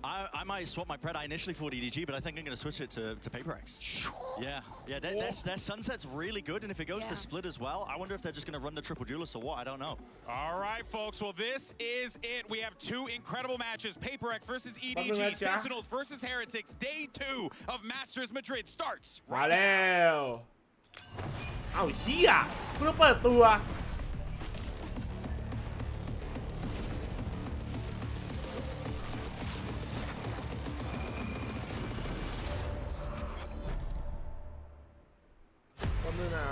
I might swap my Pred. I initially thought EDG, but I think I'm going to switch it to PaperX. Yeah. Their Sunset's really good, and if it goes to split as well, I wonder if they're just going to run the triple duelist or what. I don't know. All right, folks. Well, this is it. We have two incredible matches: PaperX versus EDG, Sentinels versus Heretics. Day 2 of Masters Madrid starts. มาแล้วเอ้าเหี้ยเพิ่งเปิดตัวก็มือนะ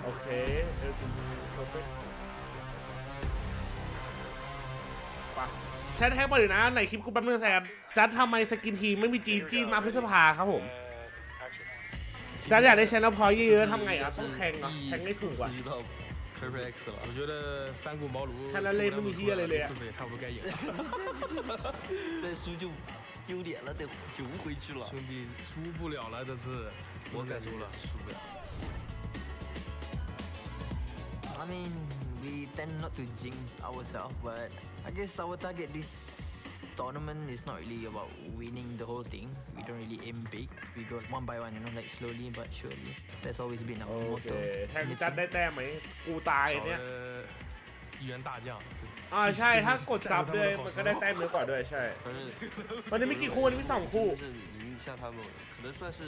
โอเคperfectแชทแฮกมาเลยนะในคลิปกูแป๊บนึงแซมจัดทำไมสกินทีมไม่มีจีนมาพฤษภาครับผมจัดอยากได้แชนแนลพอยต์เยอะๆทำไงอ่ะต้องแทงอ่ะแทงไม่ถูกอ่ะ我觉得三顾茅庐看来累不迷了嘞也差不多该赢了再输就丢脸了得游回去了兄弟输不了了这次我敢输了输不了I mean we tend not to jinx ourselves but I guess our target this tournament is not really about winning the whole thing we don't really aim big we go one by one you know like slowly but surely that's always been our motto แทงจัดได้แต้มไหมกูตายเนี่ย一员大将ใช่ถ้ากดซับด้วยมันก็ได้แต้มเยอะกว่าด้วยใช่วันนี้มีกี่คู่วันนี้มี2คู่赢下他们可能算是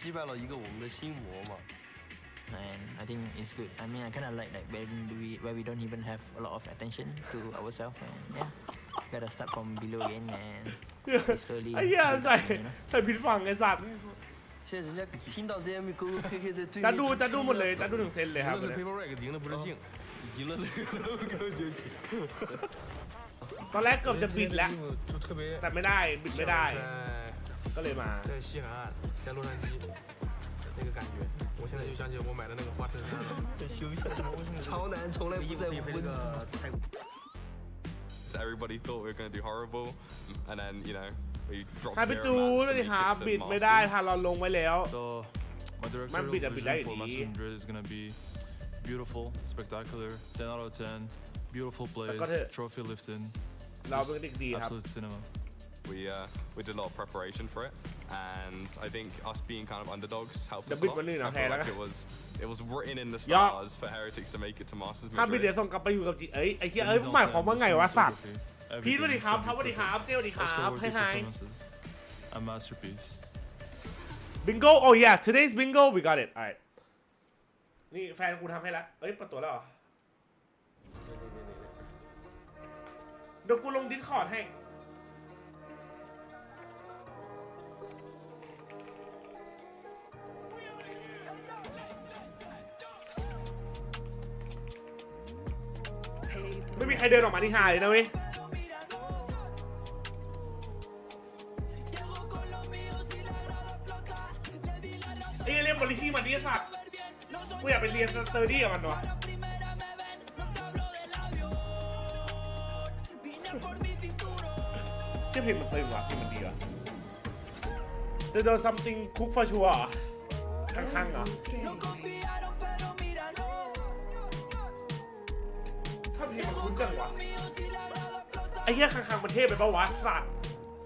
击败了一个我们的心魔嘛And I think it's good. I mean, I kind of like where we don't even have a lot of attention to ourselves. And yeah, gotta start from below again and slowly. ไอ้เหี้ยใส่ผิดฝั่งไอ้สัตว์现在人家听到 ZM 哥哥 KK 在对面。จัดดูหมดเลยจัดดูถึงเซนเลยครับ赢的是 PaperX 赢的不是镜赢了那个就行ตอนแรกเกือบจะบิดแล้วแต่ไม่ได้บิดไม่ได้ก็เลยมา在西海岸在洛杉矶那个感觉我现在就想起我买的那个花衬衫了休息潮男从来不在乎温度 Everybody thought we were going to do horrible and then you know we dropped ให้ไปจูเลยครับบิดไม่ได้ทานเราลงไว้แล้วมันบิดได้อยู่ดี is going to be beautiful spectacular 10 out of 10 beautiful plays trophy lifting เราเป็นเด็กดีครับ absolute cinema we did a lot of preparation for it and I think us being kind of underdogs helped us a lot. I feel like it was written in the stars for Heretics to make it to Masters Madrid ถ้าบิดเดี๋ยวส่งกลับไปอยู่กับจีไอ้เหี้ยหมายความว่าไงวะสัตว์พีทสวัสดีครับสวัสดีครับเจ้าสวัสดีครับให้a masterpiece bingo oh yeah today's bingo we got it alright นี่แฟนกูทำให้แล้วเอ้ยเปิดตัวแล้วเหรอเดี๋ยวกูลงดิสคอร์ดให้ไม่มีใครเดินออกมาที่หายเลยนะเว้ยไอ้เรียกบริชี่มาดิสัตว์กูอยากไปเรียนสเตอร์ดี้กับมันวะเชื่อเพลงมันตึงว่ะเพลงมันดีว่ะจะโดน something cook for sure เหรอข้างๆเหรอเพลงมันคุ้นจังวะไอ้เหี้ยข้างๆมันเทพไปปะวะสัตว์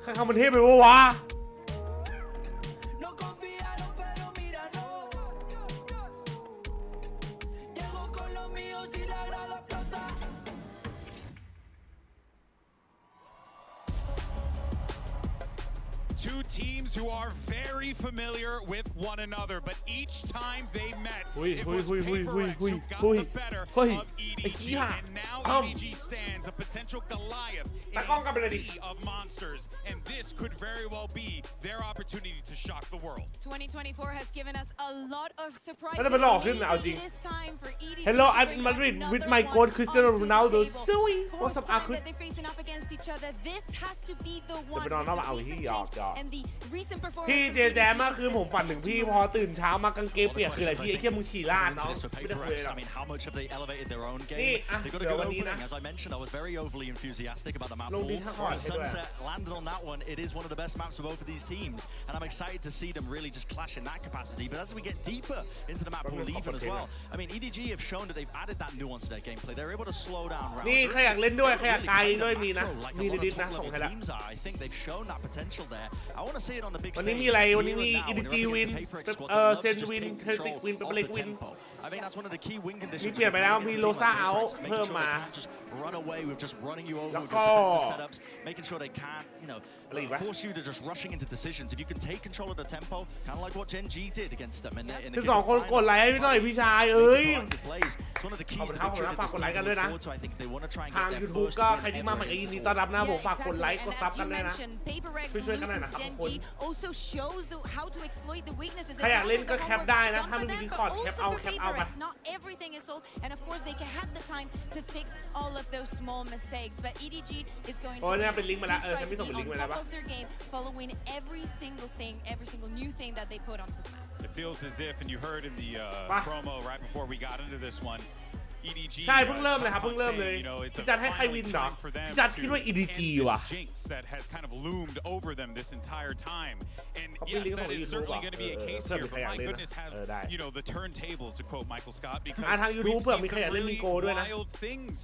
ข้างๆมันเทพไปปะวะTwo teams who are very familiar with one another, but each time they met, it was PaperX who got the better of EDG, and now EDG stands a potential Goliath in a sea of monsters, and this could very well be their opportunity to shock the world. 2024 has given us a lot of surprises. Maybe it is time for EDG. Hello, I'm in Madrid with my god Cristiano Ronaldo. What's up, Akut? They're facing up against each other. This has to be the one. And the recent performance พี่เจแจมก็คือผมฝันถึง พี่พอตื่นเช้ามากางเกงเปียกคืออะไรพี่ไอ้เหี้ยมึงขี่ลาดเนาะไม่ได้คุยหรอก นี่อ่ะเดี๋ยววันนี้นะ As I mentioned, I was very overly enthusiastic about the map ลงดิน pool. ข้างก่อน And Sunset landed on that one. It is one of the best maps for both of these teams, and I'm excited to see them really just clash in that capacity. But as we get deeper into the map pool even as well, I mean, EDG have shown that they've added that nuance to their gameplay. They're able to slow down rounds. นี่ใครอยากเล่นด้วยใครอยากตายด้วยมีนะ Like มี a ใน lot ดิ of สนะ top ส่ง level ให้ละ teams are. I think they've shown that potential there. I want to see it on the big วัน stage. นี้มีอะไรวันนี้มี Here and now, when EDG you're up วิน against a Paper X squad เซ that น loves to วิน just take เฮอร์ติก control วินเป็น of เล็ก the วิน tempo. I think that's one of the key win มี conditions. เปลี่ยนไปแล้วมีโลซ่าเอาเพิ่มมา Just run away with just running you over แล้ว with ก็ good defensive setups, making sure they can't, you know, อะไรอีกวะ force you to just rushing into decisions. If you can take control of the tempo, kind of like what Gen G did against them in the 12 คนกดไลค์ให้หน่อยพี่ชายเอ้ย plays. It's one of the keys to ขอบคุณครับ victory that ฝาก this กดไล team ค์กันด้วย look นะ forward to. I think if they want to try and ทาง get their YouTube first ก็ win ใครที่มาใหม่ก็ ever ยิน in ดี this ต้อนรับนะ Yeah, ผมฝากกด exactly. ไลค์ก And ดซับ as กัน you ด้วยนะ mentioned, Paper X ช่วยๆกันหน่อย loses นะครับ Gen ทุกคน G also shows how to exploit the weaknesses. ใครอยากเล่นก็แคปได้นะ Done ถ้า for ไม่มี them, ดิส but คอร์ดแค also ปเอา for แคปเอา Paper มา X. Not everything is sold, and of course they had the time to fix all of those small mistakes. But EDG is going โอ้ to เนี่ยเป็นลิงก์มาแล้ว be ฉันไม่ส่งเป็นลิงก์ on มาแล้ว top ปะ of their game, following every single thing, every single new thing that they put onto the map. It feels as if, and you heard in the promo right before we got into this one, EDG ใช่เพิ่งเริ่มเลยครับเพิ่งเริ่มเลย พี่จัดให้ใครวินเหรอพี่จัดคิดว่า EDG ว่ะ jinx that has kind of loomed over them this entire time. And เขาเป็นลิง yes, ก์ของ that is YouTube certainly อ่ะ going to be a case เพื่อ here. มีใคร But อยาก my เล่น goodness, have ได้ you know the turntables to quote Michael Scott because ทาง YouTube we've เผื่อ seen มีใครอยาก some เล่นมิ really โกด้วยนะ wild things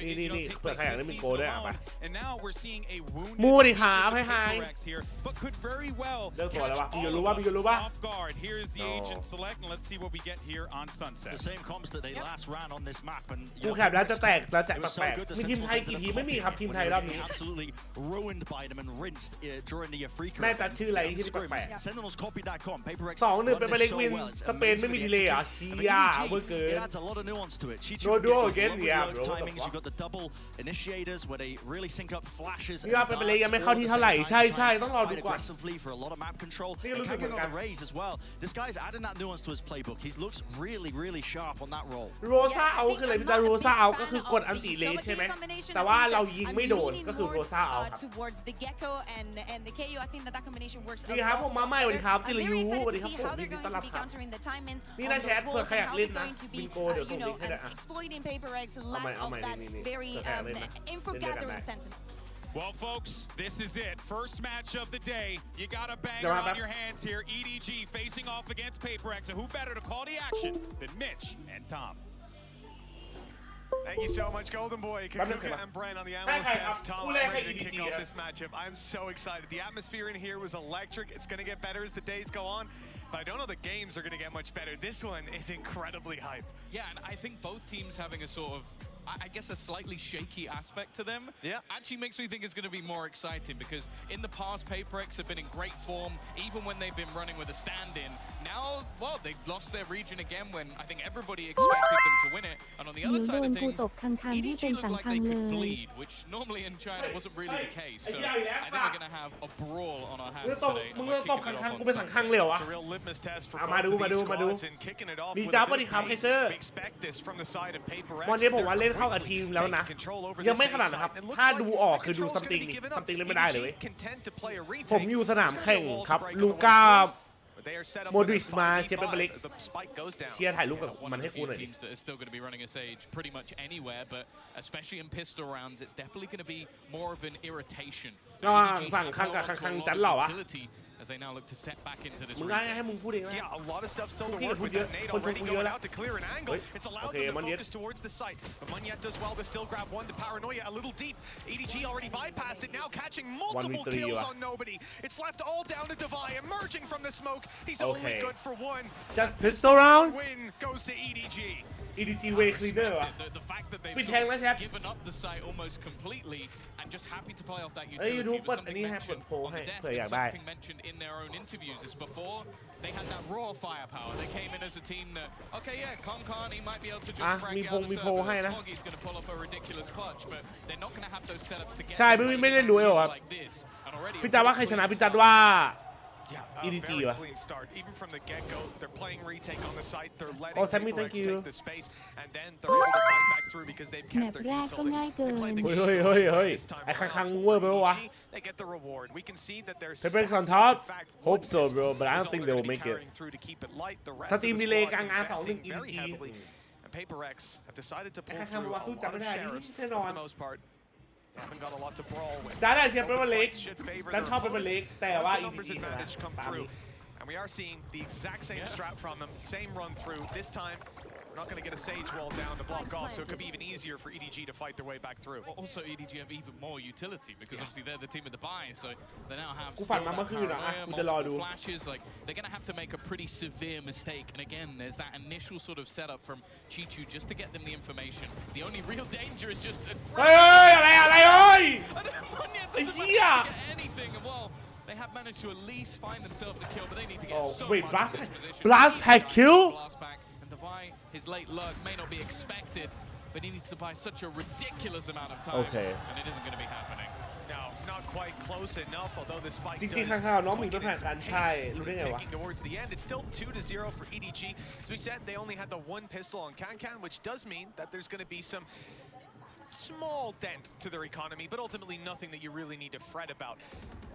you นี่ know take เผื่อ place ใครอยากเล่น this มิโก season ด้วยอ่ะ alone. ไป And now we're seeing a wounded มูดิครับให้ Paper X here, but could very well เลิกตัวแล้ววะ catch พี่ all รู้ of ว่า us พี่รู้ว่า off guard. Here's the No. agent select, and let's see what we get here on Sunset. The same comps that they last ran on this map, and กูแคปแล้วจะแตกแล้วแจกแปลกๆมีทีมไทยกี่ทีมไม่มีครับทีมไทยรอบนี้ absolutely ruined by them and rinsed during the Africa แม่จัดชื่ออะไรที่แปลก Sentinels copied that comp. Paper X 2-1 run เป็นไป this เล็ก so วิน well. It's สเปน amazing ไม่มี with ดี the เลยอ่ะ execution. เชีย I mean, เวอร์เกิน it adds a lot of nuance to it. Chichu No gives duo us again, lovely yeah, load bro. timings. You've got the double initiators where they really sync up flashes นี่ว่าเป็นไปเลยยังไม่เข้าที่เท่าไหร่ใช่ๆต้องรอดูก่อน aggressively for a lot of map control. นี่ And รู้สึก can เหมือน get กัน on the raise as well. This guy's adding that nuance to his playbook. He looks really, really sharp on that role. โรซาเอาคืออะไรพี่ตาโรซาเอาก็คือกดอันติเลสใช่ไหมแต่ว่าเรายิงไม่โดนก็คือโรซาเอาครับ towards the Gecko and the KO. I think that combination works. นี่ครับผมมาใหม่สวัสดีครับจิรยุสวัสดีครับ see ผม how ยิน they're ดีต้อน going รับ to be ครับ countering the time ins นี่ on นะ those แชท walls เผื่อใครอยาก and how เล่น they're นะ going to be บิงโกเดี๋ยวส่ง you ลิ know งก์ให้ด้วยอ่ะ exploiting Paper X lackเอา of ใหม่ that นี่ very เผื่อใครอยากเล่นนะ info เล่นด้วยกัน gathering ได้ sentiment. Well, folks, this is it. First match of the day. You got a banger Go on, on Beth. your hands here. EDG facing off against Paper X. And who better to call the action than Mitch and Tom? Thank you so much, Golden Boy, Kakuka, and Brent on the analyst desk. Tom, I'm ready to kick off this matchup. I'm so excited. The atmosphere in here was electric. It's going to get better as the days go on, but I don't know the games are going to get much better. This one is incredibly hype. Yeah, and I think both teams having a sort of, I guess, a slightly shaky aspect to them. Yeah. Actually makes me think it's going to be more exciting because in the past, Paper X have been in great form, even when they've been running with a stand-in. Now, well, they've lost their region again when I think everybody expected them to win it. And on the other side of things, EDG looked like they could bleed, which normally in China wasn't really the case. So I think we're going to have a brawl on our hands today. And we're kicking it off on Sunset. It's a real litmus test for มาดู both of มาดู these มาดู squads and kicking it off ดี with จ้า a สวัส bit ดี of ครับเค pace. เซอร์ We expect this from the side of Paper X. วันนี้ผมว่า They're เล่นเข้ากับทีมแล้วนะ taking control over ยัง this ไม่ A ขนาดนะครับ side. It looks ถ้า like ดูออกคือดู control's ซัมติง gonna be given up. ซัมติงเล่นไม่ได้เลย EDG content to play a retake. ผมอยู่สนามแข่ง Turning the walls ครับ break on ลู the ก้า But they are set up โม with ดริ a ชมาเชียร์ 5v5 เป็นเล็ก as the spike goes down. เชียร์ถ่ายรูปกับ One มัน of ให้ the กู few หน่อยดิ teams that are still going to be running a Sage pretty much anywhere, but especially in pistol rounds, it's definitely going to be more of an irritation. ระหว่างฝั่งคังกับคังจันเหรอวะ As they now look to set back into this มึงได้ retake. ให้มึงพูดเองนะ Yeah, a lot of stuff still to พี่ work พูด with เยอะ that nade คนชม already กูเยอะ going แล้ว out to clear an angle. It's allowed Okay, them to Monyet. focus towards the site. But Monyet does well to still grab one. The paranoia a little deep. EDG already bypassed it. Now catching multiple 1v3 kills ว่ะ on nobody. It's left all down to Devi emerging from the smoke. He's only Okay. good for one. just pistol round Win goes to EDG. EDG way cleaner ว่ะ The fact that they've ปิด sort แทงแล้วแชท of given up the site almost completely and just happy to play off that เอ้ย utility YouTube was เปิดอัน something นี้ให้เปิด mentioned โพล on ให้ the desk เผื่ออยาก and ได้ something mentioned in their own interviews is before they had that raw firepower. They came in as a team that, okay, yeah, Khan, he might be able to just frag มี you โพล out the มีโพล server. ให้นะ Smoggy's going to pull up a ridiculous clutch, but they're not going to have those setups to get ใช่ them ไม่เล่นด้วยเหรอครับ like this. And already พี่จัดว่าใครชนะพี่จัดว่า Yeah, EDG very วะ clean start. Even from the get-go, they're playing retake on the site. They're letting Oh, Sammy, PaperX thank you. take the space, and then they're able to fight back through because they've แม kept ป their แรก gates ก็ holding. ง่ายเกิ They น played the เฮ้ย game เฮ้ยเฮ้ยเฮ้ย this time ไอ้ข้าง around. ๆเวอร์ไปปะวะ EDG, they get the reward. We can see that there's PaperX on stats top. in fact, Hope one so, pistol bro, but I is don't all think they're they will gonna be make it. carrying through to keep it light. The rest ส of ตรีม the ดีเลย์ squad กลางๆ2 investing 1 very EDG heavily. And PaperX have decided to pull ไอ้ through ข้างๆ a วาสู้ lot จำ of ไม่ได้ sheriffs แน่นอน for the most part. They haven't got a lot to brawl with. จ้าได้เชียร์เปเปอร์เล็ก Should favor จ้า their ชอบเปเปอร์เล็ก opponents แต่ as ว่า the อี numbers ดีนะ advantage come ตาม through. นี้ And we are seeing the exact same strat from them, same run through. This time, we're not going to get a Sage Wall down to block off, so it could be even easier for EDG to fight their way back through. Also, EDG have even more utility because obviously they're the team of the buy, so they now have กูฝัน still มา that เมื่อคืนอ่ะ paranoia, กูจะรอดู multiple flashes. Like they're going to have to make a pretty severe mistake. And again, there's that initial sort of setup from Chichu just to get them the information. The only real danger is just เฮ้ยอะไรเอ้ย I Hey, doesn't manage yeah. to get anything. Well, they have managed to at least find themselves a kill, but they need to get Oh, so wait, much blast in this pack- position. blast pack kill? Blast pack, and Devi, his late lurk may not be expected, but he needs to buy such a ridiculous amount of time, Okay. and it isn't going to be happening. No, not quite close enough, although the spike จ does ริงๆข้างๆน้องมี quicken ตัวแทน its กัน pace ใช่รู้ได้ไงวะ taking towards the end. It's still 2-0 for EDG. As we said, they only had the one pistol on Can, which does mean that there's going to be some small dent to their economy, but ultimately nothing that you really need to fret about.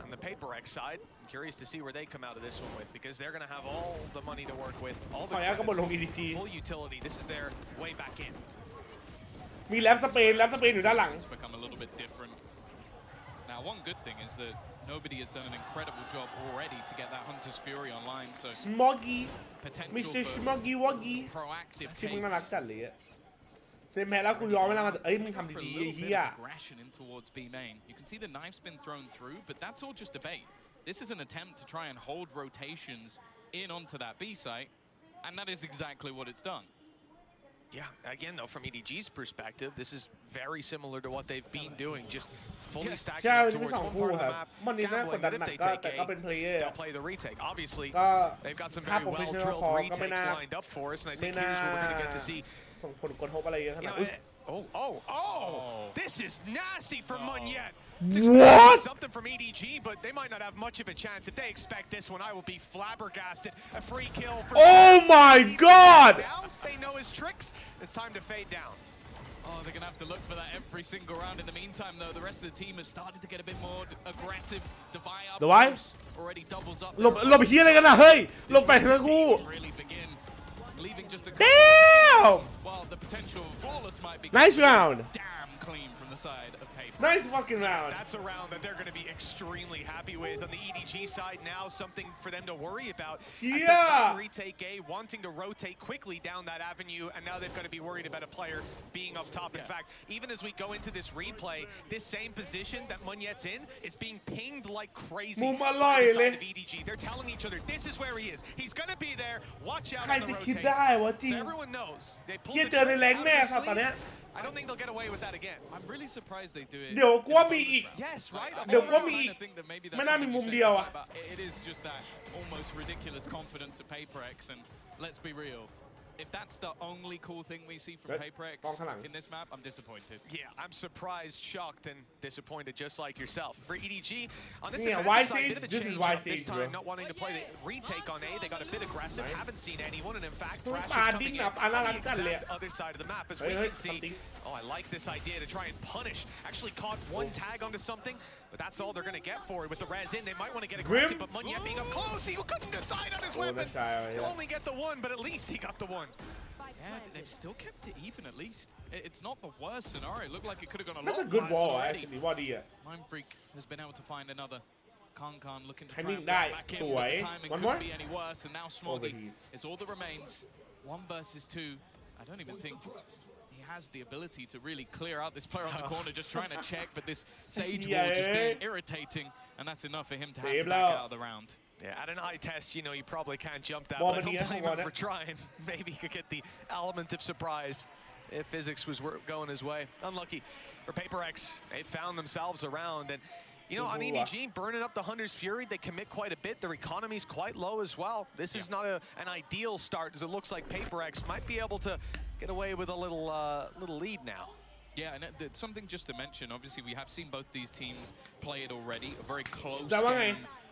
On the PaperX side, I'm curious to see where they come out of this one with, because they're going to have all the money to work with, all the ขออนุญาตก็บนลง credits, EDG full utility. This is their way back in. มีแรปสเปนอยู่ด้านหลัง It's become a little bit different. Now, one good thing is that nobody has done an incredible job already to get that Hunter's Fury online, so สมอกี้ potential มิสเตอร์ for สมอกี้วอกี้ proactive ที่มึงน่ารัก takes. จัดเลยอะเซมแพ้แล้วกูยอมไม่ละมาเอ้ยมึง For ทำ a ดีๆ little ไอ้ bit เหี้ย of aggression in towards B main. You can see the knife's been thrown through, but that's all just a bait. This is an attempt to try and hold rotations in onto that B site, and that is exactly what it's done. Yeah, again, though, from EDG's perspective, this is very similar to what they've been doing, just fully stacking ใช่ up มันจะมี towards สอง one คู่ part of ค the รับ map, มันนี่น่ากด gambling ดัน that if หนัก they ก็ take แต่ก็ A, เป็นเพลเยอร์ they'll play the retake. Obviously, ก็ they've got some ถ้า very โปรเฟชชั่นอล well-drilled พอก็ไม่ retakes น่า lined up for us, and I ไม่ think น่า here's what we're going to get to see. ส่งผลกระทบอะไรเยอะข You นาด know, อุ๊ย this is nasty for Munyet. What? Something from EDG, but they might not have much of a chance. If they expect this one, I will be flabbergasted. A free kill for Oh my god! Now they know his tricks. It's time to fade down. Oh, they're going to have to look for that every single round. In the meantime, though, the rest of the team has started to get a bit more aggressive. Devi up Devi? close, already doubles up. หลบเฮียอะไรกันนะเฮ้ยหลบไปทั้งคู่ Really begin, leaving just a Damn! Well, the potential of flawless might be Nice round. Damn clean from the side of Paper. Nice fucking round. That's a round that they're going to be extremely happy with. On the EDG side now, something for them to worry about. As they're Yeah. playing retake A, wanting to rotate quickly down that avenue, and now they've got to be worried about a player being up top. In fact, even as we go into this replay, this same position that Munyet's in is being pinged like crazy มุมอ by ร่อย the เลย side of EDG. They're telling each other, this is where he is. He's going to be there. Watch out ใคร on the จะคิด rotates. ได้วะจริ So ง everyone knows. They เฮีย pulled เจ the อใน trick แรง out of แน่ their ครับตอน sleeve. เนี้ย I don't think they'll get away with that again. I'm really surprised they do it. เดี๋ยวกูว่ามีอีก Yes, right? เดี๋ยวก็มี I อีก think that maybe ไม่ that's น่ามี something มุม you เดียว say อะ about it is just that almost ridiculous confidence of PaperX, and let's be real. If that's the only cool thing we see from Good. PaperX Goneข้างหลัง in this map, I'm disappointed. Yeah, I'm surprised, shocked, and disappointed, just like yourself. For EDG, on this Yeah, defensive why side, Sage? bit of a This is change why up this Sage, time, bro. not wanting to play the retake on A. They got a bit aggressive, haven't seen anyone, and in fact, Ui, Thrash bà is coming đinh in nạp, on nó the làm cắt lẹ. exact other side of the map, as Ê, we ê, can see. something. Oh, I like this idea to try and punish. Actually caught one tag onto something, but that's all they're going to get for it. With the res in, they might want to get aggressive, Grim. but Munyet being up close, he couldn't decide on his Oh, weapon. that's right, He'll yeah. only get the one, but at least he got the one. Yeah, they've still kept it even at least. It's not the worst scenario. It looked like it could have gone a That's lot a good worse wall already. actually ว่าดีอะ Mind Freak has been able to find another. Kankan looking to try Timing andได้ get back in, ส but วย the timing One couldn't more? be any worse, and now Smoggy Overheat. is all that remains. 1 versus 2. I don't even think he has the ability to really clear out this player on the corner, just trying to check, but this Sage wall just being irritating, and that's enough for him to have to Save back now. out of the round. Yeah, at an eye test, you know, you probably can't jump that, Ball but I in the don't air, blame one him it. for trying. Maybe he could get the element of surprise if physics was going his way. Unlucky for PaperX. They found themselves around, and you know, on EDG, burning up the Hunter's Fury, they commit quite a bit. Their economy's quite low as well. This is not an ideal start, as it looks like PaperX might be able to get away with a little lead now. Yeah, and something just to mention, obviously we have seen both these teams play it already, a very close แต่ว่าไง game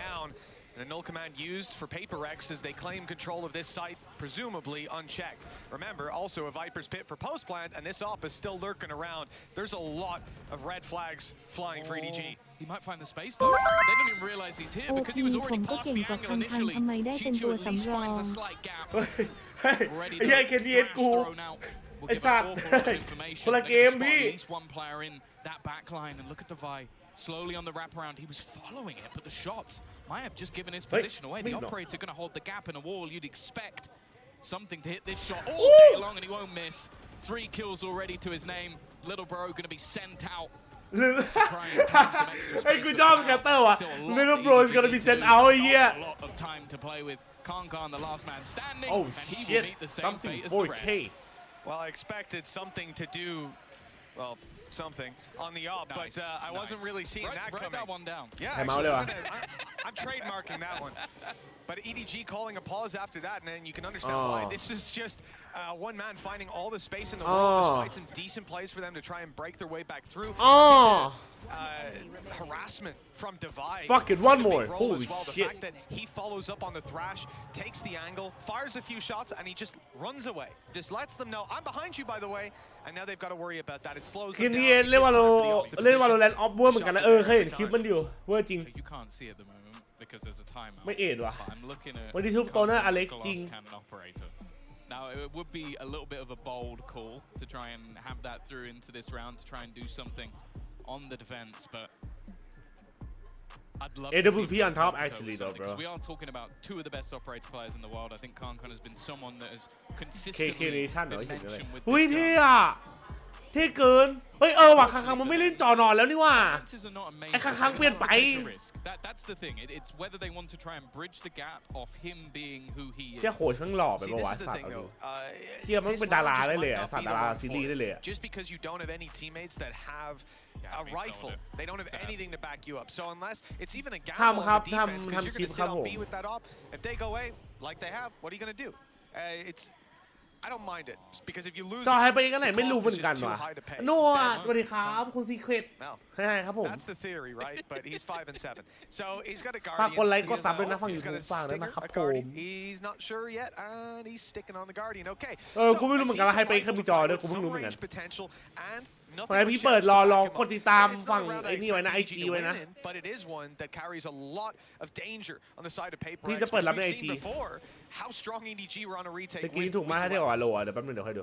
down. And a null command used for HERETICS as they claim control of this site, presumably unchecked. Remember, also a Viper's Pit for post plant, and this op is still lurking around. There's a lot of red flags flying for EDG. He might find the space though. They don't even realize he's here because he was already past the angle initially. Chichu at least finds a slight gap. Ready to thrown out. We'll give an awful lot of information. At least one player in that back line, and look at Devi. Slowly on the wraparound, he was following it, but the shots might have just given his position away. The operator going to hold the gap in a wall. You'd expect something to hit this shot all day long, and he won't miss. 3 kills already to his name. Little bro going to be sent out. Hey, good job, Kato. Little bro is going to be sent out here. A lot of time to play with. Kankan, the last man standing. Oh, and he shit. will meet the same Something fate as the 4K. rest. Well, I expected something to do, well, something on the op, Nice, but I wasn't really seeing that coming. Write that one down. Yeah, actually, I'm trademarking that one. But EDG calling a pause after that, and then you can understand why. This is just one man finding all the space in the world, despite some decent plays for them to try and break their way back through. Harassment from Devi. Fuck it, one more. Holy shit. The fact that he follows up on the thrash, takes the angle, fires a few shots, and he just runs away. Just lets them know, I'm behind you, by the way. And now they've got to worry about that. It slows them down. เล่นวาโลแรนต์ออฟเวอร์เหมือนกันนะเคยเห็นคลิปมันอยู่เวอร์จริง You can't see at the moment because there's a timeout. ไม่เอ็ดว่ะ I'm looking at วันที่ทุบโตเนอร์อเล็กซ์จริง cannon operator. Now it would be a little bit of a bold call to try and have that through into this round to try and do something on the defense, but I'd love to see on top actually though, bro. We are talking about 2 of the best operator players in the world. I think Kankan has been someone that has consistently been mentioned with อุ้ย this เท่ guy. อะเท่เกินเฮ้ยว่ะคังมันไม่เล่นจอนอนแล้วนี่ว่า ไอ้คังเปลี่ยนไป That's the thing. It's whether they want to try and bridge the gap of him being who he is. เจ้าโขชมันหล่อไปปะวะสัตว์เชี่ยมันเป็นดาราได้เลยอะสัตว์ดาราซีรีส์ได้เลยอะ Just because you don't have any teammates that have a rifle, they don't have anything to back you up. So unless it's even a gamble on the defense, because you're going to sit on B with that op, if they go A like they have, what are you going to do? I don't mind it because if you lose, ต่อให้ไปกันไหนไม่รู้เหมือนกันว่ะโน่สวัสดีครับคุณซีเครตใช่ครับผม That's the theory, right? But he's 5 and 7, so he's got a ฝาก guardian. กดไลค์กดซับด้วยนะฟังยูทูบฝากด้วยนะครับผม He's not sure yet, and he's sticking on the guardian. Okay. กูไม่รู้เหมือนกันว่าให้ไปขึ้นจอด้วยกูเพิ่งรู้เหมือนกัน potential and ตอนนี้พี่เปิดรอกดติดตามฝั่งไอ้นี่ไว้นะ IG ไว้นะ But it is one that carries a lot of danger on the side of paper. พี่จะเปิดรับใน IG How strong EDG were on a retake. สกินถูกมากถ้าเดี๋ยววาโลเดี๋ยวแป๊บนึงเดี๋ยวค่อยดู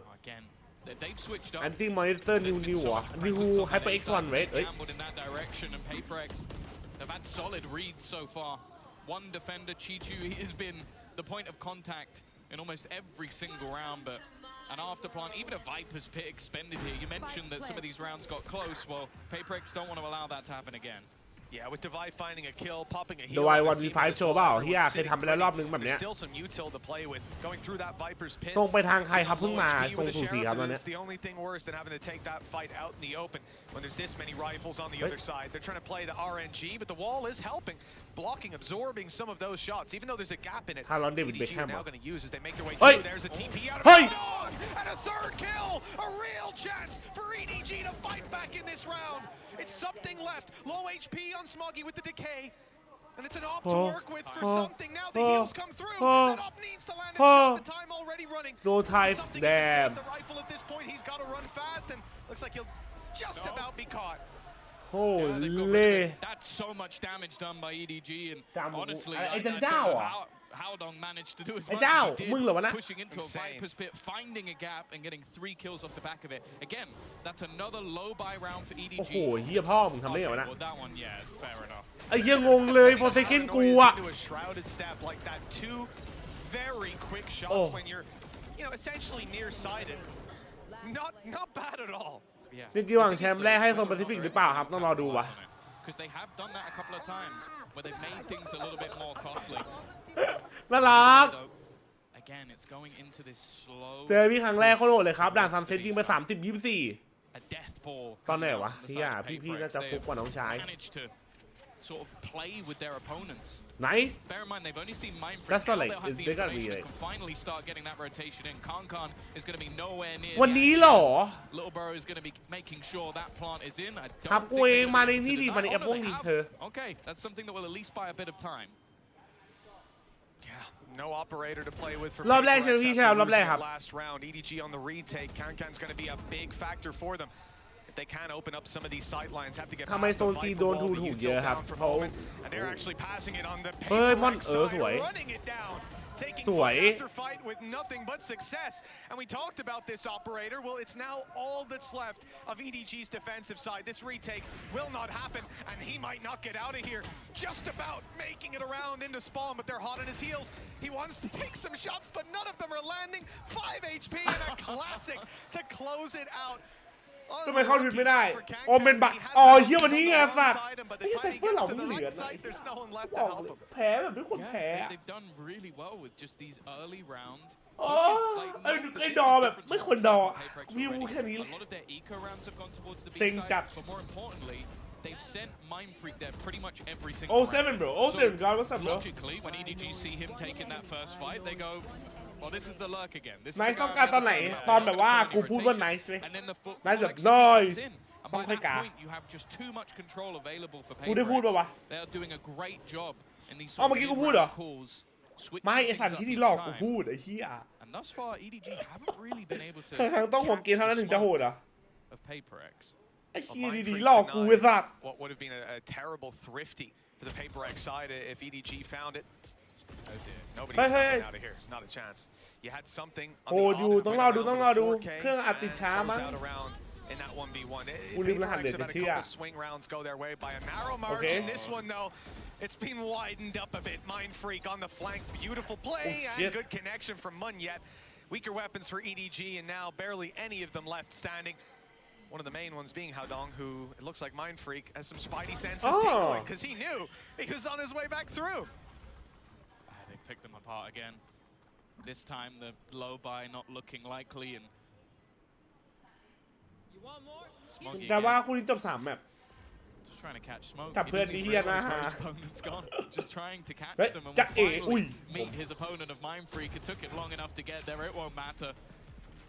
They've switched up. Anti monitor new อ่ะ new HyperX1 rate เอ้ย In that direction, and HyperX have had solid reads so far. One defender, Chichu, he has been the point of contact in almost every single round, but an afterplant, even a Viper's Pit expended here. You mentioned that some of these rounds got close. Well, HyperX don't want to allow that to happen again. Yeah, with Devi finding a kill, popping a heal. Devi 1v5 โชว์เปล่าเฮียเคยทำไปแล้วรอบนึงแบบเนี้ย Still some util to play with. Going through that Viper's Pit. ส่งไปทางใครครับเพิ่งมาส่งสู่สีครับตอนนี้ The only thing worse than having to take that fight out in the open when there's this many rifles on the other side. They're trying to play the RNG, but the wall is helping, blocking, absorbing some of those shots, even though there's a gap in it. EDG are now going to use as they make their way through. There's a TP out of it, and a 3rd kill. A real chance for EDG to fight back in this round. It's something left. Low HP on Smoggy with the decay. And it's an op to work with for something. Now the heals come through. That op needs to land a shot. The time already running. No time. Damn. The rifle at this point. He's got to run fast, and looks like he'll just about be caught. Holy. That's so much damage done by EDG, and honestly, I don't know how Dong managed to do as much as he did, pushing into Insane. a Viper's Pit, finding a gap, and getting 3 kills off the back of it. Again, that's another low buy round for EDG. โอ้โหเฮียพ่อมึงทำได้ไงวะนะ Well, that one, yeah, fair enough. ไอ้เฮียงงเลยพอเซคินกูอะ Into a shrouded step like that. 2 very quick shots when you're, essentially nearsighted. Not bad at all. จริงๆหวังแชมป์แรกให้โซนแปซิฟิกหรือเปล่าครับต้องรอดูวะ Because they have done that a couple of times where they've made things a little bit more costly. น่ารัก Again, it's going into this slow. เจอพี่ครั้งแรกโคตรโหดเลยครับด่าน3 เซตยิงไป30-24 A death ball. ตอนไหนวะพี่น่าจะฟุกกว่าน้องชาย Managed to sort of play with their opponents. Nice. Bear in mind they've only seen Mindfreak. That's not like they'll have the they gotta be information like. and can finally start getting that rotation in. Kankan is going to be nowhere near. วันนี้เหรอ Little Bro is going to be making sure that plant is in. I ครับ don't กู think เอ they're งมา gonna ใน be able นี่ to ดี do มาใน that. แอป Oh, พวก no, นี้ they เธอ have. Okay, that's something that will at least buy a bit of time. No operator to play with for รอบแรกใช่ไหมพี่ใช่ครับรอบแรกครับ last round. EDG on the retake. Kankan's going to be a big factor for them. If they can open up some of these sidelines, have to get ทำไม past โซ the นซี Viper โดน wall, ดู the ถูก util เยอะครับ down for a เขา moment, and they're actually passing it on the เฮ้ย paper มอน right สวย side, running it down. Taking สวย fight after fight with nothing but success. And we talked about this operator. Well, it's now all that's left of EDG's defensive side. This retake will not happen, and he might not get out of here. Just about making it around into spawn, but they're hot on his heels. He wants to take some shots, but none of them are landing. 5 HP and a classic to close it out. ทำไมเข้าถึงไม่ได้โอเมนบักอ๋อเฮียวันนี้ไงสัตว์ไอ้ไซเฟอร์เหล่าไม่เหลือแพ้แบบไม่ควรแพ้ They've done really well with just these early round. โอ้ไอ้ดอแบบไม่ควรดอวิวแค่นี้ A lot of their eco rounds have gone towards the B เซ็งจัด side, but more importantly, they've sent Mind Freak there pretty much every single โอ้ round. 7 bro โอ้7 God what's up bro Logically, when EDG see him taking that first fight, they go, well, this is the lurk again. This is ไน the ซ์ guy ต้อง on การ the ตอนไหน other side. ตอนแบบว่ากูพูดว่า Rotations, ไนซ์ไหม and then the foot ไนซ์แบบ flex nice comes in. And ต้อง by ค่อย that กา point, you have just too much control available for กูได้พูดป่าวะ Paper. They are doing a great job in these อ๋อเมื่อกี้กูพูดเหรอ calls. ไม่ไอ้สัตว์ที่นี่หลอกกูพูดไอ้เหี้ย And thus far, EDG haven't really been able to ครั้งต้องหัวเกมเท่านั้นถึงจะโหดอ่ะ of PaperX. ไอ้เหี้ยดีๆหลอกกูไอ้สัตว์ What would have been a terrible thrifty for the PaperX side if EDG found it. Oh dear. Nobody's coming out of here. Not a chance. You had something on โอ้ the ดู offensive ต้อง win รอดู around ต้อง with รอ a ดู 4K เครื่องอัดติดช้า and มั้ง close out around in that 1v1.กูลืมรหัส PaperX เดี๋ยว have จะ had a เชื่อ couple swing rounds go their way by a narrow margin. This one though, it's been widened up a bit. Mind Freak on the flank. Beautiful play and good connection from Munyet. Weaker weapons for EDG and now barely any of them left standing. One of the main ones being Haodong, who it looks like Mind Freak has some spidey senses tingling because he knew he was on his way back through. They picked them apart again. This time the low buy not looking likely and Smoggy แต่ว่า again, คู่นี้จบ3แมป just trying to catch Smoke. จับ He เพื่อน doesn't ดี even เฮียนะ realize ฮะ where his opponent's gone. Just trying to catch เฮ้ย them and จะ will เอ๋อุ้ย finally meet his opponent of Mind Freak. It took it long enough to get there. It won't matter.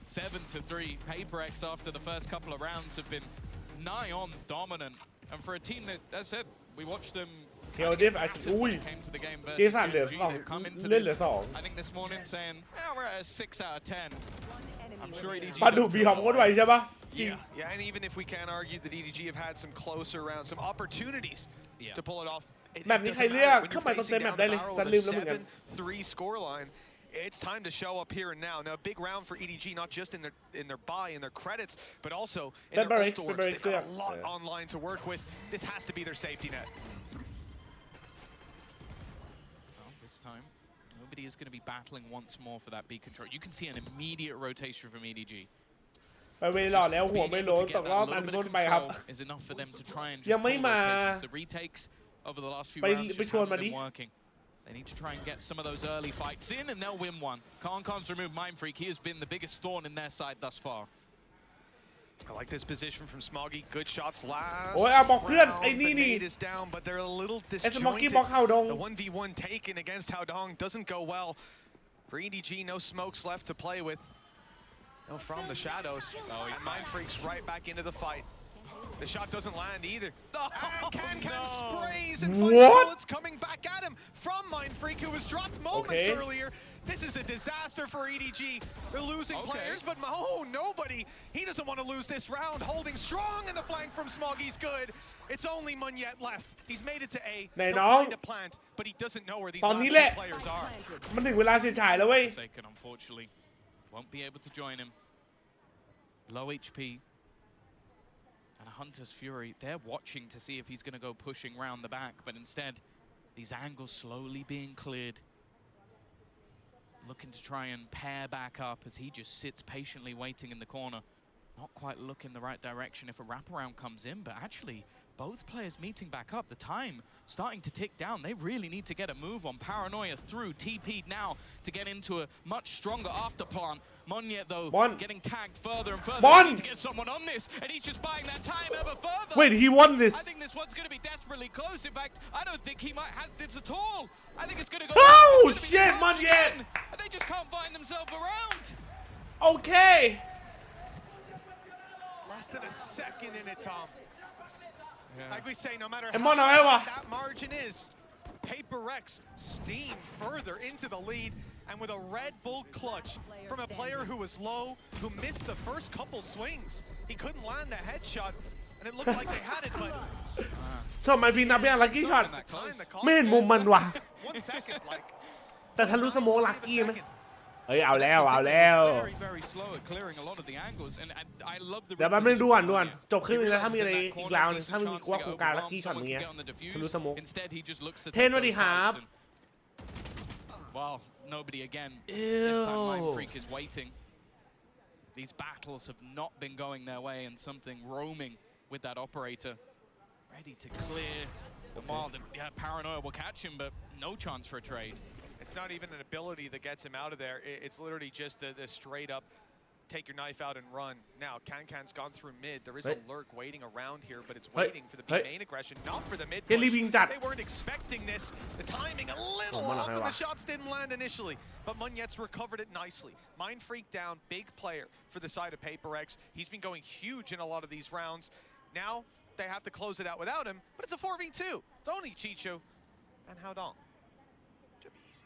7-3. PaperX after the first couple of rounds have been nigh on dominant. And for a team that, as I said, we watched them เคลดิฟ active อุ้ย when it came to the game เกม versus สั่นเหลือ JJaz. 2 They've come into เล่นเหลื this, อ I think this morning saying, we're at a 6 out of 10. I'm sure EDG 2มาดู don't บี feel หอม that โคตรไว way. ใช่ปะจริง Yeah, and even if we can argue that EDG have had some closer rounds, some opportunities to pull it off. It แบบนี้ doesn't ใครเลือก matter. When เข้า you're ไปต้องเต็ม facing แมป down ได้ the เลย barrel จะ of ลื a มแล้วเหมือนกัน 7-3 scoreline, it's time to show up here and now. Now, a big round for EDG, not just in their buy, in their credits, but also in their PaperX ult works. They've got a lot yeah. online to work with. This has to be their safety net. Well, this time, nobody is going to be battling once more for that B control. You can see an immediate rotation from EDG. ไปเวลาแล้วหัว Being ไม่ able ล้น to ต get ก that รอบ little อัน bit ล้ of นไปครับ control is enough for them to try and ยัง just ไม่ pull มา rotations. The retakes over the last few ไป rounds ไป just ชวน haven't มาดิ been working. They need to try and get some of those early fights in, and they'll win one. Khan's removed Mind Freak. He has been the biggest thorn in their side thus far. I like this position from Smoggy. Good shots last โอ้ยเอาบอกเพื่อน round. ไอ้นี่ The นี่ nade is down, but they're a little ไอ้สมอกกี้ disjointed. บล็อกเฮาดง The 1v1 taken against Haodong doesn't go well. For EDG, no smokes left to play with. No, from the shadows. And Mind Freak's right back into the fight. The shot doesn't land either. And Can sprays and finds bullets coming back at him from Mind Freak, who was dropped moments earlier. This is a disaster for EDG. They're losing players, but nobody. He doesn't want to lose this round. Holding strong in the flank from Smoggy's good. It's only Munyet left. He's made it to A. He'll find a plant, but he doesn't know where these last two players are. มันถึงเวลาเสียฉายแล้วเว้ย Forsaken, unfortunately, won't be able to join him. Low HP. And a Hunter's Fury, they're watching to see if he's going to go pushing round the back, but instead, these angles slowly being cleared. Looking to try and pair back up as he just sits patiently waiting in the corner. Not quite looking the right direction if a wraparound comes in, but actually, both players meeting back up. The time starting to tick down. They really need to get a move on. Paranoia through, TP'd now to get into a much stronger after plan. Munyet, though, getting tagged further and further. They need to get someone on this, and he's just buying that time ever further. Wait, he won this. I think this one's going to be desperately close. In fact, I don't think he might have this at all. I think it's going to go. Oh, shit, Munyet. And they just can't find themselves around. Okay. Less than a second in it, Tom. Like we say, no matter ไอ้มอนเอาไว้วะ how that margin is, PaperX steam further into the lead, and with a Red Bull clutch from a player who was low, who missed the first couple swings. He couldn't land the headshot, and it looked like they had it, but ชอบมันฟีนับยังลักกี้ช็อตไม่เห็นมุมมันว่ะ 1 second, like แต่ทะลุสโมกลักกี้ไหมเฮ้ยเอาแล้ว เดี๋ยวแป๊บนึงด่วนจบครึ่งนึงแล้วถ้ามีอะไรอีกราวนึงถ้ามีกว่าโครงการลักกี้ช็อตอย่างเงี้ยทะลุสโมกเทนสวัสดีครับ Well, nobody again. This time Mind Freak is waiting. These battles have not been going their way, and something roaming with that operator, ready to clear the mall. Yeah, Paranoia will catch him, but no chance for a trade. It's not even an ability that gets him out of there. It's literally just the straight up take your knife out and run. Now, Kankan's gone through mid. There is a lurk waiting around here, but it's waiting for the B main aggression, not for the mid push. They weren't expecting this. The timing a little off, and the shots didn't land initially. But Munyet's recovered it nicely. Mind Freak down, big player for the side of PaperX. He's been going huge in a lot of these rounds. Now, they have to close it out without him, but it's a 4v2. It's only Chicho and Haodong. Should be easy.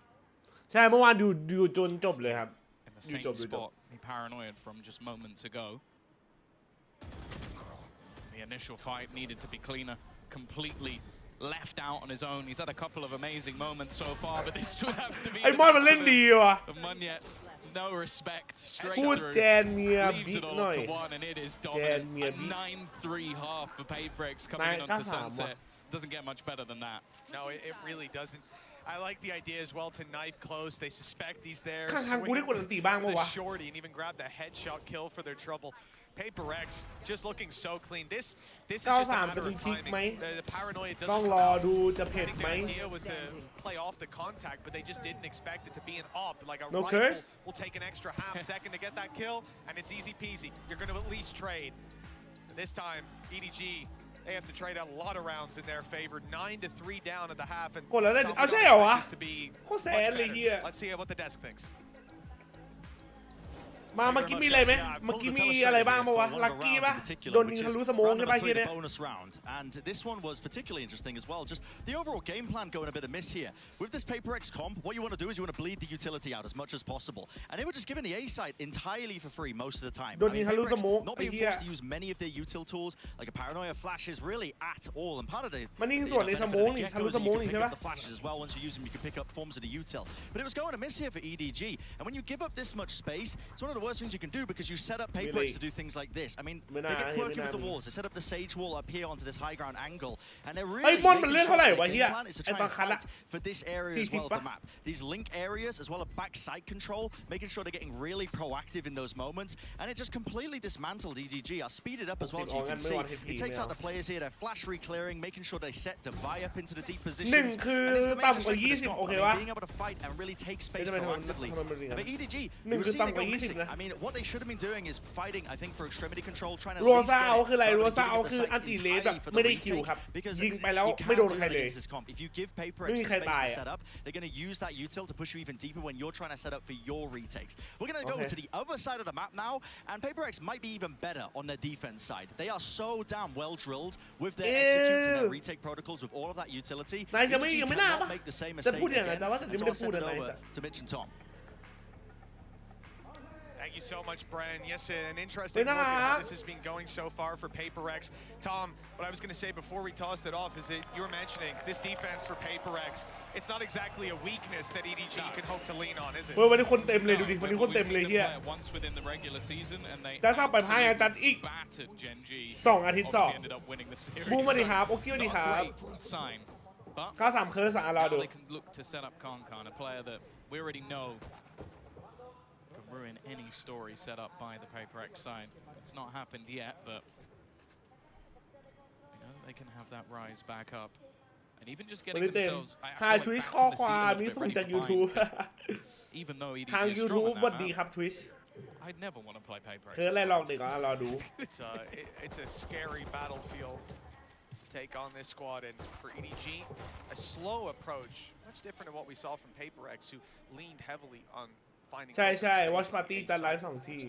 ใช่เมื่อวานดูจนจบเลยครับ In the same spot, he paranoid from just moments ago. The initial fight needed to be cleaner, completely left out on his own. He's had a couple of amazing moments so far, but this would have to be ไอ้มอนมันเล่นดีว่ะ Munyet, no respect, straight พูด through. แจนเมีย Leaves บิ๊ it ก all หน่อย to one, and it is dominant. A 9-3 half for PaperX coming in onto Sunset. Doesn't get much better than that. No, it really doesn't. I like the idea as well to knife close. They suspect he's there. ข้างๆกูได้กดอันตีบ้างปะวะ Shorty and even grab the headshot kill for their trouble. PaperX just looking so clean. This is just a matter of timing. The paranoia ต้อง doesn't. รอดูจะเผ็ด I think ไหม the idea was to play off the contact, but they just didn't expect it to be an op. Like a No rifle curse? will take an extra half second to get that kill, and it's easy peasy. You're going to at least trade. This time, EDG, they have to trade out a lot of rounds in their favor. 9-3 down at the half, and กดแล้วได้เอาใช่เหรอวะ to be โคตรแสน much เลย better. เฮีย Let's see what the desk thinks. เมื่อกี้มีอะไรไหมเมื่อกี้มีอะไรบ้างปะวะลักกี้ปะโดนยิงทะลุสโมกใช่ปะเฮียเนี่ย bonus round, and this one was particularly interesting as well. Just the overall game plan going a bit amiss here. With this PaperX comp, what you want to do is you want to bleed the utility out as much as possible, and they were just giving the A site entirely for free most of the time. Don't you lose the smoke? Not being forced to use many of their util tools, like a paranoia flashes, really at all. And part of it, มันนี่ส่วนในสโมกนี่ทะลุสโมกนี่ใช่ปะ the flashes as well. Once you use them, you can pick up forms of the util. But it was going amiss here for EDG, and when you give up this much space, it's one of the worst things you can do because you set up PaperX to do things like this. I mean, they get quirky with the walls. They set up the Sage wall up here onto this high ground angle, and they're really making sure the game plan is to try and fight for this area as well of the map. These link areas as well as backside control, making sure they're getting really proactive in those moments, and it just completely dismantled EDG. I'll speed it up as well so you can see. It takes out the players here. They're flash reclearing, making sure they set Divide up into the deep positions. And it's the major strength of this comp, being able to fight and really take space proactively. But EDG, you were seeing it go missing. I mean, what they should have been doing is fighting, I think, for extremity control, trying to รัวซ่าเอาคืออะไรรัวซ่าเอาคืออันติเลสแบบไม่ได้คิวครับยิงไปแล้วไม่โดนใครเลย If you give PaperX the space to set up, they're going to use that util to push you even deeper when you're trying to set up for your retakes. We're going to go to the other side of the map now, and PaperX might be even better on their defense side. They are so damn well drilled with their executes and their retake protocols with all of that utility. You cannot make the same mistake again. And so I'll send it over to Mitch and Tom. Thank you so much, Bren. Yes, an interesting look at how this has been going so far for PaperX. Tom, what I was going to say before we tossed it off is that you were mentioning this defense for PaperX. It's not exactly a weakness that EDG can hope to lean on, is it? วันนี้คนเต็มเลยดูดิวันนี้คนเต็มเลยเฮียจะสร้างไปพายจัดอีก2 อาทิตย์2บูมมาดิครับโอเคดีครับ93เคิร์สรอดู ruin any story set up by the PaperX side. It's not happened yet, but you know they can have that rise back up, and even just getting themselves. Hi Twitch ข้อความนี้ส่งจาก YouTube Even though EDG ทาง is YouTube strong สวัสดีครับ Twitch I'd never want to play PaperX เคิร์สอะไรลองดีก่อนรอดู It's a scary battlefield take on this squad, and for EDG, a slow approach, much different than what we saw from PaperX, who leaned heavily on. ใช่ Watch Party จะไลฟ์2 ที่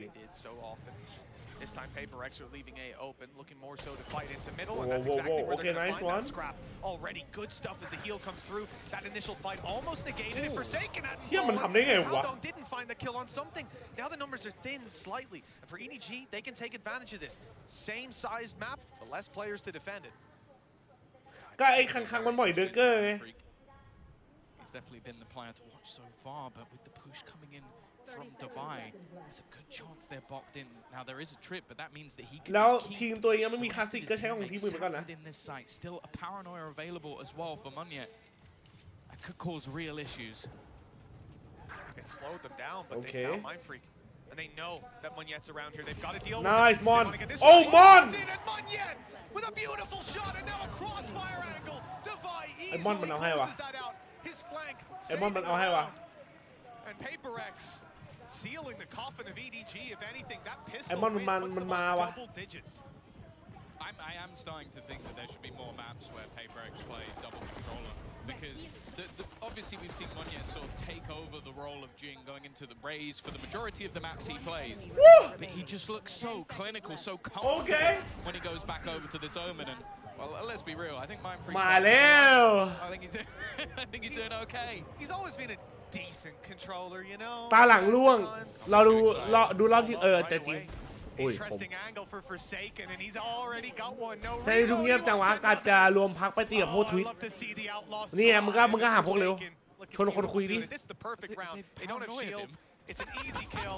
This time Paper X are leaving A open, looking more so to fight into middle, and that's exactly where they're going to find that scrap. Already good stuff as the heal comes through. That initial fight almost negated it. Forsaken at Howdong didn't find the kill on something. Now the numbers are thin slightly, and for EDG, they can take advantage of this. Same sized map, but less players to defend it. ก็ไอ้คังมันบ่อยเดอร์เกอร์ไง He's definitely been the player to watch so far, but with the push coming in from Divide, there's a good chance they're boxed in. Now there is a trip, but that means that he can แล้ว just ทีม keep ตัวเองไม่มีคลาสสิกก็ใช้ของทีมอื่นเหมือนกันนะ within this site. Still a paranoia available as well for Munya. That could cause real issues. It slowed them down, but they found Mind Freak. And they know that Munyet's around here. They've got to deal with it. Nice, Mon. Oh, Mon! Munyet with a beautiful shot and now a crossfire angle. Divide easily closes that out. His flank. And Paper X sealing the coffin of EDG. If anything, that pistol puts them on double digits. I am starting to think that there should be more maps where Paper X play double controller. Because obviously we've seen Munyet sort of take over the role of Jing going into the Raze for the majority of the maps he plays. But he just looks so clinical, so comfortable when he goes back over to this Omen. And well, let's be real, I think Mind Freak. I think he's doing okay. He's always been a decent controller, you know. ตาหลังล่วงเราดูรอบที่แต่จริง Interesting angle for Forsaken, and he's already got one. No. ใช่ดูเงียบจังวะการจะรวมพักไปตีกับพวกทวิตนี่มึงก็หาพวกเร็วชวนคนคุยดิ This is the perfect round. They don't have shields. It's an easy kill.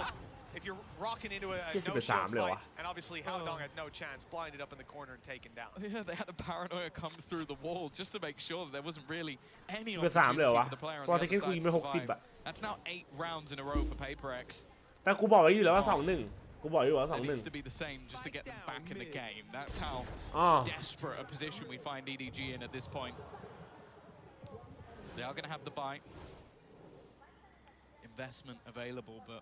If you're rocking into a no-shield fight, and obviously Howdong had no chance, blinded up in the corner and taken down. Yeah, they had a paranoia come through the wall just to make sure that there wasn't really any opportunity for the player on the other side to survive. That's now 8 rounds in a row for Paper X. แต่กูบอกไว้อยู่แล้วว่า 2-1 กูบอกอยู่ว่า 2-1 It needs to be the same just to get them back in the game. That's how desperate a position we find EDG in at this point. They are going to have the buy. Investment available, but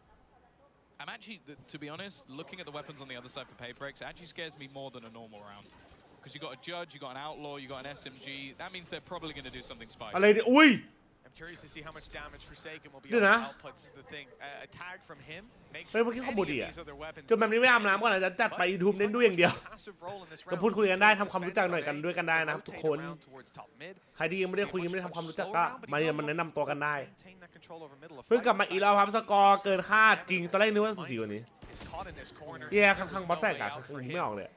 I'm actually, to be honest, looking at the weapons on the other side for Paper X, it actually scares me more than a normal round. Because you've got a Judge, you've got an Outlaw, you've got an SMG. That means they're probably going to do something spicy. I'm curious to see how much damage Forsaken will be able to output. Is the thing. A tag from him makes any of these other weapons. จนแบบนี้ไม่อาบน้ำก่อนนะจะจัดไป YouTube เน้นด้วยอย่างเดียวก็พูดคุยกันได้ทำความรู้จักหน่อยกันด้วยกันได้นะครับทุกคนใครที่ยังไม่ได้คุยยังไม่ได้ทำความรู้จักก็มาแนะนำตัวกันได้เพิ่งกลับมาอีกแล้วครับสกอร์เกินคาดจริงตอนแรกนึกว่าสูสีกว่านี้แย่ข้างๆบอสแฝกอะไม่ออกเลย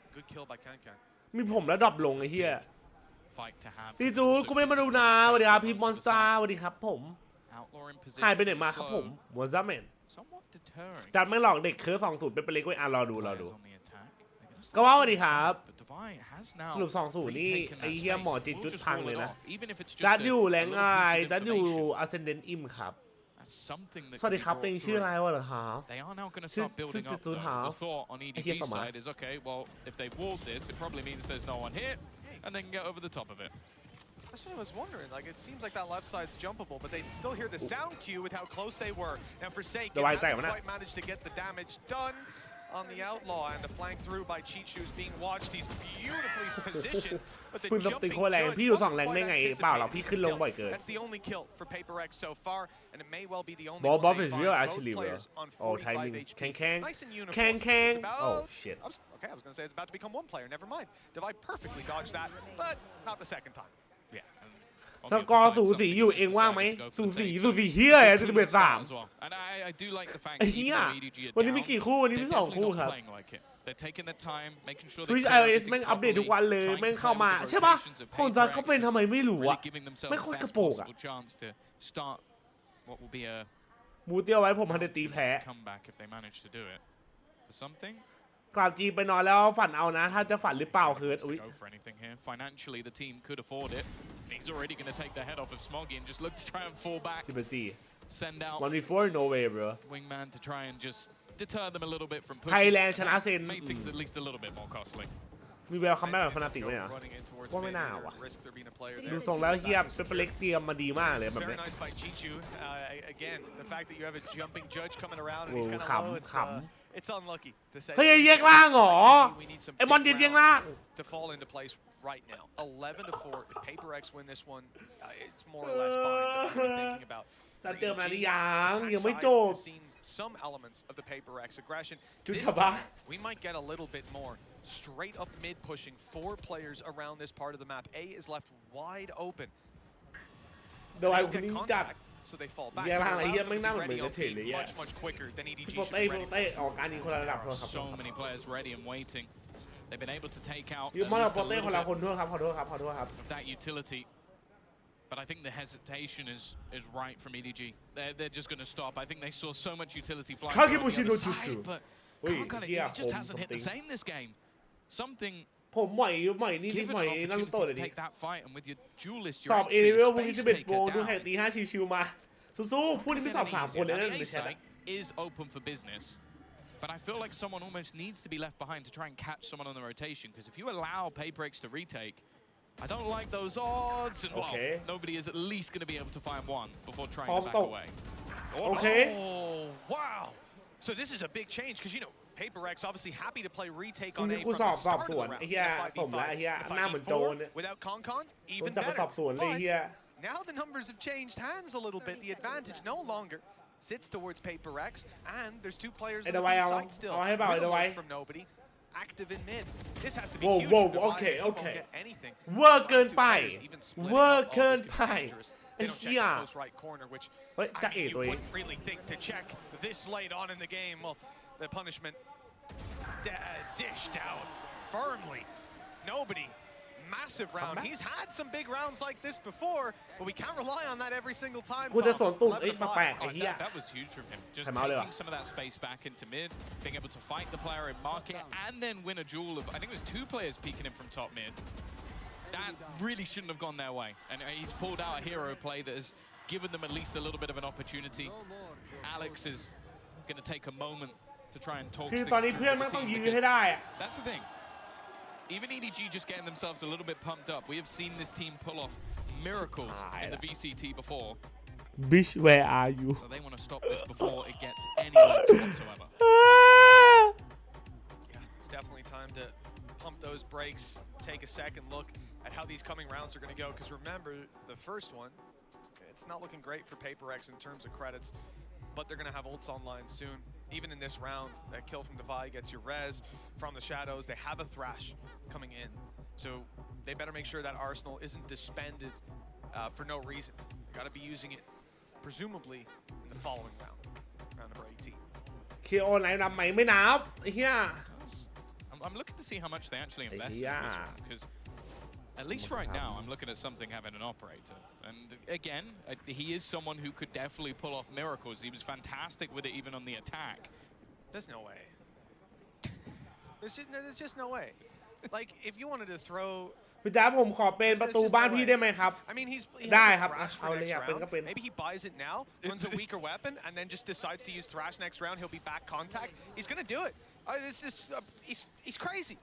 มีผมแล้วดรอปลงไอ้เหี้ยพี่จูกูไม่มาดูนะสวัสดีครับพี่มอนสตาร์สวัสดีครับผมหายไปไหนมาครับผมมัวซัมแมนจัดไม่หลอกเด็กเคิร์ฟ20เป็นเล็กไว้รอดูก็ว่าสวัสดีครับสรุป20นี่ไอ้เหี้ยหมอจิตจุดพังเลยนะจัดอยู่แรงไงจัดอยู่อัสเซนเดนต์อิมครับสวัสดีครับตัวเองชื่ออะไรวะเหรอครับชื่อจิตจุดหาไอ้เหี้ยประมาณand then get over the top of it. That's what I was wondering. Like, it seems like that left side's jumpable, but they still hear the sound cue with how close they were. Now, Forsaken hasn't quite managed to get the damage done on the Outlaw, and the flank through by Chichu is being watched. He's beautifully positioned, but the jumping judge wasn't quite anticipated. That's the only kill for Paper X so far, and it may well be the only one they find. Both players on 45 HP. Nice and uniform. It's about... Oh, shit. Okay, I was going to say it's about to become one player. Never mind. Divide perfectly dodged that, but not the second time. Yeah. สกอร์สูสีอยู่เองว่างไหมสูสีเฮียดูเบส3ไอ้เฮียวันนี้มีกี่คู่วันนี้มี2คู่ครับ Twitch iOS แม่งอัปเดตทุกวันเลยแม่งเข้ามาใช่ปะของจัดก็เป็นทำไมไม่รู้อะไม่ค่อยกระโปงอะมูเตี้ยวไว้ผมพันธุ์ตีแพ้กลับจีไปนอนแล้วฝันเอานะถ้าจะฝันหรือเปล่าคือFinancially, the team could afford it. He's already going to take the head off of Smoggy and just look to try and fall back. Send out 1v4 no way bro Wingman to try and just deter them a little bit from pushing. ไทยแลนด์ชนะเซน Make things at least a little bit more costly. มีแววคัมแบ็กแบบฟนาติกไหมอ่ะว่าไม่น่าว่ะดูทรงแล้วเฮียเป็นเล็กเตรียมมาดีมากเลยแบบนี้ขำIt's unlucky to say. เฮ้ยแยกล่างเหรอไอ้บอลเด็ดแยกล่าง To fall into place right now. 11-4. If Paper X win this one, it's more or less fine to be thinking about. แต่เจอมาหรือยังไม่จบ some elements of the Paper Rex aggression. จุด This ขับะ time, we might get a little bit more. Straight up mid pushing 4 players around this part of the map. A is left wide open. โดยคนนี้จัด So they fall back. เยอะอะไรเยอะไม่น่าเหมือนจะเฉยเลย much quicker than EDG โป should เต้ be โป ready เต้ออกการยิงคนละระดับ ครับ So many players ready and waiting. They've been able to take out ยืมมาโปเต้คนละคนด้วยครับขอโทษครับ of that utility. But I think the hesitation is right from EDG. They're just going to stop. I think they saw so much utility flying on the other side, but he just hasn't hit the same this game. Something ผมใหม่นี่ given ใหม่ an นั่งโต๊ะ opportunity เลย to ดิ take that fight, and with your duelist, ส you're อบเอ actually เลเวล a พรุ่งนี้ space 11 โมง taker ดูแข่ง down. ตี 5 ชิวๆมาสู้ๆพูดนี่ไม่สอบ3 คนเลยนะ The ใน A แชท site is open for business, but I feel like someone almost needs to be left behind to try and catch someone on the rotation. Because if you allow PaperX to retake, I don't like those odds, and well, nobody is at least going to be able to find one before trying to back away. Oh, wow. So this is a big change because, you know, PaperX obviously happy to play retake on A from the start of the round. ไอ้เหี้ยผมและไอ้เหี้ยหน้าเหมือนโจร Without Concon, ผม even จะไปสอบ better. สวนเลยเหี้ย Now the numbers have changed hands a little bit. The advantage no longer sits towards PaperX, and there's 2 players on the B side still. Willow from nobody, active in mid. This has to be huge. Okay. Won't get anything. เวอร์เกินไปเวอร์เกินไปไอ้ They don't เหี้ check ย the close right corner, which เฮ้ยจะเอ๋ you ตัวเอง wouldn't really think to check this late on in the game. Well, the punishment dished out firmly. Nobody. Massive round. He's had some big rounds like this before, but we can't rely on that every single time. กูจะสวนตุ่ม Tom. ไอ้ 11 to แปล 5. กๆไอ้เหี้ย That was huge from him. Just ใครเมาเลยเหรอ taking some of that space back into mid, being able to fight the player in market, and then win a duel of, I think it was 2 players peeking him from top mid. That really shouldn't have gone their way. And he's pulled out a hero play that has given them at least a little bit of an opportunity. Alex is going to take a moment to try and talk คือ things ตอนนี้ through เพื่อน with มัน the ต้อง team ยื้อ because ให้ได้อะ that's the thing. Even EDG just getting themselves a little bit pumped up. We have seen this team pull off miracles in the VCT before. Bitch where are you So they want to stop this before it gets any worse whatsoever. Yeah, it's definitely time to pump those brakes, take a second look at how these coming rounds are going to go. Because remember, the first one, it's not looking great for PaperX in terms of credits, but they're going to have ults online soon. Even in this round, that kill from Divide gets your res from the shadows. They have a Thrash coming in. So they better make sure that Arsenal isn't disbanded for no reason. They got to be using it, presumably, in the following round, round number 18. คิวไหนนำไหมไม่นับไอ้เหี้ย I'm looking to see how much they actually invest in this one, because at least right now, I'm looking at something having an operator. And again, he is someone who could definitely pull off miracles. He was fantastic with it even on the attack. There's no way. There's just no way. Like, if you wanted to throw... พี่จ๋าผมขอเป็นประตูบ้านพี่ได้ไหมครับ I mean, he ได้ has ครับ Thrash เอา for เลย next อยากเป็น round. ก็เป็น Maybe he buys it now, runs a weaker weapon, and then just decides to use Thrash next round. He'll be back contact. He's going to do it. It's just, he's crazy.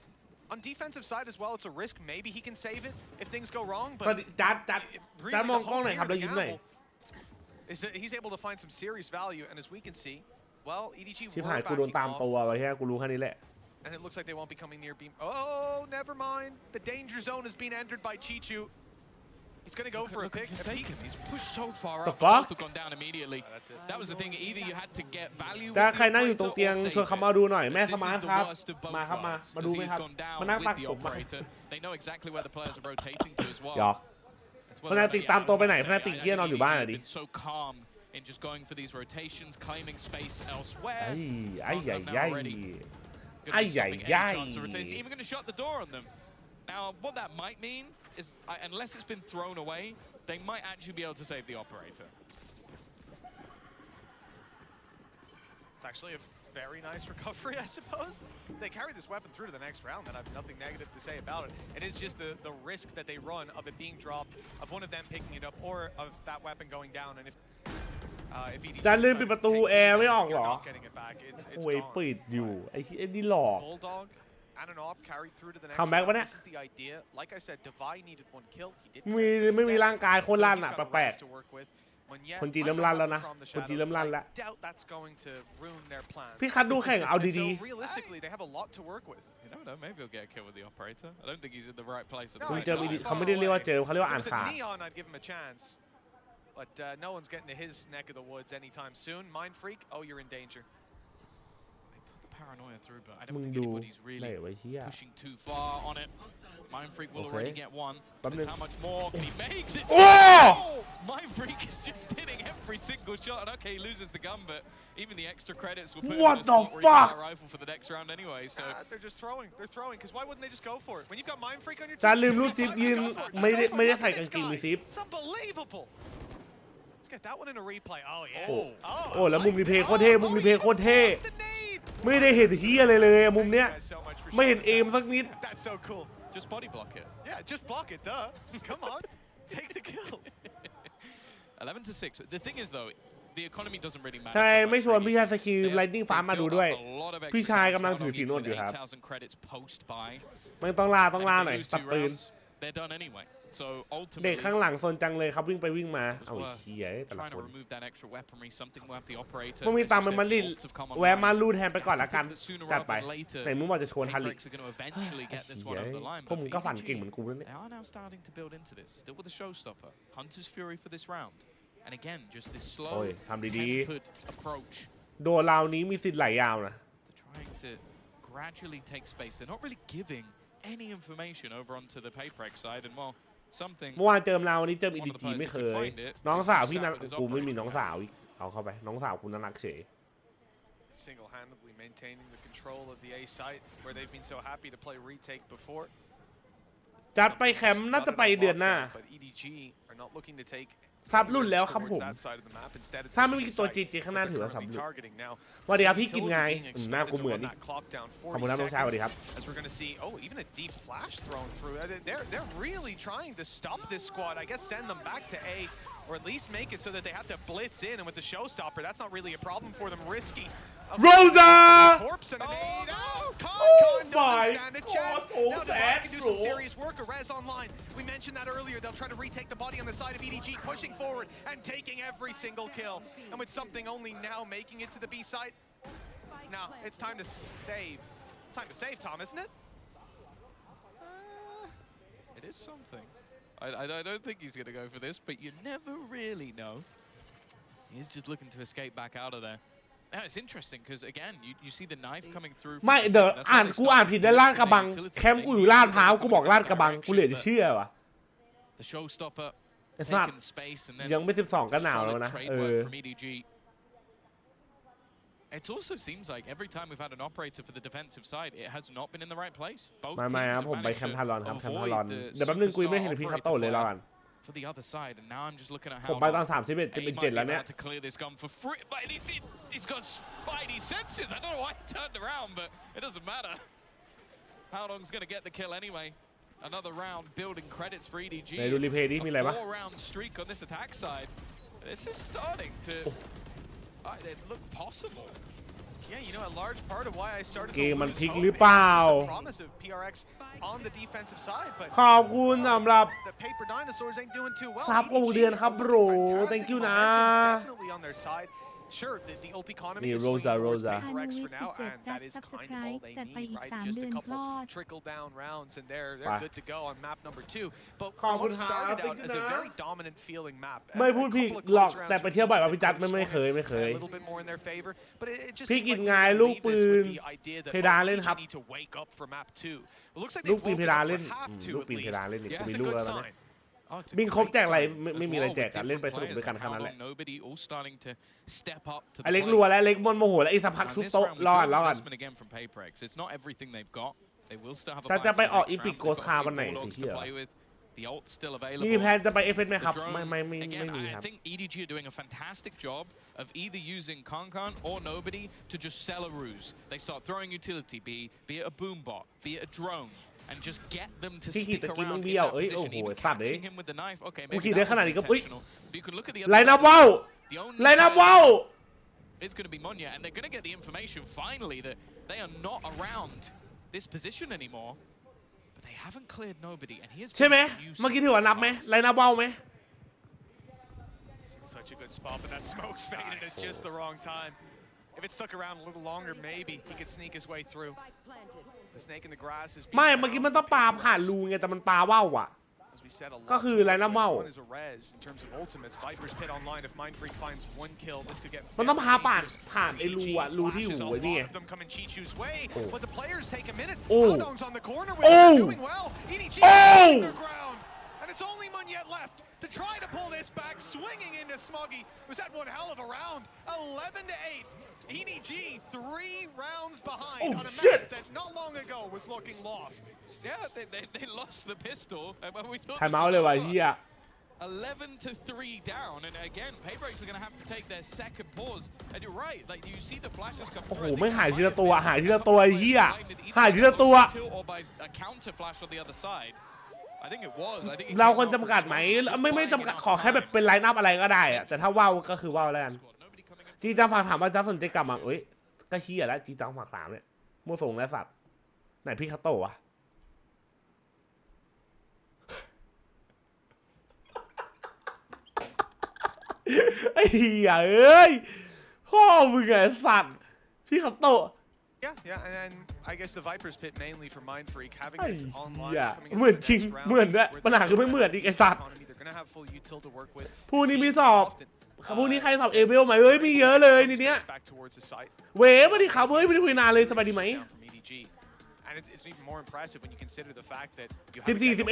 On defensive side as well, it's a risk. Maybe he can save it if things go wrong. But จัดมองกล้องหน่อยครับแล้วยิ้มหน่อย is that he's able to find some serious value, and as we can see, well, EDG ชิบ were หายกูโดน backing ตาม off. ตัวไว้แค่กูรู้แค่นี้แหละ And it looks like they won't be coming near beam. Oh, never mind. The danger zone has been entered by Chichu. He's going to go for a pick. He's pushed so far The up. fuck? Both have gone down immediately. That's it. That was the thing. Either you had to get value แต่ with ใคร the นั่งอยู่ตรง operator เตียง or ชวน save เขา it. มาดูหน่อยแม่ This สมาร์ท is the ครับ worst of both มาครับมา worlds, มาดู as ไหม he's ครับ gone down มานั่ง with ตัก the ผมมา operator. They know exactly where the players are rotating to as well. หยอก It's พนักติดตามตัวไปไหนพนักติด I เยี่ยนอนอยู่บ้านอะดิ been so calm in just going for these rotations, claiming space elsewhere. ไอ้ใหญ่ใหญ่ Gonna be stopping any chance of rotation. He's even going to shut the door on them. Now, what that might mean is, unless it's been thrown away, they might actually be able to save the operator. It's actually a very nice recovery, I suppose. They carry this weapon through to the next round, and I have nothing negative to say about it. It is just the risk that they run of it being dropped, of one of them picking it up, or of that weapon going down. And if EDG จะลืมปิดประตูแอร์ไม่ออกเหรอ you're not getting it back. It's โอ้ย gone. ปิดอยู่ไอ้นี่หลอก Bulldog and an op carried through to the next Come back round. ปะเนี่ย This is the idea. Like I said, Divide needed one kill. He did ไม่มีร่างกายคนลั่นอ่ะ so he's got a แปลก rest to work with. คน จีนเริ่มลั่นแล้วนะคนจีนเริ่มลั่นแล้ว doubt that's going to ruin their plans. พี่คัดดูแข่งเอา And ดี so realistically, they have a lot to work with. You never know, maybe he'll get a kill with the operator. I don't think he's in the right place at ๆ the คุณ right เจอ time. เขาไม่ได้เรียกว่าเจอเขาเรียกว่า If อ่าน it was ขา a ด Neon, I'd give him a chance. but no one's getting to his neck of the woods anytime soon. Mind Freak, oh, you're in danger. They put the paranoia through, but I don't think anybody's really pushing too far on it. Mind Freak will already get one. That's how much more can he make? Oh! Mind Freak is just hitting every single shot, and okay, he loses the gun, but even the extra credits will put him in a spot where he can get a rifle for the next round anyway. So they're just throwing. They're throwing. Because why wouldn't they just go for it? When you've got Mind Freak on your จาน team, ลืมลูกซิปยืนไม่ได้ใส่กางเกงมีซิป it's unbelievable. Let's get that one in a replay. Oh yeah. โอ้แล้วมุมรีเพย์โคตรเท่มุมรีเพย์โคตรเท่ไม่ได้เห็นเฮียอะไรเลยมุมเนี้ยไม่เห็นเอมสักนิด That's so cool. just body block it. Yeah, just block it, duh. Come on, take the kills. 11-6. The thing is though, the economy doesn't really matter. ใช่ไม่ชวนพี่ชายสกิลไลท์นิ่งฟ้ามาดูด้วยพี่ชายกำลังถือสีนวลอยู่ครับมันต้องล่าหน่อยตัดปืนเด็กข้างหลังโซนจังเลยครับวิ่งไปวิ่งมาเอาเหี้ยแต่ละคนมึงมีตามมันมาลิดแวะมาลูดแทนไปก่อนละกันจัดไปไหนมึงบอกจะชวนทันลิกพวกมึงก็ฝันเก่งเหมือนกูนั่นเนี่ยAnd again, just this slow, โอ้ยทำดี tempered approach. ๆโดนราวนี้มีสิทธิ์ไหลยาวนะ They're trying to gradually take space. They're not really giving any information over onto the Paperex side. And well, something. เมื่อวานเจิมราวนี้เจิม EDG ไม่เคยน้องสาวพี่นักกูไม่มีน้องสาวอีกเอาเข้าไปน้องสาวกูน่ารักเฉย Single-handedly maintaining the control of the A site where they've been so happy to play retake before. จัดไปแคมป์น่าจะไปเดือนหน้า But EDG are not looking to take ซับรุ่นแล้วครับผมถ้าไม่มีตัวจีข้างหน้าถือว่าซับรุ่นสวัสดีครับพี่กินไงหน้ากูเหมือนนี่ขอบคุณครับน้องชายสวัสดีครับ As we're going to see, oh, even a deep flash thrown through. They're really trying to stop this squad. I guess send them back to A, or at least make it so that they have to blitz in. And with the showstopper, that's not really a problem for them. Risky. Rosa! Oh my God! Now Devon can do some serious work. Arez online. We mentioned that earlier. They'll try to retake the body on the side of EDG, pushing forward and taking every single kill. And with something only now making it to the B side, now it's time to save. It's time to save, Tom, isn't it? It is something. I don't think he's going to go for this, but you never really know. He's just looking to escape back out of there. Now it's interesting because again, you see the knife coming through. ไม่เดี๋ยวกูอ่านผิดได้ลาดกระบังแคมป์กูอยู่ลาดพร้าวกูบอกลาดกระบังกูเหลือจะเชื่อวะ The showstopper ยังไม่12ก็หนาวแล้วนะIt also seems like every time we've had an operator for the defensive side, it has not been in the right place. ไม่ครับผมไปแคมป์ทารอนครับแคมป์ทารอนเดี๋ยวแป๊บนึงกูไม่เห็นพี่คาโต้เลยแล้วกันFor the other side, and now I'm just looking at how ผมไปตอน31แล้วเนี่ย to clear this gun for free. But he's got spidey senses. I don't know why he turned around, but it doesn't matter. How long's gonna get the kill anyway? Another round building credits for EDG. ไหนดูรีเพย์ดิมีอะไรปะ 4-round streak on this attack side. This is starting to look possible. Yeah, you know, a large part of why I started เกมมันพลิก the หรือเปล่า promise of PRX on the defensive side, but ขอบคุณสำหรับ the paper dinosaurs ain't doing too well. ซับ6 เดือนครับ bro thank you นะ Definitely on their side. Sure, the ult economy is Rosa PaperX for now, and that is kind of all they need, right? Just a couple trickle down rounds, and they're good to go on map number 2. But what started out as a very dominant feeling map. ไม่พูดผิดหรอกแต่ไปเที่ยวบ่อยกว่าพี่จัดไม่เคย A little bit more in their favor, but it just พี่กินไงลูกปืนเพดานเล่นครับ need to wake up for map 2. It looks like ลูก they've ปืน woken เพดาน up เล่น for half 2 ลูก at ปืนเพดาน least. เล่นนี่ That's มี a ลูก good แล้วนะ sign. บิงครบแจกอะไรไม่มีอะไรแจกกันเล่นไปสนุกด้วยกันแค่นั้นแหละอเล็กรัวแล้วอเล็กมันโมโหแล้วไอ้สักพักทุบโต๊ะรอดแต่จะไปออกอีพิกโกสคาวันไหนสิเชี่ยมีแพนจะไปเอฟเอสไหมครับไม่มีครับ I think EDG are doing a fantastic job of either using Kankan or Nobody to just sell a ruse. They start throwing utility, be it a boom bot, be it a drone.And just get them to stick around in that position, even catching him with the knife. Okay, maybe that was intentional. But you can look at the other side. The only it's going to be Monya, and they're going to get the information finally that they are not around this position anymore. But they haven't cleared Nobody, and he has. ใช่ไหมเมื่อกี้ถือว่านับไหมไลน์นับว่าวไหม Such a good spot, but that smoke's faded at just the wrong time. If it stuck around a little longer, maybe he could sneak his way through. The snake in the grass is ไม่เมื่อกี้มันต้องปาผ่านรูไงแต่มันปาว่าวอ่ะ as we ก็คือไลน์น้ำเมามันต้องพาผ่านไอ้รูที่หูไว้นี่โอ้It's only Munyet left to try to pull this back, swinging into Smuggy, who's had one hell of a round. 11-8. EDG 3 rounds behind on a map that not long ago was looking lost. Yeah, they lost the pistol. We thought ไทม์เอาท์เลยว่ะเฮีย 11-3 down, and again, Paybreaks are going to have to take their second pause. And you're right, like you see the flashes come through. โอ้โหไม่หายทีละตัวหายทีละตัวเฮียหายทีละตัว Or by a counter flash on the other side. I think it was. I think เราควรจำกัดไหมไม่จำกัดขอแค่แบบเป็นไลน์อัพอะไรก็ได้อะแต่ถ้าว่าวก็คือว่าวแล้วกันจีจังฝากถามว่าจะสนใจกลับมาก็เฮียแล้วจีจังฝากถามเนี่ยมั่วส่งและสัตว์ไหนพี่คาโตะวะไอ้เฮียเอ้ยพ่อมึงไงสัตว์พี่คาโตะYeah, and I guess the Vipers pit mainly for Mind Freak having this online. เหมือนจริงเหมือนด้วยปัญหาคือไม่เหมือนอีกไอ้สัตว์ผู้นี้มีสอบผู้นี้ใครสอบเอเบลไหมมีเยอะเลยในนี้เวฟมาดิครับไม่ได้คุยนานเลยสบายดีไหมIt's even more impressive when you consider the fact that you have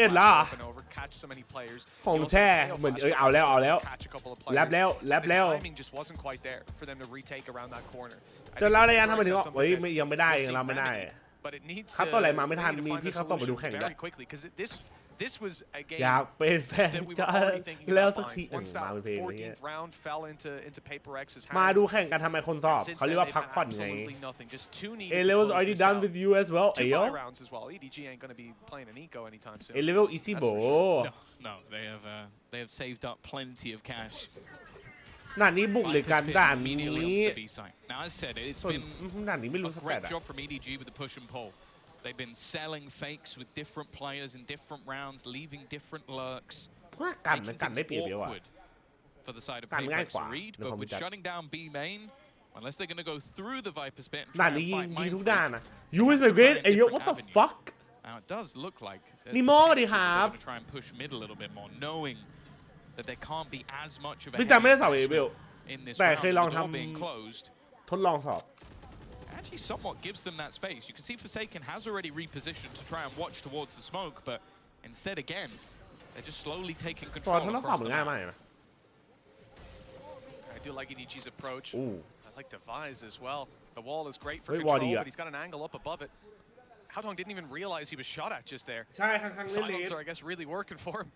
14-11 แล้ว catch so many players ของแท้เหมือนเอาแล้วแลบแล้ว timing just wasn't quite there for them to retake around that corner จนเราระยะทำไมถึงยังไม่ได้เราไม่ได้ครับตัวไหลมาไม่ทันมีพี่เขาต้องมาดูแข่งด้วยอยากเป็นแฟนจะแล้วสักทีมาเป็นเพลงนี้มาดูแข่งกันทำไมคนสอบเขาเรียกว่าพักผ่อนไง A-level is already done with you as well เอ้ย A-level easy bro No, they have saved up plenty of cash. ด่านนี้บุกเลยกันด่านนี้ Now as said, it's been ด่านนี้ไม่รู้ส a แตท great job from EDG with the push and pull. They've been selling fakes with different players in different rounds, leaving different lurks. กันได้เปรียบเยอะว่ะ For the side of Paybreaks to read, but with shutting down B main, unless they're going to go through the Viper's pit and try and fight Mind ทุกด้านนะ You is my great เอ้ย what the fuck Now it does look like นิโมดิครับ they're going to try and push mid a little bit more, knowing that there can't be as much of a พี่จำไม่ได้สอบเอเบล in this แต่ round เคยลอง with the ท door being closed. ำทดลองสอบ Actually somewhat gives them that space. You can see Forsaken has already repositioned to try and watch towards the smoke, but instead again, they're just slowly taking ตอน control ทดสอบ across มัน the ง่ายมาก map. นะ I do like EDG's approach. Ooh. I like Devise as well. The wall is great for Wait, control, but he's got an angle up above it. Haotong didn't even realize he was shot at just there. ใช่ครั้งๆเล่นเล Silencer, I guess, really working for him.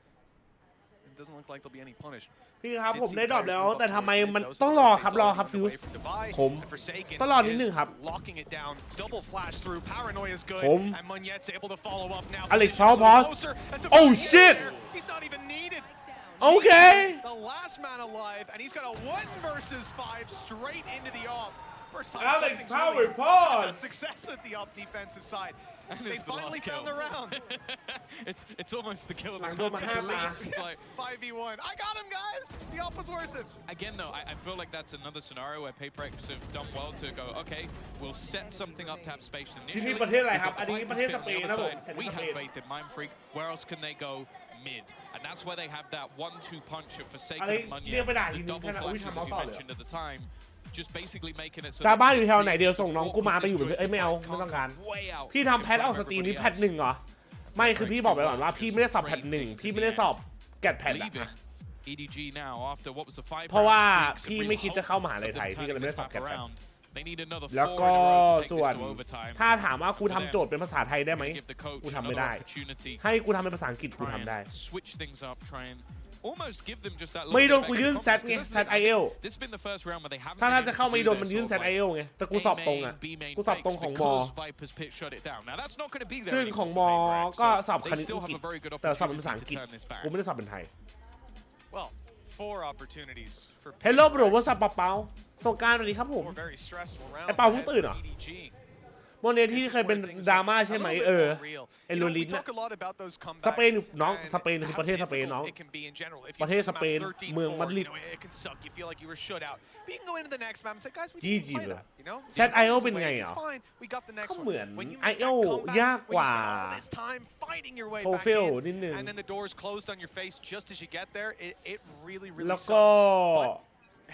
It doesn't look like there'll be any punish. พี่ครับผมได้ดรอปแล้วแต่ทำไมมันต้องรอครับฟิวส์ผมต้องรอนิดนึงครับผมอเล็กซ์พาวพอสโอ้ shit โอเค The last man alive, and he's got a 1 versus 5 straight into the off. First time Alex Power really pause. Success with the up defensive side. And They finally found the round. It's almost the kill. It's like 5v1. I got him, guys. The op was worth it. Again, though, I feel like that's another scenario where Paybreaks have done well to go, okay, we'll set something up to have space initially. ที่นี่ประเทศอะไรครับอันนี้ประเทศสเปนนะผม We have faith in Mind Freak. Where else can they go? Mid. And that's where they have that 1-2 punch of Forsaken and Munya. The double flashes, as you mentioned at the time. Just basically making it so ตาบ้านอยู่แถวไหนเดียวส่งน้องกูมาไปอยู่เป็นไม่เอาไม่ต้องการพี่ทำแพทเอาสตรีมนี้แพท1เหรอไม่คือพี่บอกไปก่อนว่าพี่ไม่ได้สอบแพท1พี่ไม่ได้สอบแกดแพทอะเพราะว่าพี่ไม่คิดจะเข้ามหาลัยไทยพี่ก็เลยไม่ได้สอบแกดแพทแล้วก็ส่วนถ้าถามว่ากูทำโจทย์เป็นภาษาไทยได้ไหมกูทำไม่ได้ให้กูทำเป็นภาษาอังกฤษกูทำได้ไม่โดนกูยื่นแซดไงแซดไอเอลถ้าจะเข้าไม่โดนมันยื่นแซดไอเอลไงแต่กูสอบตรงอ่ะกูสอบตรงของมอซึ่งของมอก็สอบคณิตอังกฤษแต่สอบเป็นภาษาอังกฤษกูไม่ได้สอบเป็นไทยเฮลโลบรูว่าสับเปาสงการสวัสดีครับผมไอเปาเพิ่งตื่นเหรอโมเนที่เคยเป็นดราม่าใช่ไหมไอโรลินน่ะสเปนน้องสเปนคือประเทศสเปนน้องประเทศสเปนเมืองมาดริดจีเลยแซดไอโอเป็นไงอ่ะก็เหมือนไอโอยากกว่า fighting your way back in, and then the doors closed on your face just as you get there. It really sucks. But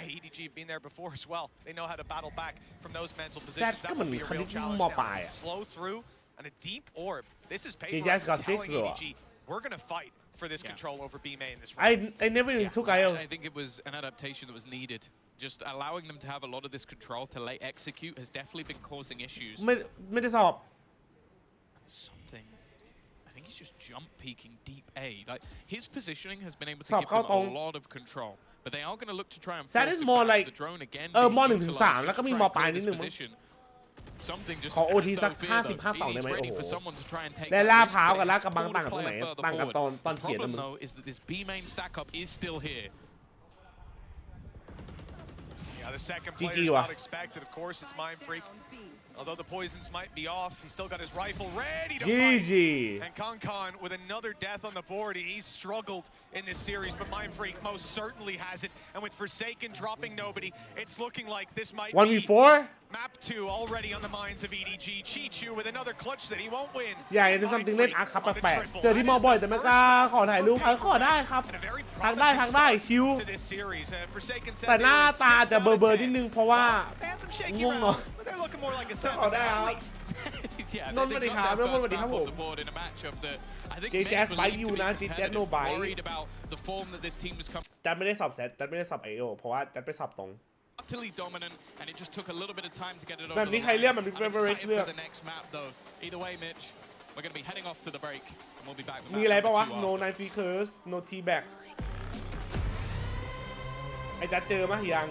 hey, EDG have been there before as well. They know how to battle back from those mental positions. That would be a real challenge now. Slow through and a deep orb. This is paper telling EDG we're gonna fight for this control over B main in this round. I never even took IO. I think it was an adaptation that was needed. Just allowing them to have a lot of this control to late execute has definitely been causing issues. ไม่ได้สอบ Something. I think he's just jump peeking deep A. Like his positioning has been able to give them a lot of control, but they are going to look to try and force it back to the drone again. ม.1 ถึง 3 แล้วก็มีม.ปลายนิดนึงขอ OT สัก 50-52 ได้ไหมโอ้โหได้ล่าพร้าวกับล่ากระบังต่างกับตรงไหนต่างกับตอนเขียนนะมึง Yeah, the second player is not expected. Of course, it's Mind Freak. Although the poisons might be off, he's still got his rifle ready to fight. And Concon with another death on the board. He's struggled in this series, but Mind Freak most certainly has it. And with Forsaken dropping nobody, it's looking like this might be 1v4? Map 2 already on the minds of EDG. Chichu with another clutch that he won't win. อยากเห็นซัมติงเล่นอาร์ครับแปลกๆเจอที่มอบ่อยแต่ไม่กล้าขอถ่ายรูปขอได้ครับทางได้ชิวแต่หน้าตาจะเบอร์นิดนึงเพราะว่าง่วงนอนขอได้ครับนนท์สวัสดีครับสวัสดีครับผม JJaz ไบท์อยู่นะ JJaz โนไบท์จัดไม่ได้สอบเซตจัดไม่ได้สอบ IO เพราะว่าจัดไปสอบตรง utterly dominant, and it just took a little bit of time to get it over. แบบนี้ใครเลือกมันเป็น beverage เลือก the next map though. Either way, Mitch, we're going to be heading off to the break, and we'll be back. มีอะไรป่าวะ no 90 curse no tea bag ไอ้จัดเจอมั้ยยั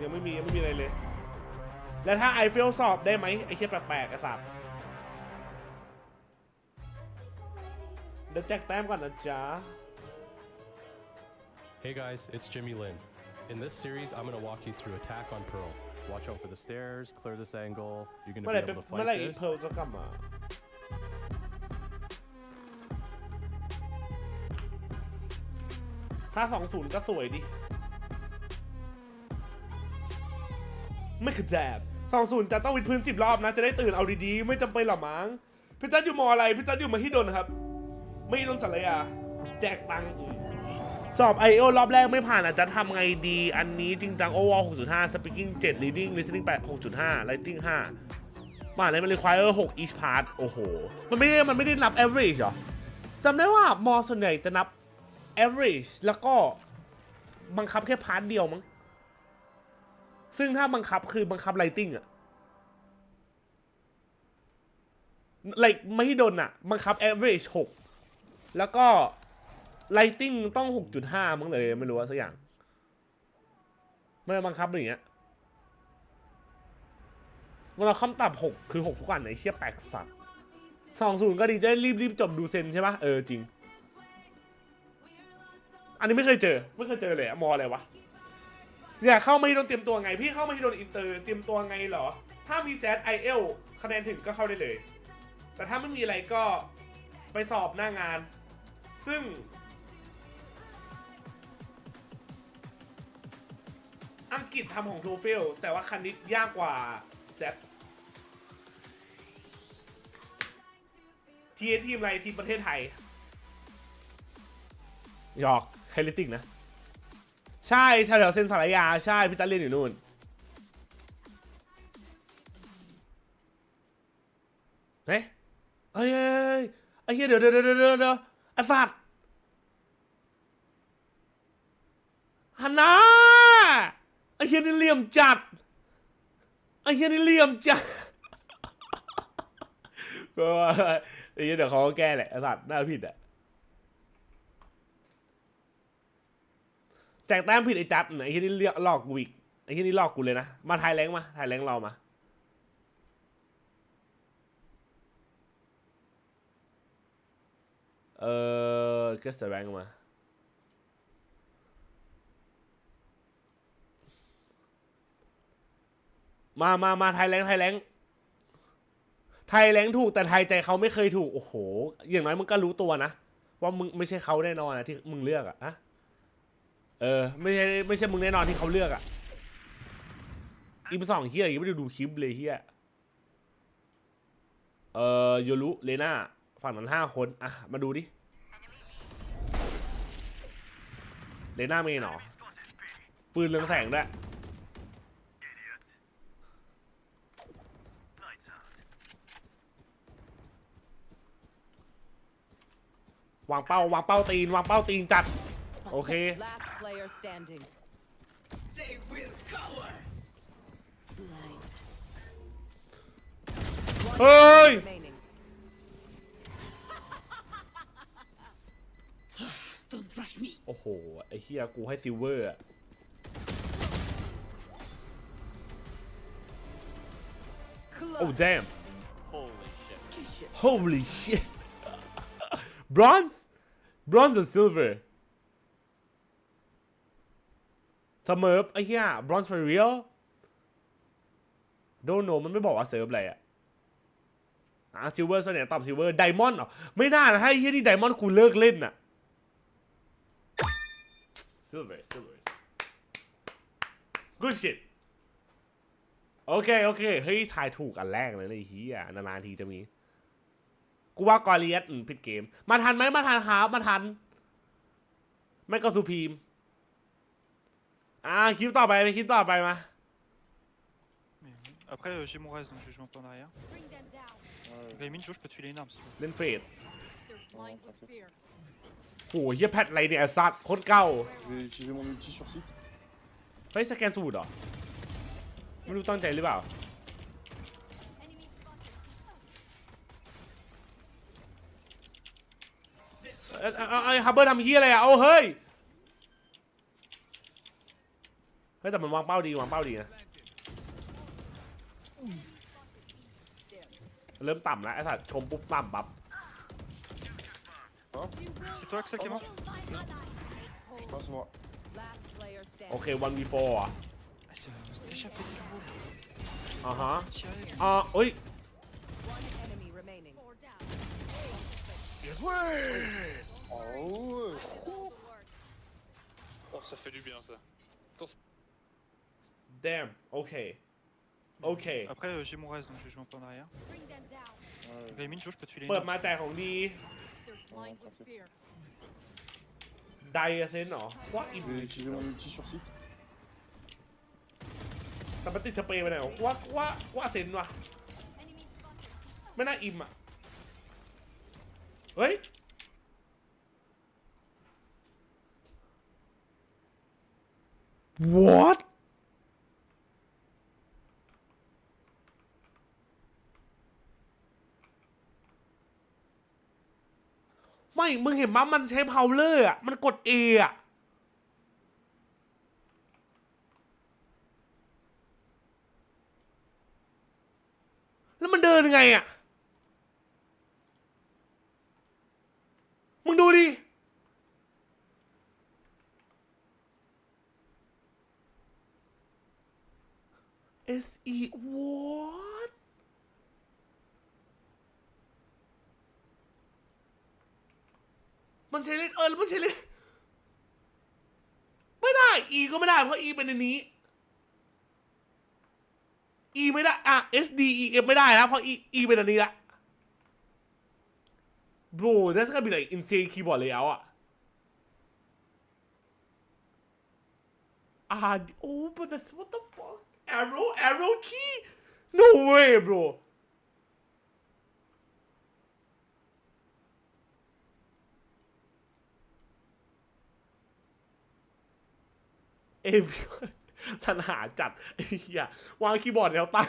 งไม่มีอะไรเลยแล้วถ้าไอเฟลสอบได้ไหมไอ้เชี่ยแปลกๆไอ้สัตว์เดี๋ยวแจกแต้มก่อนนะจ๊ะ Hey guys, it's Jimmy Lin. In this series, I'm going to walk you through attack on Pearl. Watch out for the stairs, clear this angle. You're going to be able to fight this. Pearl จะกลับมาถ้า 2-0 ก็สวยดิไม่ขจับ 2-0 จะต้องวิดพื้น10 รอบนะจะได้ตื่นเอาดีๆไม่จำเป็นหรอมั้งพี่จัดอยู่มออะไรพี่จัดอยู่มาที่ดนครับไม่ดนสัลยาแจกตังค์สอบ IO รอบแรกไม่ผ่านอาจจะทำไงดีอันนี้จริงจัง overall 6.5 speaking 7 reading listening 8 6.5 writing 5มาอะไรมัน require 6 each part โอ้โหมันไม่ได้นับ average หรอจำได้ว่ามอส่วนใหญ่จะนับ average แล้วก็บังคับแค่พาร์ทเดียวมั้งซึ่งถ้าบังคับคือบังคับ writing อะ like ไม่ให้โดนอะบังคับ average 6แล้วก็Lighting ต้อง 6.5 มั้งเลยไม่รู้ว่าสักอย่างมันบังคับอย่างเงี้ยมันเราคำตับ6คือ6ทุกวันไหนเชี่ยแปลกสัตว์ 2-0 ก็ดีจะได้รีบจบดูเซนใช่ปะจริงอันนี้ไม่เคยเจอเลยมออะไรวะอยากเข้ามาที่โดนเตรียมตัวไงพี่เข้ามาที่โดนอินเตอร์เตรียมตัวไงเหรอถ้ามีแซด IL คะแนนถึงก็เข้าได้เลยแต่ถ้าไม่มีอะไรก็ไปสอบหน้างานซึ่งอังกฤษทำของโทเฟลแต่ว่าคณิตยากกว่าแซดทีมอะไรทีมประเทศไทยหยอกไฮลิติกนะใช่แถวเซนสารยาใช่พี่จันเรียนอยู่นู่นเฮ้ยไอ้เหี้ยเดี๋ยวไอ้สัตว์ฮันน่าไอ้เหี้ยนี่เหลี่ยมจัดก็ว่าไอ้เหี้ยเดี๋ยวเขาก็แก้แหละไอ้สัตว์น่าผิดอ่ะแจกแต้มผิดไอ้จัดไอ้เหี้ยนี่หลอกกูอีกไอ้เหี้ยนี่หลอกกูเลยนะมาถ่ายแรงเรามาก็เสียแรงมาไทยแรงถูกแต่ไทยใจเขาไม่เคยถูกโอ้โหอย่างน้อยมึงก็รู้ตัวนะว่ามึงไม่ใช่เขาแน่นอนนะที่มึงเลือกอะไม่ใช่มึงแน่นอนที่เขาเลือกอะอีพี2เฮียยังไม่ได้ดูคลิปเลยเฮีย โยรุเลน่าฝั่งนั้น5 คนอ่ะมาดูดิเลน่าเมนหรอปืนเรืองแสงด้วยวางเป้าตีนจัดโอเคเฮ้ยโอ้โหไอ้เหี้ยกูให้ซิลเวอร์อะโอ้ damn holy shit bronze or silver เสมอไอ้เหี้ย bronze for real don't know มันไม่บอกว่าเซิร์ฟอะไรอะซิลเวอร์ส่วนใหญ่ตอบซิลเวอร์ไดมอนด์ไม่น่านะให้เฮียที่ไดมอนด์กูเลิกเล่นน่ะซิลเวอร์ good shit โอเคเฮ้ยทายถูกอันแรกเลยไอ้เฮียนานๆทีจะมีกูว่ากอริเอสผิดเกมมาทันไหมมาทันครับมาทันไม่ก็สุพีมคลิปต่อไปมา Après, j'ai mon reste, donc je vais jouer un peu en arrière. Gaming, je peux te filer une arme si tu veux. เล่นเฟดโหเฮียแพทอะไรเนี่ยสัตว์โคตรเก่า Je vais utiliser mon ulti sur site. เฮ้ยสแกนสูตรเหรอไม่รู้ตั้งใจหรือเปล่าไอ้ฮับเบอร์ทำเฮียอะไรอ่ะโอ้เฮ้ยแต่มันวางเป้าดีนะเริ่มต่ำแล้วไอ้สัตว์ชมปุ๊บต่ำปั๊บ C'est toi, Axel, qui est mort? Non, c'est moi. โอเค 1v4 อ่ะ Déjà pété le boule. เอ้ย Oh ouais. Oh, ça fait du bien ça. damn โอเค Après, j'ai mon reste, donc je vais jouer un peu en arrière. Gaming, je peux te filer une เปิด arme. มาแจกของดีไดอะเซนเหรอว่าอิม Je vais utiliser mon ulti sur site. แต่มันติดสเปรย์ไปไหนว่าเซนวะไม่น่าอิมอ่ะเฮ้ยwhatไม่มึงเห็นมั้ยมันใช้พาวเลอร์อ่ะมันกด A อ่ะแล้วมันเดินยังไงอ่ะมึงดูดิSE what มันใช้เล่นแล้วมันใช้เล่นไม่ได้ E ก็ไม่ได้เพราะ E เป็นในนี้ E ไม่ได้SD EF ไม่ได้นะเพราะ E เป็นอันนี้ละ bro that's gonna be like insane keyboard layout อ่ะoh but that's what the fuck arrow key no way broสรรหาจัดไอ้เหี้ยวางคีย์บอร์ดแนวตั้ง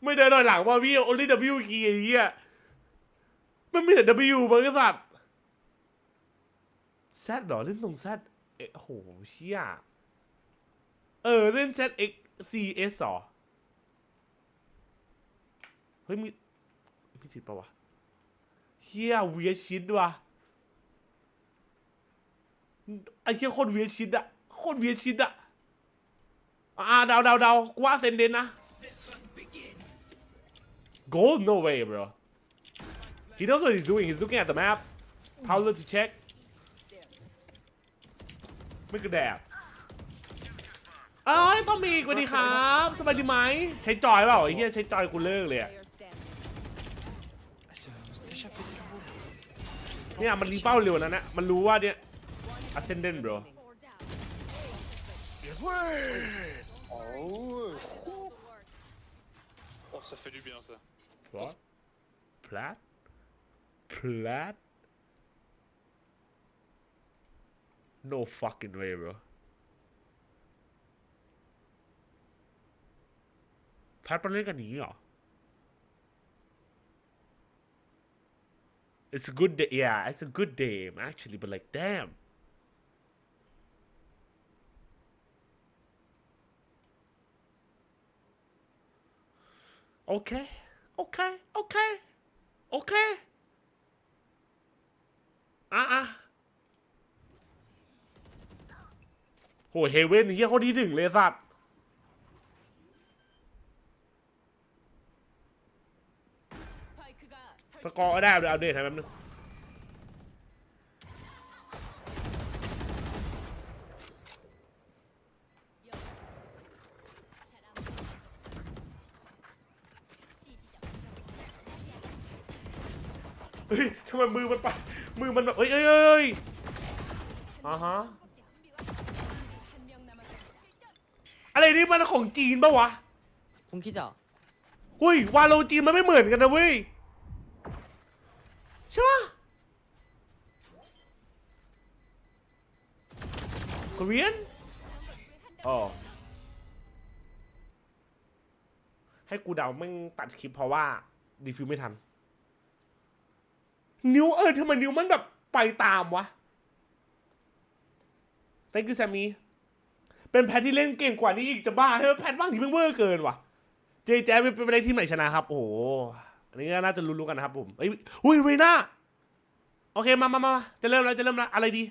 ไม่เดินหน่อยหลังว่าพี่ only W key ไอ้เหี้ยมันมีแต่ W มันก็สัตว์ Z หรอเล่นตรง Z โอ้โหเชี่ยเล่น ZX CS หรอเฮ้ยมีพี่ติดปะวะเหี้ยเวียชิดว่ะไอ้เหี้ยโคตรเวียชิดอะเดากูว่าเซนเดนนะ Gold no way bro he knows what he's doing he's looking at the map power to check ไม่กระแดบต้องมีอีกวันนี้ครับสบายดีไหมใช้จอยเปล่าไอ้เหี้ยใช้จอยกูเลิกเลยอะ เนี่ยมันรีเป้าเร็วนะเนี่ยมันรู้ว่าเนี่ย ascendant bro Oh, ça fait du bien ça. What? Plat? No fucking way, bro. Plat มันเล่นกันนี้เหรอ It's a good day, yeah, it's a good game actually, but like, damn. Okay. โหเฮเว่นเฮียเขาดีถึงเลยสัตว์สกอร์ก็ได้เดี๋ยวอัปเดตให้แป๊บนึงเฮ้ยทำไมมือมันแบบเอ้ยฮะอะไรนี่มันของจีนปะวะคุณคิดอ่ะ หุ้ยวาโลจีนมันไม่เหมือนกันนะเว้ยใช่ปะเกาหลีอ๋อให้กูเดาไม่ตัดคลิปเพราะว่ารีฟิวไม่ทันนิ้วทำไมนิ้วมันแบบไปตามวะ Thank you Sammy เป็นแพทที่เล่นเก่งกว่านี้อีกจะบ้าให้แพทบ้างที่มันเวอร์เกินว่ะJJazเป็นอะไรที่ไหนชนะครับโอ้โหอันนี้น่าจะรู้ๆกันนะครับผมอุ้ยเรน่าโอเคมาจะเริ่มแล้วอะไรดี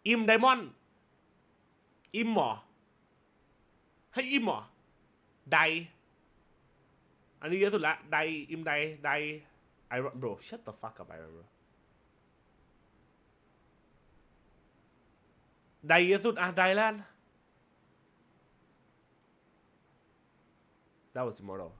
อิมไดมอนด์อิมหรอให้อิมหรอไดอันนี้เยอะสุดละไดอิมไดไอรอน bro shut the fuck up ไอรอน bro ไดเยอะสุดไดแลนด์ That was immortal.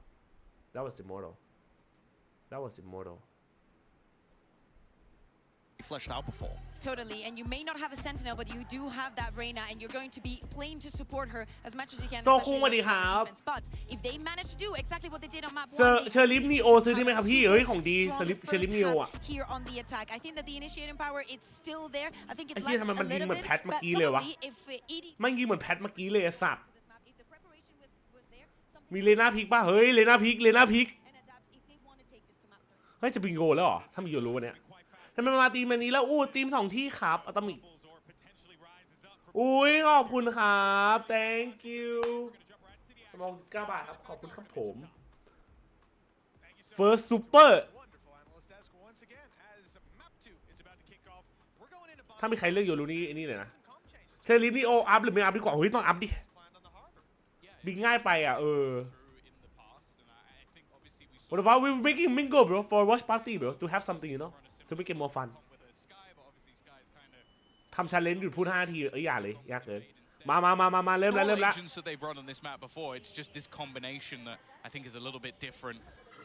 Fleshed out before. Totally, and you may not have a sentinel, but you do have that Reyna, and you're going to be playing to support her as much as you can. โซคุงสวัสดีครับ But if they manage to do exactly what they did on map 1, เชอริฟนีโอซื้อได้ไหมครับพี่ของดีเชอริฟนีโออ่ะ here on the attack. I think that the initiating power it's still there. I think it ไอ้เหี้ย lacks ทำไม a มันยิง little เหมือน bit. แพทเมื่อ But กี้เลยวะ probably if ED มันยิงเหมือนแพทเมื่อกี้เลยไอ้สัตว์ this map, if the preparation was there, มีเลน่าพิกป่ะเฮ้ยเลน่าพิก and adapt if they want to take this to map 3. เฮ้ยจะบิงโกแล้วเหรอถ้ามีอยู่รู้เนี่ยทำไมมาทีมอันนี้แล้วทีม2ที่ครับอะตอมิกอุ้ยขอบคุณครับ thank you มอง9 บาทครับขอบคุณครับผม first super ถ้ามีใครเลือกอยู่รู้นี่เลยนะเชอริฟนี่โออัพหรือไม่อัพดีกว่าเฮ้ยต้องอัพดิบิงง่ายไปอ่ะWhat about we making mingo bro for watch party bro to have something you know to make it more fun ทำ challenge หยุดพูด5 นาทีอย่าเลยยากเกินมาเริ่มแล้ว Agents that they've run on this map before, it's just this combination that I think is a little bit different.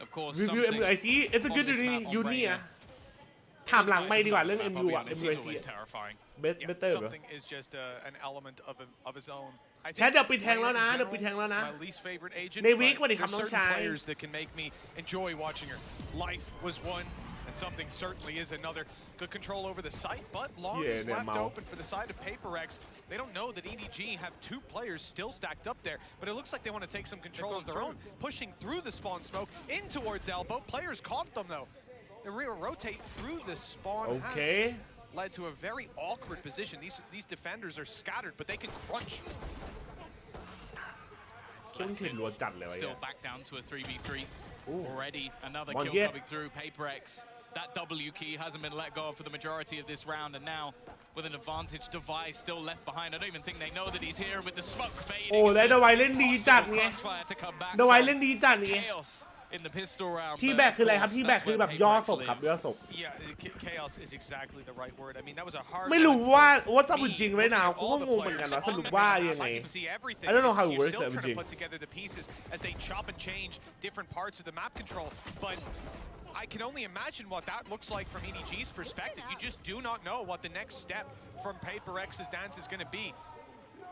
Of course, review MUIC it's a good uni อ่ะถามหลังไม่ดีกว่าเรื่อง MU อ่ะ MUIC better bro something is just an element of his own. แชทเดี๋ยวปิดแทงแล้วนะMy least favorite agent. ในวีควันนี้ครับน้อง certain ชาย players that can make me enjoy watching her. Life was one, and something certainly is another. Good control over the site, but long is left open for the side of PaperX. They don't know that EDG have 2 players still stacked up there, but it looks like they want to take some control of their own, pushing through the spawn smoke in towards elbow. Players caught them though. They rotate through the spawn. Okay. Led to a very awkward position. These defenders are scattered, but they can crunch. Still back down to a 3v3. Already another kill coming through. PaperX. That W key hasn't been let go of for the majority of this round, and now with an advantage device still left behind. I don't even think they know that he's here with the smoke fading. โอ้แล้วดวายเล่นดีจัดไงดวายเล่นดีจัดไง In the pistol round. ที่แบกคืออะไรครับที่แบกคือแบบย่อศพครับย่อศพ Yeah, chaos is exactly the right word. I mean, that was a hard. ไม่รู้ว่าจะเป็นจริงไหมนะกูก็งงเหมือนกันว่าสรุปว่ายังไง I don't know how it works จริง put together the pieces as they chop and change different parts of the map control, but I can only imagine what that looks like from EDG's perspective. You just do not know what the next step from Paper X's dance is going to be.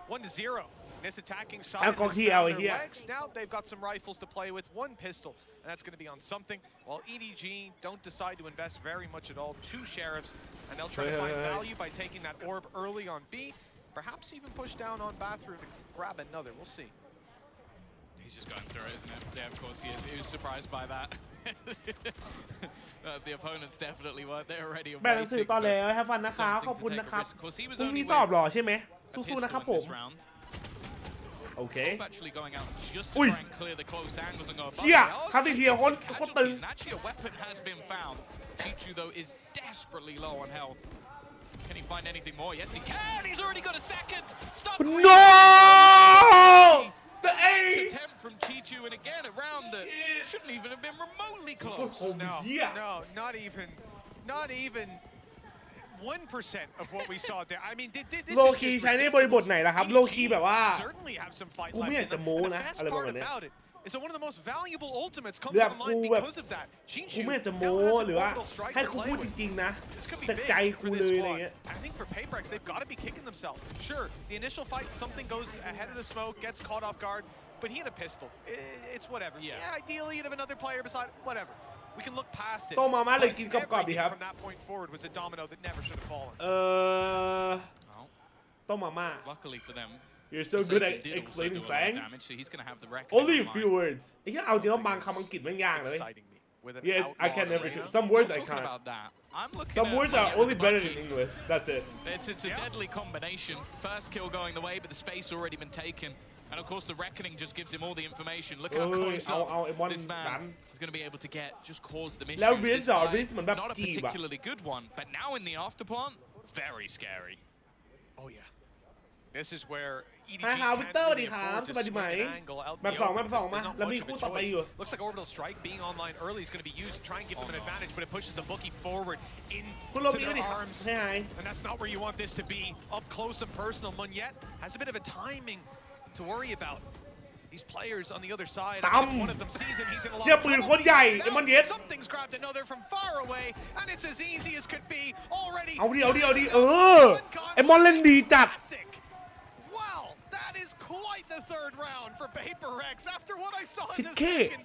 1-0. This attacking side of their legs. Now they've got some rifles to play with, one pistol, and that's going to be on something. While EDG don't decide to invest very much at all. 2 sheriffs, and they'll try to find value by taking that orb early on B. Perhaps even push down on bathroom to grab another. We'll see. He's just going through it, isn't it? Yeah, of course he is. He was surprised by that. The opponents definitely weren't there already. แบ่งหนังสือต่อแล้วให้ฟันนะครับขอบคุณนะครับพรุ่งนี้สอบหรอใช่ไหมสู้ๆนะครับผมโอเคเฮียคาสิเทียโคตรตึง Actually, a weapon has been found. Chichu though is desperately low on health. Can he find anything more? Yes, he can. He's already got a second. Stop. No! The ace! Attempt from Chichu, and again around the shouldn't even have been remotely close. No, not even 1% of what we saw there. I mean, this โลคีใช้ในบริบทไหนล่ะครับโลคีแบบว่ากูไม่อยากจะโม้นะอะไรประมาณนี้ is that one of the most valuable ultimates comes แบบ online กูแบบ because of that. กูไม่อยากจะโม้หรือว่าให้กูพูดจริงๆนะแต่ใจกูเลยอะไรเงี้ย I think for Paper X, they've got to be kicking themselves. Sure, the initial fight, something goes ahead of the smoke, gets caught off guard, but he had a pistol. It's whatever. Yeah, ideally you'd have another player beside, whatever. We can look past it. ต้มมาม่าเลยกินกรอบๆดีครับ From that point forward was a domino that never should have fallen. ต้มมาม่า Luckily for them, You're so good at explaining things. Only a few words. ไอ้ที่เอาจริงว่าบางคำอังกฤษมันยากเลย Yeah, I can never do. Some words I can't. Some words are only better in English. That's it. It's a deadly combination. First kill going the way, but the space already been taken. And of course, the reckoning just gives him all the information. Look how close up this man is going to be able to get. Just cause them issues. แล้ว Riz มันแบบ Not a จีบอะ particularly good one, but now in the afterplant, very scary. Oh yeah. This is where EDG ฮาววิกเตอร์ดีครับสบายดีไหมแบบสองมาแล้วมีคู่ต่อไปอยู่ Looks like Orbital Strike being online early is going to be used to try and give them an advantage, but it pushes the bookie forward into their arms. And that's not where you want this to be. Up close and personal. Munyet has a bit of a timing to worry about. These players on the other side, if one of them sees him, he's in a lot of trouble. Something's grabbed another from far away, and it's as easy as could be already. เอาดิไอ้มอนเล่นดีจัด Wow, that is quite the third round for Paper X. After what I saw in the second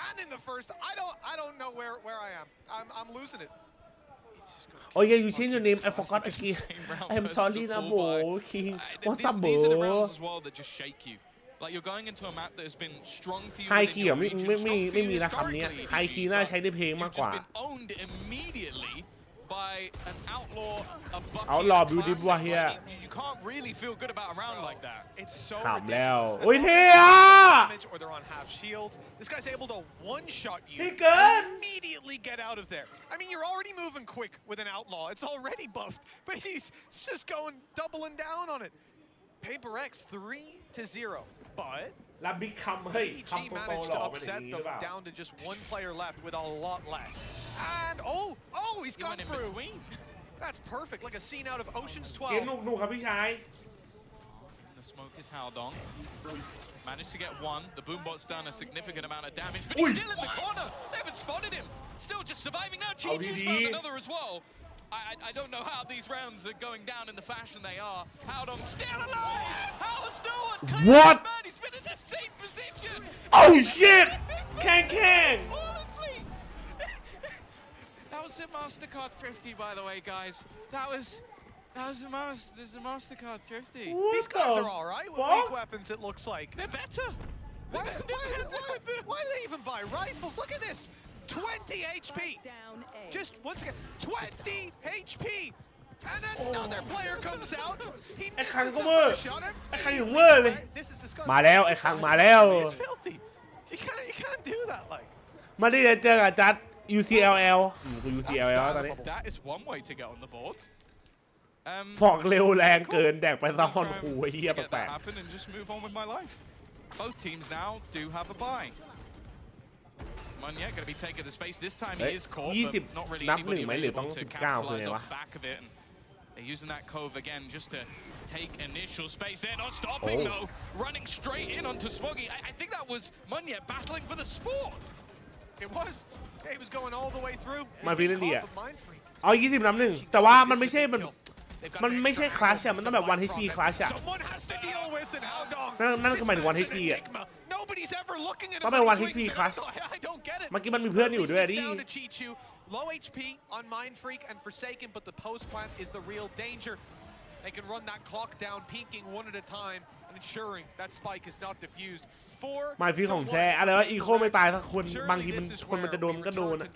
and in the first, I don't know where I am. I'm losing it. Oh yeah, you changed your name. I forgot again. I'm sorry, na bro. What's up, bro? These are the rounds as well that just shake you. Like you're going into a map that has been strong for you. High key ไม่มีนะคำนี้ High key น่าใช้ในเพลงมากกว่า You've just been owned immediately by an outlaw, a bucket. Outlaw beauty boy here. You can't really feel good about a round like that. It's so ขำแล้ว ridiculous. โอ้ยเท่อะ Or they're on half shields. This guy's able to one-shot you good. and immediately get out of there. I mean, you're already moving quick with an outlaw. It's already buffed, but he's just going doubling down on it. Paper X 3-0, but EDG managed to upset them down to just one player left with a lot less. And he's gone through. That's perfect, like a scene out of Ocean's 12. เกมหนุกๆครับพี่ชาย The smoke is Haldong. Managed to get one. The boombot's done a significant amount of damage, but he's still in the corner. They haven't spotted him. Still just surviving now. Chichu's found another as well. I don't know how these rounds are going down in the fashion they are. Haldong still alive. How is no one clear What? this man? He's been in the same position. Oh shit! Kang! Honestly, that was a MasterCard Thrifty, by the way, guys. That was a MasterCard Thrifty. These guys are all right with weak weapons. It looks like they're better. Why do they even buy rifles? Look at this. 20 HP. Just once again, 20 HP. And another player comes out. He misses the first shot. This is disgusting. มาแล้วไอ้คังมาแล้ว It's filthy. You can't do that like. มาได้เจอกับจัด UCLL กู UCLL ตอนนี้ That is one way to get on the board. บอกเร็วแรงเกินแดกไปซะฮอนคูไอ้เหี้ยแปลก happen and just move on with my life. Both teams now do have a bye. Munyet going to be taking the space this time. He is caught, but not really anybody able to capitalize off the back of it. And they're using that cove again just to take initial space. They're not stopping though. Running straight in onto Smoggy. I think that was Munyet battling for the sport. It was. He was going all the way through. มาฟีเล่นดีอ่ะเอา20 น้ำ 1แต่ว่ามันไม่ใช่คลาชอะมันต้องแบบ 1 HP คลาชอะนั่นคือหมายถึง1 HP อะต้องเป็น1 HP คลาชเมื่อกี้มันมีเพื่อนอยู่ด้วยดิ Low HP on Mind Freak and Forsaken, but the post plant is the real danger. They can run that clock down, peeking one at a time and ensuring that spike is not diffused. หมายฟีของแท้อะไรว่าอีโคไม่ตายถ้าคนบางทีคนมันจะโดนก็โดนอะ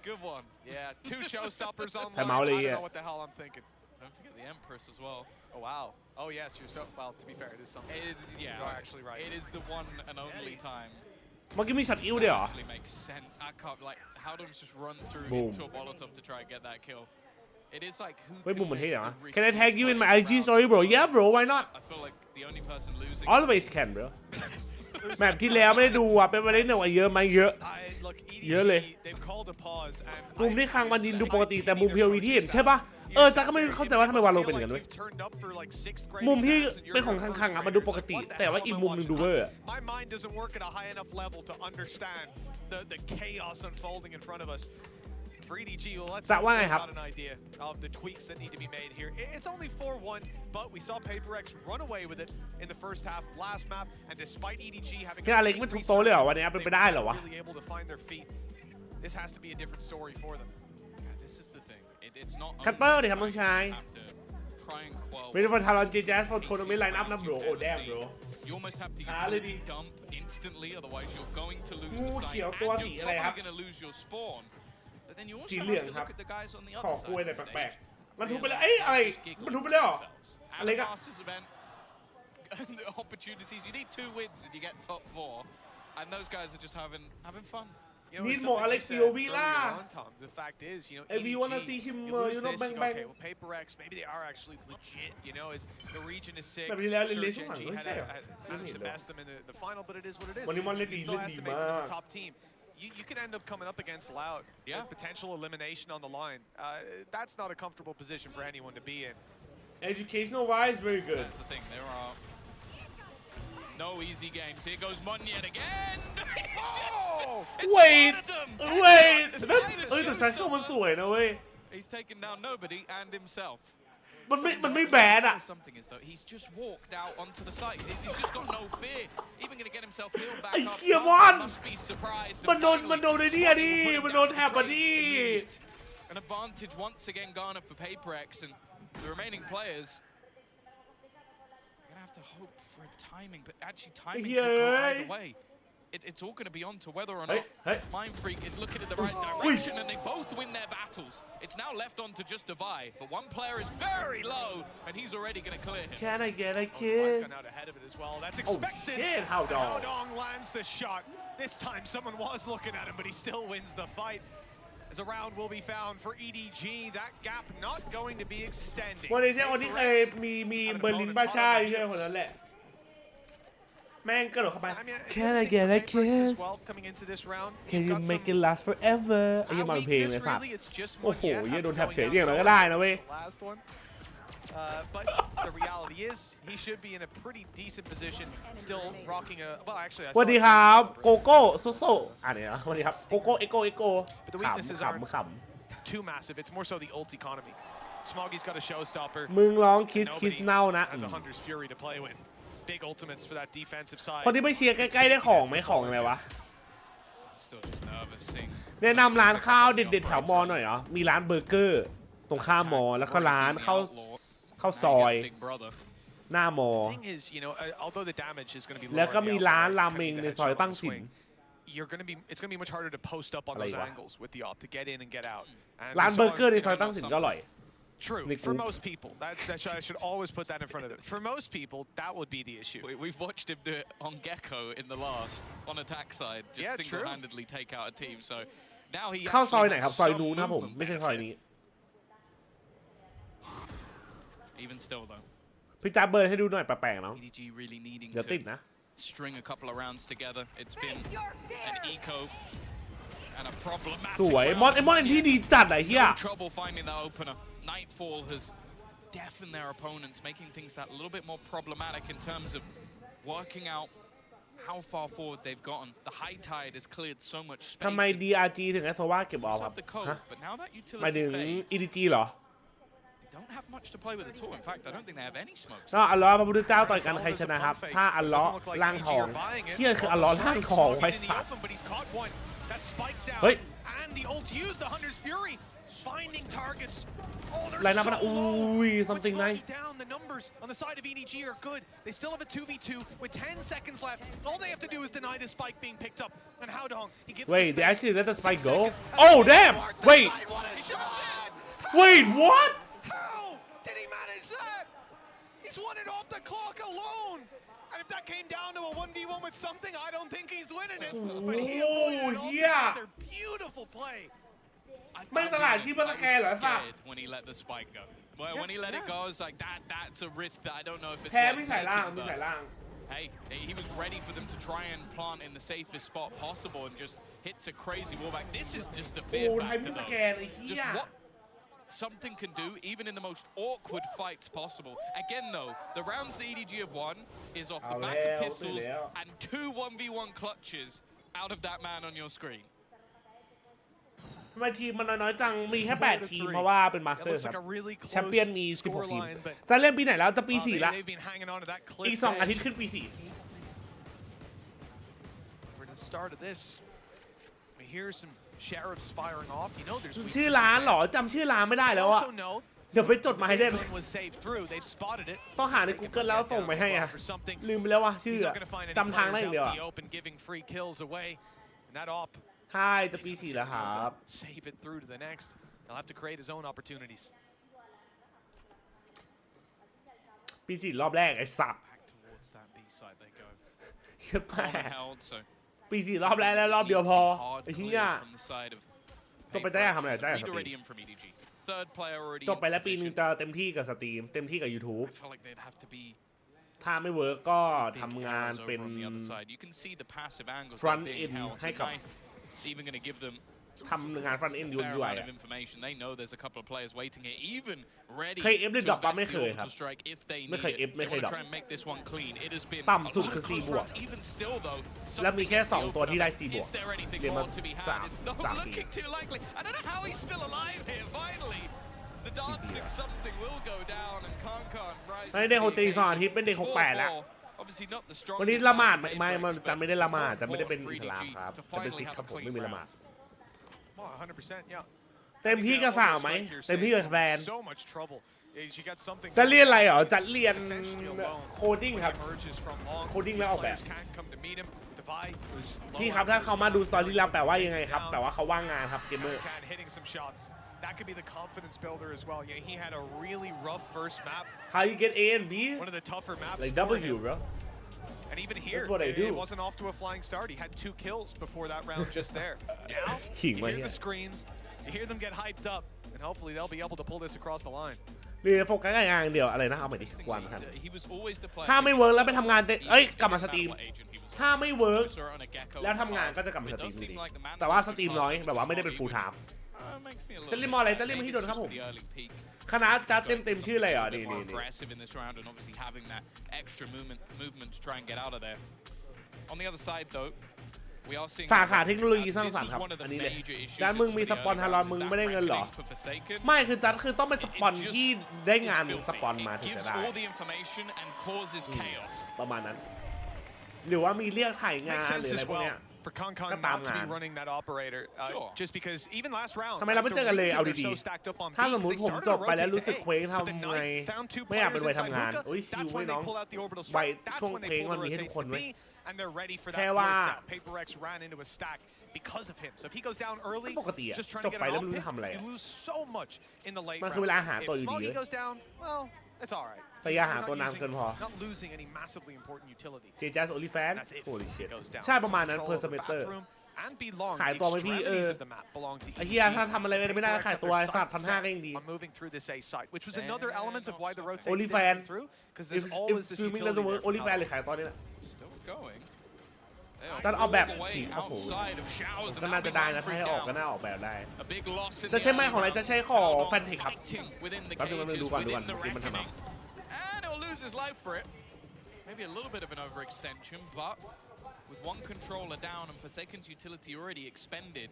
Good one. Yeah, 2 showstoppers on I line. don't know what the hell I'm thinking. Don't forget the Empress as well. Oh wow. Oh yes, you're so well. To be fair, it is something. Yeah, you're actually right. It is the one and only time. เมื่อกี้มีช็อตอิวด้วยเหรอ Actually makes sense. I can't like how do we just run through into a Molotov to try and get that kill. It is like who. เฮ้ยมุมมันเท่เหรอ Can I tag you in my IG story bro Yeah bro why not I feel like the only person losing. Always can bro แมปที่แล้วไม่ได้ดูอ่ะเป็นไปได้หน่อยเยอะไหมเยอะเลย มุมที่คางมันยินดูปกติแต่มุม POV ที่เห็นใช่ปะจ๊ะก็ไม่เข้าใจว่าทำไมวาโลเป็นอย่างนั้นเว้ยมุมที่เป็นของคังๆอ่ะมันดูปกติแต่ว่าอีกมุมนึงดูเวอร์ My mind doesn't work at a high enough level to understand the chaos unfolding in front of us. For EDG, well, let's got an idea of the tweaks that need to be made here. It's only 4-1, but we saw PaperX run away with it in the first half last map, and despite EDG having a really able to find their feet, this has to be a different story for them. Yeah, this is the thing. It's not. คัตเปอร์ดิครับน้องชาย Waiting for Talon JJaz for tournament lineup นะ bro oh damn bro You almost have to dump instantly, otherwise you're going to lose the site, and you're probably going to lose your spawn. But then you also have to look at the guys on the other side. มันทุบไปแล้วอะไรมันทุบไปแล้วอะไรกัน The opportunities. You need 2 wins and you get top 4, and those guys are just having fun. Need more Alex POV ล่ะ The fact is, you know, we wanna see him, you know, bang bang. Okay, well, PaperX, maybe they are actually legit. You know, it's the region is sick. แบบนี้แล้ว Sure, เล่นๆช่วงหลัง Genji ไม่ใช่เหรอ managed to best them in the final, but it is what it is. วันนี้มันเล่นดี He still has to make them as มาก a top team. You could end up coming up against Loud. Yeah. With potential elimination on the line. That's not a comfortable position for anyone to be in. Educational wise very good That's the thing. There are no easy games. Here goes Munyan again. Wait แต่แซคโซมันสวยนะเว้ย He's taken down nobody and himself. มันไม่แบดอ่ะ Something is though. He's just walked out onto the site. He's just got no fear. Even going to get himself healed back up. ไอ้เหี้ยมอน Must be surprised. มันโดนไอ้เนี่ยดิมันโดนแท็บอ่ะดิ An advantage once again garnered for PaperX and the remaining players. Gonna have to hope for a timing, but actually timing could go either way. It's all going to be on to whether or not Mind Freak is looking in the right direction, and they both win their battles. It's now left on to just divide, but one player is very low, and he's already going to clear him. Can I get a kiss? Gone out ahead of it as well. That's expected. Oh shit, Howdong. Howdong lands the shot. This time someone was looking at him, but he still wins the fight. As a round will be found for EDG, that gap not going to be extending. วันนี้ใช่คนที่เคยมีเบอร์ลินบ้าชาใช่คนนั้นแหละแม่งกระโดดเข้าไป Can I get a kiss Can you make it last forever ไอ้ยังมาเพลงเลยสัตว์โอ้โหยังโดนแทบเฉยอย่างไรก็ได้นะเว้ย But the reality is he should be in a pretty decent position still rocking a well actually สวัสดีครับโกโก้โซโซเนี่ยสวัสดีครับโกโก้เอโก้ขำ too massive it's more so the ult economy Smoggy's got a showstopper มึงร้องคิสเน่านะ has a Hunter's Fury to play with big ultimates for that defensive side คนที่ไปเชียร์ใกล้ๆได้ของไหมของอะไรวะ Still just nervous seeing แนะนำร้านข้าวเด็ดๆแถวมอหน่อยเหรอมีร้านเบอร์เกอร์ตรงข้ามมอแล้วก็ร้านข้าวซอยหน้ามอแล้วก็มีร้านราเมงในซอยตั้งสิน it's going to be much harder to post up on those angles with the op to get in and get out ร้านเบอร์เกอร์ในซอยตั้งสินก็อร่อย True. For most people, I should always put that in front of them. For most people, that would be the issue. We've watched him do it on Gecko in the last, on attack side, just single-handedly take out a team. So now he เข้าซอยไหนครับซอยนู้นครับผมไม่ใช่ซอยนี้ Even still though. พี่จ้าเบิร์ดให้ดูหน่อยแปลกๆเนาะ EDG really needing เดี๋ยวติดนะ string a couple of rounds together. It's been an eco and a problematic. สวยมอนที่ดีจัดไอ้เหี้ย Trouble finding that opener. Nightfall has deafened their opponents, making things that little bit more problematic in terms of working out how far forward they've gotten. The high tide has cleared so much space. ทำไม DRG ถึงไอโซวาเก็บออฟครับฮะหมายถึง EDG เหรอ Don't have much to play with at all. In fact, I don't think they have any smokes. ก็อัลลอฮ์พระพุทธเจ้าต่อยกันใครชนะครับถ้าอัลลอฮ์ร่างทองเที่ยคืออัลลอฮ์ร่างทองไปสัตว์เฮ้ยไรนับนะอุ้ย something nice the numbers on the side of EDG are good. They still have a 2v2 with 10 seconds left. All they have to do is deny the spike being picked up. And Haodong, he gives wait they actually let the spike go oh damn wait what how did he manage that? He's won it off the clock alone. And if that came down to a 1v1 with something, I don't think he's winning it. But he avoided it altogether. Beautiful play. ไม่ตลาดชีพตะแคร์เหรอสัตว์ when he let the spike go. Well, when he let it go, it's like that's a risk that I don't know if it's แพ้ไม่ใส่ล่างไม่ใส่ล่าง Hey, he was ready for them to try and plant in the safest spot possible and just hits a crazy wallback. This is just a fear factor though. Just what something can do, even in the most awkward fights possible. Again though, the rounds the EDG have won is off the back of pistols and 2 1v1 clutches out of that man on your screen. ทำไมทีมมันน้อยจังมีแค่8ทีมเพราะว่าเป็นมาสเตอร์ครับแชมเปี้ยนมี16ทีมจะเล่นปีไหนแล้วจะปี4ละอีก2 อาทิตย์ขึ้นปี4ชื่อร้านเหรอจำชื่อร้านไม่ได้แล้วอะเดี๋ยวไปจดมาให้ได้ต้องหาใน Google แล้วส่งไปให้อะลืมไปแล้วว่ะชื่อจำทางได้อย่างเดียวอะใช่จะปี4แล้วครับ Save it through to the next. He'll have to create his own opportunities. ปี4รอบแรกไอ้สัตว์ Back towards that B side they go. เหี้ยแม่ Held, so ปี4รอบแรกแล้วรอบเดียวพอไอ้เหี้ยจบไปได้ทำอะไรได้สตรีมจบไปแล้วปีนึงจะเต็มที่กับสตรีมเต็มที่กับ YouTube ถ้าไม่เวิร์กก็ทำงานเป็น front end ให้กับทำงาน front end ยุ่ยๆเคยเอฟได้ดอกปะไม่เคยครับไม่เคยเอฟไม่เคยดอกต่ำสุดคือ4 บวกแล้วมีแค่2 ตัวที่ได้4 บวกเรียนมา3 ปีไม่ได้6 ตี2 อาทิตย์เป็นเด็ก6 8แล้ววันนี้ละหมาดไม่มันจะไม่ได้ละหมาดจะไม่ได้เป็นอิสลามครับจะเป็นซิกครับผมไม่มีละหมาดเต็มที่กับสาวไหมเต็มที่กับแฟนจะเรียนอะไรเหรอจะเรียนโคดิ้งครับโคดิ้งแล้วออกแบบพี่ครับถ้าเขามาดูสตอรี่เราแปลว่ายังไงครับแต่ว่าเขาว่างงานครับเกมเมอร์That could be the confidence builder as well. Yeah, he had a really rough first map. How you get A and B? One of the tougher maps. Like W, bro. And even here, it wasn't off to a flying start. He had 2 kills before that round just there. Now, you hear the screams, you hear them get hyped up, and hopefully they'll be able to pull this across the line. เรียนโฟกัสอย่างเดียวอะไรนะเอาใหม่ดิวันครับถ้าไม่เวิร์กแล้วไปทำงานจะกลับมาสตรีมถ้าไม่เวิร์กแล้วทำงานก็จะกลับมาสตรีมดีแต่ว่าสตรีมน้อยแบบว่าไม่ได้เป็น full timeจะเรียนมออะไรจะเรียนมาที่โดนครับผมคณะจัดเต็มชื่ออะไรเหรอนี่สาขาเทคโนโลยีสร้างสรรค์ครับอันนี้เลยจัดมึงมีสปอนฮารอนมึงไม่ได้เงินหรอไม่คือจัดคือต้องเป็นสปอนที่ได้งานสปอนมาถึงจะได้ประมาณนั้นหรือว่ามีเรียกถ่ายงานหรืออะไรพวกเนี้ยFor Kong not to be running that operator, just because even last round, ทำไมเราไม่เจอกันเลยเอาดีๆถ้าสมมติผมจบไปแล้วรู้สึกเคว้งทำไงไม่อยากเป็นวัยทำงานโอ้ยชิวไว้น้องวัยช่วงเคว้งมันมีให้ทุกคนไหมแค่ว่าปกติอะจบไปแล้วไม่รู้จะทำอะไรมันคือเวลาหาตัวอยู่ดีแต่อย่าหาตัวนานเกินพอ JJaz OnlyFans holy shit ใช่ประมาณนั้น per semester ขายตัวไหมพี่ไอ้เหี้ยถ้าทำอะไรไม่ได้ขายตัวสัตว์1,500ก็ยังดี OnlyFans if streaming doesn't work OnlyFans เลยขายตัวนี้แหละตอนออกแบบโอ้โหก็น่าจะได้นะถ้าให้ออกก็น่าออกแบบได้จะใช่ไหมของอะไรจะใช้ของแฟนเทคครับแป๊บนึงมาดูก่อนที่มันทำHis life for it. Maybe a little bit of an overextension, but with one controller down and Forsaken's utility already expended.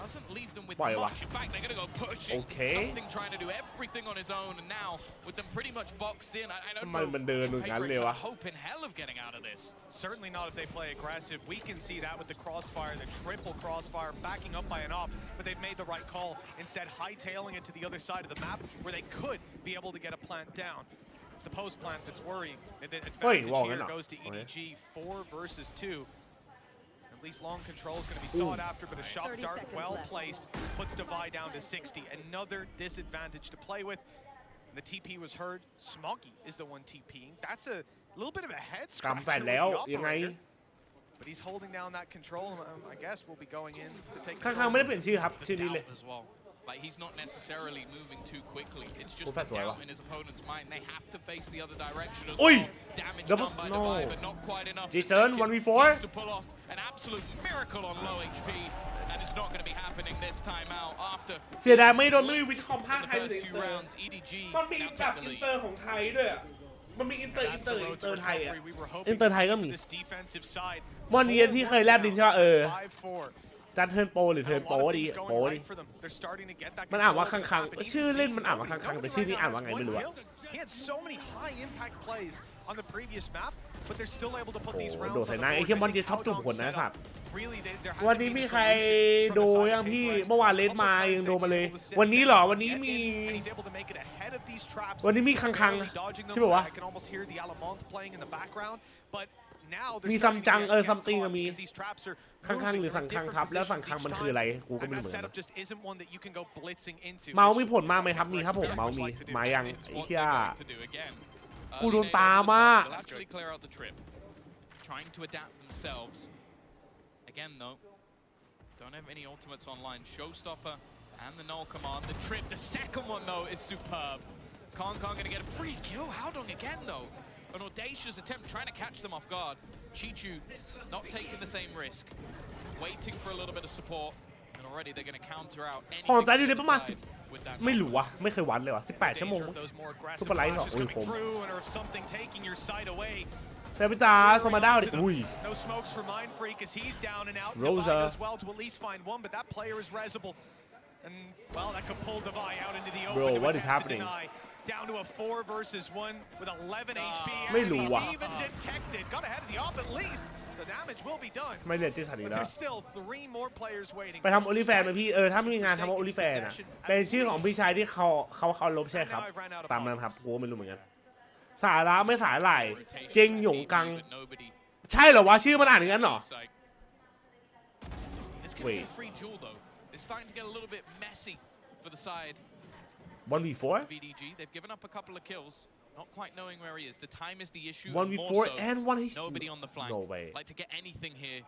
Doesn't leave them with much. In fact, they're going to go pushing. Something trying to do everything on his own, and now with them pretty much boxed in, I don't know. Paperix have hope in hell of getting out of this. Certainly not if they play aggressive. We can see that with the crossfire, the triple crossfire, backing up by an op, but they've made the right call. Instead, hightailing it to the other side of the map, where they could be able to get a plant down. It's the post plant that's worrying. And the advantage here goes to EDG, 4 versus 2. At least long control is going to be sought after, but a shock dart well placed puts Divide down to 60. Another disadvantage to play with. The TP was heard. Smoggy is the one TPing. That's a little bit of a head scratcher with the operator. But he's holding down that control. I guess we'll be going in to take control. As well. Like, he's not necessarily moving too quickly. It's just the doubt in his opponent's mind. They have to face the other direction as well. Damage done by Divide, but not quite enough. Jason, 1v4. Needs to pull off an absolute miracle on low HP. And it's not going to be happening this time out after เสียดายไม่โดนมือวิทย์คอมภาคไทย the เลย first few rounds. EDG มันมี now แบบ take the อิน lead. เตอร์ของไทยด้วยมันมีอินเตอร์ไทยอ่ะอินเตอร์ไทยก็มีวันนี้ที่เคยแลบดินใช่ป่ะจัดเทิร์นโปรหรือเทิร์นโปรดีโปรดีมันอ่านว่าคังชื่อเล่นมันอ่านว่าคังแต่ชื่อนี้อ่านว่าไงไม่รู้อะโดดใส่หน้าไอ้เหี้ยมันจะชอบจุ่มคนนะครับวันนี้มีใครโดยังพี่เมื่อวานเลนมายังโดมาเลยวันนี้เหรอวันนี้มีคังใช่ป่ะวะมีซัมจังซัมติงก็มีคังหรือสั่งคังครับแล้วสั่งคังมันคืออะไรกูก็ไม่รู้เหมือนกันเมาส์มีผลมากไหมครับมีครับผมเมาส์มีมายังไอ้เหี้ยกูโดนตามอ่ะ Trying to adapt themselves. Again, though, don't have any ultimates online. Showstopper and the null command. The trip, the second one, though, is superb. Kong going to get a free kill. Howdong again, though. An audacious attempt trying to catch them off guard. Chichu not taking the same risk. Waiting for a little bit of support. And already they're going to counter out anything. ของใจอยู่ในประมาณ10ไม่รู้วะไม่เคยวัดเลยวะ18 ชั่วโมงซุปเปอร์ไลท์เหรอโอ้ยผมเซฟิตาโซมาด้าดิอุ้ยโรซา Bro, what is happening? Down to a 4 versus 1 with 11 HP. ไม่รู้ว่ะ Even detected. Got ahead of the op at least. So damage will be done. ไม่เรียนที่สันนิษฐาน There's still 3 more players waiting. ไปทำโอลิแฟนไหมพี่ถ้าไม่มีงานทำโอลิแฟนอ่ะเป็นชื่อของพี่ชายที่เขาลบใช่ครับตามนั้นครับกูไม่รู้เหมือนกันสาระไม่สาหร่ายเจงหยงกังใช่เหรอวะชื่อมันอ่านอย่างนั้นเหรอเว้ย It's starting to get a little bit messy for the side. 1v4 VDG, they've given up a couple of kills, not quite knowing where he is. The time is the issue. 1v4 and 1 nobody on the flank. No way. Like to get anything here,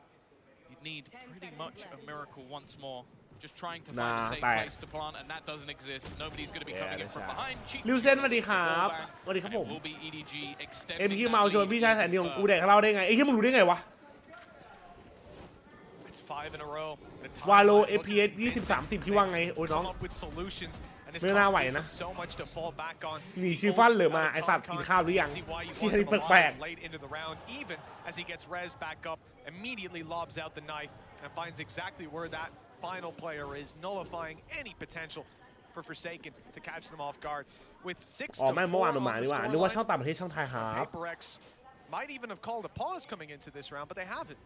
you'd need pretty much a miracle once more. Just trying to find a safe place to plant, and that doesn't exist. Nobody's going to be coming in from behind. ลิวเซนสวัสดีครับสวัสดีครับผม will be EDG เอ็ม extending พี่เมาชวนพี่ชายแสนดีของกูแดกเราได้ไงไอ้ที่มึงรู้ได้ไงวะ 5 in a row. วาโล FPS 20-30พี่ว่าไงโอ้ยน้องไม่น่าไหวนะหนีชิฟันเหลือมาไอ้สัตว์กินข้าวหรือยังที่ให้แปลก Even as he gets res back up, immediately lobs out the knife and finds exactly where that final player is, nullifying any potential for Forsaken to catch them off guard. With 6 to 4 on the scoreline, HyperX might even have called a pause coming into this round, but they haven't.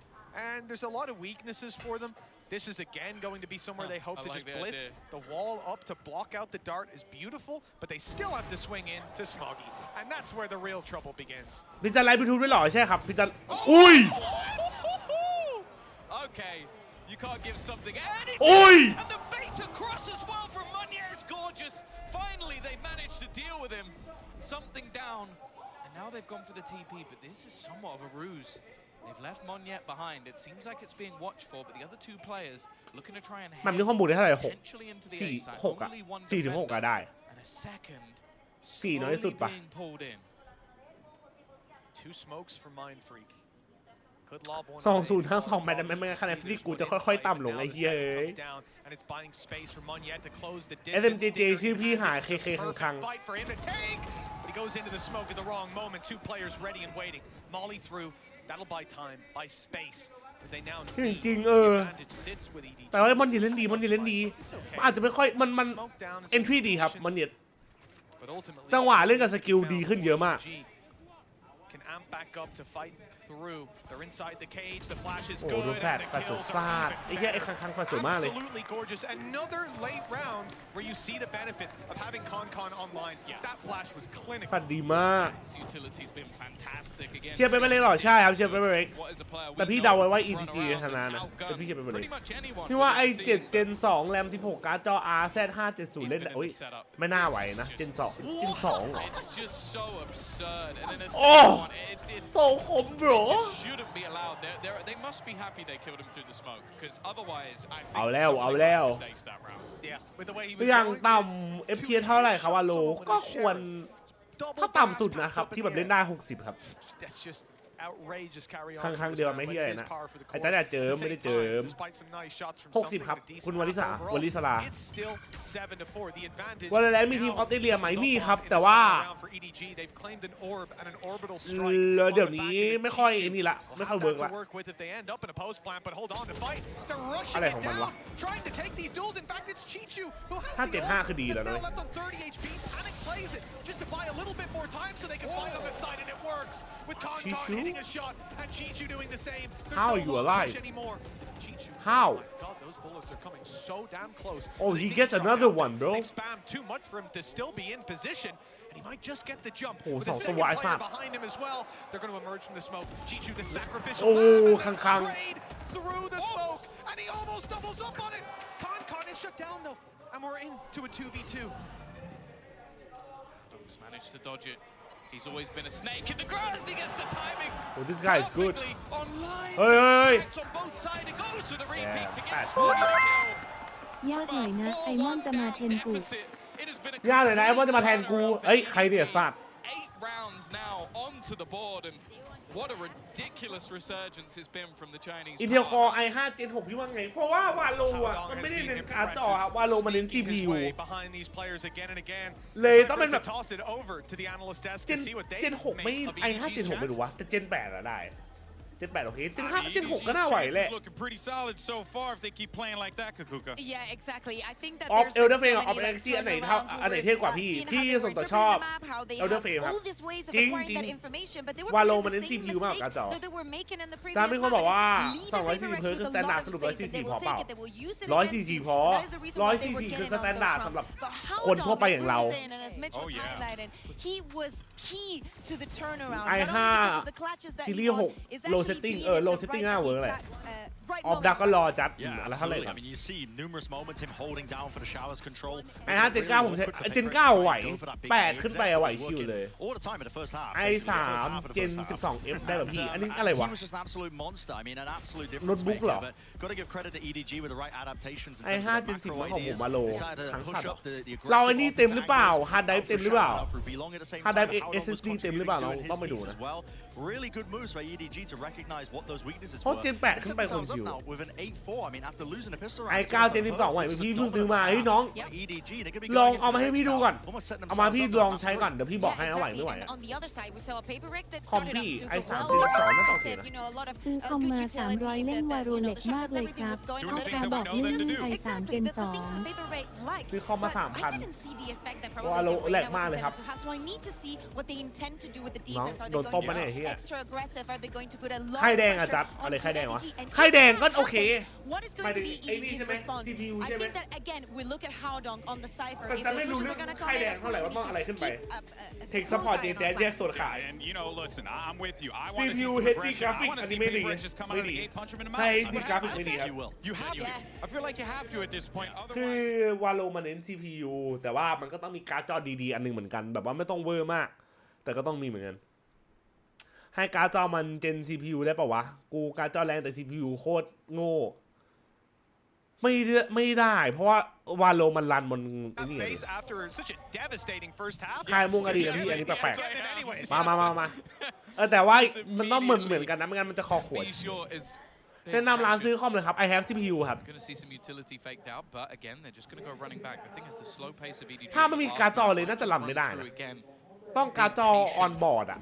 And there's a lot of weaknesses for them. This is again going to be somewhere they hope to just blitz. The wall up to block out the dart is beautiful, but they still have to swing in to Smoggy. And that's where the real trouble begins. พี่จันไลฟ์ยูทูบด้วยหรอใช่ครับพี่จันอุ้ย Okay, you can't give something any. อุ้ย And the beta cross as well from Munye is gorgeous. Finally, they managed to deal with him. Something down, and now they've gone for the TP, but this is somewhat of a ruse. They've left Monyet behind. It seems like it's being watched for, but the other 2 players looking to try and head potentially into the A side. Only 1 defender and a second slowly being pulled in. 2 smokes for Mind Freak. Could lob one. 2-0 ทั้ง2แมตช์ไม่คะแนนที่กูจะค่อยๆต่ำลงไอ้เหี้ย And it's buying space for Monyet to close the distance. distance. SMJJ ชื่อพี่หาย KK คัง Fight for him to take. But he goes into the smoke at the wrong moment. 2 players ready and waiting. Molly through. That'll buy time, buy space. They now จริงแต่ว่ามันเล่นดีอาจจะไม่ค่อยมันเอนทรีดีครับมันเนี่ยจังหวะเล่นกับสกิลดีขึ้นเยอะมากโอ้ดูแฟดสวยซาดไอ้แค่ไอ้ครั้งแฟดสวยมากเลยแฟดดีมากเชียร์ไปไม่เลยหรอใช่ครับเชียร์ไปไม่เลยแต่พี่เดาไว้ว่า EDG ชนะนะแต่พี่เชียร์ไปไม่เลยพี่ว่าไอ้7 Gen 2 แรม 16 การ์ดจอ RZ570 เล่นโอ้ยไม่น่าไหวนะ Gen 2 Gen 2เหรอโอ้โซคมบรเอาแล้วอย่างต่ำ FPS เท่าไหร่ครับวาโลก็ควรถ้าต่ำสุดนะครับที่แบบเล่นได้60ครับครั้งเดียวไม่ที่อะไรนะไอ้จ้าเนี่ยเจิมไม่ได้เจิม60ครับคุณวลิสลาวันแล้วมีทีมออสเตรเลียไหมมีครับแต่ว่าเดี๋ยวนี้ไม่ค่อยนี่ละไม่ค่อยเวิร์กละอะไรของมันวะ575คือดีแล้วนะHow are you alive? How? Oh, he gets another one, bro. They've spammed too much for him to still be in position, and he might just get the jump. With the second player behind him as well, they're going to emerge from the smoke. Chichu, the sacrificial trade through the smoke, and he almost doubles up on it. Con is shut down though, and we're into a 2v2. He's managed to dodge it. He's always been a snake in the grass. He gets the timing. Oh, this guy is good. Hey. On both sides, it goes to the repeat to get Swaggy the kill. ยากหน่อยนะไอมอนจะมาแทนกูยากเลยนะไอมอนจะมาแทนกูเอ้ยใครเนี่ยสัตว์ 8 rounds now onto the board and what a ridiculous resurgence has been from the Chinese. Intel Core i5 Gen 6พี่ว่าไงเพราะว่าวาโลอ่ะมันไม่ได้เน้นการ์ดจอวาโลมันเน้น CPU เลยต้องเป็นแบบGen 6ไม่ i5 Gen 6ไม่รู้วะแต่ Gen 8อะได้Gen 8โอเคGen 6ก็น่าไหวแหละ looking pretty solid so far if they keep playing like that Kakuka. Yeah, exactly. I think that there's Elder Flame กับ Galaxy อันไหนเท่กว่าพี่ส่วนตัวชอบ Elder Flame ครับจริงวาโลมันเน้น CPU มากกว่าจอตามมีคนบอกว่า240 Hz คือสแตนดาร์ดสรุป140พอเปล่า140พอ140คือสแตนดาร์ดสำหรับคนทั่วไปอย่างเราi5 ซีรีส์6 low setting low setting น่าเวิร์กเลยออฟดักก็รอจัดอะไรเท่าไหร่ครับi5 Gen 9ผมใช้ Gen 9ไหว8ขึ้นไปไหวชิวเลย i3 Gen 12F ได้แบบพี่อันนี้อะไรวะโน้ตบุ๊กเหรอi5 Gen 10ของผมมาโลทั้งสัตว์เราอันนี้เต็มหรือเปล่าฮาร์ดไดรฟ์เต็มหรือเปล่าฮาร์ดไดรฟ์ SSD เต็มหรือเปล่าเราต้องไปดูนะReally good moves by EDG to recognize what those weaknesses were. เพราะ Gen 8 ขึ้นไปคนชิว with an 8-4. I mean, after losing a pistol round. i9 Gen 12ไหวพี่เพิ่งซื้อมาเฮ้ยน้องลองเอามาให้พี่ดูก่อนเอามาพี่ลองใช้ก่อนเดี๋ยวพี่บอกให้นะไหวไม่ไหวคอมพี่ i3 Gen 12น่าจะโอเคนะซื้อคอมมา300เล่นวาโรเล็กมากเลยครับพ่อค้าบอกนี่มี i3 Gen 2ซื้อคอมมา 3,000 วาโรแหลกมากเลยครับน้องโดนต้มมาเนี่ยเฮียไข่แดงอะจัดอะไรไข่แดงวะไข่แดงก็โอเคหมายถึงไอ้นี่ใช่ไหม CPU ใช่ไหมแต่จะไม่รู้เรื่องไข่แดงเท่าไหร่ว่าต้องอะไรขึ้นไปเทคซัพพอร์ตJJazแยกส่วนขาย CPU HD กราฟิกอันนี้ไม่ดีให้ HD กราฟิกไม่ดีครับคือวาโลมันเน้น CPU แต่ว่ามันก็ต้องมีการ์ดจอดีๆอันนึงเหมือนกันแบบว่าไม่ต้องเวอร์มากแต่ก็ต้องมีเหมือนกันให้การ์ดจอมันเจน CPU ได้ป่าวะกูการ์ดจอแรงแต่ CPU โคตรโง่ไม่ได้เพราะว่าวาโลมันรันบนนี่ไงคายมุงอดีตพี่อันนี้แปลกๆมาแต่ว่ามันต้องเหมือนกันนะไม่งั้นมันจะคอขวดแนะนำร้านซื้อคอมเลยครับ I have CPU ครับถ้าไม่มีการ์ดจอเลยน่าจะรันไม่ได้นะต้องการ์ดจอออนบอร์ดอะ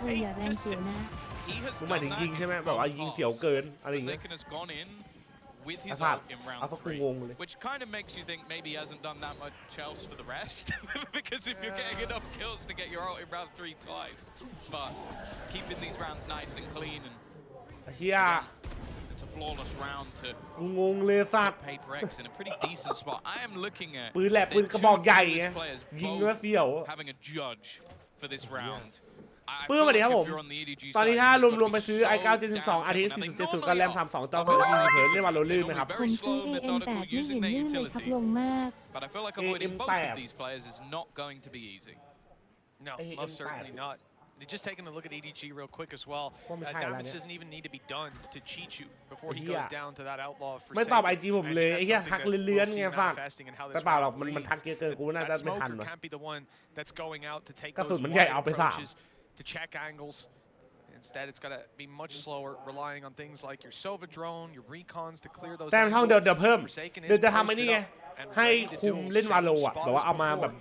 ธออย่าแรงเสียวนะ มึงหมายถึงยิงใช่ไหมบอกว่ายิงเสียวเกินอะไรอย่างเงี้ย with his Asad, ult in round 3, which kind of makes you think maybe he hasn't done that much else for the rest. Because if you're getting enough kills to get your ult in round 3 twice, but keeping these rounds nice and clean and again, it's a flawless round to งงเลยสัตว์ Paper X in a pretty decent spot. I am looking at ปืนแหลกปืนกระบอกใหญ่ไง players ยิงแล้วเสียว having a judge for this round. ปื้มสวัสดีครับผมตอนนี้ถ้ารวมไปซื้อ i9 72 RTX 4070 กับแรม32จอเผยเผยเรียกว่าโรลลื่นไหมครับ ผมซื้อ AM8 ไม่เห็นลื่นเลยครับลงมาก But I feel like avoiding both of these players is not going to be easy. No, most certainly not. Just taking a look at EDG real quick as well. Damage doesn't even need to be done to cheat you before he goes down to that outlaw for ไม่ตอบ IG ผมเลยไอ้เหี้ยทักเลื้อนๆไงฝากแต่เปล่าหรอกมันทักเยอะเกินกูน่าจะไม่ทันหรอกกระสุนมันใหญ่เอาไป3 to check angles. Instead, it's got to be much slower, relying on things like your Sova drone, your recons to clear those. แต่เท่าเดี๋ยวเพิ่มเดี๋ยวจะทำไอ้นี่ไงให้คุมเล่นวาโลอ่ะแบบว่าเอามาแบบ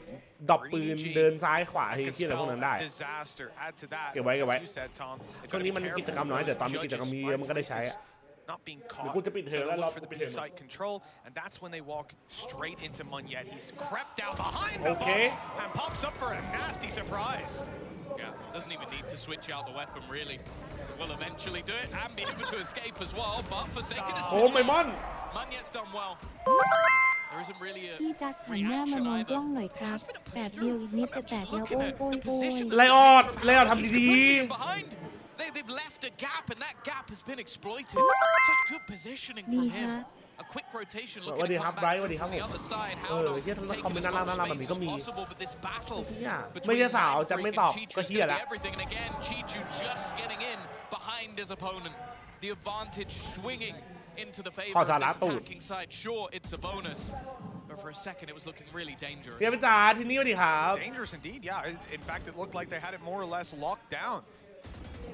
ดรอปปืนเดินซ้ายขวาให้ที่อะไรพวกนั้นได้เก็บไว้ช่วงนี้มันกิจกรรมน้อยเดี๋ยวตอนมีกิจกรรมมีเยอะมันก็ได้ใช้not being caught. So look for the B-side control, and that's when they walk straight into Munyet. He's crept out behind the box and pops up for a nasty surprise. Yeah, doesn't even need to switch out the weapon, really. Will eventually do it and be able to escape as well, but for second, Munyet's done well. There isn't really a พี่จัสหันหน้ามามองกล้องหน่อยครับแปดเดียวอีกนิดจะแตกแล้วโอ้ยโอ้ยโอ้ย ไลออดทำดี They've left a gap, and that gap has been exploited. Such good positioning from him. A quick rotation looking to come back from the other side. How to take it as much space as possible, but this battle between Chichu can be everything. And again, Chichu just getting in behind his opponent. The advantage swinging into the favor of this attacking side. Sure, it's a bonus. But for a second, it was looking really dangerous. Dangerous indeed, yeah. In fact, it looked like they had it more or less locked down.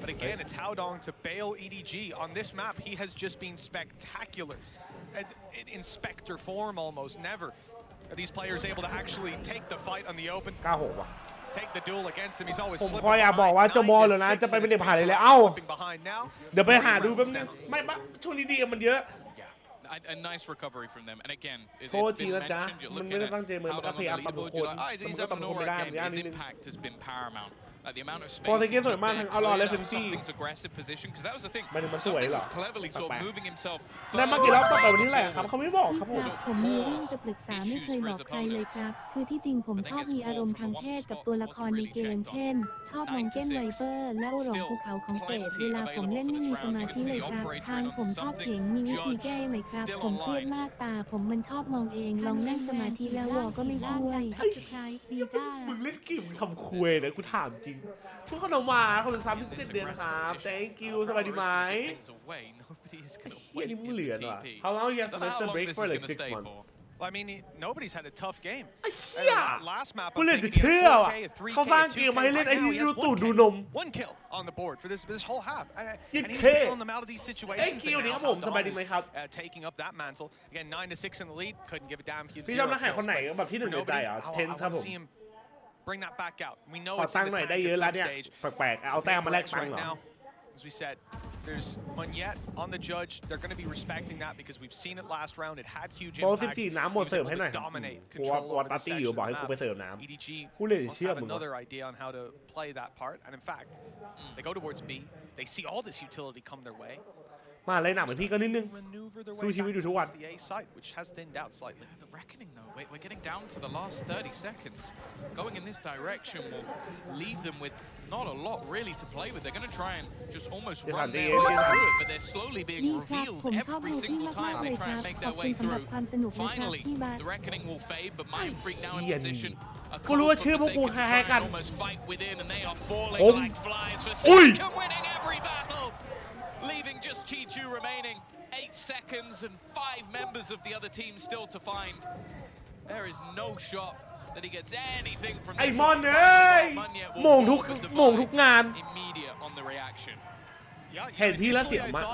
But again, it's Haodong to bail EDG. On this map, he has just been spectacular. In Spectre form almost. Never are these players able to actually take the fight on the open. Take the duel against him. He's always slipping behind. อยากบอกว่าจะมอเลยนะจะไปเป็นเด็กผ่านเลยเอ้าเดี๋ยวไปหาดูแป๊บนึงไม่ช่วงนี้ดีมันเยอะ A nice recovery from them, and again, it's been mentioned. You're looking at how on the leaderboard, you're like, he's having an alright game. His impact has been paramount. The amount of space. พอสเกตสวยมากทั้งเอารอและเฟนซี่ aggressive position because that was the thing. มันสวยเหรอ cleverly sort of moving himself. แล้วมากี่รอบต่อไปวันนี้แหละครับเขาไม่บอกครับผม ผมมีเรื่องจะปรึกษาไม่เคยบอกใครเลยครับคือที่จริงผมชอบมีอารมณ์ทางเพศกับตัวละครในเกมเช่นชอบมองเก้นไวเปอร์และหลงภูเขาของเศษเวลาผมเล่นไม่มีสมาธิเลยครับทางผมชอบเถียงมีวิธีแก้ไหมครับผมเครียดมากตาผมมันชอบมองเองลองนั่งสมาธิแล้ววอก็ไม่ช่วยมึงเล่นกิ่มทำคุยนะกูถามจริงทุกคนออกมาคนละ37 เดือนนะครับ thank you สบายดีไหมเฮียนี่มึงเหลือว่ะ how long you have semester break for like 6 months Well, I mean, nobody's had a tough game. Last map, กูเลยจะเชื่อว่ะเขาสร้างเกมมาให้เล่นไอ้นี่ดูตูดดูนม One kill on the board for this whole half, and he's pulling them out of these situations. Taking up that mantle again, 9-6 in the lead. Couldn't give a damn. พี่ชอบนักแข่งคนไหนแบบที่หนึ่งในใจอ่ะเทนครับผม Bring that back out. We know ขอ it's ตั้ in ง the หน่อยได้ tank เยอะ at แล้ว some เนี่ย stage. แปลกๆเอาแต้มมาแลกตังค์เหรอ As we said, there's Munyet on the judge. They're going to be respecting that because we've seen it last round. It had huge โปร impact. 14น้ำหมดเสิร์ฟให้หน่อย Dominate กู control วอ over ดปา the ร์ตี้อยู่ section บอก of ให้ the กูไป map. เสิร์ฟน้ EDG ำกูเลย must เชื่อ have มึง another idea on how to play that part. And in fact, they go towards B. They see all this utility come their way. มาเลยหนักเหมือนพี่ก็นิดนึง Maneuver their สู้ way ชีวิต back อยู่ทุกวัน towards the A side, which has thinned out slightly. The reckoning though, we're getting down to the last 30 seconds. Going in this direction will leave them with not a lot really to play with. They're going to try and just almost run their way through it, but they're slowly being นี่ครับ revealed ผมชอบ every ดูพี่ single มาก time ๆเล they ยค try รับ and make ขอบ their คุ way ณสำหรับ through. ความสนุกนะครับ Finally, พี่บาส the reckoning will fade, but Mind Freak now in เหี้ย position. กูรู้ว่าชื่อพวกกูคล้ายๆกัน Almost fight within, and they are falling ผม like flies for อุ้ย second, winning every battle, leaving just Chi-Chu remaining. 8 seconds and 5 members of the other team still to find. There is no shot that he gets anything from ไอ้ this. มอนเอ้ยโมงทุกงาน Immediate on the reaction. เห็นพี่แล้วเสียวมาก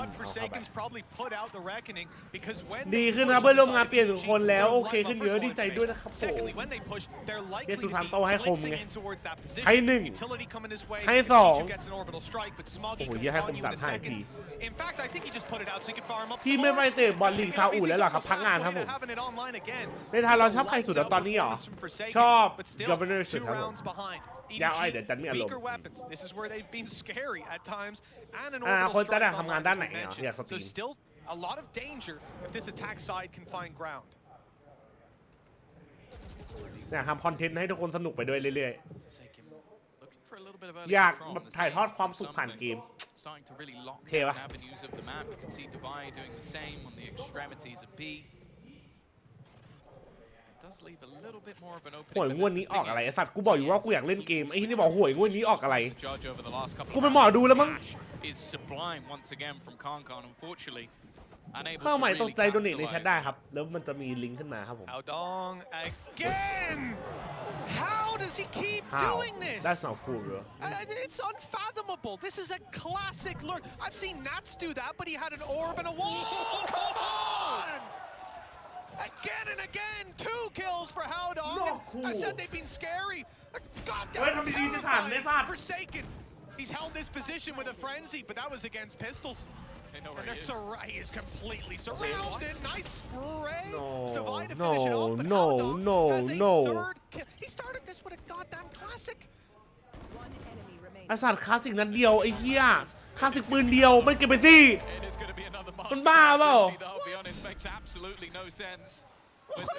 ดีขึ้นนะเพื่อนร่วมงานเปลี่ยนทุกคนแล้วโอเคขึ้นเยอะดีใจด้วยนะครับผมเยสุทันโตให้คมไงให้หนึ่งให้สองโอ้โหเยอะให้คมตัดให้ทีพี่ไม่ไปเตะบอลลีกซาอุแล้วหรอครับพักงานครับผมในทางเราชอบใครสุดตอนนี้หรอชอบ Governor สุดครับผมยาวไอ้เดี๋ยวจันมีอารมณ์คนจะได้ทำงานด้านไหนอ่ะอยากสตรีมเนี่ยทำคอนเทนต์ให้ทุกคนสนุกไปด้วยเรื่อยๆอยากแบบถ่ายทอดความสุขผ่านเกมเท่ปะหวยงวดนี้ออกอะไรไอ้สัตว์กูบอกอยู่ว่ากูอยากเล่นเกมไอ้ที่นี่บอกหวยงวดนี้ออกอะไรกูเป็นหมอดูแล้วมั้งเข้าใหม่ตกใจโดเนทในแชทได้ครับแล้วมันจะมีลิงก์ขึ้นมาครับผม How does he keep doing this? That's not cool, bro. It's unfathomable. This is a classic lure. I've seen Nats do that, but he had an orb and a wall. Come on! Again and again, 2 kills for Howdong. Cool. I said they've been scary. They're goddamn terrifying. Forsaken. He's held this position with a frenzy, but that was against pistols. And he is completely surrounded. Nice spray. No. He started this with a goddamn classic. ไอ้สัตว์คลาสสิกนัดเดียวไอ้เหี้ยคลาสสิกปืนเดียวมันเก็บไปสิมันบ้าเปล่า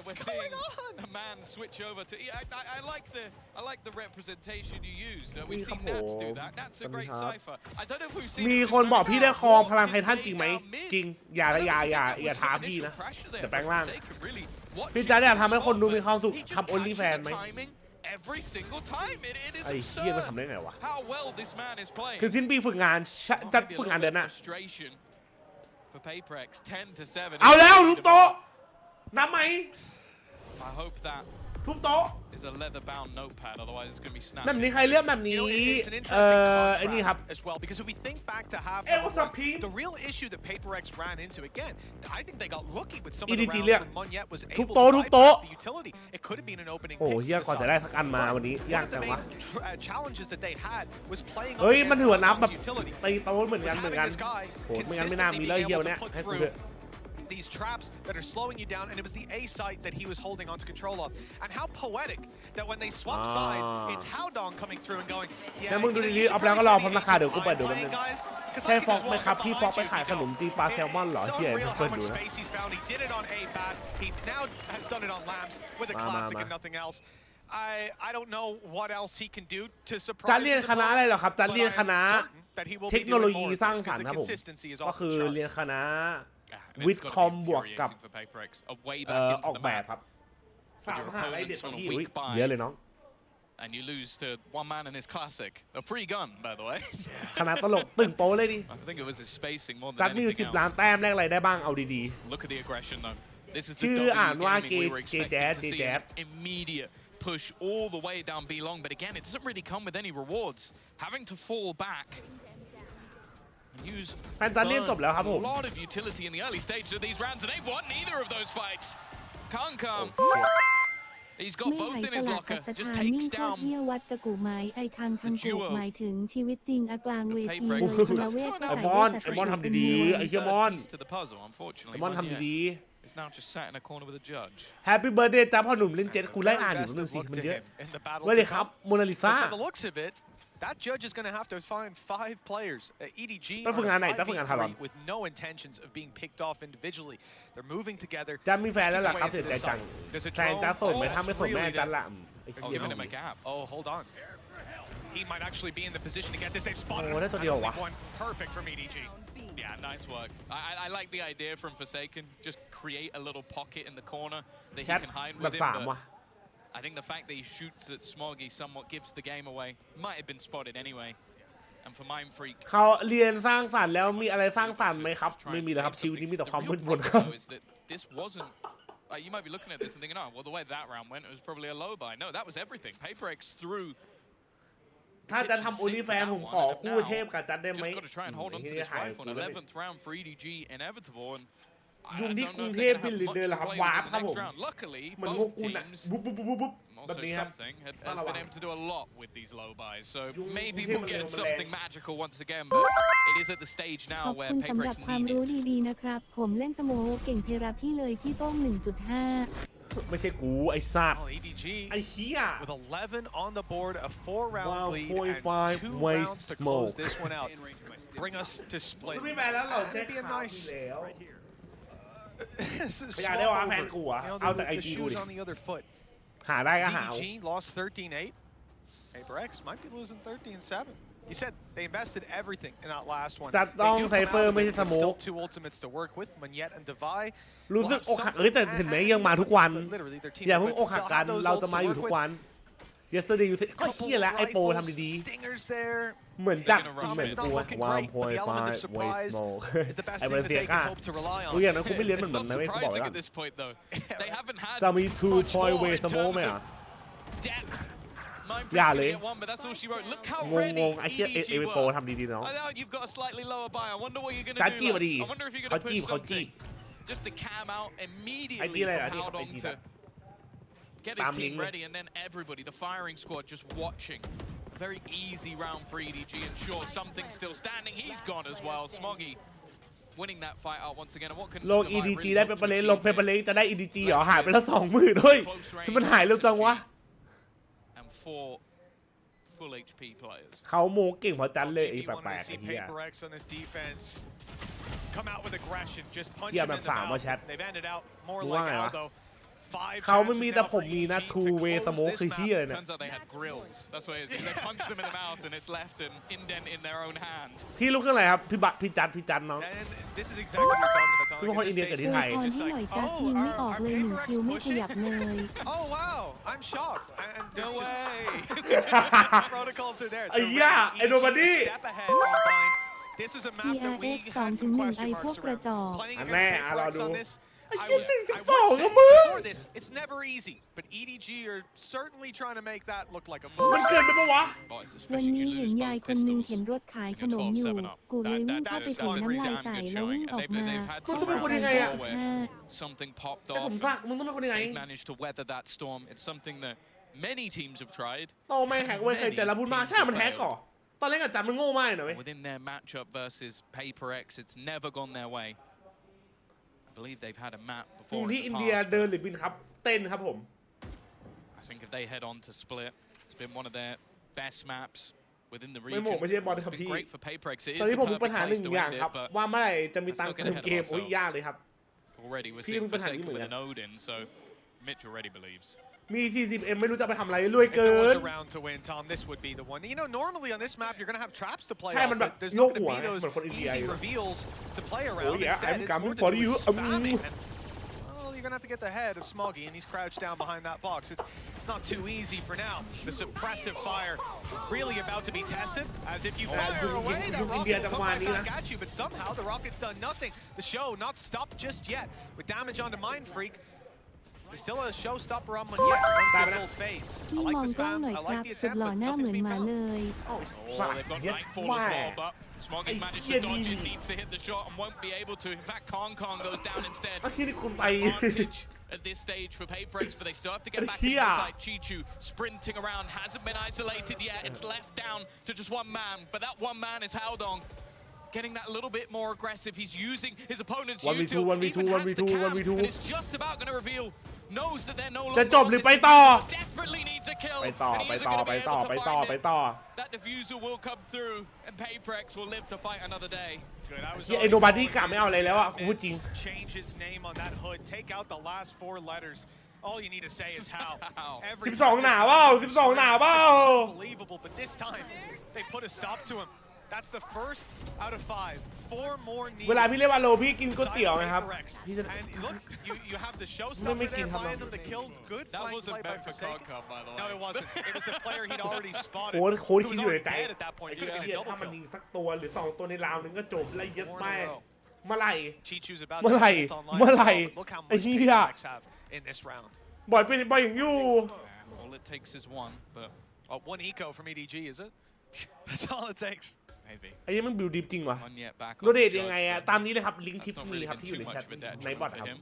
What's going on? A man switch over to. I like the representation you use. We've seen Nats do that. That's a great cipher. I don't know if we've seen. มีคนบอกพี่ได้ครองพลังไททันจริงไหมจริงอย่าท้าพี่นะเดี๋ยวแปลงร่างพี่จะได้ทำให้คนดูมีความสุขทำโอลี่แฟนไหม Every single time, it is ไอ้เหี้ยมันทำได้ไงวะ how well this man is playing. คือสิ้นปีฝึกงานจะฝึกงานเดือนหน้า For Paperex, 10-7. เอาแล้วทุบโต๊ะนับไหม I hope that ทุบโต๊ะ is a leather-bound notepad. Otherwise, it's going to be snapped. แบบนี้ใครเลือกแบบนี้ไอ้นี่ครับ as well because if we think back to half the real issue that Paperex ran into again, I think they got lucky with some of the rounds when Munyet was able to bypass the utility. It could have been an opening. โอ้ยก่อนจะได้สักอันมาวันนี้ยากจังวะ challenges that they had was playing เฮ้ยมันถือว่านับแบบตีโต๊ะเหมือนกันโหไม่งั้นไม่น่ามีเลยเฮียวเนี้ยให้กูเถอะ these traps that are slowing you down, and it was the A site that he was holding onto control of. And how poetic that when they swap sides, it's Howdong coming through and going, yeah, แล้วมึงดูดีๆเอาแล้วก็รอพร้อมราคาเดี๋ยวกูเปิดดูกันนึงใช่ฟอกไหมครับพี่ฟอกไปขายขนมจีนปลาแซลมอนเหรอเชี่ยเปิดดูนะ He did it on A bat. He now has done it on Lambs with a classic and nothing else. I don't know what else he can do to surprise. จะเรียนคณะอะไรเหรอครับจะเรียนคณะเทคโนโลยีสร้างสรรค์ครับผมก็คือเรียนคณะวิทย์คอมบวกกับออกแบบครับสามมหาลัยเด็ดของพี่เยอะเลยน้อง And you lose to one man in his classic, a free gun, by the way. คณะตลกตึงโป๊เลยดิ I think it was his spacing more จัด than มีอยู่ anything 10 ล้าน else. แต้มแรกอะไรได้บ้างเอาดี Look at the aggression, though. This is the ชื่อ W อ่านว่า gaming we were expecting to see JJaz an immediate push all the way down B long, but again, it doesn't really come with any rewards. Having to fall back and use ๆแฟนตันเลียนจบแล้วครับผม a lot of utility in the early stages of these rounds, and they've won neither of those fights. Can't come. He's got ไม่ both หาย in ส his ละ locker. สัจ Just ธามิ่ง takes โคตร down เที่ยววัดกระกูไม้ไอคังคังโกกหมายถึงชีวิตจริงอกลางเวทีเลยพลเวทก็ใส่ได้สัตว์ ไอ้มอนทำดีๆไอ้เหี้ยมอน piece to the puzzle, unfortunately. ไอ้มอน but ทำ yeah, ดี It's now just sat in a corner with a judge. ๆ Happy Birthday จ้าพ่อหนุ่มเล่นเจ็ตกูไล่อ่านอยู่นึงสิมันเยอะเว้ยเลยครับโมนาลิซา By the looks of it, that judge is going to have to find 5 players. EDG ต้องฝึกงานไหนต้องฝึกงานฮารอน with no intentions of being picked off individually. They're moving together. จ้ามีแฟนแล้วล่ะครับเสียใจจัง There's a แฟนจ้าโสดไหมถ้าไม่โสดแม่จ้าละ Oh, giving him a gap. Oh, hold on. He might actually be in the position to get this. They've spotted Oh, that's what you're one perfect from EDG. Yeah, nice work. I like the idea from Forsaken. Just create a little pocket in the corner that แช he ท can hide แบ with บ him. 3 ว่ะ But I think the fact that he shoots at Smoggy somewhat gives the game away. Might have been spotted anyway. And for Mind Freak, เขาเรียนสร้างสรรค์แล้วมีอะไรสร้างสรรค์ไหมครับไม่มีแล้วครับชีวิตนี้มีแต่ความมืดมนครับ is that this wasn't. You might be looking at this and thinking, oh, well, the way that round went, it was probably a low buy. No, that was everything. Paper X through. ถ้าจะทำโอลิแฟนผมขอคู่เทพกับจัดได้ไหม Just got to try and hold on to this rifle. 11th round for EDG inevitable, and ยุง I ที่ don't กรุ know ง if เท they're พ going to เป็น have ลีด much เดอ to ร์ละครับ play วาร์ with ป in ครับ the ผม next round. Luckily, เหมือนพวก both คุณอะ teams บุ๊บบุ๊บบุ๊บบุ๊บแบบ also นี้ครับ something has Follow been up. able to do a lot with these low buys. So Yung maybe him we'll and get him something and magical once again, but it is at the stage ข now อบ where คุณ Paper สำหรับ X ความ need รู้ it. ดีๆนะครับผมเล่นสโมเก่งเพราพี่เลยพี่โต้ง 1.5 ไม่ใช่กูไอ้สัตว์ Oh, EDG ไอ้เหี้ย with 11 on the board, a 4-round lead, 1.5 and 2 waste rounds to close smoke. this one out. Bring us to split. ไม่แพ้แล้วเหรอใช้ That'd be a ข่าว nice ที่แล้ว swap อยากได้ว่า over. แฟนกูอะ You know, เอาจาก the IG กู shoes ดิ on the other foot. หาได้ก็หา EDG lost 13-8. Paper X might be losing 13-7. You said they invested everything in that last one. จะต้อง They do ไซ come เฟอ out ร์ of ไม่ it ใช่ส with โม still ก 2 ultimates to work with. Manyet and Devai รู้สึกอกหักแต่เห็นไหมยังมาทุกวัน อย่าเพิ่งอกหักกันเราจะมาอยู่ทุกวัน yesterday you said ก็เหี้ยแล้วไอโปทำดีๆเหมือนจัดเหมือนกู1.5 waste smoke ไอเบอร์เซียก้ากูอย่างนั้นกูไม่เลี้ยนเหมือนมันนะไม่กูบอกแล้วจะมี 2 waste smoke ไหมอ่ะอย่าเลยงงไอ้เหี้ยเอโปทำดีๆเนาะจัดจีบดีเขาจีบ Just the cam out immediately IG อะไรอ่ะ from ที่ Howdong IG to แบบ get his team ready, and then everybody, the firing squad, just watching. A very easy round for EDG, and sure, something's still standing. He's gone as well. Smoggy winning that fight out once again. And what can ลง EDG ได้เป็นประเด็นลงเป็นประเด็นจะได้ EDG เหรอหายไปแล้ว20,000เฮ้ยมันหายเร็วจังวะ and 4 full HP players. เขาโมเก่งเพราะจันเลยไอ้แปลกๆไอ้เหี้ย Come out with aggression, just punch Yeah, him in but the fine, mouth. chat. They've ended out more Đúng like rồi hả? Aldo. เขาไม่มีแต่ผมมีนะ two way smoke คือเหี้ยเนี่ย Turns out they had grills. That's what it is. They punched them in the mouth, and it's left an indent in their own hand. พี่รู้เครื่องอะไรครับพี่จัดน้อง This is exactly what you're talking about. พี่เป็นคนอินเดียกับที่ไทย พรให้หน่อยจัสยิงไม่ออกเลย1 คิวไม่ขยับเลย Oh wow, I'm shocked. And no way. Protocols are there. Yeah, and nobody. Step ahead on Bind. This was a map that we PRX had some 2-1 question ไอพวก marks กระจอก around. Playing อัน against แน่ Paper รอ X ดู on this. I I would think say it's before this, it's never easy, but EDG are certainly trying to make that look like a มันเกินไปปะวะ วันนี้เห็นยายคนหนึ่งเข็นรถขายขนมอยู่ กูเลยวิ่งเข้าไปขอน้ำลายใส่แล้ววิ่งออกมา คุณต้องเป็นคนยังไงอะ Something popped ไอ้ off. ผมสักมึงต้องเป็นคนยังไง They managed to weather that storm. It's something that many teams have tried. โตไม่แฮกเว้ยเคยเจอแล้วพูดมาใช่มันแฮกก่อตอนเล่นกับจันมันโง่มากหน่อยเว้ย Within their matchup versus Paper X, it's never gone their way. believe they've had a map อยู่ before ที่ in อิน the เดีย past. เดินหรือบินครับเต้นครับผม I think if they head on to Split, it's been one of their best maps within the ไม่ region. โม่ไม่ใช่บอลครับ It's พี่ been great for Paperex. It ตอน is นี้ the ผมมีปัญ perfect หาหนึ่ place ง to อย่าง end ครับ it, but ว่าเมื่อไหร่จะมีตังค์ let's not เติ get ม ahead เก of มโอ้ย ourselves. ยากเลยครับ Already we'reพี่ seeing มีปัญหานี้ Forsaken เหมือน with กัน an Odin, so Mitch already believes. มี 40M ไม่รู้จะไปทำอะไรรวย If เกิ there was น a round to win, Tom, this would be the one. You know, normally on this map, you're going to have traps to play ใช่ off, มันแบบ but there's โย not ก going หัว to be those เหมือนคนอินเดีย easy อยู่ reveals to play Oh around. yeah, Instead, I'm it's coming more for to do you. with spamming. Well, you're going to have to get the head of Smoggy, and he's crouched down behind that box. It's not too easy for now. The suppressive fire really about to be tested, as if you fire away, that rocket will come right back at you, but somehow the rocket's done nothing. The show not stopped just yet. With damage onto Mind Freak, there's still a showstopper on one yet once this ult fades. I พี่ like มอง the กล้อง spams, หน่อย I ครั like บ the สุด attempt, หล่อ but หน้าเหมื nothing's อน been หมา found. เลย โอ้ Oh, สัตว์ they've got เย็ด Nightfall แม่ as well, but Smoggy's Ay, managed to shit, dodge it, Nini. needs to hit the shot and won't be able to. In fact, Kong goes down instead. เมื่อกี้ที่คุณไป Advantage at this stage for Paperex, but they still have to get back into the side. Chichu sprinting around, hasn't been isolated yet. It's left down to just one man, but that one man is Haldong. Getting that little bit more aggressive. He's using his opponent's 1v2 util, 1v2 even has the 1v2 cam, 1v2 and it's just about going to reveal. Knows that they're no จะ longer จบ on หรือ this ไปต่อ defense, desperately needs a kill, ไปต่อ and he ไป isn't ต่อ going to ไป be ต่อ able ไป to ต่อ find ไป it. ต่อ That diffuser will come through, and Paperex will live to fight another day. Good. I was ที่ไอ้โนบาดี้กะไม่เอาอะไรแล้วอ่ะกูพูดจริง Change his name on that hood. Take out the last 4 letters. All you need to say is how. Every 12 หนาเปล่า12 หนาเปล่า Unbelievable, but this time they put a stop to him. That's the first out of 5. 4 more needed. เวลาพี่เล่นวาโลพี่กินก๋วยเตี๋ยวไงครับพี่จะ And look, you have the ไม่ showstopper ไม่กิน there ครับ buying them the kill. Good That flank wasn't play by meant for Forsaken. Kong, by the way. No, it wasn't. It was the player he'd already spotted. โค้ด who คิด was อยู่ใน already ใจ dead at that point. ไอ้ He could have เหี้ been ย a ถ้า double มัน kill. ยิงสักตัวหรือ2ตัวในราวนึงก็จบแล้วยัด Four แม่ in a row. เมื่อไหร่ Chichu's about to เมื่อไหร่ ult online เมื่อ as ไหร่ well, but look how ไอ้ much เหี้ย Paperex have in this round. บอยเป็นบอยอย่างอยู่ All it takes is one, but One eco from EDG, is it? That's all it takes. maybe. ไอ้เหี้ยมันบิวดิฟจริงวะ One yet back โน on เด the ทยังไง judge, อะ but ตามนี้เลยครับลิงก์คลิป that's not มี really ครับ been ที่อยู่ too ในแช much ท of a ใน detriment บอท for ครับ him.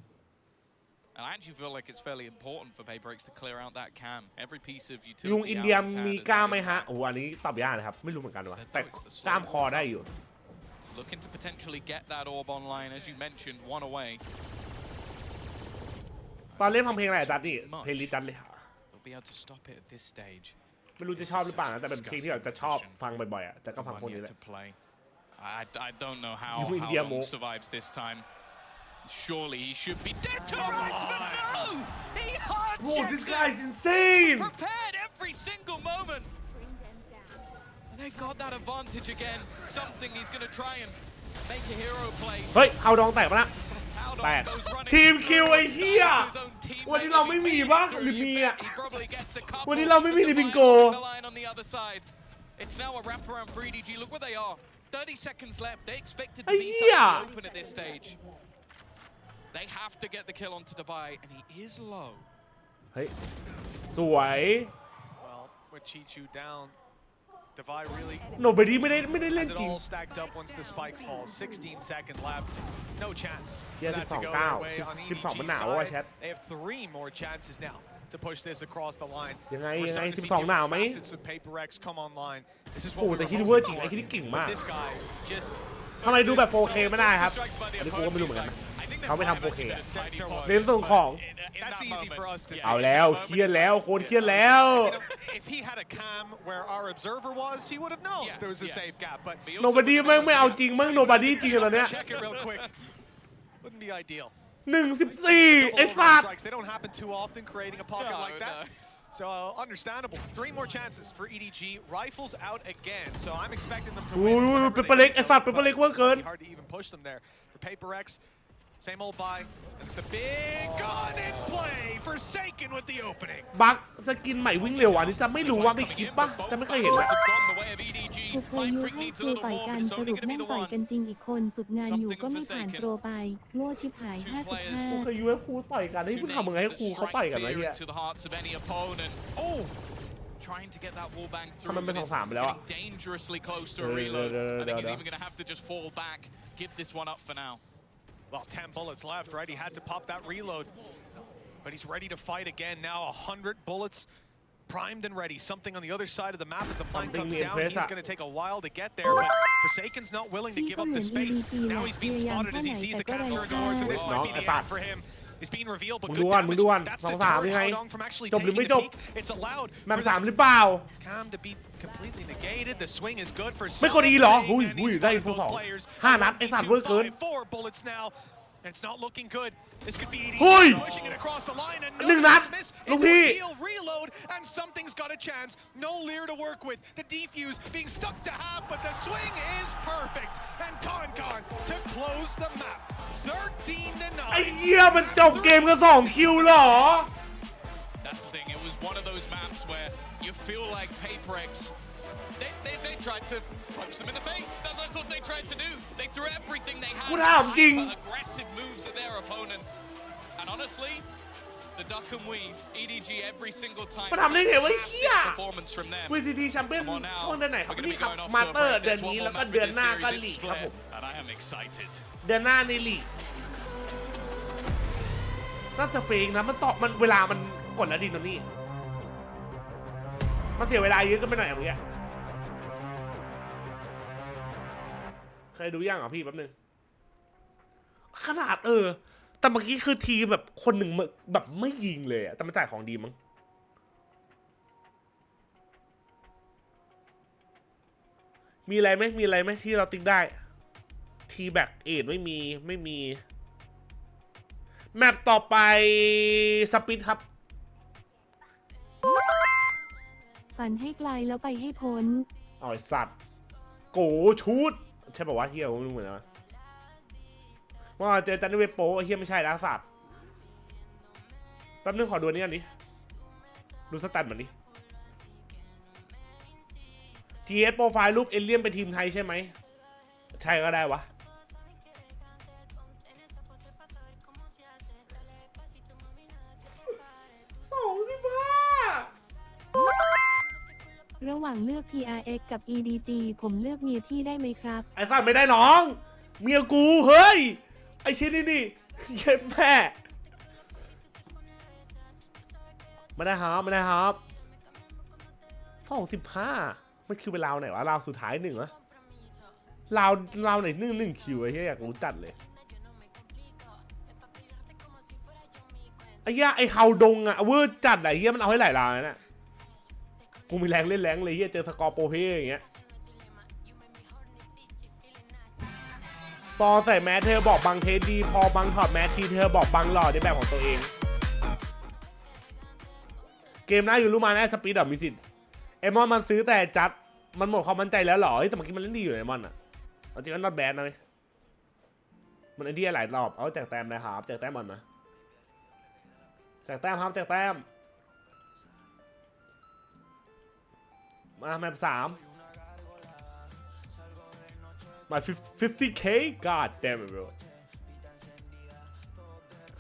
And I actually feel like it's fairly important for Paperex to clear out that cam. Every piece of ยุง utility อิน out เดีย he's มี had กล้าม has ไหม had ฮะ impact. โอ้โหอันนี้ตอบยากนะครับไม่รู้เหมือนกันวะแต่กล้ามคอได้อยู่ Looking to potentially get that orb online, as you mentioned, one away. ตอนเล่นฟังเพลงอะไรอะจัดนี่เพลงลิจัดเลย They'll be able to stop it at this stage. ไม่รู้จะชอบหรือเปล่านะแต่เป็นเพลงที่แบบจะชอบฟังบ่อยๆอ่ะแต่ก็ฟัง One พวกนี้ yet แหละ to play. I don't know how You India Long more. survives this time. Surely he should be dead to rights, but no! He hard Whoa, this checks guy's it. insane! He's prepared every single moment. And they've got that advantage again. Something he's going to try and make a hero play. เฮ้ยเอาดองแตกปะนะ Haldong แตก goes running ทีมคิวไอ้เหี้ย through his own teammate. วันนี้เราไม่มีปะ Through หรือมีอ่ะ he probably gets a couple. วันนี้เราไม่มีในบิงโก The line on the other side. It's now a wraparound for EDG. Look where they are. 30 seconds left. They expected to be something open at this stage. They have to get the kill onto Dubai, and he is low. เฮ้ยสวย Well, with Chichu down, Divide really โนบดี้ไม่ได้เล่น has it จริง all stacked up once the spike falls. 16 seconds left. No chance for Yeah, that to go 12 their way on 12 มัน EDG's หนาวว่ะ side. แชท They have 3 more chances now to push this across the line. ยังไง We're ยังไง starting to see 12 หนาวไหม different facets of Paperex come online. This is โอ้ what we แต่ were คิด hoping ว่าจริง for. ไอ้คิดเก่ง But มาก this guy just ทำไมดูแบบ 4K ไม่ได้ครับ Strikes by the อันนี้กูก็ไม่รู้เหมือนกันนะ I think เขาไม่ทำ might have 4K actually อะ been a tidy pot. เน้นส่งของ In That's that easy moment. for us to see. เอาแล้วเครียดแล้วโคนเครียดแล้ว You know, if he had a cam where our observer was, he would have known there was a safe gap. But โนบดี้แม่งไม่เอาจริงมั้งโนบดี้จริงตอนเนี้ย check it real quick. Wouldn't be ideal. 1-14 ไอ้ Double สัตว์ strikes, they don't happen too often creating a pocket like that. So understandable. 3 more chances for EDG. Rifles out again. So I'm expecting them to อุ้ win. ย whenever เป they เปอร์เล็ก get ไอ้สัตว์ going, เปเปอร์เล็ก but เวอร์เกิน it's hard to even push them there. For Paperex, same old buy. And it's the big gun in play. Forsaken with the opening. บักสกินใหม่วิ่งเร็วอันนี้จะไม่รู้ว่ามีคลิปปะจะไม่เคยเห็นเลย Have gone the way of EDG. กูเคย Mind ยุ Freak ให้ needs ค a รู little ต่อย more, กัน but it's ส only รุป going to แม่ be ง the ต่อย one. กันจริงอีกคนฝึกงานอยู่ก็ไม่ผ่าน Something โปรไปโง่ชิบหาย กูเคยยุให้ครูต่อยกันให้ Two มึงทำยังไงให้ names ครู that เขาต่อย strike กันวะ fear เฮีย into the hearts of any opponent. Oh, trying to get that wall bang through. ทำไมเป็น but it's 2-3ไปแล้วอะ getting dangerously close to a เดี๋ยว reload. I think he's เดี๋ยว even going to have to just fall back, give this one up for now. Well, 10 bullets left, right? He had to pop that reload. But he's ready to fight again now. 100 bullets primed and ready. Something on the other side of the map as the flank comes down. He's going to take a while to get there, but Forsaken's not willing to give up the space. Now he's being spotted as he sees the capture of doors, and this might be the end for him. It's being revealed, but good damage. That's deterred Haodong from actually taking the peak. It's allowed for Cam to be completely negated. The swing is good for Son, and he's one of those players. 5 นัดไอ้สัตว์เวอร์เกิน 4 bullets now. And it's not looking good. This could be pushing it across the line and no dismiss. He'll reload and something's got a chance. No Lear to work with. The defuse being stuck to half, but the swing is perfect. And Con to close the map. 13-9. ไอ้เหี้ยมันจบเกมกัน2 คิวเหรอ That's the thing. It was one of those maps where you feel like PaperX. They tried to punch them in the face. That's what they tried to do. They threw everything they had for aggressive moves at their opponents. And honestly, the duck and weave, EDG every single time. มันทำได้ไงวะเหี้ย Performance from them. VCT แชมเปี้ยนช่วงเดือนไหนครับนี่ครับมาสเตอร์เดือนนี้แล้วก็เดือนหน้าก็ลีกครับผม And I am excited. เดือนหน้าในลีกน่าจะเฟงนะมันเวลามันกดแล้วดินตรงนี้มันเสียเวลาเยอะก็ไม่หน่อยอย่างเงี้ยเคยดูยังอ่ะพี่แป๊บนึงขนาดแต่เมื่อกี้คือทีแบบคนหนึ่งแบบไม่ยิงเลยอ่ะแต่มันจ่ายของดีมั้งมีอะไรไหมที่เราติ๊กได้ทีแบ็กเอทไม่มีแมปต่อไปสปิดครับฝันให้ไกลแล้วไปให้พ้นไอ้สัตว์โกชุดใช่ป่าววะเฮียผมรู้เหมือนกันว่าเจอจันทร์เวโป้เฮียไม่ใช่นะสัตว์แป๊บนึงขอดูนี่กันดิดูสแตทมันดิ TS โปรไฟล์รูปเอเลี่ยนเป็นทีมไทยใช่ไหมใช่ก็ได้วะระหว่างเลือก TRX กับ EDG ผมเลือกเมียพี่ได้ไหมครับไอ้สัตว์ไม่ได้น้องเมียกูเฮ้ยไอ้ชิ้นนี่เย็บแม่ไม่ได้ครับ25มันคิวเป็นราวไหนวะราวสุดท้าย1วะราวไหน1คิวไอ้เหี้ยอยากรู้จัดเลยไอ้เหี้ยไอ้เฮาดงอะเวอร์จัดไอ้เหี้ยมันเอาให้หลายราวนะกูมีแรงเล่นแรงเลยเหี้ยเจอสกอร์โปรเพย์อย่างเงี้ยตอนใส่แมสเธอบอกบังเทสดีพอบังถอดแมสทีเธอบอกบังหล่อในแบบของตัวเองเกมหน้าอยู่รู้มาแน่สปีดมีสิทธิ์ไอมอนมันซื้อแต่จัดมันหมดความมั่นใจแล้วหรอแต่เมื่อกี้มันเล่นดีอยู่ไอมอนอะจริงๆก็นอตแบดนะมันไอเดียหลายรอบเอาแจกแต้มได้ครับแจกแต้มมันนะแจกแต้มครับแจกแต้มมาแมป3มา 50k god damn it bro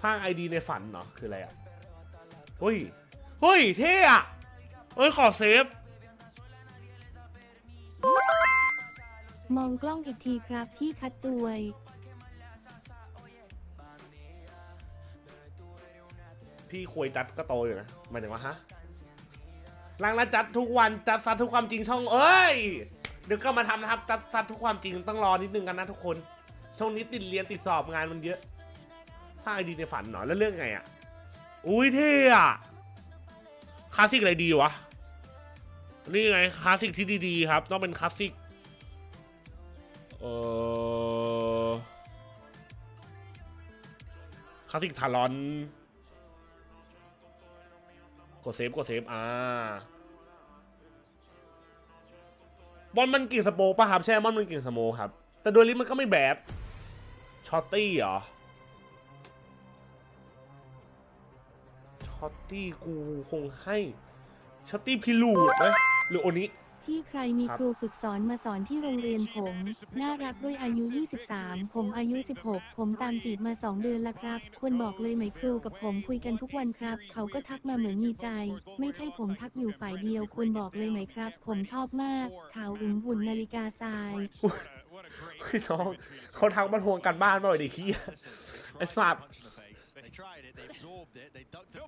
สร้าง ID ในฝันเหรอคืออะไรอ่ะเฮ้ยเท่อะขอเซฟมองกล้องอีกทีครับพี่คัดจวยพี่คุยจัดก็โตอยู่นะหมายถึงว่าฮะลังละจัดทุกวันจัดซัดทุกความจริงช่องเดี๋ยวก็มาทำนะครับจัดซัดทุกความจริงต้องรอนิดนึงกันนะทุกคนช่วงนี้ติดเรียนติดสอบงานมันเยอะสร้างไอดีในฝันหน่อยแล้วเรื่องไงอ่ะอุ้ยเท่อะคลาสสิกอะไรดีวะนี่ไงคลาสสิกที่ดีๆครับต้องเป็นคลาสสิกคลาสสิกทารอนกดเซฟบอลมันกิ่งสโปป่ะครับใช่บอลมันกิ่งสโมครับแต่โดยลิมันก็ไม่แบดช็อตตี้เหรอช็อตตี้กูคงให้ช็อตตี้พิลูดไหมหรือโอนิที่ใครมีครูฝึกสอนมาสอนที่โรงเรียนผมน่ารักด้วยอายุ23ผมอายุ16ผมตามจีบมา2 เดือนละครับควรบอกเลยไหมครูกับผมคุยกันทุกวันครับเขาก็ทักมาเหมือนมีใจไม่ใช่ผมทักอยู่ฝ่ายเดียวควรบอกเลยไหมครับผมชอบมากขาวอึมหุ่นนาฬิกาทรายน้องเขาทักมาทวงกันบ้านมาเลยดิขี้ไอ้สัตว์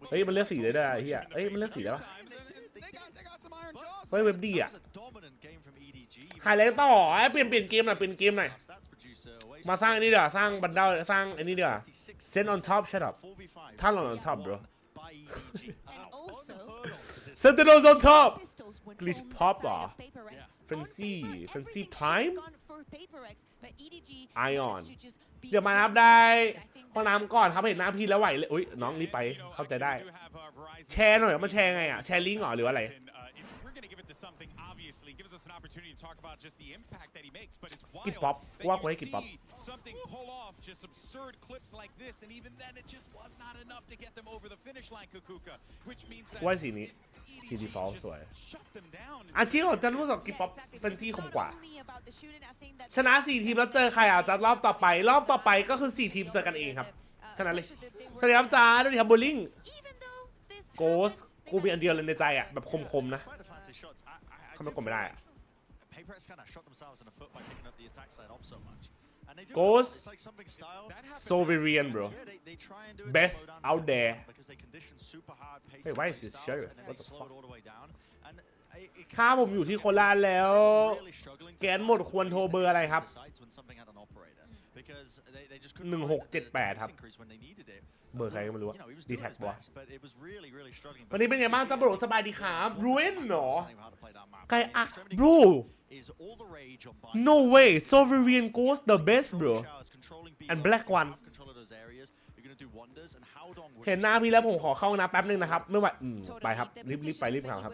เฮ้ยมันเลือกสีได้ด้วยไอ้เหี้ยมันเลือกสีได้ปะ เฮ้ยเว็บดีอ่ะหายแรงต่อเปลี่ยนเกมหน่อยเป็นเกมหน่อยมาสร้างอันนี้เดี๋ยวสร้างบันไดสร้างอันนี้เดี๋ยว Send on top shut up ท่านon top bro Sentinels on top Glitch pop เหรอ Fancy Prime Ion เดี๋ยวมาครับได้ห้องน้ำก่อนครับเห็นหน้าพี่แล้วไหวเลยอุ้ยน้องรีบไปเข้าใจได้แชร์หน่อยมันแชร์ไงอ่ะแชร์ลิงก์เหรอหรืออะไรกิดป๊อปว่ากูให้กิดป๊อปว่าสีนี้สีดีฟอลต์สวยจริงเหรอจันรู้สึกกิดป๊อปเฟนซี่คมกว่าชนะ4 ทีมแล้วเจอใครอ่ะจะรอบต่อไปก็คือ4 ทีมเจอกันเองครับขนาดเลยสวัสดีครับจ้าด้วยครับโบลิ่งโกสกูมีอันเดียวเลยในใจอ่ะแบบคมๆนะทำไมกดไม่ได้อ่ะGhost Sovereign bro best out there hey why is this sheriff what the fuck ถ้าผมอยู่ที่โคราชแล้วแกนหมดควรโทรเบอร์อะไรครับ1678ครับเบอร์ใครก็ไม่รู้ดีแท็กบอสวันนี้เป็นไงบ้างจ๊ะบรูสบายดีครับรูเอนเหรอไกอะบรู no way Sovereign Ghost the best bro and black one เห็นหน้าพี่แล้วผมขอเข้านะแป๊บนึงนะครับไม่ไหวไปครับรีบไปรีบเข้าครับ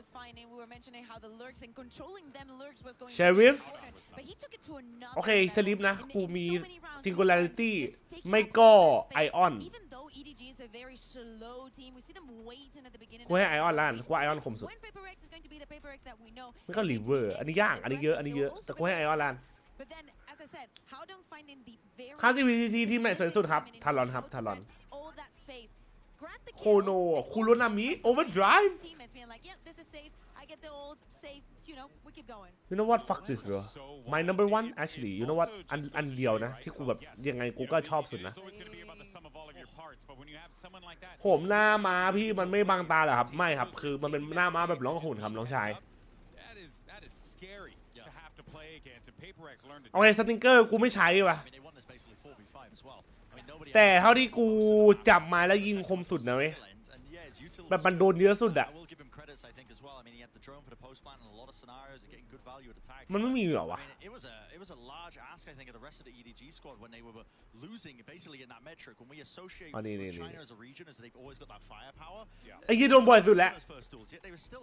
เชริฟโอเคสลิปนะกูมี Singularity ไม่ก็ไอออนกูให้ไอออนล้านกูไอออนคมสุดไม่ก็ลิเวอร์อันนี้ย่างอันนี้เยอะแต่กูให้ไอออนล้านค่า CVCC ทีมไหนสวยสุดครับทารอนครับทารอนโคโนคูโรนามิโอเวอร์ไดรฟ์ You know what fuck this bro my number one actually you know what อันเดียวนะที่กูแบบยังไงกูก็ชอบสุดนะผมหน้าม้าพี่มันไม่บังตาเหรอครับไม่ครับคือมันเป็นหน้าม้าแบบร้องหุ่นครับน้องชายโอเคสติงเกอร์กูไม่ใช้ว่ะแต่เท่าที่กูจับมาแล้วยิงคมสุดนะเว้ยแบบมันโดนเยอะสุดอะมันไม่มีเหรอวะอันนี้ไอ้ยี่โดนบ่อยสุดแล้ว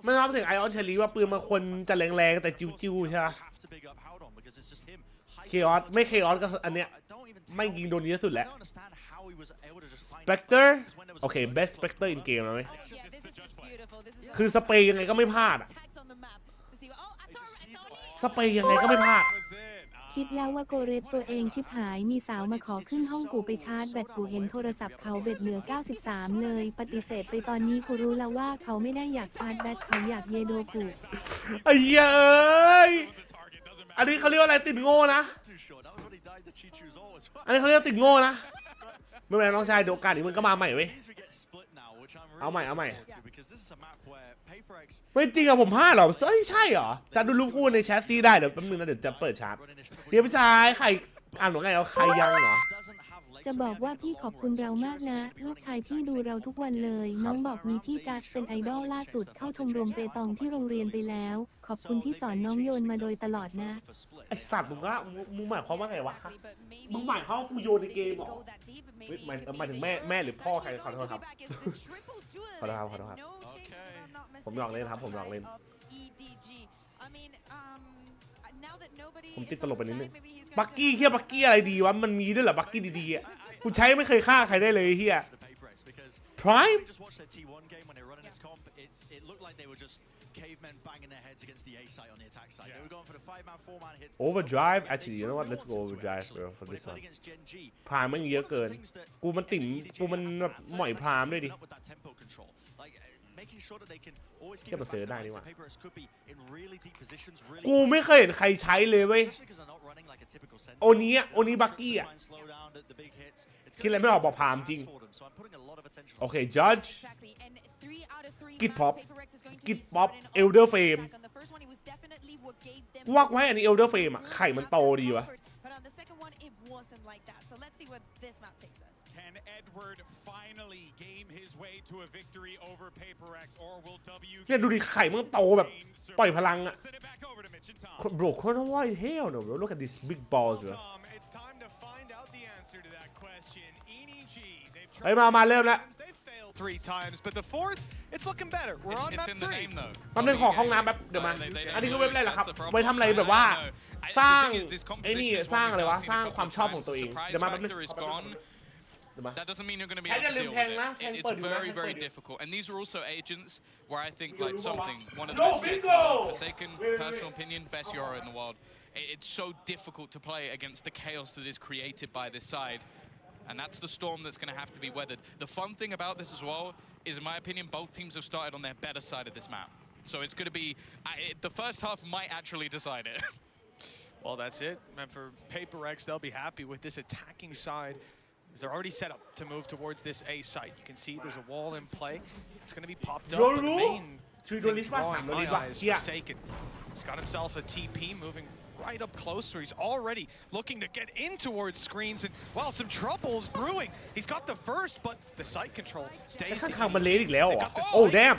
ไม่ต้องถึงไอออนเชลีว่าปืนมันคนจะแรงๆแต่จิ้วๆใช่ไหมเคออสไม่เคออสก็อันเนี้ยไม่ยิงโดนเยอะสุดแล้วSpectre โอเค best Spectre in game แล้วไหมคือสเปรย์ยังไงก็ไม่พลาดสเปรย์ยังไงก็ไม่พลาดคิดแล้วว่าโกเรตตัวเองชิบหายมีสาวมาขอขึ้นห้องกูไปชาร์จแบตกูเห็นโทรศัพท์เขาเบ็ดเหลือ93เลยปฏิเสธไปตอนนี้กูรู้แล้วว่าเขาไม่ได้อยากชาร์จแบตเขาอยากเยโดกูไอ้เหี้ยเอ้ยอันนี้เขาเรียกว่าอะไรติดโง่นะอันนี้เขาเรียกติดโง่นะไม่เป็นไรน้องชายโดการอีกมันก็มาใหม่เว้ยเอาใหม่ไม่จริงอะผมพลาดหรอเอ้ยใช่เหรอจะดูรูปคู่ในแชทซีได้เดี๋ยวแป๊บนึงนะเดี๋ยวจะเปิดชาร์จเดี๋ยวพี่ชายใครอ่านหรือไงเอาใครยังเหรอจะบอกว่าพี่ขอบคุณเรามากนะลูกชายพี่ดูเราทุกวันเลยน้องบอกมีพี่จัสเป็นไอดอลล่าสุดเข้าชมรมเปตองที่โรงเรียนไปแล้วขอบคุณที่สอนน้องโยนมาโดยตลอดนะไอสัตว์มึงหมายความว่าไงวะมึงหมายความว่ากูโยนในเกมหรอหมายถึงแม่หรือพ่อใครขอโทษครับขอโทษครับผมหยอกเล่นครับผมหยอกเล่นผมติดตลกไปนิดนึงบักกี้เฮียบักกี้อะไรดีวะมันมีด้วยเหรอบักกี้ดีๆอ่ะกูใช้ไม่เคยฆ่าใครได้เลยเฮีย Prime Overdrive actually you know what let's go overdrive bro for this one Prime มันเยอะเกินกูมันติ่มกูมันแบบหม่อย Prime ด้วยดิเทียบกับเสือได้นี่หว่ากูไม่เคยเห็นใครใช้เลยเว้ยโอนี้บักกี้อ่ะคิดอะไรไม่ออกบอกพามจริงโอเค Judge กิดป๊อปเอลเดอร์เฟม ว่ากูให้อันนี้เอลเดอร์เฟรมอะไข่มันโตดีวะ Can Edward finally game his way to a victory over Paper X, or will W? เนี่ยดูดิไข่มันโตแบบปล่อยพลังอะโบรโครนว่าเฮลเนอะ bro look at these big balls เลยไปมาเริ่มแล้ว 3 times, but the fourth, it's looking better. We're on map 3. แป๊บนึงขอห้องน้ำแป๊บเดี๋ยวมาอันนี้ก็เว็บอะไรล่ะครับไว้ทำอะไรแบบว่าสร้างไอ้นี่สร้างอะไรวะสร้างความชอบของตัวเองเดี๋ยวมาแป๊บนึง That doesn't mean you're going to be able to deal with it. It's very, very difficult. And these are also agents where I think like something, one of the best agents in the world, Forsaken, personal opinion, best Euro in the world. It's so difficult to play against the chaos that is created by this side. And that's the storm that's going to have to be weathered. The fun thing about this as well is, in my opinion, both teams have started on their better side of this map. So it's going to be, the first half might actually decide it. Well, that's it. And for Paper X, they'll be happy with this attacking side. They're already set up to move towards this A site. You can see there's a wall in play. It's going to be popped up. But the main thing drawing my eyes is Forsaken. He's got himself a TP moving right up close where he's already looking to get in towards screens. And, well, some trouble's brewing. He's got the first, but the site control stays. Oh, damn.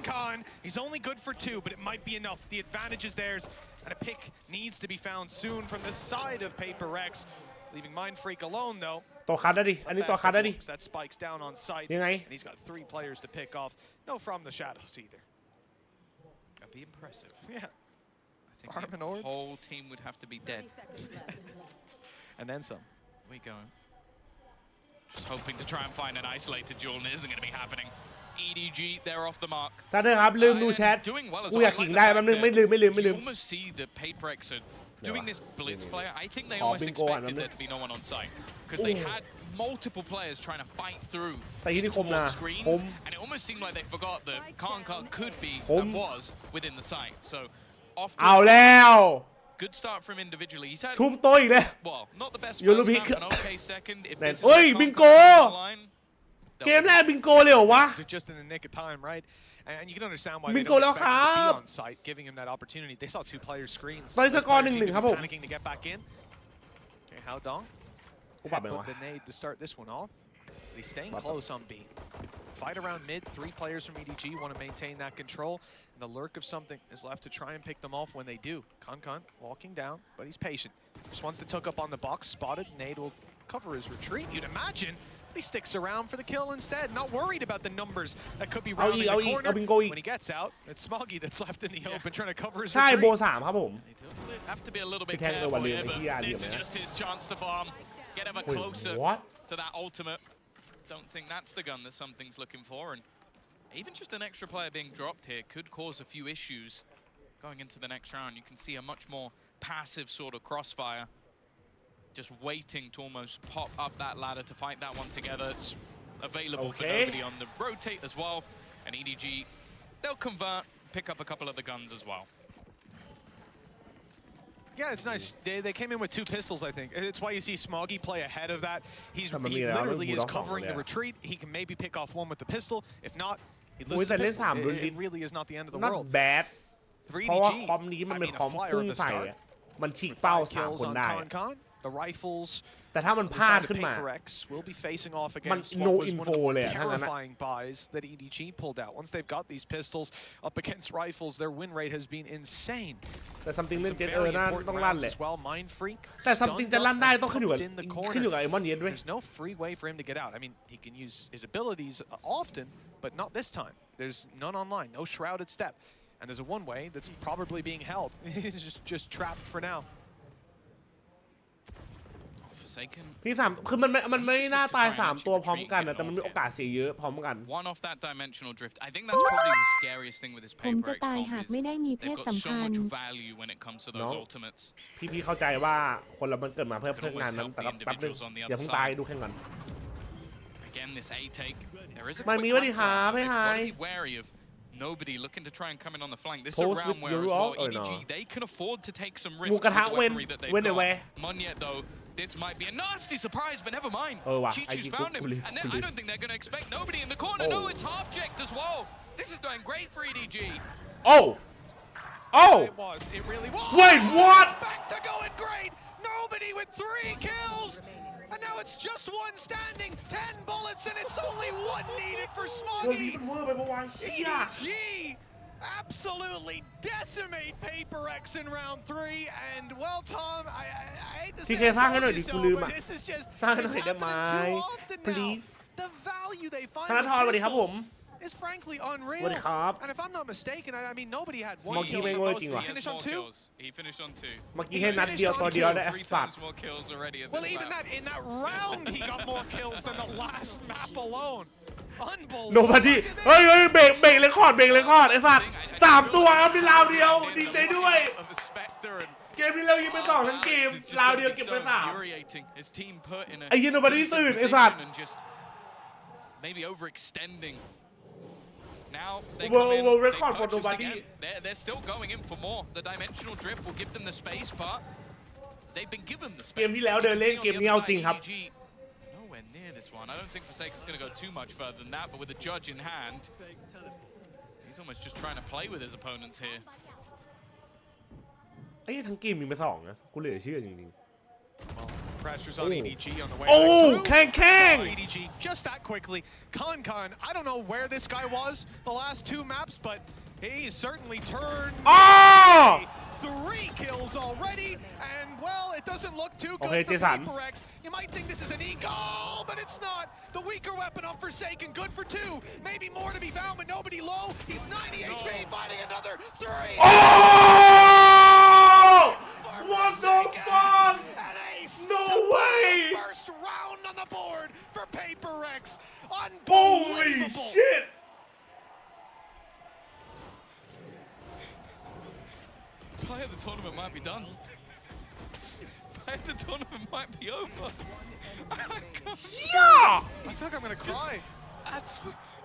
Con. He's only good for 2, but it might be enough. The advantage is theirs. And a pick needs to be found soon from the side of Paper X. Leaving Mind Freak alone, though. ตัวคัดได้ดิอันนี้ตัวคัดได้ดิ That spikes down on site. ยังไง And he's got 3 players to pick off. No from the shadows either. That'd be impressive. Yeah. I think the whole team would have to be dead. And then some. We go. Just hoping to try and find an isolated duel, and it isn't going to be happening. EDG, they're off the mark. ท่านเลยครับลืมดูแชทกูอยากขิงได้แป๊บนึงไม่ลืม You almost see the Paper X are doing this blitz play. I think they almost expected there to be no one on site because they had multiple players trying to fight through towards screens, and it almost seemed like they forgot that Khan could be and was within the site. So off to เอาแล้ว good start from individually. He's had ทุบโต๊ะอีกแล้ว well, not the best first half, an okay second. If this is เฮ้ย Khan บิงโก on the line, เกมแรกบิงโกเลยเหรอวะ Just in the nick of time, right? And you can understand why they don't expect him to be on site, giving him that opportunity. They saw 2 players screens. ตอนนี้สกอร์ 1-1 ครับผม Panicking to get back in. Okay, how Dong? กูปรับไปวะ The nade to start this one off. He's staying close on B. Fight around mid. 3 players from EDG want to maintain that control. And the lurk of something is left to try and pick them off when they do. Con walking down, but he's patient. Just wants to tuck up on the box. Spotted. Nade will cover his retreat. You'd imagine. He sticks around for the kill instead, not worried about the numbers that could be rounding the corner. When he gets out, it's Smoggy that's left in the open trying to cover his ใช่โบ retreat. 3ครับผม have to be a little bit careful here, but this is just his chance to farm, get ever closer to that ultimate. Don't think that's the gun that something's looking for, and even just an extra player being dropped here could cause a few issues going into the next round. You can see a much more passive sort of crossfire, just waiting to almost pop up that ladder to fight that one together. It's available for nobody on the rotate as well, and EDG, they'll convert, pick up a couple of the guns as well. Yeah, it's nice. They came in with 2 pistols, I think. It's why you see Smoggy play ahead of that. He literally is covering the retreat. He can maybe pick off one with the pistol. If not, he loses the pistol. It really is not the end of the world. Not bad. For เพราะว่า EDG, คอมนี้มัน I เป็น mean, คอม a flyer พุ่ง of the ใส่ start. มันฉีกเป้า 5 3 คน kills ได้ on Con. The rifles แต่ถ้ามันพลาดขึ้นมา Paper X will be facing off มัน against no what was one info of เลย the อะทั้งนั้นอะ terrifying buys that EDG pulled out. Once they've got these pistols up against rifles, their win rate has been insane. แต่ something เล่น Some เจ็ต very น่า important ต้องลั่น rounds แหละ as well. Mind Freak แต่ something จะลั่นได้ต้องขึ้นอยู่กับ in the corner. ขึ้นอยู่กับไอ้มอนเย็นด้วย There's no free way for him to get out. I mean, he can use his abilities often, but not this time. There's none online, no shrouded step. And there's a one-way that's probably being held. He's just trapped for now. พี่3คือมันไม่น่าตาย3ตัวพร้อมกันนะแต่มันมีโอกาสเสียเยอะพร้อมกัน One off that dimensional drift. I think that's probably the scariest thing with this Paper X ผมจะตายหากไม่ได้มีเพศ they've สั got ม so พัน much ธ์ value when it comes to those ultimates. พี่เข้าใจว่าคนเรามันเกิดมาเพื่องานนั้นแต่ก็แป๊บนึงอย่าเพิ่งตายดูแข่งก่อน Again, this A take. There is a ไม่ quick มีว่าดีครับไม่ They've หาย got to be wary of nobody looking to try and come in on the flank. This is a round where as well, EDG, they can afford to take some risks with the weaponry that they've got. Monyet, though, this might be a nasty surprise, but never mind. Chi-Chu's found him, and then I don't think they're going to expect nobody in the corner. No, it's half-checked as well. This is going great for EDG. Oh! Oh! It was. It really was. Wait, what? It's back to going great. Nobody with 3 kills. And now it's just one standing. 10 bullets and it's only 1 needed for Smoggy. EDG absolutely decimate Paper X in round 3. And well, Tom, I hate to say it, but this is just it's happening too often now. The value they find with pistols is frankly unreal. And if I'm not mistaken, I mean nobody had 1 kill for most. He finished on 2. He finished on 2. เมื่อกี้ให้นัดเดียวตัวเดียวได้ 3 สัต times ว์ more kills already at Well, this even map. that in that round, he got more kills than the last map alone. Unbelievable. โนบาดี้เฮ้ยเบรกเลยคอร์ดไอ้สัตว์3 ตัวเอาไปราวเดียวดีใจด้วยเกมนี้เรายิงไป2 ทั้งเกมราวเดียวเก็บไป3ไอ้ยินโนบาดี้ตื่นไอ้สัตว์ maybe overextending. Now World record for nobody. They're still going in for more. The dimensional drift will give them the space, but they've been given the space. เกมที่แล้วเดินเล่นเกมนี้เอาจริงครับ Nowhere near this one. I don't think Forsaken's going to go too much further than that, but with the judge in hand, he's almost just trying to play with his opponents here. ไอ้ทั้งเกมมีไป2นะกูเหลือเชื่อจริง Pressures on EDG on the way. Oh, Kang! EDG just that quickly. Con, I don't know where this guy was the last 2 maps, but he certainly turned. Oh! 3 kills already, and well, it doesn't look too good Okay, for Jason. Paper X. You might think this is an e-goal, but it's not. The weaker weapon of Forsaken, good for 2. Maybe more to be found, but nobody low. He's 90 HP, fighting another 3. Oh! What the fuck? No way! First round on the board for Paper X. Holy Unbelievable. shit! Play of the tournament might be done. Play of the tournament might be over. Yeah! I think I'm gonna cry.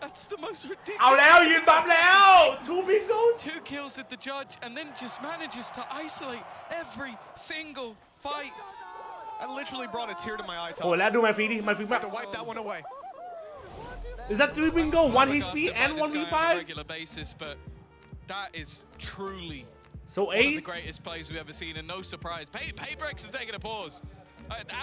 That's the most ridiculous. เอาแล้วยืนบัฟแล้ว 2 bingos 2 kills at the judge and then just manages to isolate every single fight. I literally brought a tear to my eye. โอ้แล้วดูมาฟีดิมาฟีแบบ To wipe that one away. Is that 3 bingo 1 HP and 1v5 on a regular basis, but that is truly so one of ace the greatest plays we've ever seen, and no surprise. Paper X is taking a pause.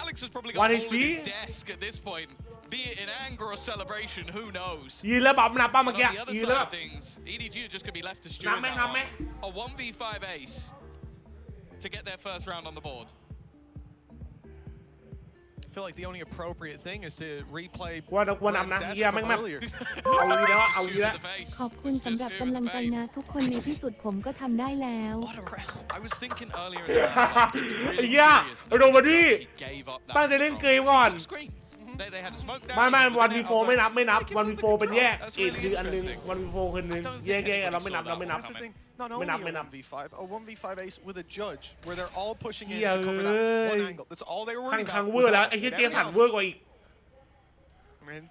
Alex has probably got 1 a hold HP? of his desk at this point, be it in anger or celebration, who knows. ยืนแล้วบัฟนับป่ะเมื่อ On กี้ the other ยืนแล้ว side of things, EDG are just going to be left to stew นับ in ไหม that นับไหม one. A 1v5 ace to get their first round on the board. I feel like the only appropriate thing is to replay ว่านับนะ Brand's เฮีย desk แม่ง from แบบ earlier. เอาอีกแล้วเอาอีกแล้ว ขอบคุณสำหรับกำลังใจนะทุกคนในที่สุดผมก็ทำได้แล้ว What a round. I was thinking earlier in the round, it's really เฮีย curious that โรบอดี้ he gave up that ตั้งใจเล่น control. เกมก่อน Six screens. They had a smoke down. ไม่ but then 1v4 I was ไม่ like, นับ it gives them the 1v4 เป็นแยก control. That's อีก really คืออันนึง interesting. 1v4 คือนึง I don't think แยก anybody เราไม่นับ saw เราไม่นับ that That's the coming. thing. Not only a 1v5, a 1v5 ace with a judge, where they're all pushing in to Yeah, cover that one ey. angle. That's all they were คัง worried คัง about. เวอ was ร์แล้ว that. ไอ้เฮีย And เจสัน everything เวอ else, ร์กว่าอีก I mean,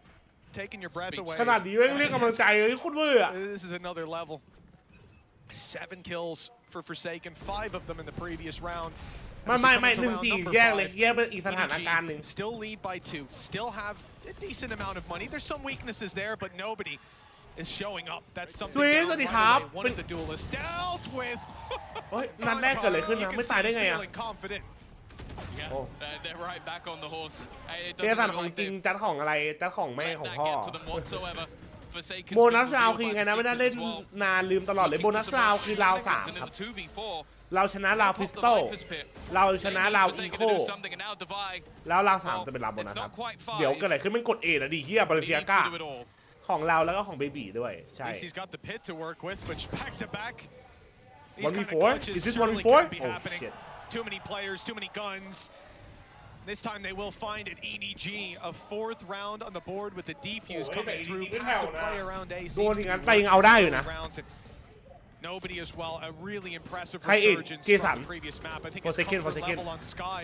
taking your breath away. ขนาดนี้ไม่เรียกกำลังใจเลยโคตรเวอร์อะ This is another level. 7 kills for Forsaken, 5 of them in the previous round. ไม่ As we come into 1-4 round แยก number เลย 5, แยกเป็นอีกสถานการณ์หนึ่ง EDG still lead by 2, still have a decent amount of money. There's some weaknesses there, but nobody is showing up. That's something Sweet, down สวัสดี right ครับ away. One of the duelists dealt with. เฮ้ยนัดแรกเกิดอะไรขึ้น You นะ can ไม่ see ตายได้ he's ไงอะ feeling confident. Yeah, Oh. they're right back on the horse. It เจ doesn't สัน look ของ like จริง they've จัดของอะไรจัดของแม่ let ของ that พ่อ get to them whatsoever. Forsaken's โบนัส been ราว revealed คือ by ยังไง the นะไม่ได้ Seekers เล่น as well. นานลืมตลอดเลยโบนัสราวคือราว3 And ครับ in the 2v4, เราชนะราวพิสโตล เราชนะราวอีโค Forsaken to do something, and now Divide, แล้วราว3จะเป็นราวโบนัส it's ครับ not quite เดี๋ยว 5. เกิดอะไรขึ้นมันกด A นะดิเฮียบา But ริ he เซีย needs ก้า to do it all. ของเราแล้วก็ของเบบีด้วย At ใช่ least he's got the pit to work with, but back to back. 1v4 Is this 1v4 Oh shit Too many players, too many guns. This time they will find it. EDG, a 4th round on the board with the defuse coming through. Passive play around A. โดนอย่างนั้นไปยังเอาได้อยู่นะ Nobody as well. A really impressive ใครเอก resurgence เจสัน from the previous map. I think For his second, for comfort second. level on Sky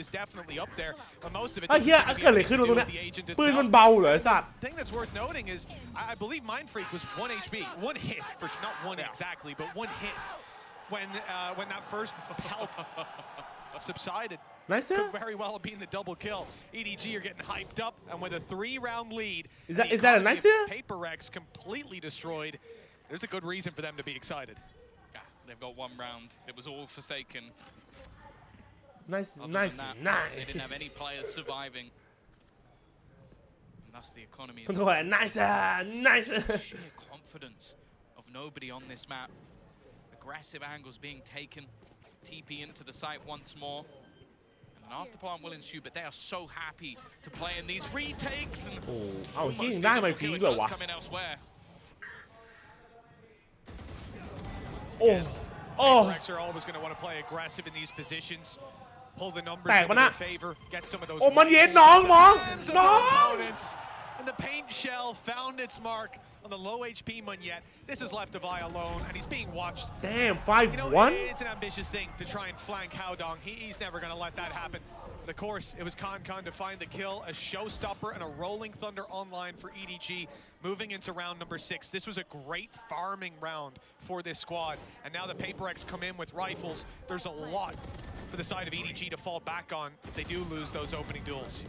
is definitely up there. But most of it ไอ้ doesn't เฮีย seem to be เกิดอะไร anything ขึ้น to ต do รงเนี้ with ย the agent ปืนมัน itself. เบาเหรอไอ้สัตว์ The thing that's worth noting is I believe Mind Freak was 1 HP, 1 hit, for not 1 exactly, but 1 hit when that first pelt subsided. Nice Could very well have been the double kill. EDG are getting hyped up, and with a 3-round lead, Is that a economy nice of hit? Paper X completely destroyed. There's a good reason for them to be excited. Yeah, They've got one round. It was all Forsaken. Nice. They didn't have any players surviving. And thus the economy is nice. Sheer confidence of nobody on this map. Aggressive angles being taken. TP into the site once more. And an afterplant will ensue, but they are so happy to play in these retakes. And almost the kill does come in elsewhere. HERETICS are always going to want to play aggressive in these positions. Pull the numbers in their favor. Get some of those. Oh, man, no. And the paint shell found its mark on the low HP Munyet. This is left Devi alone, and he's being watched. Damn, 5-1. You know, it's an ambitious thing to try and flank Howdong. He's never going to let that happen. But of course, it was Con to find the kill, a showstopper and a rolling thunder online for EDG, moving into round number 6. This was a great farming round for this squad. And now the PaperX come in with rifles. There's a lot for the side of EDG to fall back on if they do lose those opening duels.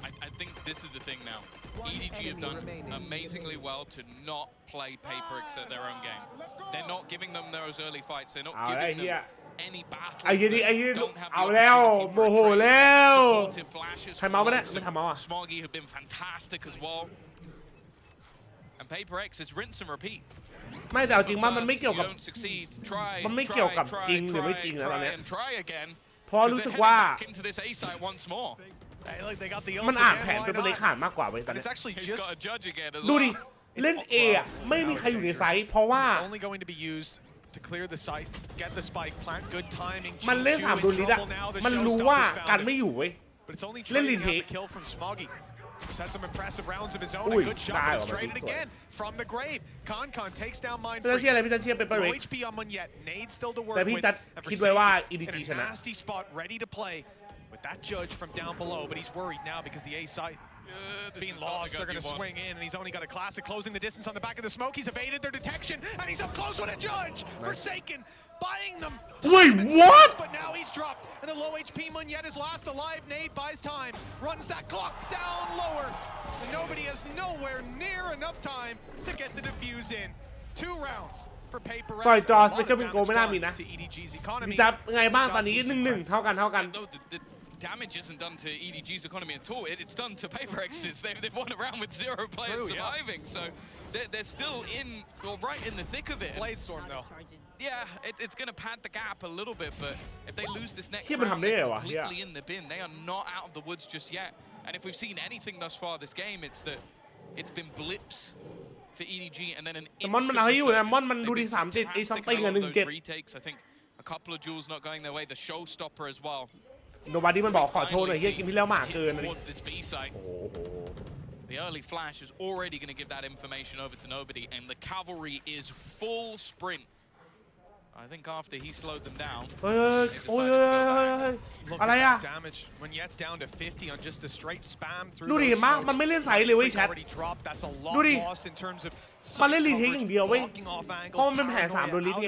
I think this is the thing now. EDG have done amazingly well to not play PaperX at their own game. They're not giving them those early fights. They're not giving them any battles that don't have the opportunity for supportive flashes. Smoggy have been fantastic as well. And PaperX is rinse and repeat. ไม่แต่จริงมันไม่เกี่ยวกับ don't succeed, try, มันไม่เกี่ยวกับจริงหรือไม่จริงนะตอนนี้ and try again. เพราะรู้สึกว่า into this A site once more. มันอ่านแผนเป็นตัวเลขขาดมากกว่าเว้ยตอนนี้ดูดิเล่น A อ่ะไม่มีใครอยู่ในไซต์เพราะว่า to clear the site, get the spike, plant good timing. มันเล่น3 โดนลิดอ่ะมันรู้ว่ากันไม่อยู่เว้ยเล่นรีเทค He's had some impressive rounds of his own. A good shot demonstrated again from the grave. Con takes down Mind Free. No HP on Munyet. Nade still to work with. And Forsaken in a nasty spot, ready to play with that judge from down below. But he's worried now because the A side being lost. They're going to swing in, and he's only got a classic closing the distance on the back of the smoke. He's evaded their detection, and he's up close with a judge. Forsaken buying them. Wait, what? But now he's dropped, and the low HP Munyet is last alive. Nade buys time, runs that clock down lower, and nobody has nowhere near enough time to get the defuse in. 2 rounds for PaperX. ต่อยจอสเปเชียลเป็นโกไม่น่ามีนะมีจับไงบ้างตอนนี้ 1-1 เท่ากันDamage isn't done to EDG's economy at all. It's done to PaperX's. They've won a round with 0 players surviving, so they're still right in the thick of it. Bladestorm though. Yeah, it's going to pad the gap a little bit, but if they lose this next round, they're completely in the bin. They are not out of the woods just yet. And if we've seen anything thus far this game, it's that it's been blips for EDG and then an instant retakes. I think a couple of duels not going their way. The showstopper as well. โนบาดี้มันบอกขอโทษหน่อยเฮียกินที่แล้วหมาเกิน The early flash is already going to give that information over to nobody, and the cavalry is full sprint. I think after he slowed them down. อะไรอ่ะ Damage when Yet's down to 50 on just the straight spam through. ดูดิเห็นมั้ยมันไม่เล่นไซด์เลยเว้ยแชทดูดิมันเล่นรีเทคอย่างเดียวเว้ยเพราะมันเป็นแผน3 โดนลิทไง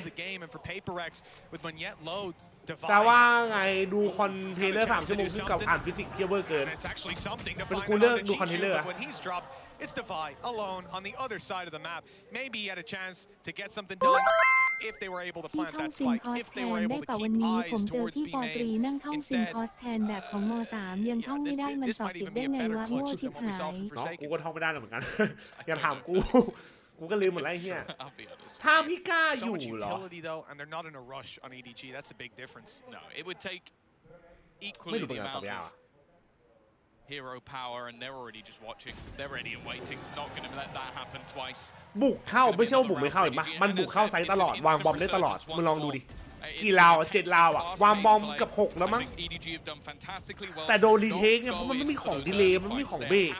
แต่ว่าไงดูคอนเทนเนอร์3 ชั่วโมงซึ่งกับอ่านฟิสิกส์เพียเวอร์เกินเป็นกูเลิกดูคอนเทนเนอร์ It's Devi alone on the other side of the map. Maybe he had a chance to get something done if they were able to plant that spike. If they were able to keep eyes towards B main. Instead, แบบของม.3 ยังท่องไม่ได้มันสอบติดได้ไงวะโง่ชิบหาย กูก็ท่องไม่ได้เหมือนกันอย่าถามกูก็ลืมหมดแล้วเฮียถ้าพี่ก้าอยู่เหรอ and they're not in a rush on EDG. That's a big difference. No, it would take equally the amount of hero power, and they're already just watching. They're ready and waiting. Not going to let that happen twice. บุกเข้าไม่ใช่ว่าบุกไม่เข้าเห็นปะมันบุกเข้าไซต์ตลอดวางบอมได้ตลอดมึงลองดูดิกี่ราว7 ราวอ่ะวางบอมกับ6แล้วมั้งแต่โดนรีเทคเนี่ยเพราะมันไม่มีของดีเลย์มันไม่มีของเบรก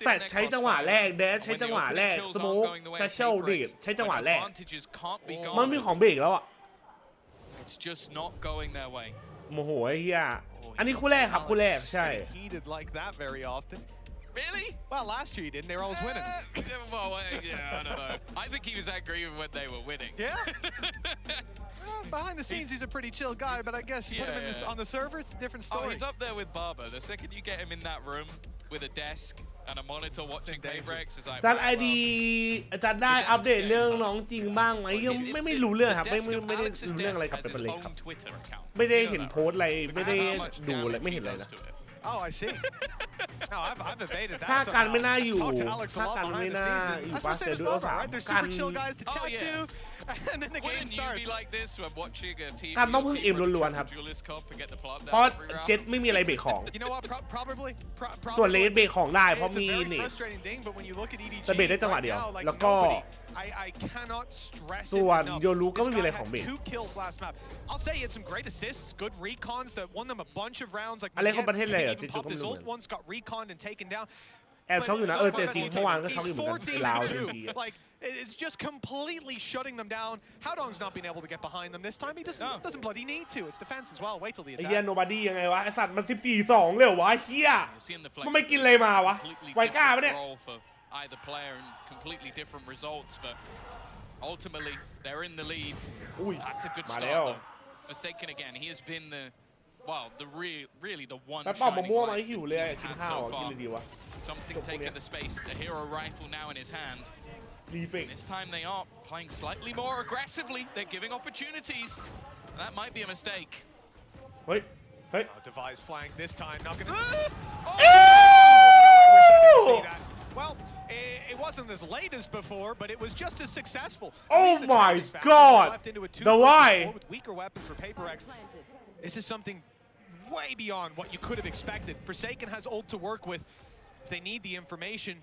แฟลชใช้จังหวะแรกแดชใช้จังหวะแรกสโมกแซชเชลเดดใช้จังหวะแรกมันไม่มีของเบรกแล้วอ่ะโมโหไอ้เหี้ยอันนี้คู่แรกครับคู่แรกใช่ Really? Well, last year he didn't. They were always winning. Well, yeah, I don't know. I think he was angry even when they were winning. Yeah? Behind the scenes, he's a pretty chill guy, but I guess you put him in on the server, it's a different story. Oh, he's up there with Barber. The second you get him in that room, with a desk and a monitor watching PaperX is like อาจารย์ไอดีอาจารย์ได้อัปเดตเรื่องน้องจริงบ้างไหมยังไม่รู้เรื่องครับไม่ได้รู้เรื่องอะไรกับเป็นเลยครับไม่ได้เห็นโพสอะไรไม่ได้ดูอะไรไม่เห็นอะไรนะ Oh, I see. No, I've evaded that. ถ้ากันไม่น่าอยู่ Talk to Alex a ถ้า lot กัน behind ไม่ the น่า scenes. อยู่ That's บา what ส I'm เตอ saying ร์ as ดู well, สาม right? They're กัน super chill guys to chat to, and then the game Wouldn't you be starts. like this when watching a team กันต้องพึ่งเอ็มล้วนๆครับ Julius Cup and get the plot เพราะ down every round? เจ็ตไม่มีอะไรเบรกของ You know what? Probably. ส่วนเลสเบรกของได้เพราะ It's a มี very เนต frustrating thing, but when you look at EDG แต่เบรกได้จังหวะ right เดียว now, like แล้วก็ nobody, I cannot stress it ส่วน enough. โยรุก็ This ไม่มีอะไร guy ของ had เบรก 2 kills last map. I'll say he had some great assists, good recons that won them a bunch of rounds. Like อะไรของประเทศ I อะไร think อ่ะ even ที่จุด popped ก็ไม่ his รู้ ult once, got reconned and taken down. แอบช็อกอยู่นะเจริงเมื่อวานก็ช็อกอยู่เหมือนกัน He's ลาว 14 จริง 2. Like it's just completely shutting them down. Howdong's not been able to get behind them this time. He doesn't bloody need to. It's defense as well. Wait till the ไอ้เหี้ย attack. โนบาดี้ยังไงวะไอ้สัตว์มัน 14-2 เลยเหรอวะเหี้ย มันไม่กินอะไรมาวะ ไวก้าปะเนี่ย Either player and completely different results, but ultimately they're in the lead. That's a good start though. Forsaken again. He has been really the one แล้วเป่ามะ shining ม่วงมา light ให้ this หิว team เลย has กิน had ข้าว so กิน far. เลยดีวะ Something taking the space. A hero rifle now in his hand. รีเฟก This time they are playing slightly more aggressively. They're giving opportunities. That might be a mistake. เฮ้ย Device flank this time. Not gonna. Well, it wasn't as late as before, but it was just as successful. Oh my God! The why? With weaker weapons for PaperX. This is something way beyond what you could have expected. Forsaken has ult to work with. If they need the information,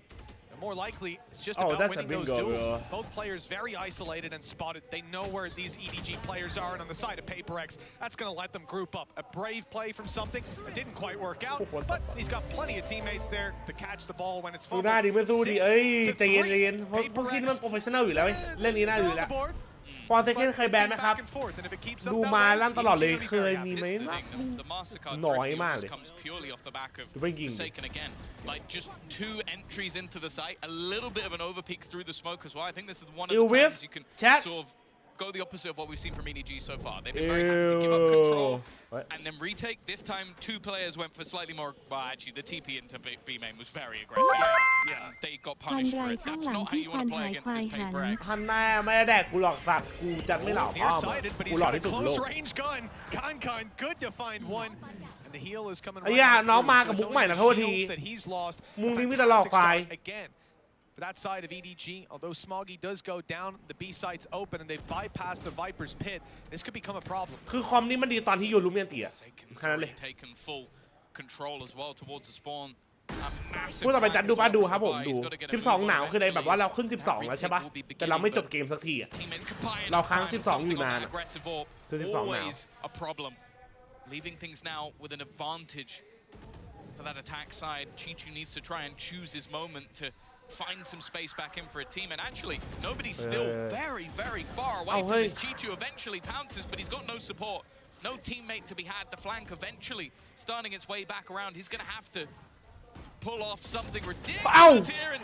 more likely it's just about winning those duels. Both players very isolated and spotted. They know where these EDG players are, and on the side of PaperX, that's going to let them group up. A brave play from something that didn't quite work out, but he's got plenty of teammates there to catch the ball when it's ดู fumbled. หน้าดิไม่สู้ดิเอ้ยใจเย็น 6-3. พวกคิดมันโปรเฟชชั่นแนลอยู่แล้วเล่นนี้น่าอยู่แล้ว ฟอร์เซเคนเคยแบนไหมครับ ดูมาลั่นตลอดเลยเคยมีไหม น้อยมากเลย ดูไม่ยิง Like just 2 entries into the site, a little bit of an overpeak through the smoke as well. I think this is one of the times you can sort of go the opposite of what we've seen from EDG so far. They've been very happy to give up control and then retake. This time 2 players went for slightly more, well actually the TP into B main was very aggressive. Yeah, they got punished for it. That's not how you want to play against this PaperX. ทันแน่ไม่ได้แดกกูหลอกสัตว์กูจะไม่หลอกอ้อมกูหลอกที่สุดโลก good to find one. And the heal is coming ไอ้ย่าน้องมากับมุกใหม่นะโทษที มุกนี้มีแต่หลอกไฟ For that side of EDG, although Smoggy does go down, the B site's open and they bypass the Viper's pit. This could become a problem. คือคอมนี้มันดีตอนที่โยรูเมียนตีอะแค่นั้นเลย Taken full control as well towards the spawn. พูดต่อไปจัดดูป่ะดูครับผมดู 12 หนาวคือในแบบว่าเราขึ้น 12 แล้วใช่ป่ะแต่เราไม่จบเกมสักทีอะเราค้าง 12 อยู่นานคือ 12 หนาว a problem. Leaving things now with an advantage for that attack side. Chichu needs to try and choose his moment to find some space back in for a team, and actually nobody's still very far away from this. Chichu eventually pounces, but he's got no support, no teammate to be had. The flank eventually starting its way back around. He's gonna have to pull off something ridiculous here and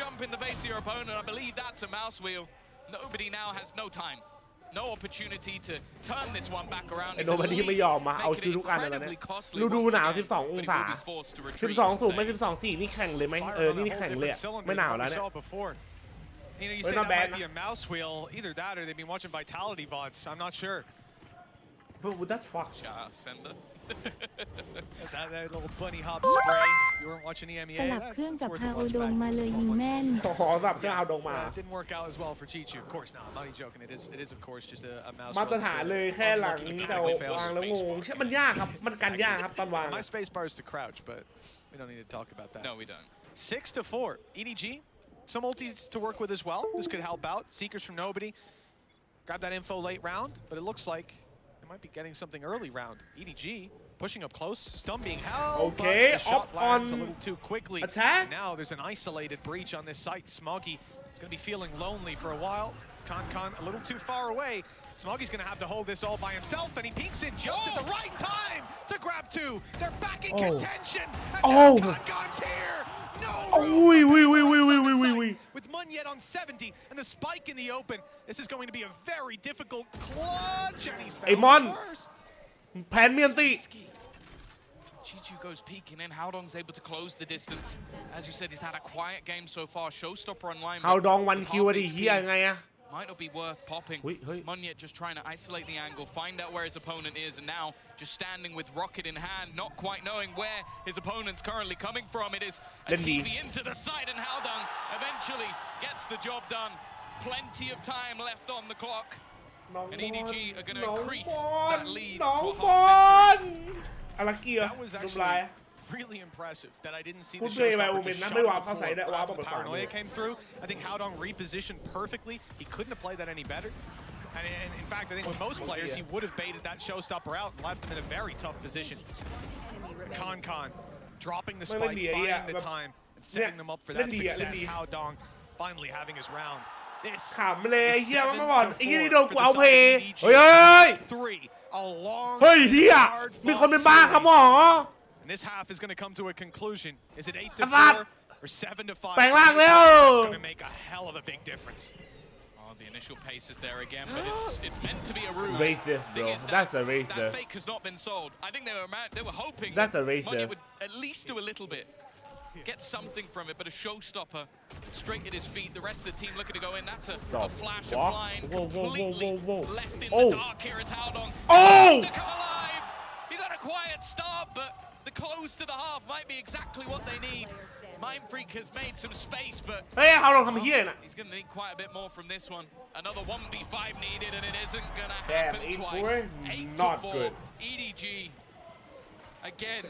jump in the face of your opponent. I believe that's a mouse wheel. Nobody now has no time, no opportunity to turn this one back around. ไอ้โนบาดี้ไม่ยอมมาเอาคิวทุกอันเลยนะฤดูหนาว 12 องศา 12 สูงไม่ 12 4 นี่แข่งเลยไหมนี่แข่งเลยอะไม่หนาวแล้วเนี่ย You know, you say that might be a mouse wheel. Either that or they've been watching Vitality VODs. I'm not sure. But that's fuck. Sender. that little bunny hop spray. You weren't watching EMEA. สลับเครื่องกับฮาโอดงมาเลยยิงแม่น ขอสลับเครื่องฮาโอดงมา Didn't work out as well for Chichu. Of course not. I'm not even joking. It is of course just a mouse. มาตรฐานเลยแค่หลังจะวางแล้วงงใช่มันยากครับมันกันยากครับตอนวาง My space bar is to crouch, but we don't need to talk about that. No, we don't. 6-4. EDG. Some ultis to work with as well. This could help out. Seekers from nobody. Grab that info late round, but it looks like they might be getting something early round. EDG pushing up close. Stun being held. Okay, but the shot lands a little too quickly. Attack. And now there's an isolated breach on this site. Smoggy is going to be feeling lonely for a while. Con a little too far away. Smoggy's going to have to hold this all by himself, and he peeks in just at the right time to grab 2. They're back in contention. And now Con's here. With Munyet on 70 and the spike in the open, this is going to be a very difficult clutch. And he's found first. แผนเมียนตี Chichu goes peeking in. Howdong's able to close the distance. As you said, he's had a quiet game so far. Showstopper online. Howdong 1 คิวดิเฮียไงอะ Might not be worth popping. Munyet just trying to isolate the angle, find out where his opponent is, and now just standing with rocket in hand, not quite knowing where his opponent's currently coming from. It is a TV into the side, and Howdong eventually gets the job done. Plenty of time left on the clock, and EDG are going to increase that lead to a half victory. That was actually really impressive that I didn't see the showstopper just shut before the paranoia came through. I think Howdong repositioned perfectly. He couldn't have played that any better. And in fact, I think with most players, he would have baited that showstopper out and left them in a very tough position. Con dropping the spike, finding the time, and setting them up for that success. Howdong finally having his round. This is 3, a long, เฮ้ยเฮียมีคนเป็นบ้าครับหมอ and this half is going to come to a conclusion. Is it 8-4 or 7-5? แปลงร่างแล้ว It's going to make a hell of a big difference. Oh, the initial pace is there again, but it's meant to be a ruse. Raise there, bro. That's a raise there. That fake has not been sold. I think they were hoping that's a raise there. would at least do a little bit, get something from it, but a showstopper straight at his feet. The rest of the team looking to go in. That's a flash of blind, completely left in the dark here as Howdong has to come alive. He's had a quiet start, but the close to the half might be exactly what they need. Mind Freak has made some space, but he's going to need quite a bit more from this one. Another 1v5 needed, and it isn't going to happen twice. 8-4, EDG. Again,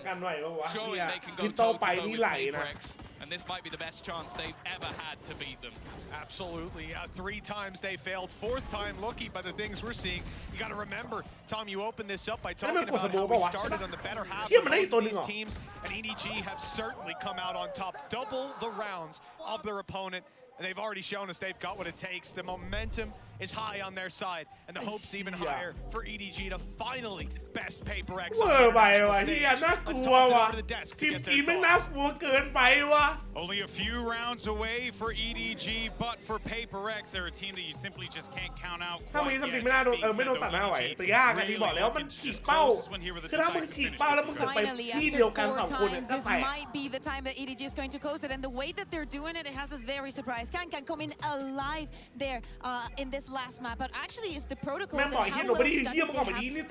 showing they can go toe-to-toe with HERETICS, and this might be the best chance they've ever had to beat them. Absolutely. 3 times they failed. 4th time lucky by the things we're seeing. You got to remember, Tom, you opened this up by talking about how we started on the better half of both of these teams, and EDG have certainly come out on top. Double the rounds of their opponent, and they've already shown us they've got what it takes. The momentum is high on their side, and the hope's even higher for EDG to finally best PaperX on the national stage. Let's toss it over to the desk to get their thoughts. Only a few rounds away for EDG, but for PaperX, they're a team that you simply just can't count out. ถ้ามีสติไม่โดนตัดหน้าไหวแต่ยากนะที่บอกแล้วมันฉีกเป้าคือถ้ามึงฉีกเป้าแล้วมึงไปที่เดียวกัน2 คนก็ This แตก might be the time that EDG is going to close it, and the way that they're doing it, it has us very surprised. Can coming alive there in this last map, but actually it's the protocols and how little study they have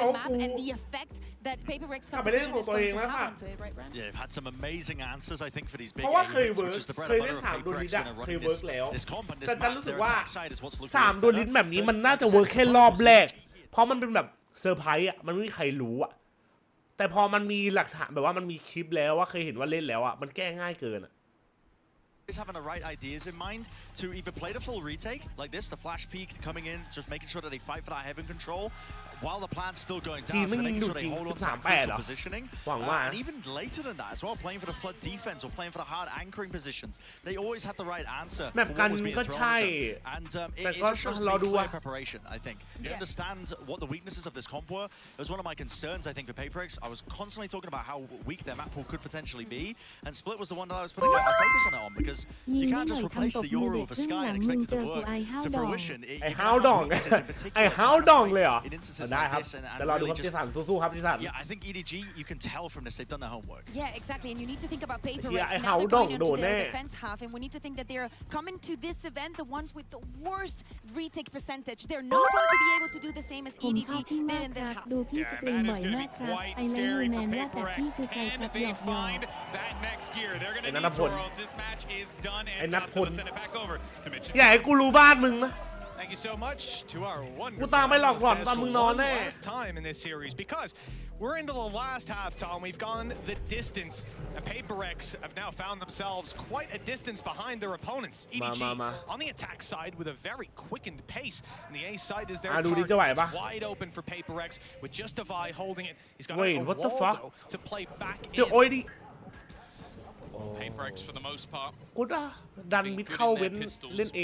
the map and the effect that PaperX composition is going to have onto it, right, Brand? Yeah, they've had some amazing answers, I think, for these big เพราะว่าเคย hits, เวิร์ which ก is the bread เค and ยเล่น butter of 3 ดวลิน PaperX อะ when เค they're ยเวิร์ running กแล้ว this comp and แต่ this จัน map. รู้สึก Their ว่า attack side is what's looking 3 ดวลินแบบนี้มันน่าจะเวิร์กแค่รอบแรกเพราะมันเป็นแบบเซอร์ไพรส์อะมันไม่มีใครรู้อะแต่พอมันมีหลักฐานแบบว่ามันมีคลิปแล้วว่าเคยเห็นว่าเล่นแล้วอะมันแก้ง่ายเกินอะis having the right ideas in mind to either play the full retake like this, the flash peek coming in, just making sure that they fight for that heaven control while the plan's still going down, so they're making sure they hold on to that crucial positioning. And even later than that as well, playing for the flood defense or playing for the hard anchoring positions. They always had the right answer for what was being thrown at them. And it just shows clear preparation, I think. You understand what the weaknesses of this comp were. It was one of my concerns, I think, for PaperX. I was constantly talking about how weak their map pool could potentially be, and Split was the one that I was putting a focus on it on, because you can't just replace the Euro of a Sky and expect it to work to fruition. ไอ้ Howdong ไอ้ Howdong เลยเหรอได้ครับแต่เราดูครับจิสันสู้ๆครับจิสัน Yeah, I think EDG, you can tell from this, they've done their homework. Yeah, exactly, and you need to think about PaperX. Now they're going into their defense half, and we need to think that they're coming to this event, the ones with the worst retake percentage. They're not going to be able to do the same as EDG did in this half. ดูพี่สตรีมบ่อยมากครับไอไลน์แมนว่าแต่พี่คือใครครับหยอก ไอ้นัทพลอย่าให้กูรู้บ้านมึงนะ Thank you so much to our wonderful กูตามไปหลอกหลอนตอนมึงนอนแน่ last time in this series because we're into the last half, Tom. We've gone the distance. And PaperX have now found themselves quite a distance behind their opponents. EDG on the attack side with a very quickened pace. And the A side is their target. It's wide open for PaperX with just Devi holding it. He's got a wall though to play back in. PaperX for the most part. กูดันมิดเข้าเว้นเล่น A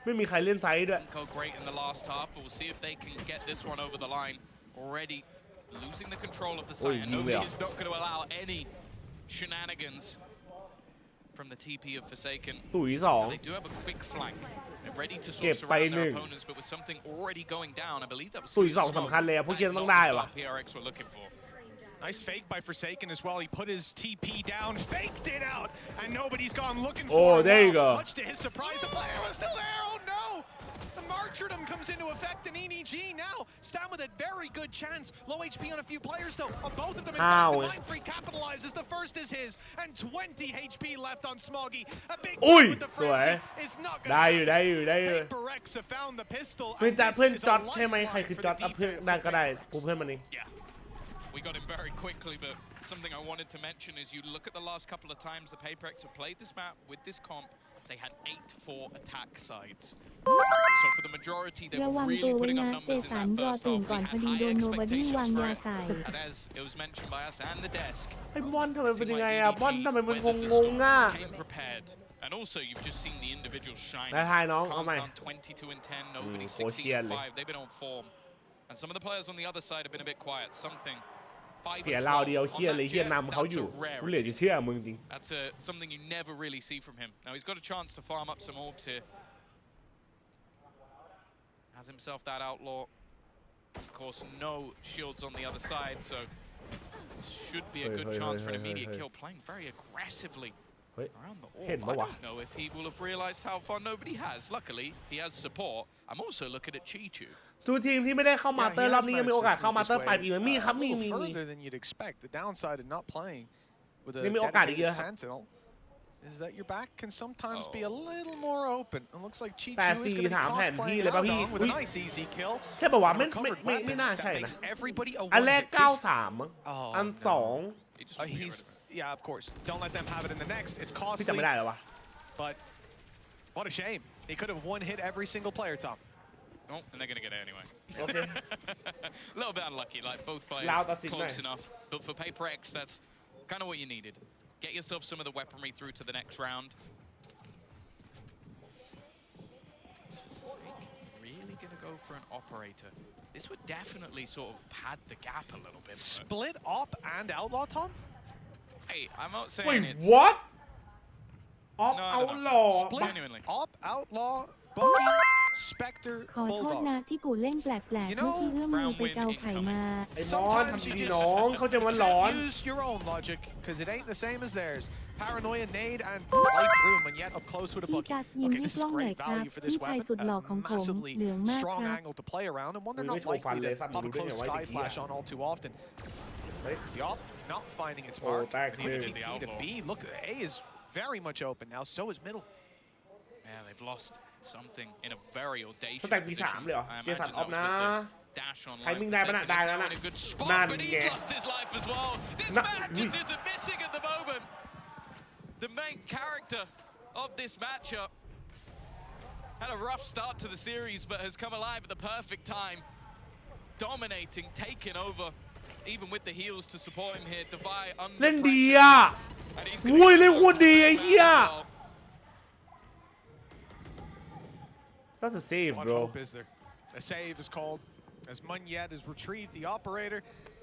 ไม่มีใครเล่นไซด์ด้วย Go great in the last half, but we'll see if they can get this one over the line. Already losing the control of the site, and nobody is not going to allow any shenanigans from the TP of Forsaken. ตุ๋ย They do have a quick flank. They're ready to sort of surround their opponents, but with something already going down, I believe that was ตุ๋ย 2 สำคัญเลยพวกเกียร์ต้องได้ว่ะ PRX were looking for. Nice fake by Forsaken as well. He put his TP down, faked it out, and nobody's gone looking for him. Oh, there you go. Much to his surprise, the player was still there. Oh no! The martyrdom comes into effect, and EDG now stand with a very good chance. Low HP on a few players though. On both of them, in fact, the Mind Freak capitalizes. The first is his, and 20 HP left on Smoggy. A big Ui, with the frenzy is not going to happen. ได้อยู่ Paperex have found the pistol. เพื่อนจอดใช่ไหมใครคือจอดเอาเพื่อนได้ก็ได้กูเพื่อนมันนี่ We got him very quickly, but something I wanted to mention is you look at the last couple of times the Paperex have played this map with this comp, they had 8-4 attack sides. So for the majority, they were really putting up numbers in that first half. We had high expectations for it. And as it was mentioned by us and the desk, ไอ้บอลทำไมเป็นยังไงอะบอลทำไมมันงงๆอะ came prepared. And also, you've just seen the individuals shine. ได้ทายน้องเอาใหม่ 22 and 10, nobody 16 and 5. They've been on form. And some of the players on the other side have been a bit quiet. Something. เสียเราเดียวเฮียเลยเฮียนำเขาอยู่กูเหลือจะเชื่อมึงจริง That's something you never really see from him. Now he's got a chance to farm up some orbs here. Has himself that outlaw. Of course, no shields on the other side, so should be a good chance for an immediate kill. Playing very aggressively around the orb. I don't know if he will have realized how far nobody has. Luckily, he has support. I'm also looking at Chichu. ทุกทีมที่ไม่ได้เข้ามาเตอร์รอบนี้ยังมีโอกาสเข้ามาเตอร์ปลายปีมีครับมี further than you'd expect. The downside of not playing with a มีโอกาสอีกเยอะ dedicated sentinel is that your back can sometimes be a little more open. It looks like Chichu แต่ is สี่ going to ถาม be แผนที่ cosplaying เลยป่ะพี่ with a nice easy kill. ใช่ป่ะวะไม่น่าใช่นะอันแรก93มั้งอัน2 yeah, of course. Don't let them have it in the next. It's พี่จำ costly. ไม่ได้หรอวะ But what a shame. He could have one hit every single player, Tom. Oh, and they're going to get it anyway. Okay. A little bit unlucky, like both players close enough. But for Paperex, that's kind of what you needed. Get yourself some of the weaponry through to the next round. Is Forsaken really going to go for an operator? This would definitely sort of pad the gap a little bit. Split op and outlaw, Tom? Hey, I'm not saying Wait, it's... what? Op No. outlaw Split Genuinely. op, outlaw, Bucky, Spectre, ขอโทษ Bulldog. นะที่กูเล่นแปลกๆเมื่อกี้เอื้อมมือไปเกาไข่มา ไอ้บอลทำดีๆน้องเขาจะมาร้อน Use your own logic, because it ain't the same as theirs. Paranoia, nade, and right through him, and yet up close with a พี่ Bucky. จัสยิ้ม Okay, ให้ this กล้ is องหน่อย great ครับ value for พี่ this ชาย weapon. สุดหล่อของผม Massively เหลืองมาก strong ครับ angle to play around, and one they're Ui, not mấy khẩu phần likely lề to phát pop a đúng cái close này sky quay flash kìa. on all too often. Đấy. The op not finding its Oh, mark. back And even clear. TP to B. Look, A is very much open now. So is middle. Yeah, they've lost something in a very audacious เขาแต่งปี position. 3เลยเหรอ I เจสัน imagine ออฟ that นะ was with the dash on ใคร line. มิ่งได้ปะน่ะ Forsaken ได้ is แล้ว now นะ in a good นั่ spot, น but ไง he's lost his life as well. This น่ะ man just isn't missing at the moment. The main character of this matchup had a rough start to the series, but has come alive at the perfect time. Dominating, taking over, even with the heals to support him here. Divide under เล่นดี pressure. อ่ะ And he's อุ้ยเล่นโคตรดีไอ้เหี้ย That's a save, What bro. hope is there? A save is called as Munyet has retrieved the operator.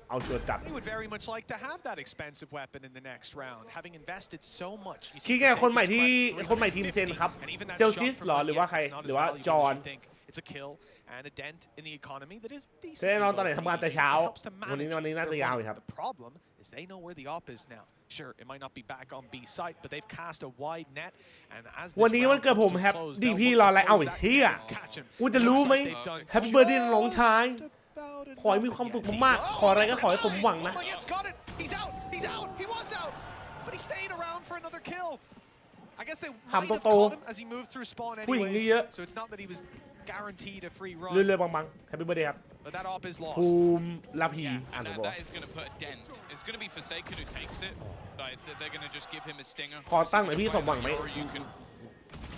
เอาชัวร์จัด He would very much like to have that expensive weapon in the next round, having invested so much. You see คิดไงคนใหม่ที่ Forsaken's คนใหม่ทีมเซนครับ and even that เซลซิส shot from หรอหรือว่า Munyet ใคร is not หรือ as ว่า valuable จอ as ห์น you think. It's a kill and a dent in the economy that is decent. จะได้นอนตอนไหนทำงานแต่เช้า It helps to วันนี้ manage น่าจะ their ยาว money. อีกครับ The problem is they know where the op is now. Sure, it might not be back on B site, but they've cast a wide net, and as this วันนี้วัน round เกิดผม comes to แฮป close, ดี they'll พี่ look รอ to อะไร เอา close ไอ้ that เฮีย net and catch him. กูจะรู้ไหม Looks like they've done แฮปปี้เบิร์ดเดย์น้องชาย about it ขอให้มีความสุขมากๆขออะไรก็ขอให้สมหวังนะ Munyet's got it. He's out. He's out. He was out, but he stayed around for another kill. I guess they might have caught him as he moved through spawn ผู้หญิง anyways. เยอะ So it's not that he was guaranteed a free เรื่ run, อยๆบางๆแฮปปี้เบิร์ดเดย์ครับ but that op is ภู lost. มิลาพี Yeah, อ่าน and ถูก that, ป่ะ that is going to put a dent. It's going to be Forsaken who takes it. Like, they're going to just give him a stinger. ขอตั้งหน่อยพี่สมหวังไหม Or you can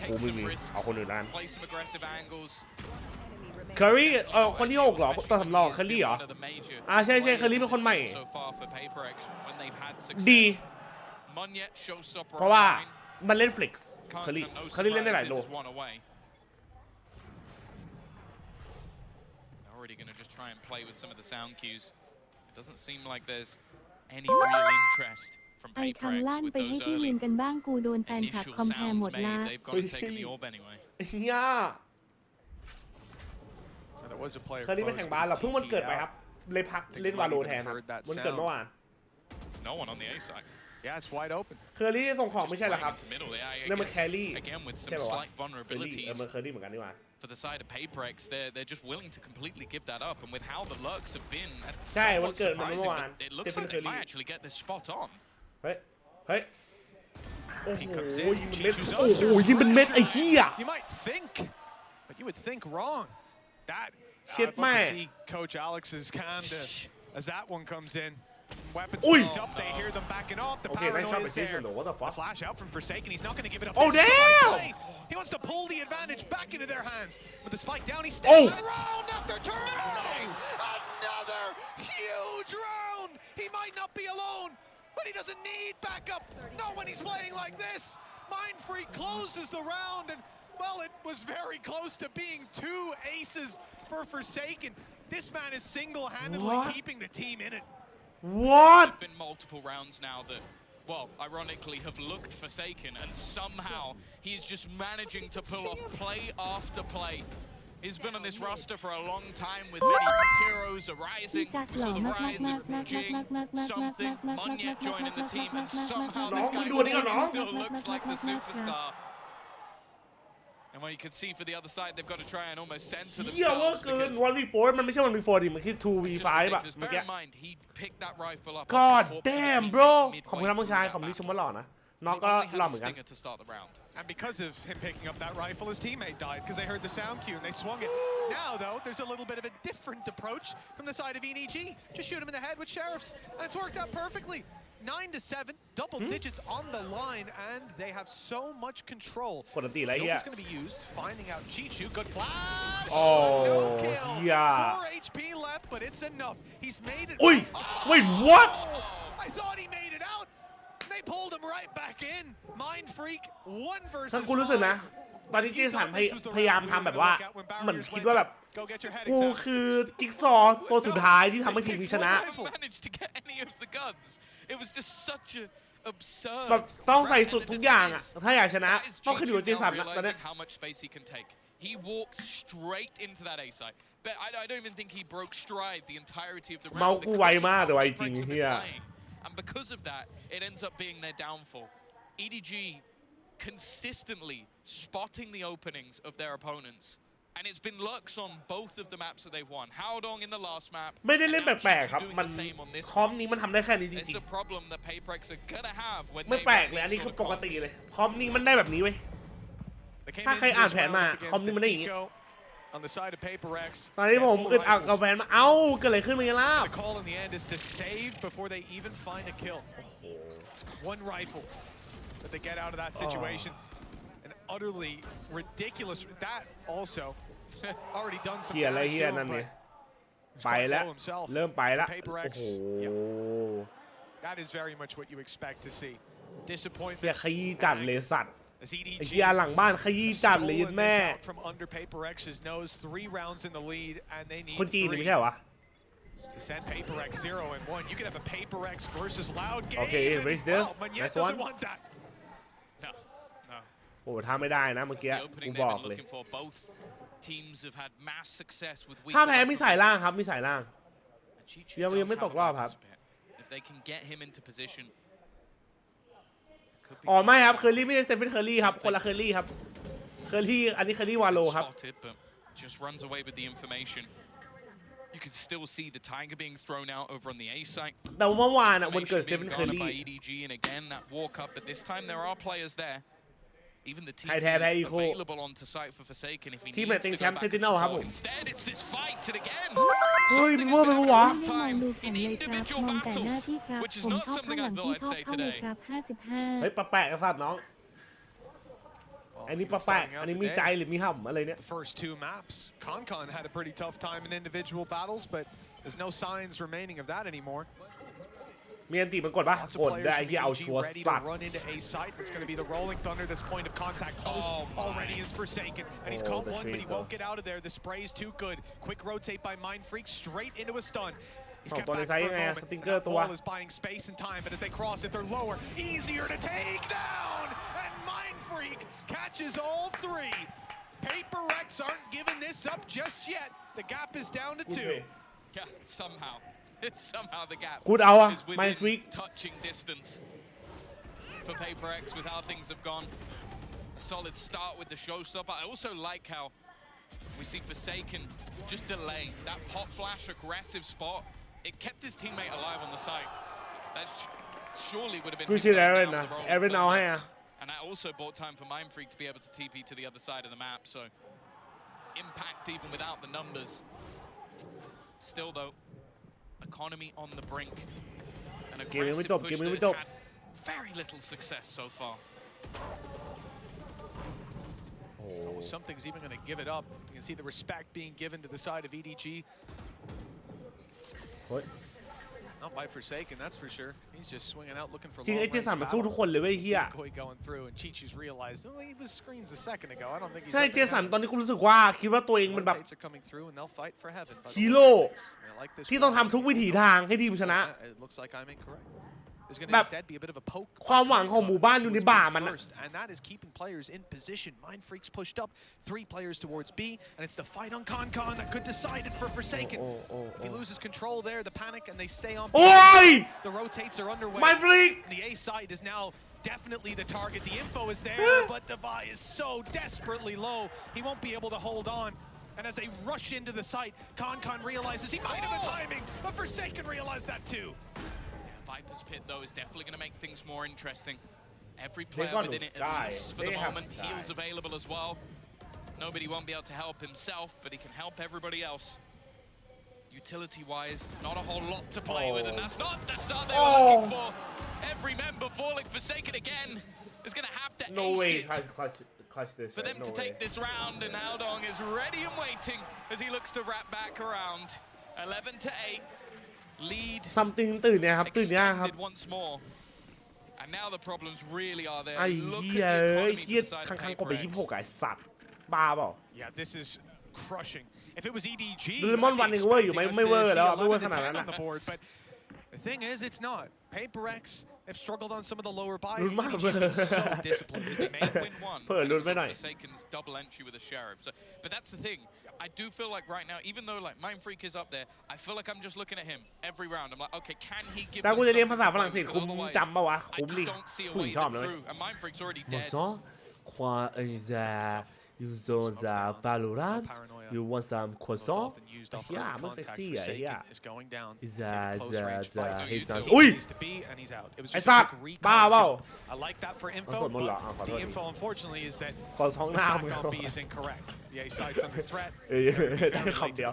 โอ้ take ไม่ some มี risks, เอาคนอื่นร้าน play some aggressive angles. เคอรี่คนที่6เหรอตัวสำรองเคอรี่เหรอ One of the major ใช่เคอรี่เป็นคนใหม่ so far for Paperex when they've had ดี success. Munyet shows up เพราะว่า right line. มันเล่นฟลิกซ์ Can't เคอรี่ no เคอรี่เล่นได้หลายโล surprises, is one away. Already going to just try and play with some of the sound cues. It doesn't seem like there's any real interest from ไอคัง Paperex ลั่น with ไปให้ those พี่ลิ early นกันบ้างกูโดนแฟนคลับ initial คอมแพร์หม sounds ดละ made. They've gone and taken the orb anyway. เฮีย And there was a player เคอรี่ไม่ close, แข่ง but บาส he's หรอเพิ่งวัน TP'd เกิดไป out. ครับเลยพักเล่นวาโลแทนครับวันเกิดเมื่อวาน no one on the A side. Yeah, it's wide open. เคอรี่ส่งของไม่ใช่เหรอครับ นั่นมันแครี่ Again with ใช่ some ป่าววะ slight vulnerabilities มันเคอรี่เหมือนกันนี่หว่า for the side of PaperX. They're just willing to completely give that up, and with how the lurks have been, ใช่วัน somewhat เกิดมันเมื่อ surprising. วาน But it looks like they might actually get this spot on. เฮ้ยเฮ้ยโอ้โห He comes ยิง in. เป็นเม็ด Chichu's โอ้โหยิงเป็นเม็ดไอ้เหี้ย You might think, but you would think wrong. That Shit, I'd love man. to see Coach Alex's hand as that one comes in. Weapons Oi. picked up. They hear them backing off. The Okay, nice paranoia shot is by Jason, there. though. What the fuck? The flash out from Forsaken. He's not going to give it up. Oh, This is the right damn! play. He wants to pull the advantage back into their hands. With the spike down, he stays round after turning. Another huge round. He might not be alone, but he doesn't need backup. Not when he's playing like this. Mind Freak closes the round, and well, it was very close to being 2 aces for Forsaken. This man is single-handedly keeping the team in it. What? There've been multiple rounds now that, well, ironically have looked Forsaken, and somehow he's just managing to pull off play after play. He's been on this roster for a long time with many heroes arising. So the rise of Jing, something, Monyet joining the team, and somehow this guy still looks like the superstar. And when you can see for the other side, they've got to try and almost center เหี้ย themselves ว่าเกิน because 1v4 มันไม่ใช่ 1v4 ดิมันคือ it's just 2v5 อะ ridiculous. เมื่อ Bear กี้ in mind, he picked that rifle up. God off the corpse of a damn teammate bro midway ขอบคุณครับน้องชาย through ขอบคุณ that ที่ชมว่าหล่อนะ battle. น้อง He ก็ only หล่อ had เหมื a อนกัน stinger to start the round. And because of him picking up that rifle, his teammate died because they heard the sound cue and they swung it. Now, though, there's a little bit of a different approach from the side of EDG. Just shoot him in the head with Sheriffs, and it's worked out perfectly. 9-7, double digits on the line, and they have so much control. ปกติไรเหี้ย It's going to be used, finding out Chichu. Good flash! Oh, no kill. yeah. 4 HP left, but it's enough. He's made it. Oi! Wait, what? I thought he made it out. They pulled him right back in. Mind Freak, 1 versus ถ้ากูรู้สึกนะ ตอนนี้เจสันพยายามทำแบบว่าเหมือนคิดว่าแบบกูคือจิ๊กซอว์ตัวสุดท้ายที่ทำให้ทีมนี้ชนะ Managed to get any of the guns. It was just such a absurd. แบบต้องใส่สุดทุกอย่างอะถ้าอยากชนะ That is ต้องขึ้นอยู่กับเจสัน Chichu นะ now ตอนนี้ realizing how much space he can take. He walked straight into that A site. But I don't even think he broke stride the entirety of the round. เมาส์กูไวมากแต่ไวจริงเฮีย And because of that, it ends up being their downfall. EDG consistently spotting the openings of their opponents. And it's been lurks on both of the maps that they've won. Howdong in the last map. ไม่ได้เล่นแปลกๆครับ doing มัน the same on this คอมนี้มันทำได้แค่นี้จ It's ริง a problem that PaperX are gonna have when ๆไม่ they แปลก run เลย อัน these นี้คือ sort of ปกติ comps. เลย คอมนี้มันได้แบบนี้เว้ย ถ้าใครอ่านแผนมา คอมนี้มันได้อย่างนี้ On the side of PaperX. ตอนนี้ผมอึดอัดกับแฟนมาเอ้าเกิดอะไรขึ้นมาล่ะ The call in the end is to save before they even find a kill. 1 rifle that they get out of that situation. An utterly ridiculous. That also already done some เฮียอะไร damage เฮี to ย him, นั่นเนี่ย but ไปแล้ว เริ่มไปแล้ว PaperX. โอ้โห That is very much what you expect to see. เฮีย Disappointment. ขยี้จัดเลยสัตว์ As ไอ้เฮียหลังบ้านขยี้จัดเลย stolen แม่ this out from under PaperX's nose. 3 rounds in the lead, and they need คนจีนนี่ 3. ไม่ใช่เหรอวะ To send PaperX 0-1. You could have a PaperX versus Loud game. Okay, raise there. Well, Monyet Nice doesn't one. want that. No, no. โอ้ถ้าไม่ได้นะเมื่อ It's กี้ the กู opening บ they've อก been เลย looking for. Both teams have had mass success with weak ถ้าแพ้มีสายล่างครับ มีสายล่าง Chichu ยัง does ไม่ have ต a กรอบครับ backup split. If they can get him into position. อ๋อไม่ครับ เคอรี่ไม่ใช่สเตฟานเคอรี่ครับ คนละเคอรี่ครับ เคอรี่ อันนี้เคอรี่วาโลครับ Spotted, but just runs away with the information. You can still see the Tiger being thrown out over on the A site. แต่ว่าเมื่อวานอ่ะวันเกิดสเตฟาน Information เคอ being รี่ garnered by EDG, and again that walk up. But this time there are players there. Even the team ใครแท้แพ้อีโค available onto site for Forsaken if he ทีม needs ไหน to เต็ง go แชมป์ back and Sentinel ครับผม support. Instead, it's this fight to again. เฮ้ย Something มัน has เมื่อ been เป็นวะ happening ไม่ time ได้มองดูแข่ง in เลยครับ individual มองแต่หน้า battles, ที่ครับ which is ผม not ชอบข้าง something หลั I ง thought ที่ I'd ชอบ say เข้าเลย today. ครับ เฮ้ย 55 ปะแปะกษัตริย์น้อง อันนี้ปะแปะอันนี้มีใจหรือมีห่ำอะไรเนี่ย First 2 maps. Concon had a pretty tough time in individual battles, but there's no signs remaining of that anymore. มีอันตีมันกดปะ Lots ก of ด players ได้ from ที่เอา EG ชัวร์ ready สั to ตว์ run into A site. It's going to be the Rolling Thunder that's point of contact close. Already is Forsaken, and he's caught the one, but he trade, won't though. get out of there. The spray is too good. Quick rotate by Mind Freak straight into a stun. He's สอง kept ตัวใน back ไซ for ส์ a ยังไง moment. สติง And เกอร์ that ตัว ball is buying space and time, but as they cross it, they're lower. Easier to take down, and Mind Freak catches all 3. PaperX aren't giving this up just yet. The gap is down to 2. Yeah, somehow Somehow the gap กูเอาอะ is ไม within ฟรีก touching distance for Paper X with how things have gone. A solid start with the showstopper. I also like how we see Forsaken just delay that pop flash aggressive spot. It kept his teammate alive on the site. That surely would have been. กูชื่อ Aaron นะ Aaron เอาให้อะ And that also bought time for Mind Freak to be able to TP to the other side of the map. So impact even without the numbers. Still though, economy on the brink. An aggressive push that has had very little success so far. Oh, something's even going to give it up. You can see the respect being given to the side of EDG. What? Not by Forsaken, that's for sure. He's just swinging out looking for จริงไอ้เจสันมันสู้ทุกคนเลยเว้ยเฮีย going through, and Chi-Chi's realized, oh, he was screens a second ago. I don't think he's ใช่เจสันตอนนี้กูรู้สึกว่าคิดว่าตัวเองมันแบบ are coming through, and they'll fight for heaven. ฮีโร่ที่ต้องทำทุกวิถีทางให้ทีมชนะ It looks like I'm incorrect. There's going แบ to บ instead be a bit of a poke. ความหวังของหมู่บ้านอยู่ในบ่ามัน And that is keeping players in position. Mind Freaks pushed up 3 players towards B, and it's the fight on Con that could decide it for Forsaken. If he loses control there, the panic, and they stay on. The rotates are underway. Mind Freak. The A side is now definitely the target. The info is there, but Devi is so desperately low, he won't be able to hold on. And as they rush into the site, Con realizes he might have a timing, but Forsaken realized that too. Viper's Pit, though, is definitely going to make things more interesting. Every player within it, at least for the moment, heals available as well. Nobody won't be able to help himself, but he can help everybody else. Utility-wise, not a whole lot to play with, and that's not the start they were looking for. Every member falling Forsaken again is going to have to ace it for them to take this round, and Haldong is ready and waiting as he looks to wrap back around. 11-8. Lead extended once more, and now the problems really are there. ไอ้ Look เหี้ย at the เอ้ย economy เหี้ย for the side ข้าง of ๆก็ไป Paper X. 26ไอ้สัตว์บ้าเปล่า Yeah, this is crushing. If it was EDG, ดูเลมอนวันนึงเวอร์อยู่ไหมไม่เวอร์แล้วไม่เวอร์ขนาดนั้น on the board, but the thing is, it's not. Paper X have struggled on some of the lower buys. ลุ้นมาก EDG have been so disciplined. They may win one. เผื่อลุ้นไปหน่อย Forsaken's double entry with a sheriff. So, but that's the thing. I do feel like right now, even though like Mind Freak is up there, I feel like I'm just looking at him every round. I'm like, okay, can he give? แต่กูจะเรียนภาษาฝรั่งเศสคุ้มจำป่าวะ I คุ้ม just ดิ don't see a ผู้ห way ญิงชอบเลย through. And Mind Freak's already dead. Croissant you don't Valorant you want some croissant เฮียมันเซ็กซี่อ่ะเฮีย อุ้ยไอ้สัตว์บ้าเปล่า I like that for info. The info, unfortunately, is that ขอท้องหน้า the มึง stack on B is incorrect. The A side's under threat. ได้คำเดียว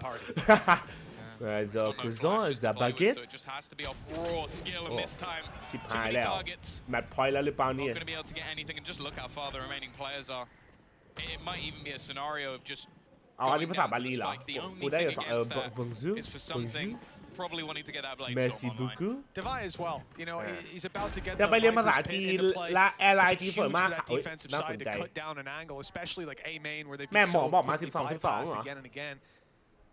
The croissant is a baguette So it just has to be off raw skill, and this time ชิบ too หาย many แล้ว targets. แมตช์พอยต์แล้วหรือเปล่า Not เนี่ย going to be able to get anything, and just look how far the remaining players are. It might even be a scenario of just เอาอันนี้ going ภาษา down บา to ลี the เหรอ spike. The กู only ได้ thing จากagainst that bonjour is for something probably wanting to get that blade Merci storm online. beaucoup Devi as well. You know, he's about to get จะ the ไปเรียนภาษา Viper's Pit จีน into play. และแอร์ไลน์จีน Huge สวยมาก for ค่ะ that เอ้ย defensive น่าส side น to ใจ cut down an angle, especially like A main where they've แม่ been หมอ so บอกมา quickly 12 bypassed เหรอ again and again.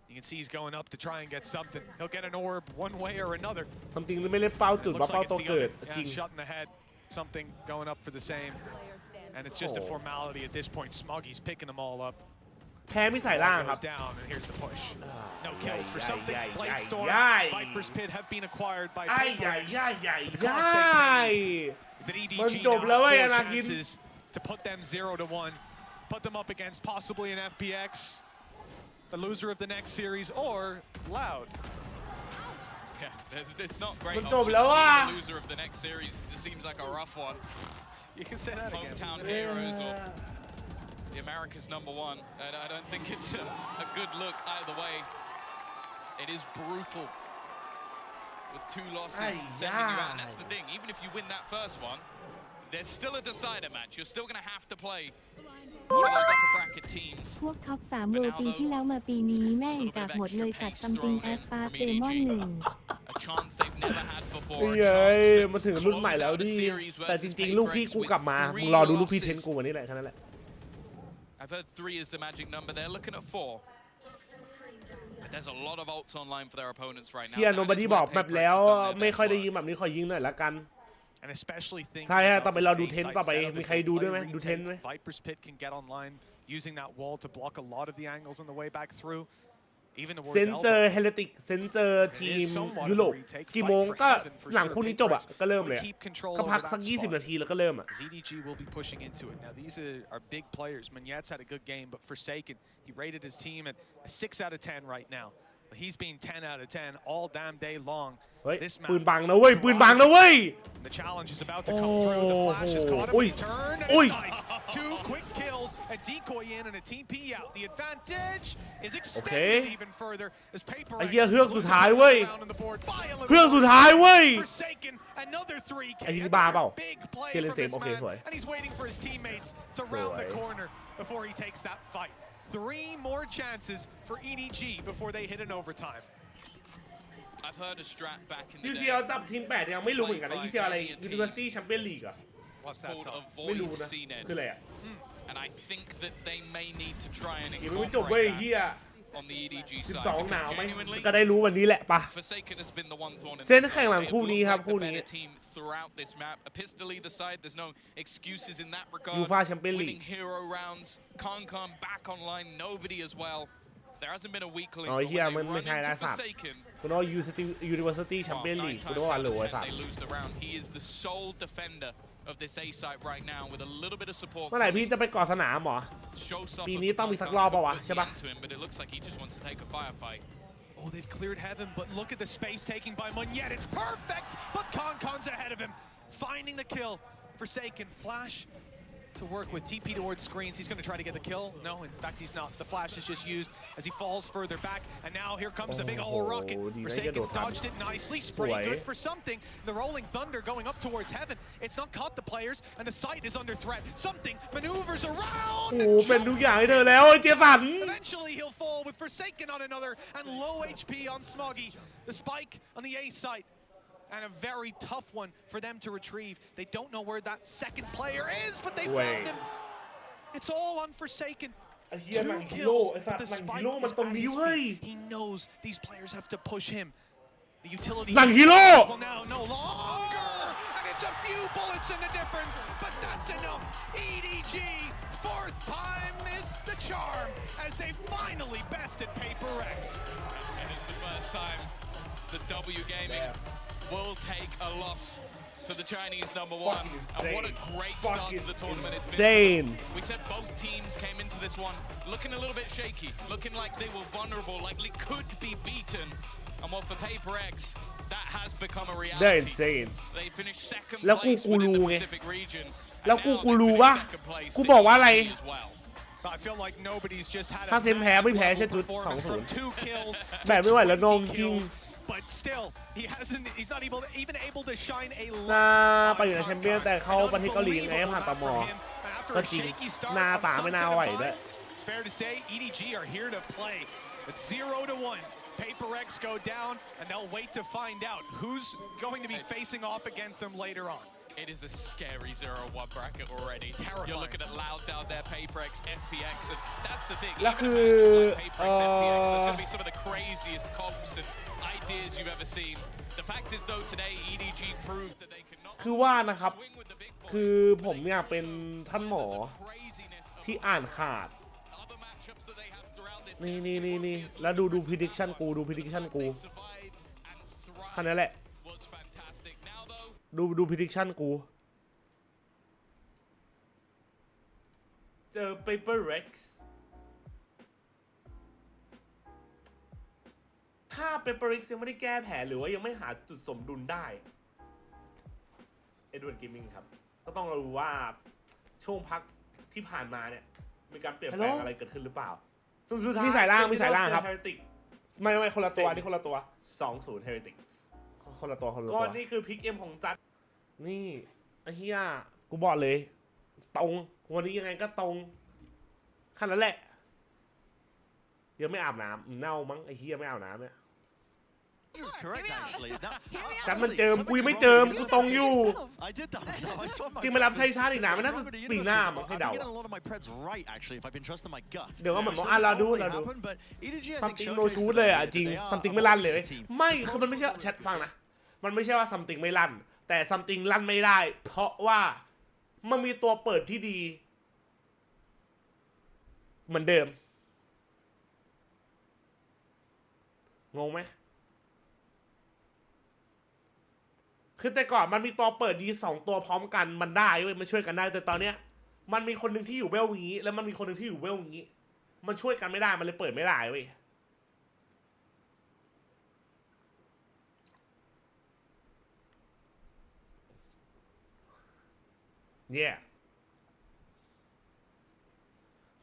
You can see he's going up to try and get something. He'll get an orb one way or another. ทำจริงหรือไม่เล่นเป้าจุด It ว่า looks เป้า like โต it's the เกิด other. จริง Yeah, shot in the head. Something going up for the same. And it's just a formality at this point. Smoggy's picking them all up. แพ้ไม่ใส่ล่างครับ Goes down, and here's the push. No kills for something. Blade Storm. Viper's Pit have been acquired by ไอ้ Paper ใหญ่ X. ใหญ่ใหญ่ The ใหญ่ cost they pay is that มัน EDG จบ now แล้ว have เว้ย 4 อนาคิน chances to put them 0-1, put them up against possibly an FPX, the loser of the next series, or Loud. Yeah, it's not great. มันจบแล้วอ่ะ The loser of the next series just seems like a rough one. You can say that again. Hometown heroes or the America's #1. I don't think it's a good look either way. It is brutal with 2 losses sending you out, and that's the thing. Even if you win that first one, there's still a decider match. You're still going to have to play one of those upper bracket teams. พวกท็อป3โรปีที่แล้วมาปีนี้แม่งกากหมดเลยสัตว์ something as fast Demon 1 A chance they've never had before. เย้ยมาถึงรุ่นใหม่แล้วดิแต่จริงๆลูกพี่กูกลับมามึงรอดูลูกพี่เทนกูวันนี้แหละแค่นั้นแหละ I've heard 3 is the magic number. They're looking at 4. But there's a lot of ults online for their opponents right now. เฮียโนบอดี้บอกแบบแล้วไม่ค่อยได้ยิงแบบนี้ขอยิงหน่อยละกัน And especially thinking ใช่ฮะ about ต่อไปเราดู this เทน A-side ต่อไป setup, มี if ใคร they ดู play ด้วยไหมดู retake, เทนไหม Viper's Pit can get online using that wall to block a lot of the angles on the way back through. เซนเจอร์เฮเลติกเซนเจอร์ทีมยุโรปกี่โมงก็หลังคู่นี้จบอ่ะก็เริ่มเลยก็พักสัก20 นาทีแล้วก็เริ่มอ่ะ EDG will be pushing into it. Now these are big players. Manyet's had a good game, but Forsaken, he rated his team at a 6 out of 10 right now. He's been 10 out of 10 all damn day long. เฮ้ยปืนบังนะเว้ยปืนบังนะเว้ย The challenge is about to come through. The flash has caught him. He's turned and it's nice. 2 quick kills, a decoy in and a team P out. The advantage is extended even further as Paper ไอ้เหี้ยเฮือกสุดท้ายเว้ยเฮือกสุดท้ายเว้ยไอ้ที่บ้าเปล่าเคียร์เลนเซมโอเคสวย And he's waiting for his teammates to round the corner before he takes that fight. 3 more chances for EDG before they hit an overtime. I've heard a strat back in the UCL จับทีม8ยังไม่รู้เหมือนกันนะ UCL อะไร University Champion League อ่ะ What's that? ไม่รู้นะคืออะไรอ่ะ And I think that they may need to try and ยังไม่จบเว้ยเฮีย on the EDG side. 12 หนาวไหมก็ได้รู้วันนี้แหละปะ Forsaken has been the one thorn in เส้นแข่งหลังคู่นี้ครับคู่นี้ throughout this map. A pistol either side. There's no excuses in that regard. UEFA Champion League. Winning hero rounds. Concom back online. Nobody as well. There hasn't been a weakling. อ๋อเฮียมันไม่ใช่นะสัตว์คุณว่า University Champion League คุณว่าวันหรือไอ้สัตว์ They lose the round. He is the sole defender of this A site right now with a little bit of support. เมื่อไหร่พี่จะไปก่อสนามหรอปีนี้ต้องมีสักรอบป่าวะใช่ปะ But it looks like he just wants to take a firefight. Oh, they've cleared heaven, but look at the space taking by Monyet. It's perfect, but Concon's ahead of him, finding the kill. Forsaken flash to work with TP towards screens. He's going to try to get the kill. No, in fact, he's not. The flash is just used as he falls further back. And now here comes the big old rocket. Forsaken's dodged it nicely. Spray good for something. The rolling thunder going up towards heaven. It's not caught the players, and the site is under threat. Something maneuvers around. โอ้เป็นทุกอย่างให้เธอแล้วเจสัน Eventually he'll fall with Forsaken on another and low HP on Smoggy. The spike on the A site. And a very tough one for them to retrieve. They don't know where that second player is, but they found him. It's all on Forsaken. 2 kills, but the spike is at his feet. He knows these players have to push him. The utility will now no longer. And it's a few bullets in the difference, but that's enough. EDG, 4th time is the charm as they finally bested Paper X. And it's the first time the W Gaming will take a loss to the Chinese #1. And what a great start to the tournament it's been. We said both teams came into this one looking a little bit shaky, looking like they were vulnerable, like they could be beaten. And what for Paper X, that has become a reality. They're insane. They finished 2nd place within the Pacific region. แล้วกูรู้ว่ากูบอกว่าอะไร I feel like nobody's just had ถ้าเซนแพ้ไม่แพ้ใช่จุด 2-0 แบบไม่ไหวแล้วน้องจริง But still, he's not even able to shine a น่า light ไปอยู่ในแชมเปี้ยนแต่เข้าประเทศเกาหลีไงผ่านตมก็จริงหน้าตาไม่น่าไหวด้วย It's fair to say EDG are here to play. It's 0-1. Paper X go down, and they'll wait to find out who's going to be facing off against them later on. It is a scary 0-1 bracket already. Terrifying. You're looking at Loud down there, Paper X, FPX, and that's the thing. แล้วคือ Paper X, FPX, there's going to be some of the craziest comps and ideas you've ever seen. The fact is, though, today EDG proved that they cannot คือว่านะครับคือผมอยากเป็นท่านหมอที่อ่านขาดนี่แล้วดู prediction กูดู prediction กูแค่นั้นแหละดู prediction กูเจอ Paper Rex ถ้า Paper Rex ยังไม่ได้แก้แผนหรือว่ายังไม่หาจุดสมดุลได้ Edward Gaming ครับก็ต้องรู้ว่าช่วงพักที่ผ่านมาเนี่ยมีการเปลี่ยนแปลงอะไรเกิดขึ้นหรือเปล่ามีสายล่างครับไม่คนละตัวนี่คนละตัว 2-0 Heretics คนละตัวก็นี่คือพิกเอ็มของจัดนี่ไอ้เหี้ยกูบอกเลยตรงวันนี้ยังไงก็ตรงขั้นนั้นแหละยังไม่อาบน้ำเน่ามั้งไอ้เหี้ยไม่อาบน้ำเนี่ยกันมันเจิมกูยังไม่เจิมกูตรงอยู่จริงไม่รับใช้ชาติอีกนะมันน่าจะปีหน้ามั้งให้เดาเดี๋ยวก็เหมือนบอกเราดูซัมติงโนชูดเลยอ่ะจริงซัมติงไม่ลั่นเลยไม่คือมันไม่ใช่แชทฟังนะมันไม่ใช่ว่าซัมติงไม่ลั่นแต่ซัมติงลั่นไม่ได้เพราะว่ามันมีตัวเปิดที่ดีเหมือนเดิม งงไหมคือแต่ก่อนมันมีตัวเปิดดี2ตัวพร้อมกันมันได้เว้ยมันช่วยกันได้แต่ตอนเนี้ยมันมีคนหนึ่งที่อยู่เวลนี้แล้วมันมีคนหนึ่งที่อยู่เวลนี้มันช่วยกันไม่ได้มันเลยเปิดไม่ได้เว้ยเนี่ย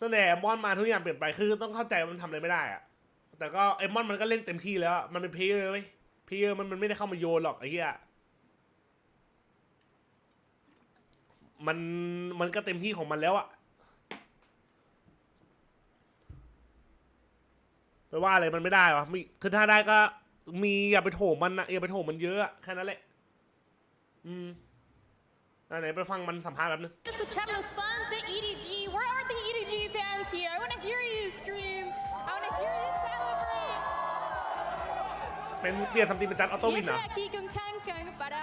ตั้งแต่มอนมาทุกอย่างเปลี่ยนไปคือต้องเข้าใจว่ามันทำอะไรไม่ได้อะแต่ก็ไอ้มอนมันก็เล่นเต็มที่แล้วมันเป็นเพลเยอร์เว้ยเพลเยอร์มันไม่ได้เข้ามาโยนหรอกไอ้เหี้ยมันก็เต็มที่ของมันแล้วอะไปว่าอะไรมันไม่ได้วะคือถ้าได้ก็มีอย่าไปโถมมันนะอย่าไปโถมมันเยอะอะแค่นั้นแหละไหนไปฟังมันสัมภาษณ์แบบนึง Escuchar los fans de EDG. Where are the EDG fans here? I want to hear you scream. I want to hear you celebrate. เป็นเรียนทำทีเป็นจัดออโต้วิน Y estoy aquí con Kankan para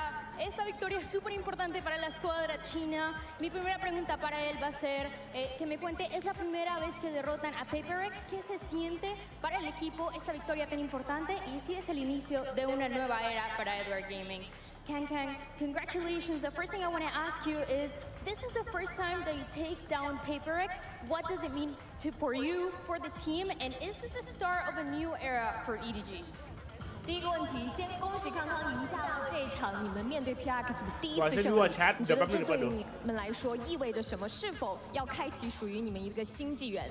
esta victoria súper importante para la escuadra china. Mi primera pregunta para él va a ser que me cuente, ¿es la primera vez que derrotan a PaperX? ¿Qué se siente para el equipo esta victoria tan importante? Y si es el inicio de una nueva era para Edward Gaming. Kankan, congratulations. The first thing I want to ask you is, this is the first time that you take down PaperX. What does it mean for you, for the team, and is this the start of a new era for EDG? 第一个问题，先恭喜康康赢下了这一场你们面对 PRX 的第一次胜利。你觉得这对你们来说意味着什么？是否要开启属于你们一个新纪元？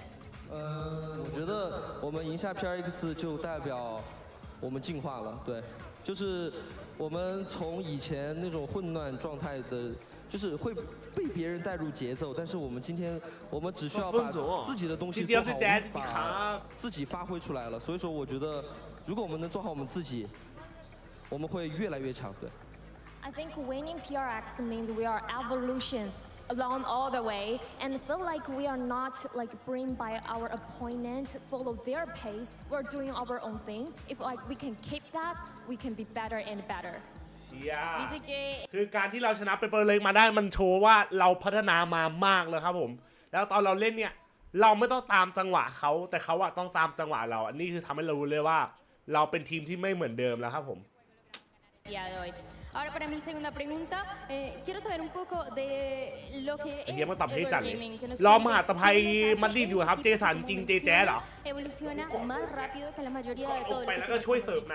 我觉得我们赢下 PRX 就代表我们进化了，对，就是我们从以前那种混乱状态的。就是会被别人带入节奏，但是我们今天我们只需要把自己的东西做好，我们把自己发挥出来了。所以说，我觉得如果我们能做好我们自己，我们会越来越强。对。I think winning PRX means we are evolution along all the way, and feel like we are not like bring by our opponent, follow their pace. We're doing our own thing. If like we can keep that, we can be better and better. คือการที่เราชนะเปเปอร์เล็กมาได้มันโชว์ว่าเราพัฒนามามากเลยครับผมแล้วตอนเราเล่นเนี่ยเราไม่ต้องตามจังหวะเขาแต่เขาอะต้องตามจังหวะเราอันนี้คือทำให้เรารู้เลยว่าเราเป็นทีมที่ไม่เหมือนเดิมแล้วครับผม Ahora para mi segunda pregunta, quiero saber un poco de lo que es Edward Gaming. รอมหาตภัยมาดริดอยู่ครับเจสันจริงเจแจ๊สเหรอ Evoluciona más rápido que la mayoría de todos los equipos.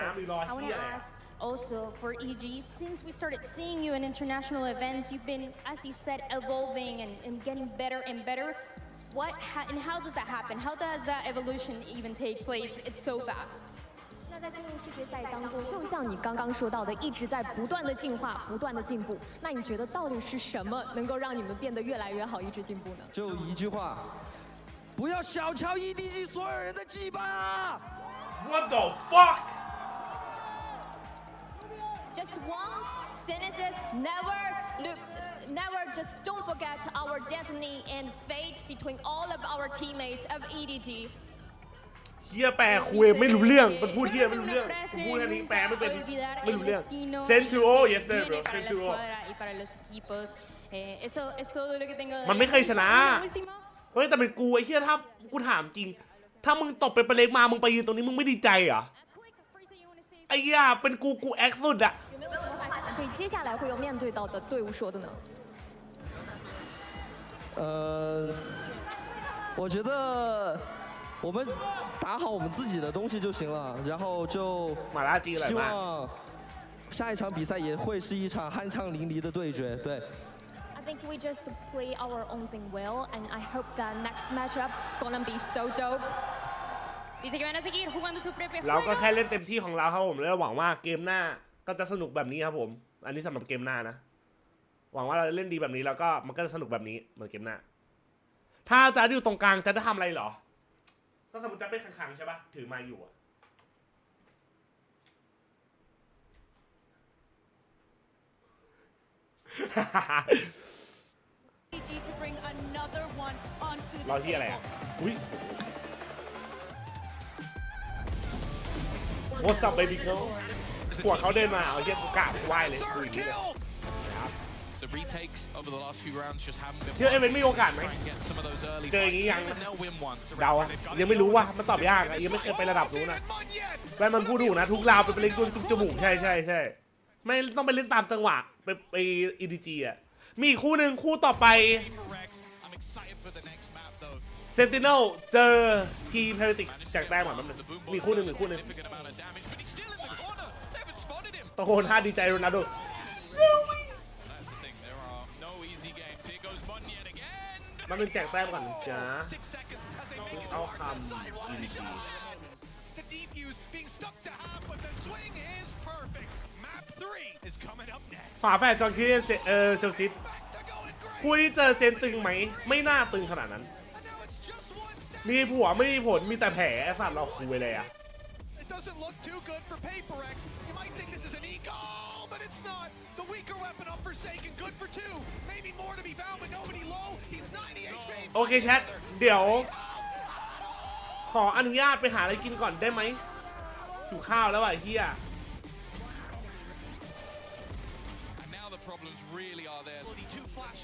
I want to ask also for EG, since we started seeing you in international events, you've been, as you said, evolving and getting better and better. And how does that happen? How does that evolution even take place? It's so fast. 那在进入世界赛当中，就像你刚刚说到的，一直在不断的进化，不断的进步。那你觉得到底是什么能够让你们变得越来越好，一直进步呢？就一句话，不要小瞧 EDG 所有人的羁绊啊 ！What the fuck? Just one sentence. Never just don't forget our destiny and fate between all of our teammates of EDG. เฮียแปลคุยไม่รู้เรื่องมันพูดเฮียไม่รู้เรื่องผมพูดแค่นี้แปลไม่เป็นไม่รู้เรื่อง Centro yes sir bro Centro มันไม่เคยชนะเฮ้ยแต่เป็นกูไอ้เฮียถ้ากูถามจริงถ้ามึงตบไปเล็กมามึงไปยืนตรงนี้มึงไม่ดีใจเหรอไอ้เหี้ยเป็นกูแอคสุดอะ对接下来会有面对到的队伍说的呢我觉得我们打好我们自己的东西就行了，然后就希望下一场比赛也会是一场酣畅淋漓的对决。对。I think we just play our own thing well, and I hope that next matchup gonna be so dope. เราก็แค่เล่นเต็มที่ของเราครับผมแล้วหวังว่าเกมหน้าก็จะสนุกแบบนี้ครับผมอันนี้สำหรับเกมหน้านะหวังว่าเราเล่นดีแบบนี้แล้วก็มันก็จะสนุกแบบนี้เหมือนเกมหน้าถ้าจะอยู่ตรงกลางจะทำอะไรหรอถ้าสมมติจะเป็นขังๆใช่ปะถือไม้อยู่อะเราที่อะไรอ่ะอุ้ย What's up baby girl หัวเขาเดินมาเอาเหี้ยกูกราบไหว้เลยคุยอย่างนี้เลยครับ The retakes over the last few rounds just haven't been. เชื่อเอเวนมีโอกาสไหมเจออย่างนี้ยังเดาอะยังไม่รู้ว่ามันตอบยากอะยังไม่เคยไประดับนู้นนะแม่มันพูดถูกนะทุกราวไปเล่นทุกจมูกใช่ไม่ต้องไปเล่นตามจังหวะไป EDG อ่ะมีอีกคู่หนึ่งคู่ต่อไป Sentinel เจอทีม HERETICS จากแต้มก่อนแป๊บนึงมีคู่หนึ่งตะโกนท่าดีใจโรนัลโดมันเป็นแจกแต้มก่อนจ้าเอาคำ EDG ฝาแฝดจอห์นคิสเซลซิสคู่ที่เจอเซนตึงไหมไม่น่าตึงขนาดนั้นมีผัวไม่มีผลมีแต่แผลไอ้สัตว์เราคุยเลยอะโอเคแชทเดี๋ยวขออนุญาตไปหาอะไรกินก่อนได้ไหมหิวข้าวแล้วอ่ะเฮีย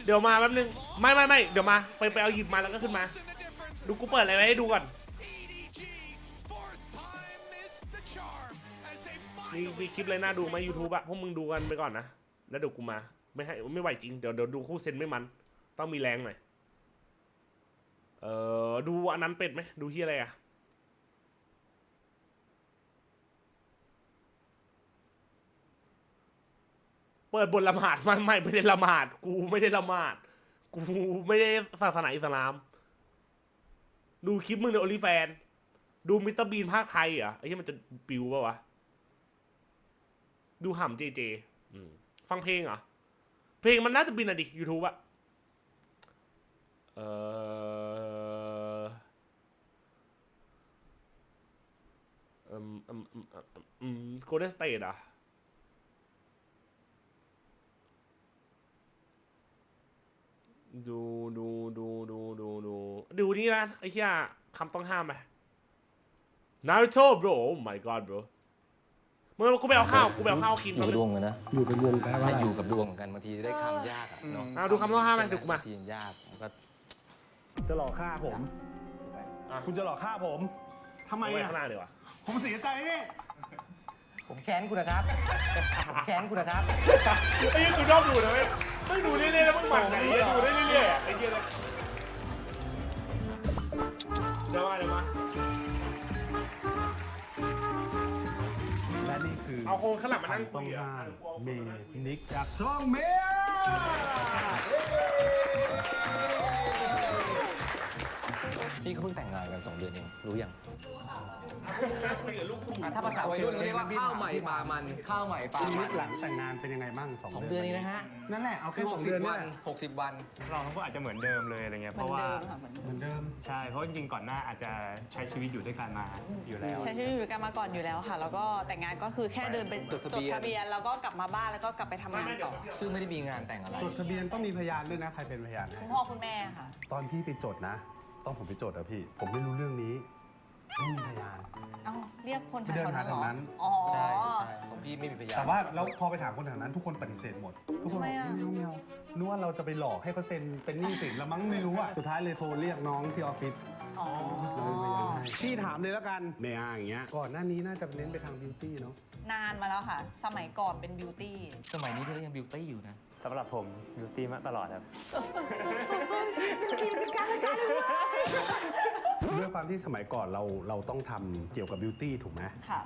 เดี๋ยวมาแป๊บนึงไม่เดี๋ยวมาไปเอาหยิบมาแล้วก็ขึ้นมาดูกูเปิดอะไรไว้ให้ดูก่อนมีคลิปอะไรน่าดูไหม YouTube อะพวกมึงดูกันไปก่อนนะแล้วเดี๋ยวกูมาไม่ไหวจริงเดี๋ยวดูคู่เซนไม่มันต้องมีแรงหน่อยดูอันนั้นเป็ดไหมดูที่อะไรอะเปิดบทละหมาดไม่ได้ละหมาดกูไม่ได้ละหมาดกูไม่ได้ศาสนาอิสลามดูคลิปมึงในโอลิแฟนดูมิสเตอร์บีนภาคไทยเหรอไอ้ที่มันจะปิวป่าวะดูห่ำเจฟังเพลงเหรอเพลงมันน่าจะบินอะดิ YouTube อะโกลเด้นสเตทอะดูนี่นะไอ้เหี้ยคำต้องห้ามไปนารูโต้bro oh my god bro เมื่อกูไปเอาข้าวกินอยู่กับดวงเลยนะอยู่กับดวงแปลว่าอะไรอยู่กับดวงกันบางทีได้คำยากอะเนาะดูคำต้องห้ามไหมเดี๋ยวกูมาทียากก็จะหลอกฆ่าผมคุณจะหลอกฆ่าผมทำไมอะข้างหน้าเลยวะผมเสียใจนี่ผมแค้นคุณนะครับไอ้ยังกูชอบดูนะไม่ดูเรื่อยๆแล้วมันมันไอ้ดูได้เรื่อยๆไอ้เหี้ยเลยเดี๋ยวมาและนี่คือเอาโครงข้างหลังมานั่งคุยอ่ะเมนิกจากช่องเมียพี่เขาเพิ่งแต่งงานกัน2 เดือนเองรู้ยังถ้าภาษาวัยรุ่นเรียกว่าข้าวใหม่ปลามันหลังแต่งงานเป็นยังไงบ้าง2 เดือนนี้นะฮะนั่นแหละเอาแค่2 เดือนนี่แหละ60 วันเราก็อาจจะเหมือนเดิมเลยอะไรเงี้ยเพราะว่าเหมือนเดิมใช่เพราะจริงๆก่อนหน้าอาจจะใช้ชีวิตอยู่ด้วยกันมาอยู่แล้วใช้ชีวิตอยู่ด้วยกันมาก่อนอยู่แล้วค่ะแล้วก็แต่งงานก็คือแค่เดินไปจดทะเบียนแล้วก็กลับมาบ้านแล้วก็กลับไปทำงานต่อซึ่งไม่ได้มีงานแต่งอะไรจดทะเบียนต้องมีพยานด้วยนะใครเป็นพยานคุณพ่อคุณแม่ค่ะตอนพี่ไปจดนะต้องผมไปจดอะพี่ผมไม่รู้เรื่องนี้ไม่มีพยานเรียกคนแถวนั้นเหรออ๋อใช่ของพี่ไม่มีพยานแต่ว่าแล้วพอไปถามคนแถวนั้นทุกคนปฏิเสธหมดทุกคนบอกไม่เอานึกว่าเราจะไปหลอกให้เขาเซ็นเป็นหนี้สินแล้วมั้งไม่รู้อะสุดท้ายเลยโทรเรียกน้องที่ออฟฟิศพี่ถามเลยแล้วกันเมย์อย่างเงี้ยก่อนหน้านี้น่าจะเน้นไปทางบิวตี้เนาะนานมาแล้วค่ะสมัยก่อนเป็นบิวตี้สมัยนี้เธอยังบิวตี้อยู่นะสำหรับผมบิวตี้มาตลอดครับด้วยความที่สมัยก่อนเราต้องทำเกี่ยวกับบิวตี้ถูกไหม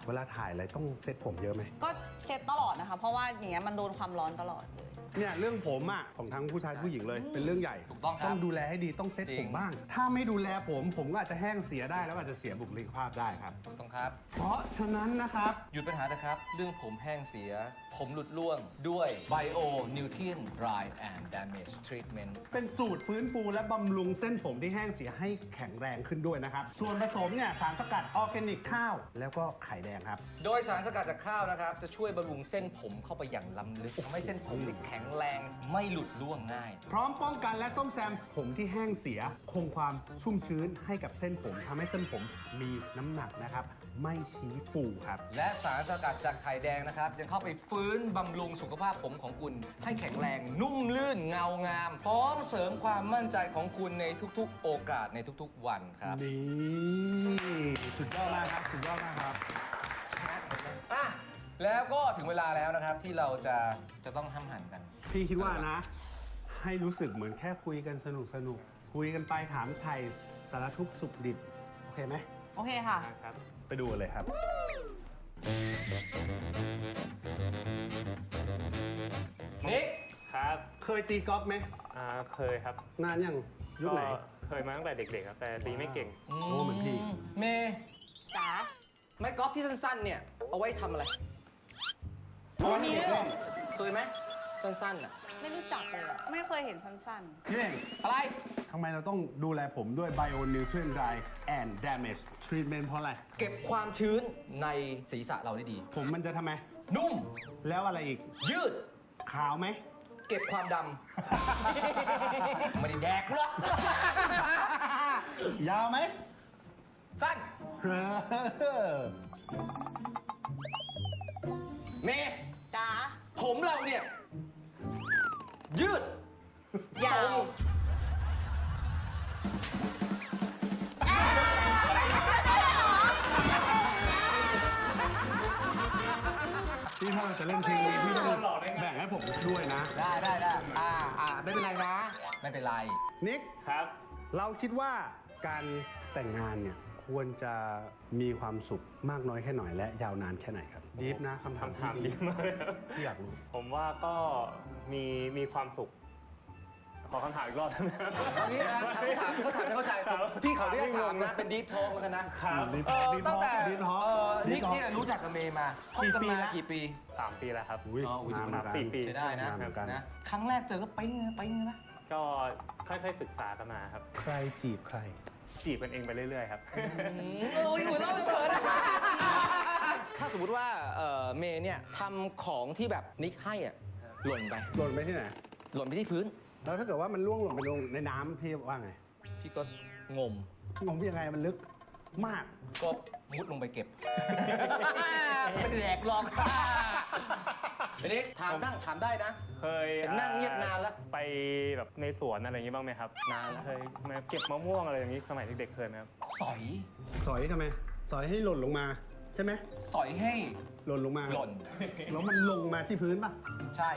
เวลาถ่ายอะไรต้องเซ็ตผมเยอะไหมก็เซ็ตตลอดนะคะเพราะว่าอย่างเงี้ยมันโดนความร้อนตลอดเลยเนี่ยเรื่องผมอ่ะของทั้งผู้ชายผู้หญิงเลยเป็นเรื่องใหญ่ต้องดูแลให้ดีต้องเซ็ตผมบ้างถ้าไม่ดูแลผมก็อาจจะแห้งเสียได้แล้วอาจจะเสียบุคลิกภาพได้ครับถูกต้องครับเพราะฉะนั้นนะครับหยุดปัญหานะครับเรื่องผมแห้งเสียผมหลุดร่วงด้วย Bio Nutrient Dry and Damage Treatment เป็นสูตรฟื้นฟูและบำรุงเส้นผมที่แห้งเสียให้แข็งแรงขึ้นด้วยนะครับส่วนผสมเนี่ยสารสกัดออร์แกนิกข้าวแล้วก็ไข่แดงครับโดยสารสกัดจากข้าวนะครับจะช่วยบำรุงเส้นผมเข้าไปอย่างล้ำลึกทำให้เส้นผมแข็ง งแรงไม่หลุดร่วงง่าย พร้อมป้องกันและซ่อมแซมผมที่แห้งเสียคงความชุ่มชื้นให้กับเส้นผมทำให้เส้นผมมีน้ำหนักนะครับไม่ชี้ฟูครับ และสารสกัดจากไข่แดงนะครับยังเข้าไปฟื้นบำรุงสุขภาพผมของคุณให้แข็งแรงนุ่มลื่นเงางามพร้อมเสริมความมั่นใจของคุณในทุกๆโอกาสในทุกๆวันครับนี่สุดยอดมากครับสุดยอดมากครับอ่ะแล้วก็ถึงเวลาแล้วนะครับที่เราจะต้องห้ามหันกันพี่คิดว่านะให้รู้สึกเหมือนแค่คุยกันสนุกคุยกันไปถามไทยสารทุกข์สุขดิบโอเคไหมโอเคค่ะไปดูเลยครับนิกครับเคยตีกอล์ฟไหมเคยครับนานยังยุคไหนเคยมาตั้งแต่เด็กๆครับแต่ตีไม่เก่งโอ้เหมือนพี่เมย์จ๋าไม้กอล์ฟที่สั้นๆเนี่ยเอาไว้ทำอะไรเอาไว้ให้เด็กเล่นเคยไหมสั้นๆอ่ะไม่รู้จักเลยไม่เคยเห็นสั้นๆพี่อะไรทำไมเราต้องดูแลผมด้วย Bio Nutrient Dry and Damage Treatment เพราะอะไรเก็บความชื้นในศีรษะเราได้ดีผมมันจะทำไมนุ่มแล้วอะไรอีกยืดขาวไหมเก็บความดำไม่ได้แดกหรอกยาวไหมสั้นเมย์จ๋าผมเราเนี่ยยืดยาวพี่ถ้าเราจะเล่นเพลงนี้พี่ต้องแบ่งให้ผมด้วยนะได้ไม่เป็นไรนะไม่เป็นไรนิกครับเราคิดว่าการแต่งงานเนี่ยควรจะมีความสุขมากน้อยแค่ไหนและยาวนานแค่ไหนครับดีฟนะคำถามดีมากที่อยากรู้ผมว่าก็มีความสุขขอคำถามอีกรอบได้ไหมนี่นะเขาถามไม่เข้าใจพี่เขาได้ถามนะเป็นดีฟทอล์กแล้วกันนะตั้งแต่นิกเนี่ยรู้จักกับเมย์มาคบกันมากี่ปี3 ปีแล้วครับ4 ปีได้นะครั้งแรกเจอก็ไปนะก็ค่อยๆศึกษากันมาครับใครจีบใครจีบกันเองไปเรื่อยๆครับอยู่เล่าไปเถอะนะถ้าสมมติว่าเมย์เนี่ยทำของที่แบบนิกให้อ่ะหล่นไปที่ไหนหล่นไปที่พื้นแล้วถ้าเกิดว่ามันล่วงหล่นไปลงในน้ำพี่ว่าไงพี่ก็งมยังไงมันลึกมากก็มุดลงไปเก็บไม่ได้แดกหรอกทีนี้ถามได้นะเคยนั่งเงียบนานแล้วไปแบบในสวนอะไรอย่างงี้บ้างไหมครับนานแล้วเคยมาเก็บมะม่วงอะไรอย่างงี้สมัยเด็กๆเคยไหมครับสอยทำไมสอยให้หล่นลงมาใช่ไหมสอยให้หล่นลงมาหล่นแล้วมันลงมาที่พื้นป่ะใช่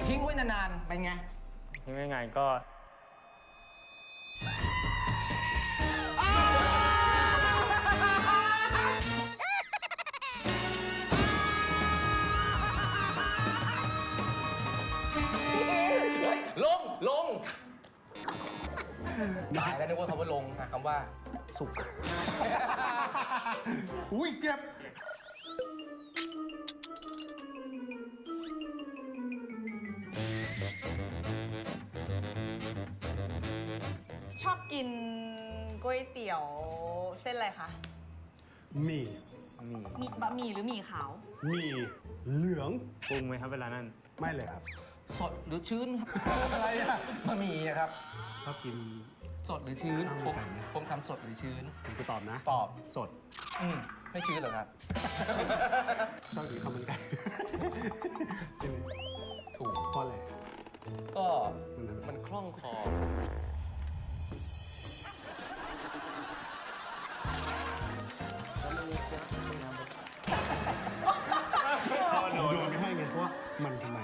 ทิ้งไว้นานๆเป็นไงทิ้งไว้นานก็ลงหายแล้วนึกว่าคำว่าลงคำว่าสุกอุ้ยเจ็บชอบกินก๋วยเตี๋ยวเส้นอะไรคะหมี่บะหมี่หรือหมี่ขาวหมี่เหลืองปรุงไหมครับเวลานั้นไม่เลยครับสดหรือชื้นครับอะไรอะบะหมี่นะครับชอบกินสดหรือชื้นผมทำสดหรือชื้นผมจะตอบนะตอบสดไม่ชื้นเหรอครับชอบกินข้าวมันไก่ถูกเพราะอะไรก็มันคล่องคอโดนไม่ให้ไงเพราะว่ามันทำไม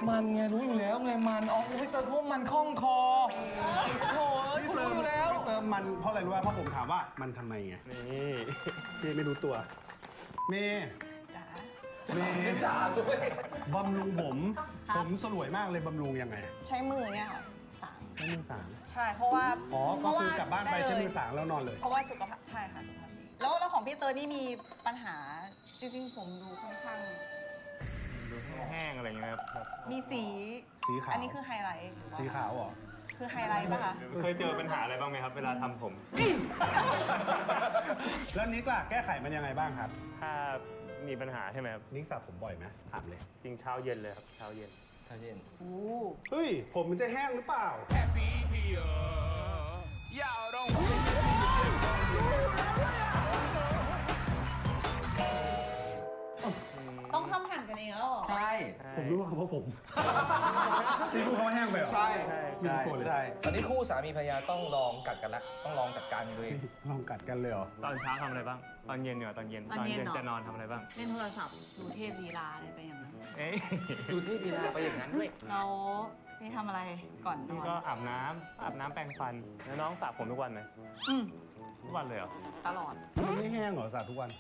มันไงรู้อยู่แล้วไงมันพี่เติมเพราะมันคล่องคอโถ่รู้อยู่แล้วพี่เติมมันเพราะอะไรรู้ป่ะเพราะผมถามว่ามันทำไมไงนี่พี่ไม่รู้ตัวเมย์จ๋าด้วยบำรุงผมสลวยมากเลยบำรุงยังไงใช้มือเนี่ยค่ะสางใช้มือสางใช่เพราะว่าก็คือกลับบ้านไปใช้มือสางแล้วนอนเลยเพราะว่าสุขภาพใช่ค่ะสุขภาพดีแล้วของพี่เตอร์นี่มีปัญหาจริงๆผมดูค่อนข้างแห้งอะไรอย่างเงี้ยครับมีสีขาวอันนี้คือไฮไลท์สีขาวเหรอ คือไฮไลท์ป่ะคะ เคยเจอปัญหาอะไรบ้างไหมครับเวลาทำผม แล้วนิกล่ะแก้ไขมันยังไงบ้างครับ ถ้ามีปัญหาใช่ไหมครับ นิกสระผมบ่อยไหมถามเลย จริงเช้าเย็นเลยครับเช้าเย็น เฮ้ยผมมันจะแห้งหรือเปล่า ต้องทำหั่นกันเองแล้วเหรอ ใช่ ผมรู้ว่าเขาเพราะผมนี่รู้เขาแห้งไปเหรอ ใช่ ไม่รู้ตัวเลย ใช่ตอนนี้คู่สามีภรรยาต้องลองกัดกันละต้องลองจัดการด้วย ลองกัดกันเลยเหรอ ตอนเช้าทำอะไรบ้าง ตอนเย็นเหรอตอนเย็นจะนอนทำอะไรบ้าง เล่นโทรศัพท์ดูเทพลีลาอะไรไปอย่างนั้น เอ๊ะ ดูที่พีนาไปอย่างนั้นด้วย แล้วนี่ทำอะไรก่อนน นี่ อน ก็อาบน้ำแปรงฟัน แล้วน้องสระผมทุกวันไหม อืม ทุกวันเลยเหรอ ตลอด มันไม่แห้งเหรอสระทุกวัน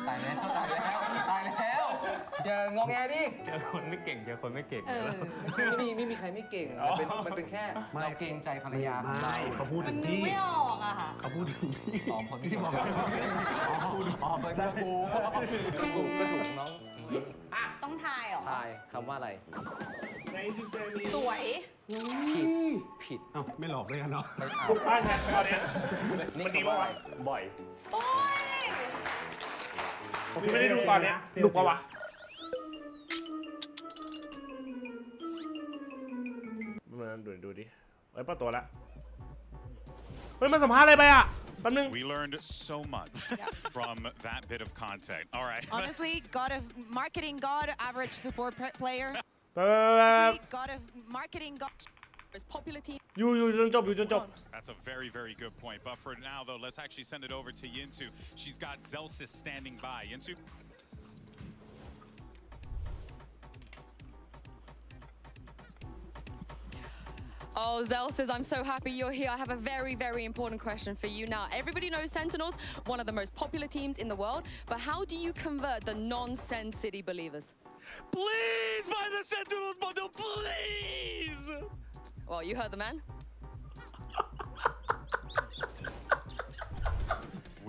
ตายแล้วอย่างอแงดิ เจอคนไม่เก่งไม่ใช่ไม่มีใครไม่เก่ง มันเป็นแค่เราเกรงใจภรรยาของเรา เขาพูด มั ถึ น ง นึก พี่ ไม่ออกอะค่ะ เขาพูดถึงพี่ คนที่บอกเป็นกระกูน้อง ต้องทายเหรอ ทายคำว่าอะไร สวย ผิด เอ้าไม่หลอกด้วยกันเนาะ ไม่เอา ทุกบ้านแทนตอนเนี้ย นี่คำว่าอะไร บ่อย โอ๊ย ผมไม่ได้ดูตอนเนี้ยดูปะวะมาดูดิไว้ป้าตัวละเฮ้ยมันสัมภาษณ์อะไรไปอ่ะแป๊บนึง We learned so much from that bit of content. All right. Honestly, God of marketing, God, average support player. ไป Honestly, God of marketing, God. Popular team. อยู่จนจบ That's a very, very good point. But for now, though, let's actually send it over to Yinsu. She's got Zelsis standing by. Yinsu? Oh, Zelsis, I'm so happy you're here. I have a very, very important question for you now. Everybody knows Sentinels, one of the most popular teams in the world, but how do you convert the non-Sen City believers? Please buy the Sentinels bundle, please! Well, you heard the man.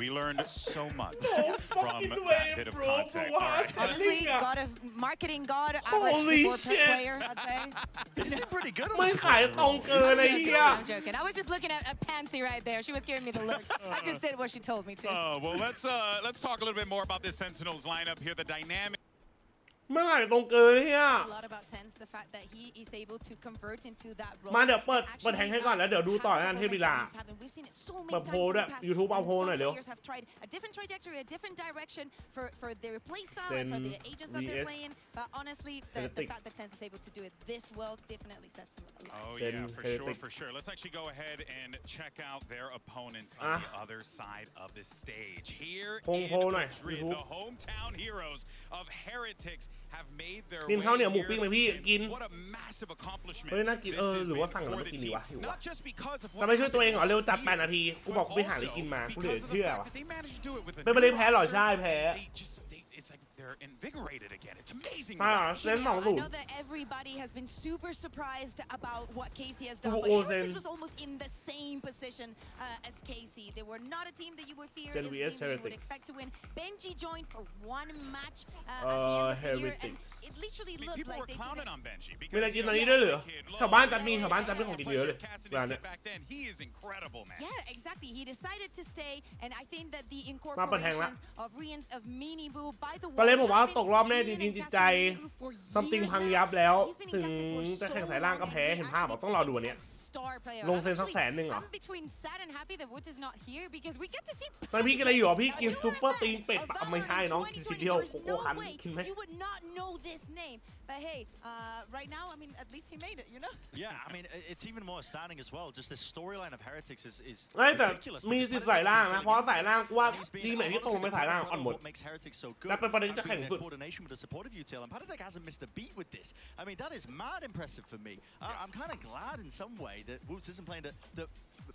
We learned so much from that bit of content. All right. Honestly, God of marketing, God, average support player, I'd say. He's been pretty good on ไม่ this. ขายตรงเกินไอ้เหี้ย I'm joking. I was just looking at Pansy right there. She was giving me the look. I just did what she told me to. Well, let's talk a little bit more about this Sentinels lineup here. The dynamic. ไม่ขายตรงเกินไอ้เหี้ย A lot about Tense, the fact that he is able to convert into that role. มาเดี๋ยวเปิดแทงให้ก่อนแล้วเดี๋ยวดูต่อกันที่เวลา We've seen it so many เปิด times โพล in ด้วย the past. YouTube เอาโพลหน่อยเร็ว Players have tried a different trajectory, a different direction for their play style and for the agents that they're playing. But honestly, the fact that Tense is able to do it this well definitely sets them alive. Oh yeah, for sure. Let's actually go ahead and check out their opponents on the other side of the stage. Here in Madrid, the hometown heroes of Heretics have made their way here. What a massive accomplishment. เฮ้ยน่ากินหรือว่าสั่งแล้วไม่กินดีวะ Not just because of จะไม่ช่วยตัวเองเหรอเร็วจัด8 นาทีกูบอกกูไปหาอะไรกินมากูเหลือเชื่อวะเป็นประเด็นแพ้หรอใช่แพ้ It's like they're invigorated again. It's amazing. I know that everybody has been super surprised about what Casey has done, but Heretics was almost in the same position as Casey. They were not a team that you would fear is the team that you would expect to win. Benji joined for one match at the end of the year, and it literally looked like they counted on Benji. มีอะไรกินอันนี้ด้วยเหรอแถวบ้านจัดมีของกินเยอะเลยร้านเนี้ย He is incredible, man. Yeah, exactly. He decided to stay, and I think that the incorporations of Rians of Mini Boo by the ก็เลยผมว่าตกรอบแน่จริงๆจิตใจซัมติงพังยับแล้วถึงจะแข่งสายล่างก็แพ้เห็นภาพบอกต้องรอดูอันเนี้ยลงเซ็นสัก100,000เหรอตอนพี่กินอะไรอยู่อ่ะพี่กินซุปเปอร์ตีนเป็ดไม่ใช่น้องกินชิ้นเดียวโกโก้คันกินไหม But hey, right now, I mean, at least he made it, you know? Yeah, I mean, it's even more astounding as well. Just the storyline of Heretics is แต่ ridiculous. มีสิทธิ์สายล่างนะเพราะสายล่างว่าทีมไหนที่ตรงไปสายล่างอ่อนหมด What makes Heretics so good? และเป็นประเด็นจะแข่ง Their สุด coordination with the supportive util, and Paradek hasn't missed a beat with this. I mean, that is mad impressive for me. I'm kind of glad in some way that Woots isn't playing that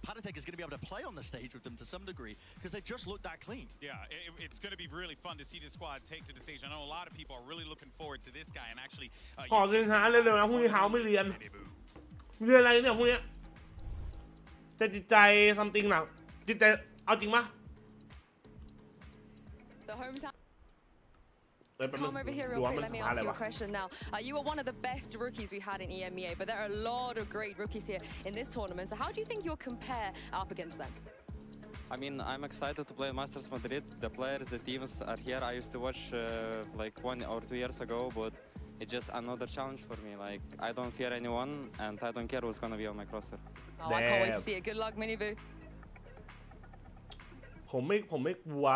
Paradek is going to be able to play on the stage with them to some degree because they just look that clean. Yeah, it's going to be really fun to see this squad take to the stage. I know a lot of people are really looking forward to this guy and actually. ขอเซ็นช้าเร็วๆนะพรุ่งนี้เช้าไม่เรียนอะไรเนี่ยพรุ่งนี้จะจิตใจซัมติงหนักจิตใจเอาจริงปะ Come over here real quick. Let me ask you a question now. You are one of the best rookies we had in EMEA, but there are a lot of great rookies here in this tournament. So how do you think you'll compare up against them? I mean, I'm excited to play Masters Madrid. The players, the teams are here. I used to watch like 1 or 2 years ago, but it's just another challenge for me. Like, I don't fear anyone, and I don't care what's gonna be on my crosser. Oh, I can't wait to see it. Good luck, Miniboo. ผมไม่กลัว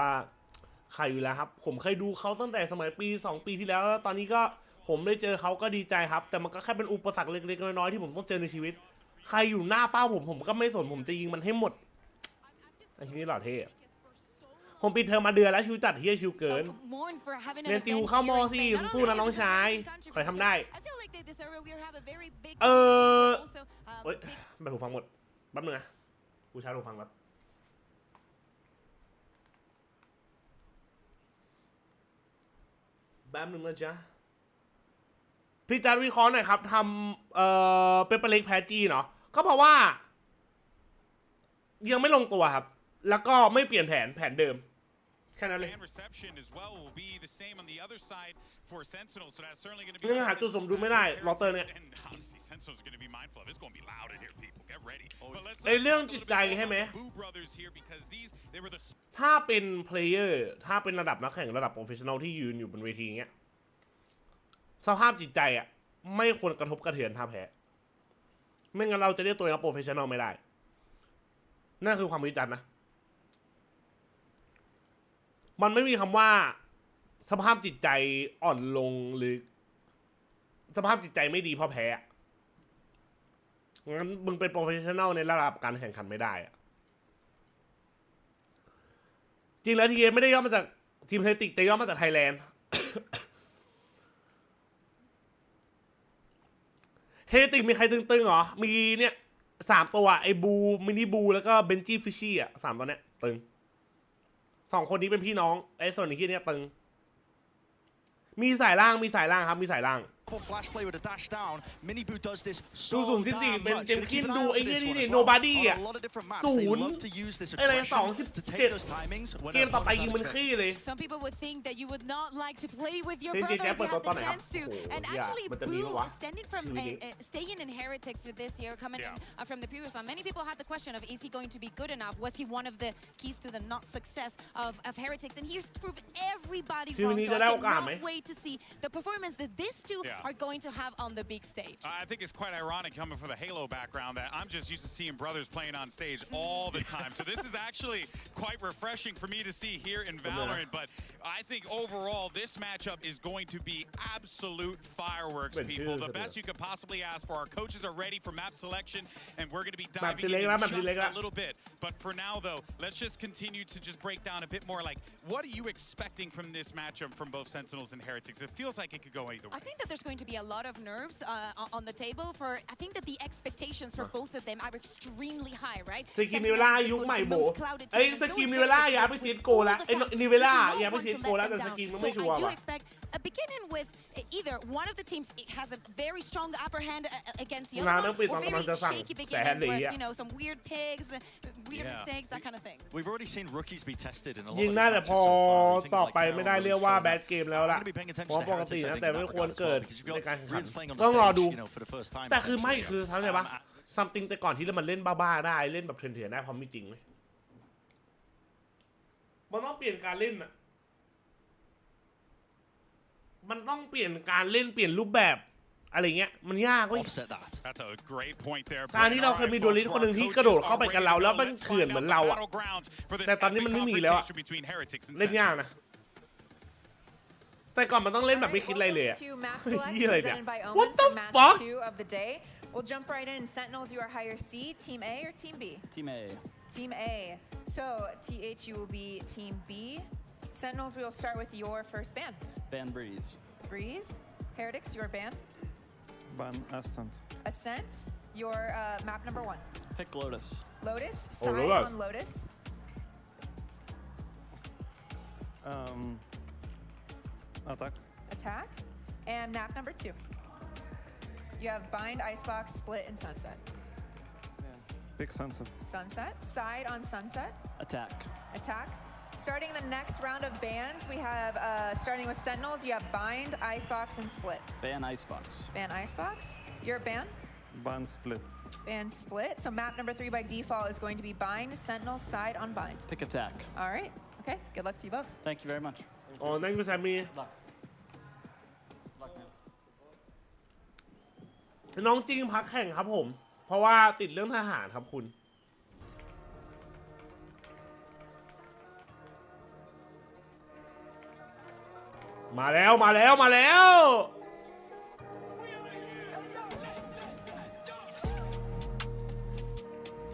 ใครอยู่แล้วครับผมเคยดูเขาตั้งแต่สมัยปี2 ปีที่แล้วตอนนี้ก็ผมได้เจอเขาก็ดีใจครับแต่มันก็แค่เป็นอุปสรรคเล็กๆน้อยๆที่ผมต้องเจอในชีวิตใครอยู่หน้าเป้าผมก็ไม่สนผมจะยิงมันให้หมดไอ้ทีนี้หล่อเท่ผมปิดเทอมมาเดือนแล้วชิวจัดเฮียชิวเกินเรียนติวเข้ามอสิสู้นะน้องชายใครทำได้เฮ้ยไปหูฟังหมดแป๊บนึงนะกูชาร์จหูฟังแล้วแป๊บนึงนะจ๊ะพี่จัดวิเคราะห์หน่อยครับทำเปเปอร์เล็กแพทจีเนาะก็เพราะว่ายังไม่ลงตัวครับแล้วก็ไม่เปลี่ยนแผนเดิมแค่นั้นเลยเรื่องหาจุดสมดุลไม่ได้ลอเตอร์เนี่ยในเรื่องจิตใจใช่ไหมถ้าเป็นเพลเยอร์ถ้าเป็นระดับนักแข่งระดับโปรเฟชชั่นอลที่ยืนอยู่บนเวทีเงี้ยสภาพจิตใจอ่ะไม่ควรกระทบกระเทือนถ้าแพ้ไม่งั้นเราจะเรียกตัวเองว่าโปรเฟชชั่นอลไม่ได้นั่นคือความวิจารณ์นะมันไม่มีคำว่าสภาพจิตใจอ่อนลงหรือสภาพจิตใจไม่ดีเพราะแพ้งั้นมึงเป็นโปรเฟชชั่นอลในระดับการแข่งขันไม่ได้อะจริงแล้วทีเอไม่ได้ย่อมาจากทีมเฮติกแต่ย่อมาจากไทยแลนด์ เฮติกมีใครตึงๆเหรอมีเนี่ย3 ตัวไอ้บูมินิบูแล้วก็เบนจี้ฟิชชี่อ่ะ3 ตัวเนี้ยตึง2 คนนี้เป็นพี่น้องไอ้ส่วนนี้เนี่ยตึงมีสายล่างครับมีสายล่างดูสูง14เป็นเจมคินดูไอ้นี่โนบาดี้อ่ะ0อะไร27เกมต่อไปยิงมันขี้เลย Some people would think that you would not like to play with your brother if you had the chance to and actually Boo staying in Heretics with this year coming in from the previous one many people had the question of is he going to be good enough was he one of the keys to the not success of Heretics and he's proved everybody wrong so I cannot wait to see the performance that these two are going to have on the big stage. I think it's quite ironic coming from the Halo background that I'm just used to seeing brothers playing on stage all the time. So this is actually quite refreshing for me to see here in Valorant. But I think overall this matchup is going to be absolute fireworks, people. The best you could possibly ask for. Our coaches are ready for map selection, and we're going to be diving in just a little bit. But for now, though, let's just continue to just break down a bit more. Like, what are you expecting from this matchup from both Sentinels and Heretics? It feels like it could go either way. I think that there's going to be a lot of nerves on the table. I think that the expectations for both of them are extremely high, right? สกิมิเวล่ายุคใหม่โบไอ้สกิมิเวล่าอย่าไปซีดโกแล้วไอ้นิเวล่าอย่าไปซีดโกแล้วแต่สกิมมันไม่ชัวร์ว่ะ Beginning with either one of the teams has a very strong upper hand against the other one, or very shaky beginnings where some weird pigs, weird mistakes, that kind of thing. We've already seen rookies be tested in a lot ยิงน่าจะพอต่อไปไม่ได้เรียกว่าแบดเกมแล้วล่ะเพราะปกตินะแต่ไม่ควรเกิดในการแข่งขันต้องรอดูแต่คือไม่คือทั้งไงปะ something แต่ก่อนที่มันเล่นบ้าๆได้เล่นแบบเถื่อนๆได้พอไม่จริงเลยมันต้องเปลี่ยนการเล่นอะมันต้องเปลี่ยนการเล่นเปลี่ยนรูปแบบอะไรเงี้ยมันยากเว้ยการที่เราเคยมีดูลิสคนหนึ่งที่กระโดดเข้าไปกับเราแล้วมันเถื่อนเหมือนเราอะแต่ตอนนี้มันไม่มีแล้วอะเล่นยากนะแต่ก่อนมันต้องเล่นแบบไม่คิดอะไรเลยอะยี่อะไรเนี่ย What the fuck We'll jump right in. Sentinels, you are higher C, Team A or Team B? Team A. Team A. So, TH, you will be Team B. Sentinels, we will start with your first ban. Ban Breeze. Breeze. Heretics, your ban. Ban Ascent. Ascent, your map number 1. Pick Lotus. Lotus, side on Lotus. Attack. Attack. And map number 2. You have Bind, Icebox, Split, and Sunset. Yeah. Pick Sunset. Sunset. Side on Sunset. Attack. Attack. starting the next round of bans, we have, starting with Sentinels, you have Bind, Icebox, and Split. Ban Icebox. Ban Icebox. You're a ban? Ban Split. Ban Split. So map number 3 by default is going to be Bind, Sentinels, side on Bind. Pick attack. All right. Okay. Good luck to you both. Thank you very much. อ๋อนั่นคือแซมมี่น้องจริงพักแข่งครับผมเพราะว่าติดเรื่องทหารครับคุณมาแล้ว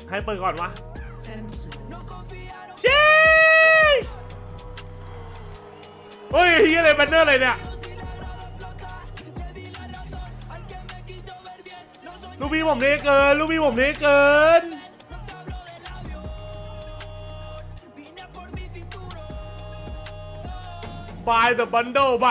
ใครเปิดก่อนวะเฮ้ยเฮ้ยเฮียอะไรแบนเนอร์อะไรเนี่ยลูกพี่ผมนี่เกินbuy the bundle หน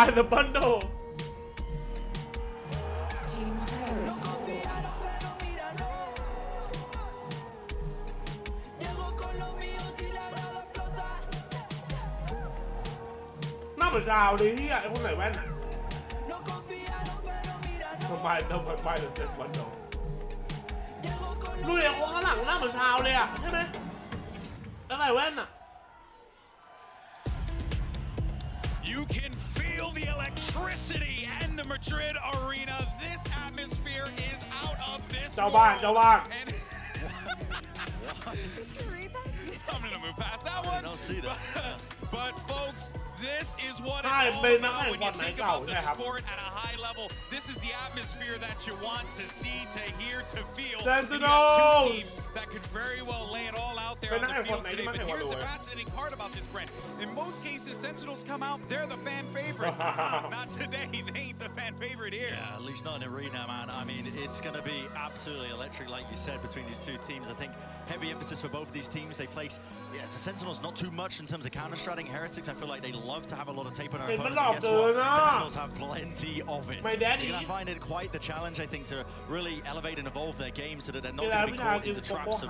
้าเหมือนดาวเลยที่ไอ้คนไหนแว่นอ่ะbuy the set bundle ดูดิคนข้างหลังหน้าเหมือนดาวเลยอ่ะใช่ไหมแล้วไหนแว่นอ่ะYou can feel the electricity and the Madrid arena. This atmosphere is out of this world. And I'm gonna move past that one. But folks, this is what it's all about when you think about the sport at a high level. This is the atmosphere that you want to see, to hear, to feel. Sentinels! Two teams that could very well lay it all out there on the field today. But here's the fascinating part about this, Brent. In most cases, Sentinels come out, they're the fan favorite. Not today. They ain't the fan favorite here. Yeah, at least not in arena, man. I mean, it's going to be absolutely electric, like you said, between these two teams. I think heavy emphasis for both of these teams. They place, for Sentinels, not too much in terms of counter-stratting. Heretics, I feel like they love to have a lot of tape on our opponents. And guess what? Sentinels have plenty of it. They're going to find it quite the challenge, I think, to really elevate and evolve their game so that they're not going to be caught into traps of,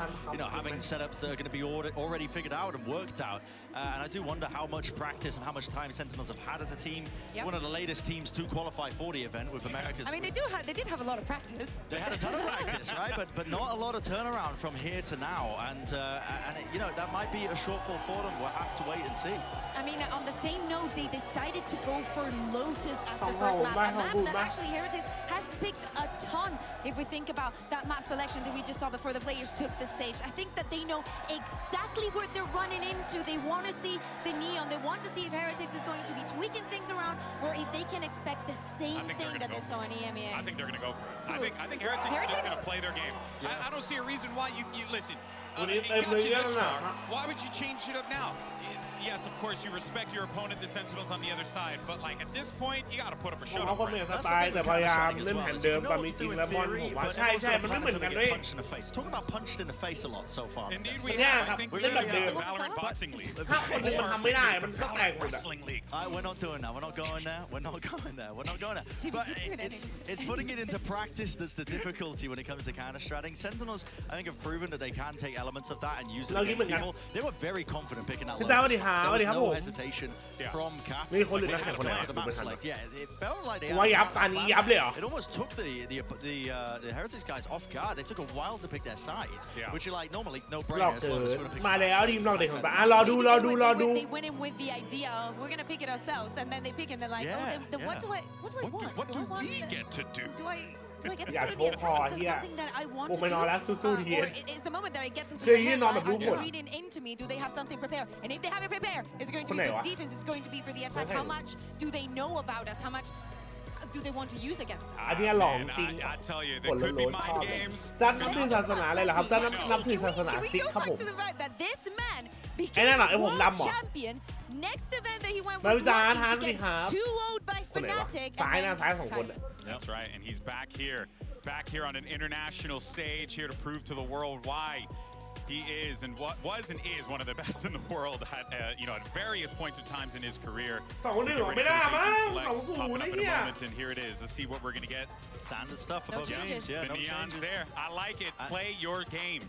having setups that are going to be already figured out and worked out. And I do wonder how much practice and how much time Sentinels have had as a team. One of the latest teams to qualify for the event with America's. I mean, they did have a lot of practice. They had a ton of practice, right? But not a lot of turnaround from here to now. And that might be a shortfall for them. We'll have to wait and see. I mean, on the same note, they decided to go for Lotus as the first map. A map that actually Heretics has picked a ton. If we think about that map selection that we just saw before the players took the stage, I think that they know exactly what they're running into. They want to see the neon. They want to see if Heretics is going to be tweaking things around, or if they can expect the same thing that they saw in EMEA. I think they're going to go for it. I think Heretics are just going to play their game. I don't see a reason why you listen. Why would you change it up now? Yes, of course, you respect your opponent, the Sentinels on the other side, but like at this point, you got to put up a show. เขาเปลี่ยนสไตล์แต่พยายามเล่นแผนเดิมแต่มีจริงแล้วบอลผมว่าใช่มันไม่เหมือนกันด้วย Talk about punched in the face a lot so far. Indeed, we have. I think we're going to have the Valorant Boxing League. ถ้าคนนึงมันทำไม่ได้มันก็แตกหมด Wrestling League. We're not doing that. We're not going there. We're not going there. We're not going there. But it's putting it into practice that's the difficulty when it comes to counter-stratting. Sentinels, I think, have proven that they can take elements of that and use it against people. They were very confident picking that low. There was no hesitation from Cap. It felt like they it almost took the Heretics guys off guard. They took a while to pick their side, which are like normally no brainer. มาแล้วทีมนอกเด็กของตารอดู They went in with the idea of we're gonna pick it ourselves, and then they pick and they're like, then what do I want? What do we get to do? Do I get to sort of the attack? Is that something that I want to do? Or is the moment that it gets into your head, right? Are they reading into me? Do they have something prepared? And if they have it prepared, is it going to be for the defense? Is it going to be for the attack? How much do they know about us? How much do they want to use against us? อันนี้หลองจริง I tell you, there could be mind games. จันนับถือศาสนาอะไรเหรอครับจันนับถือศาสนาซิกครับผม became world champion. Next event that he went was lucky to get 2-0'd by Fnatic. That's right, and he's back here on an international stage, here to prove to the world why he is and what was and is one of the best in the world at at various points of times in his career. 2-1ไม่ได้มั้ง 2-0 นี่เนี่ย And here it is. Let's see what we're going to get. Standard stuff for both teams. The neon's there. I like it. Play your game.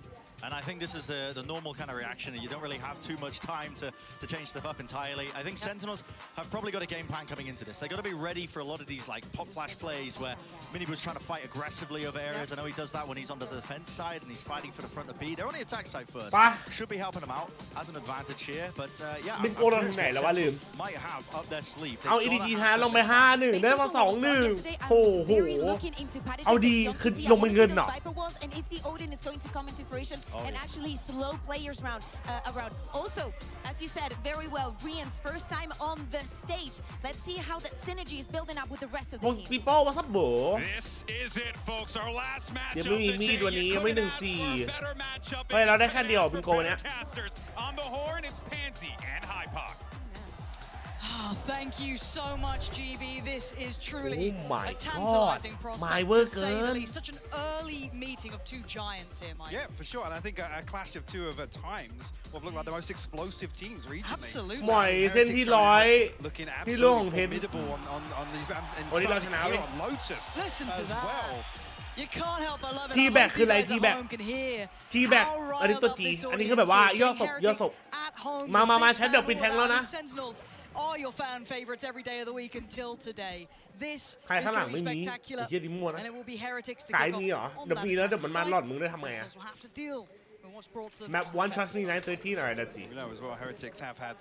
And I think this is the normal kind of reaction. You don't really have too much time to change stuff up entirely. I think Sentinels have probably got a game plan coming into this. They've got to be ready for a lot of these like pop flash plays where Miniboo's trying to fight aggressively over areas. I know he does that when he's on the defense side and he's fighting for the front of B. They're on the attack side first. Should be helping him out as an advantage here. But yeah, I'm curious what Sentinels might have up their sleeve. เอา EDG แทนลงไป 5-1 ได้มา 2-1 โอ้โหเอาดีคือลงเป็นเงินเนาะ And if the Odin is going to come into fruition and actually slow players around. Also, as you said very well, Rian's first time on the stage. Let's see how that synergy is building up with the rest of the team. People, what's up, bro? This is it, folks. Our last match ยัง of ไม่มี the มีด day. วันนี้ You ยังไม่ couldn't ask for a 1-4 better matchup. เฮ้ยเราได้แค่เดียวบิงโกเนี้ย On the horn, it's Pansy and Hypoc. Oh, thank you so much, GB. This is truly a tantalizing prospect, to say the least. Such an early meeting of two giants here, Mike. Yeah, for sure. And I think a clash of two of, at times, what look like the most explosive teams regionally. Absolutely. หมอยเส้นที่ร้อย Looking ที่ล่วงของ absolutely เพชร formidable on these and วันนี้เราช starting นะ here เว้ย on Lotus Listen to as that. well. You can't help but love it. T-back คืออะไร T-back T-back อันนี้ตัว G อันนี้คือแบบว่าย่อศพมาแชทเดี๋ยวปิดแทงแล้วนะ Sentinels are your fan favorites every day of the week until today. This ใคร is ข้างหลัง going to ไม่ be มี spectacular, เฮียดิมั่วนะ and it will be Heretics to กาย kick มีเหรอ off on เดี๋ยว that มีแล้วเดี๋ยว attack มันมาหลอดมึงได้ทำไงอะ Sentinels will have to deal with what's brought to them. Map 1 Trust Me 913 alright let's see. We know as well, Heretics have had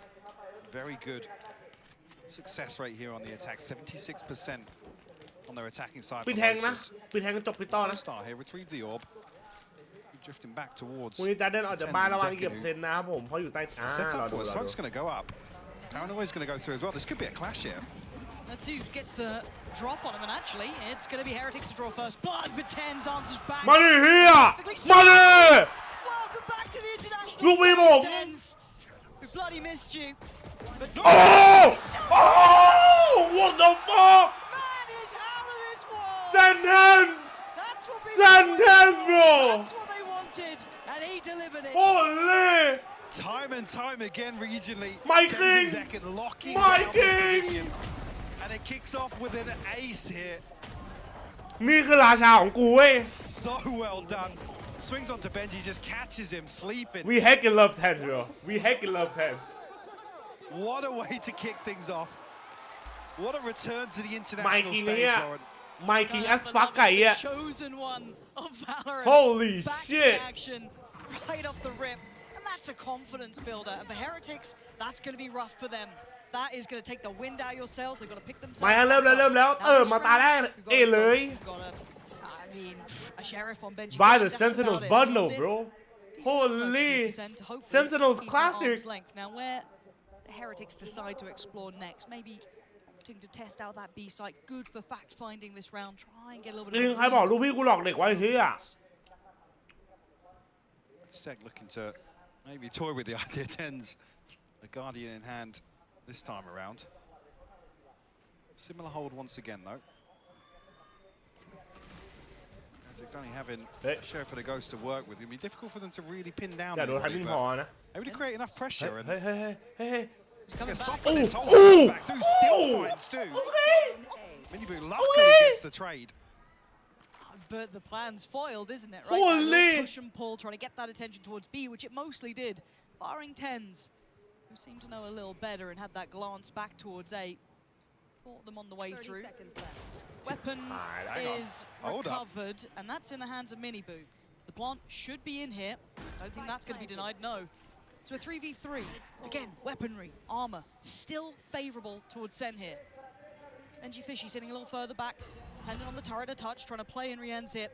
very good success rate here on the attack, 76% on their attacking side. ปิดแทงนะปิดแทงจบปิดต่อนะ Star here retrieve the orb, drifting back towards. วันนี้จะเดินออกจากบ้านระวังเหยียบเซนนะครับผมเพราะอยู่ใต้Set รอ up ดู for it. Smoke's going to go up. Paranoia is going to go through as well. This could be a clash here. Let's see who gets the drop on him, and actually, it's going to be Heretics to draw first blood, but Tens answers back. มาดิเฮียมาดิ Welcome back to the international ลูกพี่ผม stage, Tens. We bloody missed you. But what the fuck Man is out of this world. Sentence That's what bro That's what they wanted, and he delivered it. Holy Time and time again regionally. My Tenzin king! Zekken locking My down king! this position. And it kicks off with an ace here. นี่คือราชาของกูเว้ย So well done. Swings onto Benji, just catches him sleeping. We heckin' love Tens bro We heckin' love Tens What a way to kick things off. What a return to the My international king stage, เนี่ย Lauren. My king as fuck ไก่อะ Chosen one of Valorant. Holy Back shit. in action, right off the rip. And that's a confidence builder. And for Heretics, that's going to be rough for them. That is going to take the wind out of your sails. They've got to pick themselves มาเริ่มแล้วมาตาแรกเลย I mean, a sheriff on Benji. By the That's Sentinels about it. bundle bro Holy Hopefully Sentinels keep them classic arm's length. Now where the Heretics decide to explore next, maybe opting to test out that B site. Good for fact finding this round. Try and get a little จริง bit ใครบอกลูกพี่กูหลอกเด็กไว้เฮีย Stek looking to maybe toy with the idea. Tens, the Guardian in hand this time around. Similar hold once again, though. Heretics only having a Sheriff of the Ghost to work with. It'll be difficult for them to really pin down. อย่าโดนทันมิ่งพอนะ Able to create enough pressure and เฮ้ย get soften this whole back through. Still finds too. Miniboo luckily gets the trade. But the plan's foiled, isn't it? Holy! Right? That little push and pull, trying to get that attention towards B, which it mostly did, barring Tens, who seemed to know a little better and had that glance back towards A. Fought them on the way through. Weapon is recovered, and that's in the hands of Miniboo. The plant should be in here. Don't think that's going to be denied, no. So a 3v3. Again, weaponry, armor, still favorable towards Sen here. Benji Fishy sitting a little further back, dependent on the turret a touch, trying to play in Rian's hit.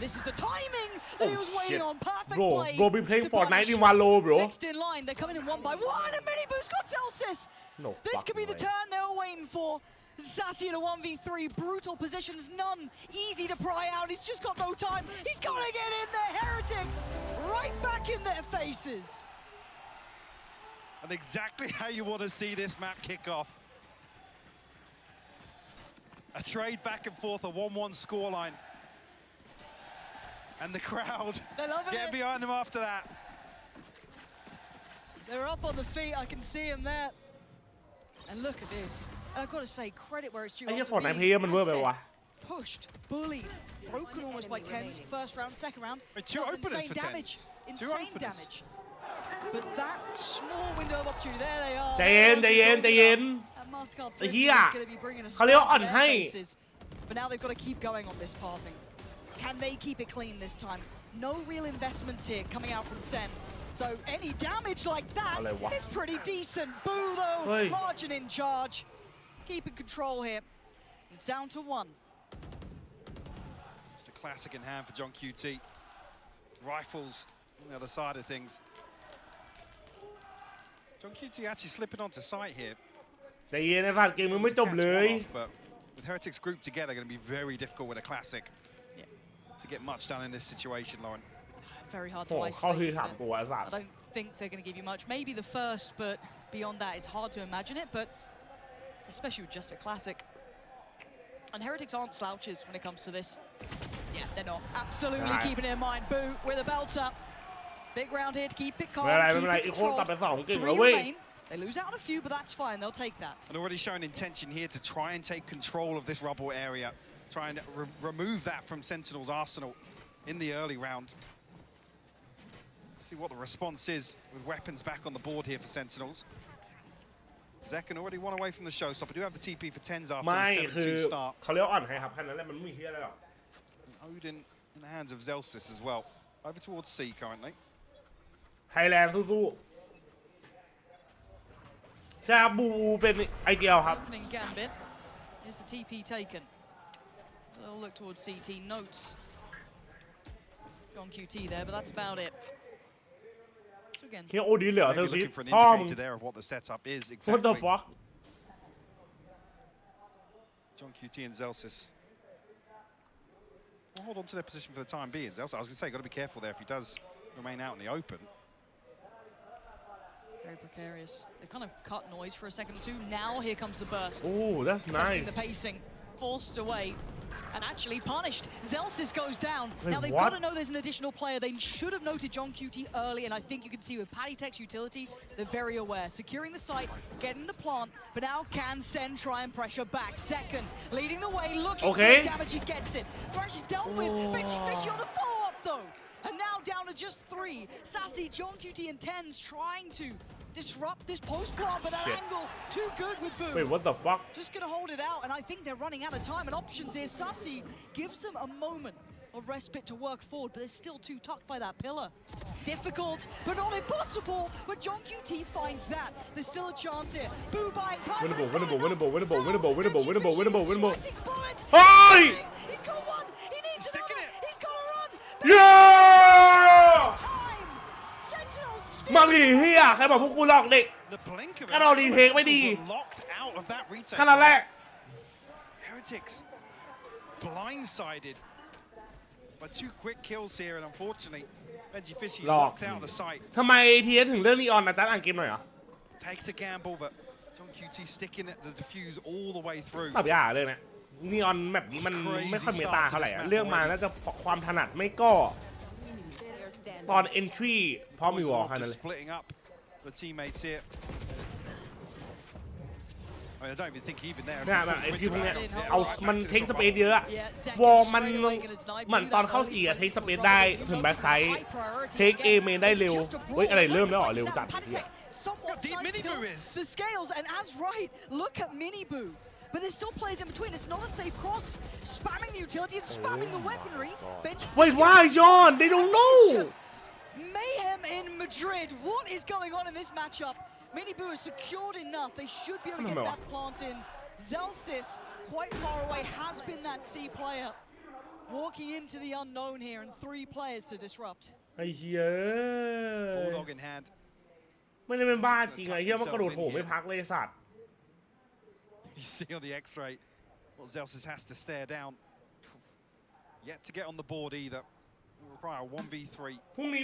This is the timing that he was waiting on. Perfect play. Bro been playing Fortnite in one low bro Next in line, they're coming in one by one, and Miniboo's got Celsius. No This could be the turn they were waiting for. Sassy in a 1v3, brutal positions, none easy to pry out. He's just got no time. He's got to get in there. Heretics right back in their faces. And exactly how you want to see this map kick off. A trade back and forth, a 1-1 scoreline. And the crowd get behind them after that. They're up on the feet. I can see them there. And look at this. And I've got to say, credit where it's due. ไอ้เหี้ย Fortnite player มันเวอร์ไปวะ pushed, bullied, broken almost by TenZ. First round, second round. Two openers insane for damage. TenZ. Insane damage. But that small window of opportunity, there they are. ใจเย็นใจเย็นใจเย็น ไอ้เหี้ยเขาเรียกว่าอ่อนให้ But now they've got to keep going on this pathing. Can they keep it clean this time? No real investments here coming out from Sen. So any damage like that is pretty decent. Boo though, margin in charge. Keeping control here. It's down to 1. Just a classic in hand for John QT. Rifles on the other side of things. John QT actually slipping onto site here. ใจเย็นไอ้สัตว์เกมมันไม่จบเลย But with Heretics grouped together, going to be very difficult with a classic to get much done in this situation, Lauren. Very hard to isolate. I don't think they're going to give you much. Maybe the first, but beyond that, it's hard to imagine it. But especially with just a classic. And Heretics aren't slouches when it comes to this. Yeah, they're not. Absolutely keeping it in mind. Boo with a belter. Big round here to keep it calm, keep it controlled. 3 remain. They lose out on a few, but that's fine. They'll take that. And already showing intention here to try and take control of this rubble area. Try and remove that from Sentinel's arsenal in the early round. See what the response is with weapons back on the board here for Sentinels. Zekken already one away from the showstopper. Do have the TP for TenZ after the 7-2 start. เขาเรียกว่าอ่อนให้ครับแค่นั้นแหละมันไม่มีเหี้ยอะไรหรอก Odin in the hands of Zelsis as well. Over towards C currently. ไทยแลนด์สู้ๆชาบูเป็นไอเดียครับ Opening gambit. Is the TP taken? So they'll look towards CT. Notes. John QT there, but that's about it. So again. เฮียโอดีเหลือเซลซี Looking for an indicator there of what the setup is exactly. What the fuck? John QT and Zelsis. We'll hold on to their position for the time being. Zelsis, I was going to say, got to be careful there if he does remain out in the open. Very precarious. They kind of cut noise for a second or two. Now here comes the burst. Oh, that's nice. Testing the pacing, forced away, and actually punished. Zelsis goes down. Wait, now they've what? got to know there's an additional player. They should have noted John QT early, and I think you can see with Pattytech's utility, they're very aware. Securing the site, getting the plant, but now can Sen try and pressure back. Second, leading the way, looking for the damage, he gets it. Thrash is dealt with. Benji Fishy on the follow-up though. And now down to just 3. Sassy, John QT, and TenZ trying to disrupt this post plant, but that angle too good with Boo. Wait, what the fuck? Just gonna hold it out, and I think they're running out of time and options here. Sassy gives them a moment of respite to work forward, but they're still too tucked by that pillar. Difficult, but not impossible. But John QT finds that. There's still a chance here. Boo buying time. Winnable. Hey! He's got one. He needs another. He's got a run. Yeah! มาดิเฮียใครบอกพวกกูหลอกเด็กก็เราดีเทคไม่ดีขนาดแรก Heretics blindsided by 2 quick kills here, and unfortunately Benji Fishy locked out of the site. ทำไมทีเอสถึงเรื่องนีออนนะจ๊ะอ่านเกมหน่อยเหรอ Takes a gamble, but John QT sticking at the defuse all the way through. ตอบยากเลยนะนีออนแบบนี้มันไม่ค่อยเมตาเท่าไหร่เรื่องมาน่าจะความถนัดไม่ก็ตอน entry พร้อมมีวอลขนาดนั้นเลย Splitting up the teammates here. I mean, I don't even think even there. เนี่ยแบบไอ้ที่พวกเนี้ยเอามันเทคสเปซเยอะอะวอลมันเหมือนตอนเข้า4อะเทคสเปซได้ถึงแบ็คไซด์เทคเอเมนได้เร็วเฮ้ยอะไรเริ่มแล้วเหรอเร็วจัดเนี่ย The scales, and as right, look at Mini Boo. But there's still players in between. It's not a safe cross. Spamming the utility and spamming the weaponry. Wait, why, John? They don't know. Mayhem in Madrid. What is going on in this matchup? Mini Boo is secured enough. They should be able to get that plant in. Zelsis, quite far away, has been that C player. Walking into the unknown here, and 3 players to disrupt. ไอ้เหี้ย Bulldog in hand. ไม่ได้เป็นบ้าจริงไอ้เหี้ยมันกระโดดโผล่ไม่พักเลยสัตว์ You see on the X-ray, well, Zelsis has to stare down. Yet to get on the board either. Will require a 1v3. พรุ่งนี้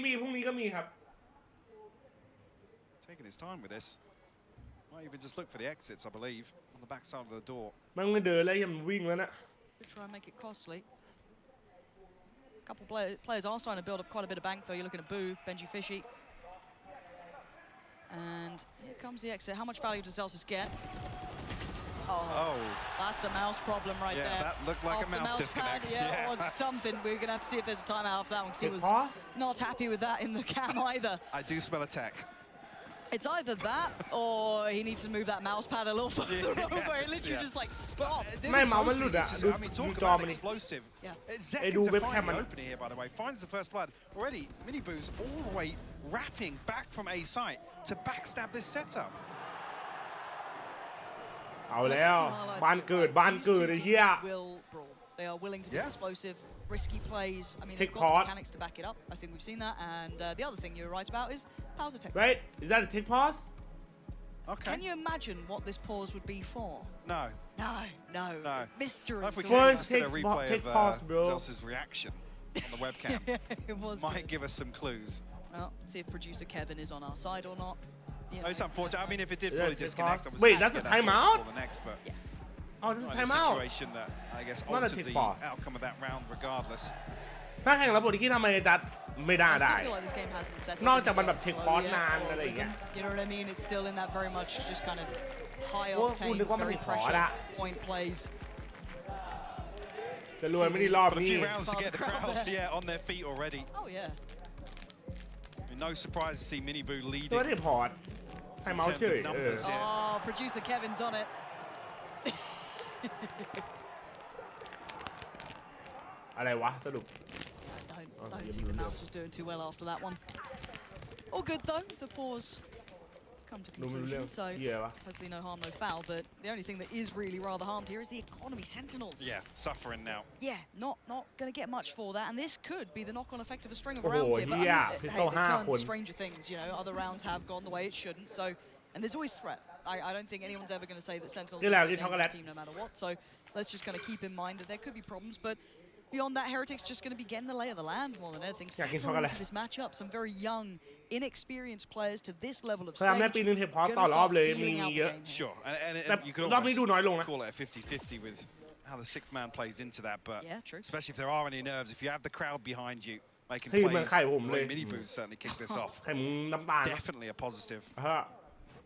ก็มีครับ Taking his time with this. Might even just look for the exits, I believe, on the back side of the door. มันไม่เดินแล้วยังวิ่งแล้วนะ Try and make it costly. A couple players are starting to build up quite a bit of bank though. You're looking at Boo, Benji Fishy. And here comes the exit. How much value does Zelsis get? Oh. That's a mouse problem right there. Yeah, that looked like a mouse disconnect. Yeah, or something. We're going to have to see if there's a timeout for that one, because he was not happy with that in the cam either. I do smell a tech. It's either that, or he needs to move that mouse pad a little further over. It literally just like stopped. ไม่เมาส์มันหลุดอะดู talk จอ about มันดิ explosive. It's ไอ้ Zek ดู to เว็บแคม find มัน the opening here, by the way. Finds the first blood. Already, Mini Boo's all the way wrapping back from A site to backstab this setup. เอาแล้วบ้านเกิดไอ้เหี้ย They are willing to be explosive, risky plays. I mean, Take they've got part. the mechanics to back it up. I think we've seen that. And the other thing you're right about is pause attack. Right? Is that a tick pause? Okay. Can you imagine what this pause would be for? No. No. Mystery. Well, if we to can all. just get a replay of Zels's reaction on the webcam, It was might good. give us some clues. Well, see if producer Kevin is on our side or not. You know. It's unfortunate. I mean, if it did Yeah, fully it's disconnect, pause. obviously Wait, that's a get that sorted timeout? before the next, but Oh, this is in a timeout. situation that I guess Not a altered tick the pause. outcome of that round regardless. ถ้าแข่งระบบที่ทำไมจัดไม่ได้ I still feel like this game hasn't settled นอกจากมัน into แบบเทค flow พอส yet, นาน or อะไรอย่างเงี้ย You know what I mean? It's still in that very much just kind of high โอ้กู octane, นึกว่ามัน very เทคพอส pressure อะ point plays. จะรวยไม่ได้รอบ But a นี้ few rounds to get the crowd on their feet already. Oh yeah. I mean, no surprise to see Mini Boo ตัว leading. เทคพอสให้เมาส์เฉย Oh, producer Kevin's on it. อะไรวะสรุป I don't think the mouse was doing too well after that one. All good though. The pause come to conclusion, so hopefully no harm, no foul. But the only thing that is really rather harmed here is the economy. Sentinels. Yeah, suffering now. Yeah, not going to get much for that, and this could be the knock-on effect of a string of rounds here. But I mean, hey, they've done stranger things. You know, other rounds have gone the way it shouldn't. So, and there's always threat. I don't think anyone's ever going to say that Sentinels is a dangerous team no matter what. So let's just kind of keep in mind that there could be problems, but. Beyond that, Heretics just going to be getting the lay of the land more than anything. Settle into this matchup. Some very young, inexperienced players to this level of stage. แม่ปีนึงเทคพอสต่อรอบเลยมีเยอะ Sure, and you could รอบนี้ดูน้อยลงนะ call it a 50-50 with how the sixth man plays into that, but true. Especially if there are any nerves, if you have the crowd behind you making เฮ้ยมัน plays, ไข่ผมเลย Mini Boo certainly kicked this off. ไข่มึงน้ำตาล Definitely a positive.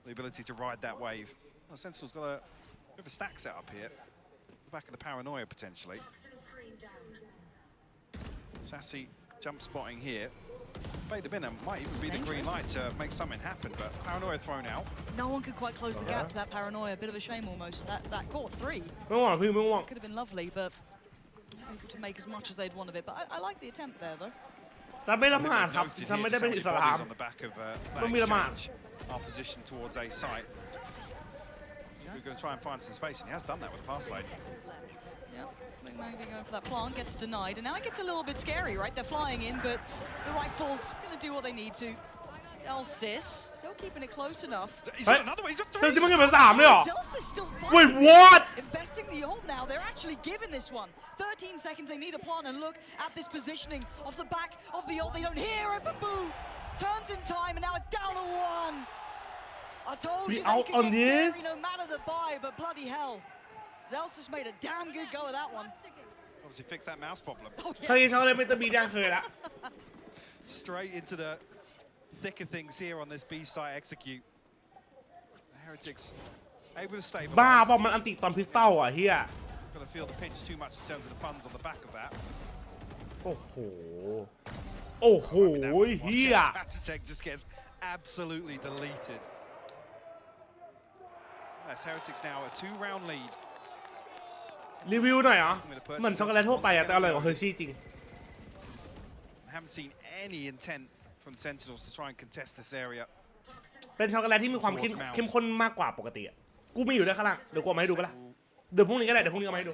The ability to ride that wave. Well, Sentinel's got a bit of a stack set up here. The back of the paranoia potentially. Sassy jump spotting here. Bay the Binner might even be the green light to make something happen, but paranoia thrown out. No one could quite close the gap to that paranoia. A bit of a shame almost. That caught three. ไม่หวังพี่ไม่หวัง Could have been lovely, but able to make as much as they'd want of it. But I like the attempt there though. จะไม่ละหมาดครับจะไม่ได้เป็นอิสลาม On the back of ต้องมีละหมาด our position towards A site. We're going to try and find some space, and he has done that with the pass lane. Yeah, maybe going for that plant, gets denied, and now it gets a little bit scary, right? They're flying in, but the rifle's going to do what they need to. Elsis still keeping it close enough. He's got another one, he's got เซน three! จิมันเก็บมา3เลยเหรอ Elsis still Wait, fighting. what? Investing the ult now. They're actually giving this one. 13 seconds, they need a plant, and look at this positioning off the back of the ult. They don't hear it, but boo! Turns in time, and now it's down to one. I told you they could get scary no matter the buy, but bloody hell. Zelsis made a damn good go of that one. Obviously fixed that mouse problem. Oh, เคยเขาเลยไม่ต้องมีดังเคยละ Straight into the thick of things here on this B side execute. The Heretics able to stabilize. บ้าเปล่ามันอันติตอนพิสตัลอ่ะเฮีย Got to feel the pinch too much in terms of the funds on the back of that. โอ้โหโอ้โหเฮีย Attack just gets absolutely deleted. That's Heretics now a 2-round lead. รีวิวหน่อยเหรอเหมือนช็อกโกแลตทั่วไปอะแต่อร่อยกว่าเฮอร์ชี่จริง Haven't seen any intent from Sentinels to try and contest this area. เป็นช็อกโกแลตที่มีความเข้มข้นมากกว่าปกติอะกูมีอยู่ด้วยข้างล่างเดี๋ยวกูเอามาให้ดูปะล่ะเดี๋ยวพรุ่งนี้ก็ได้เดี๋ยวพรุ่งนี้เอามาให้ดู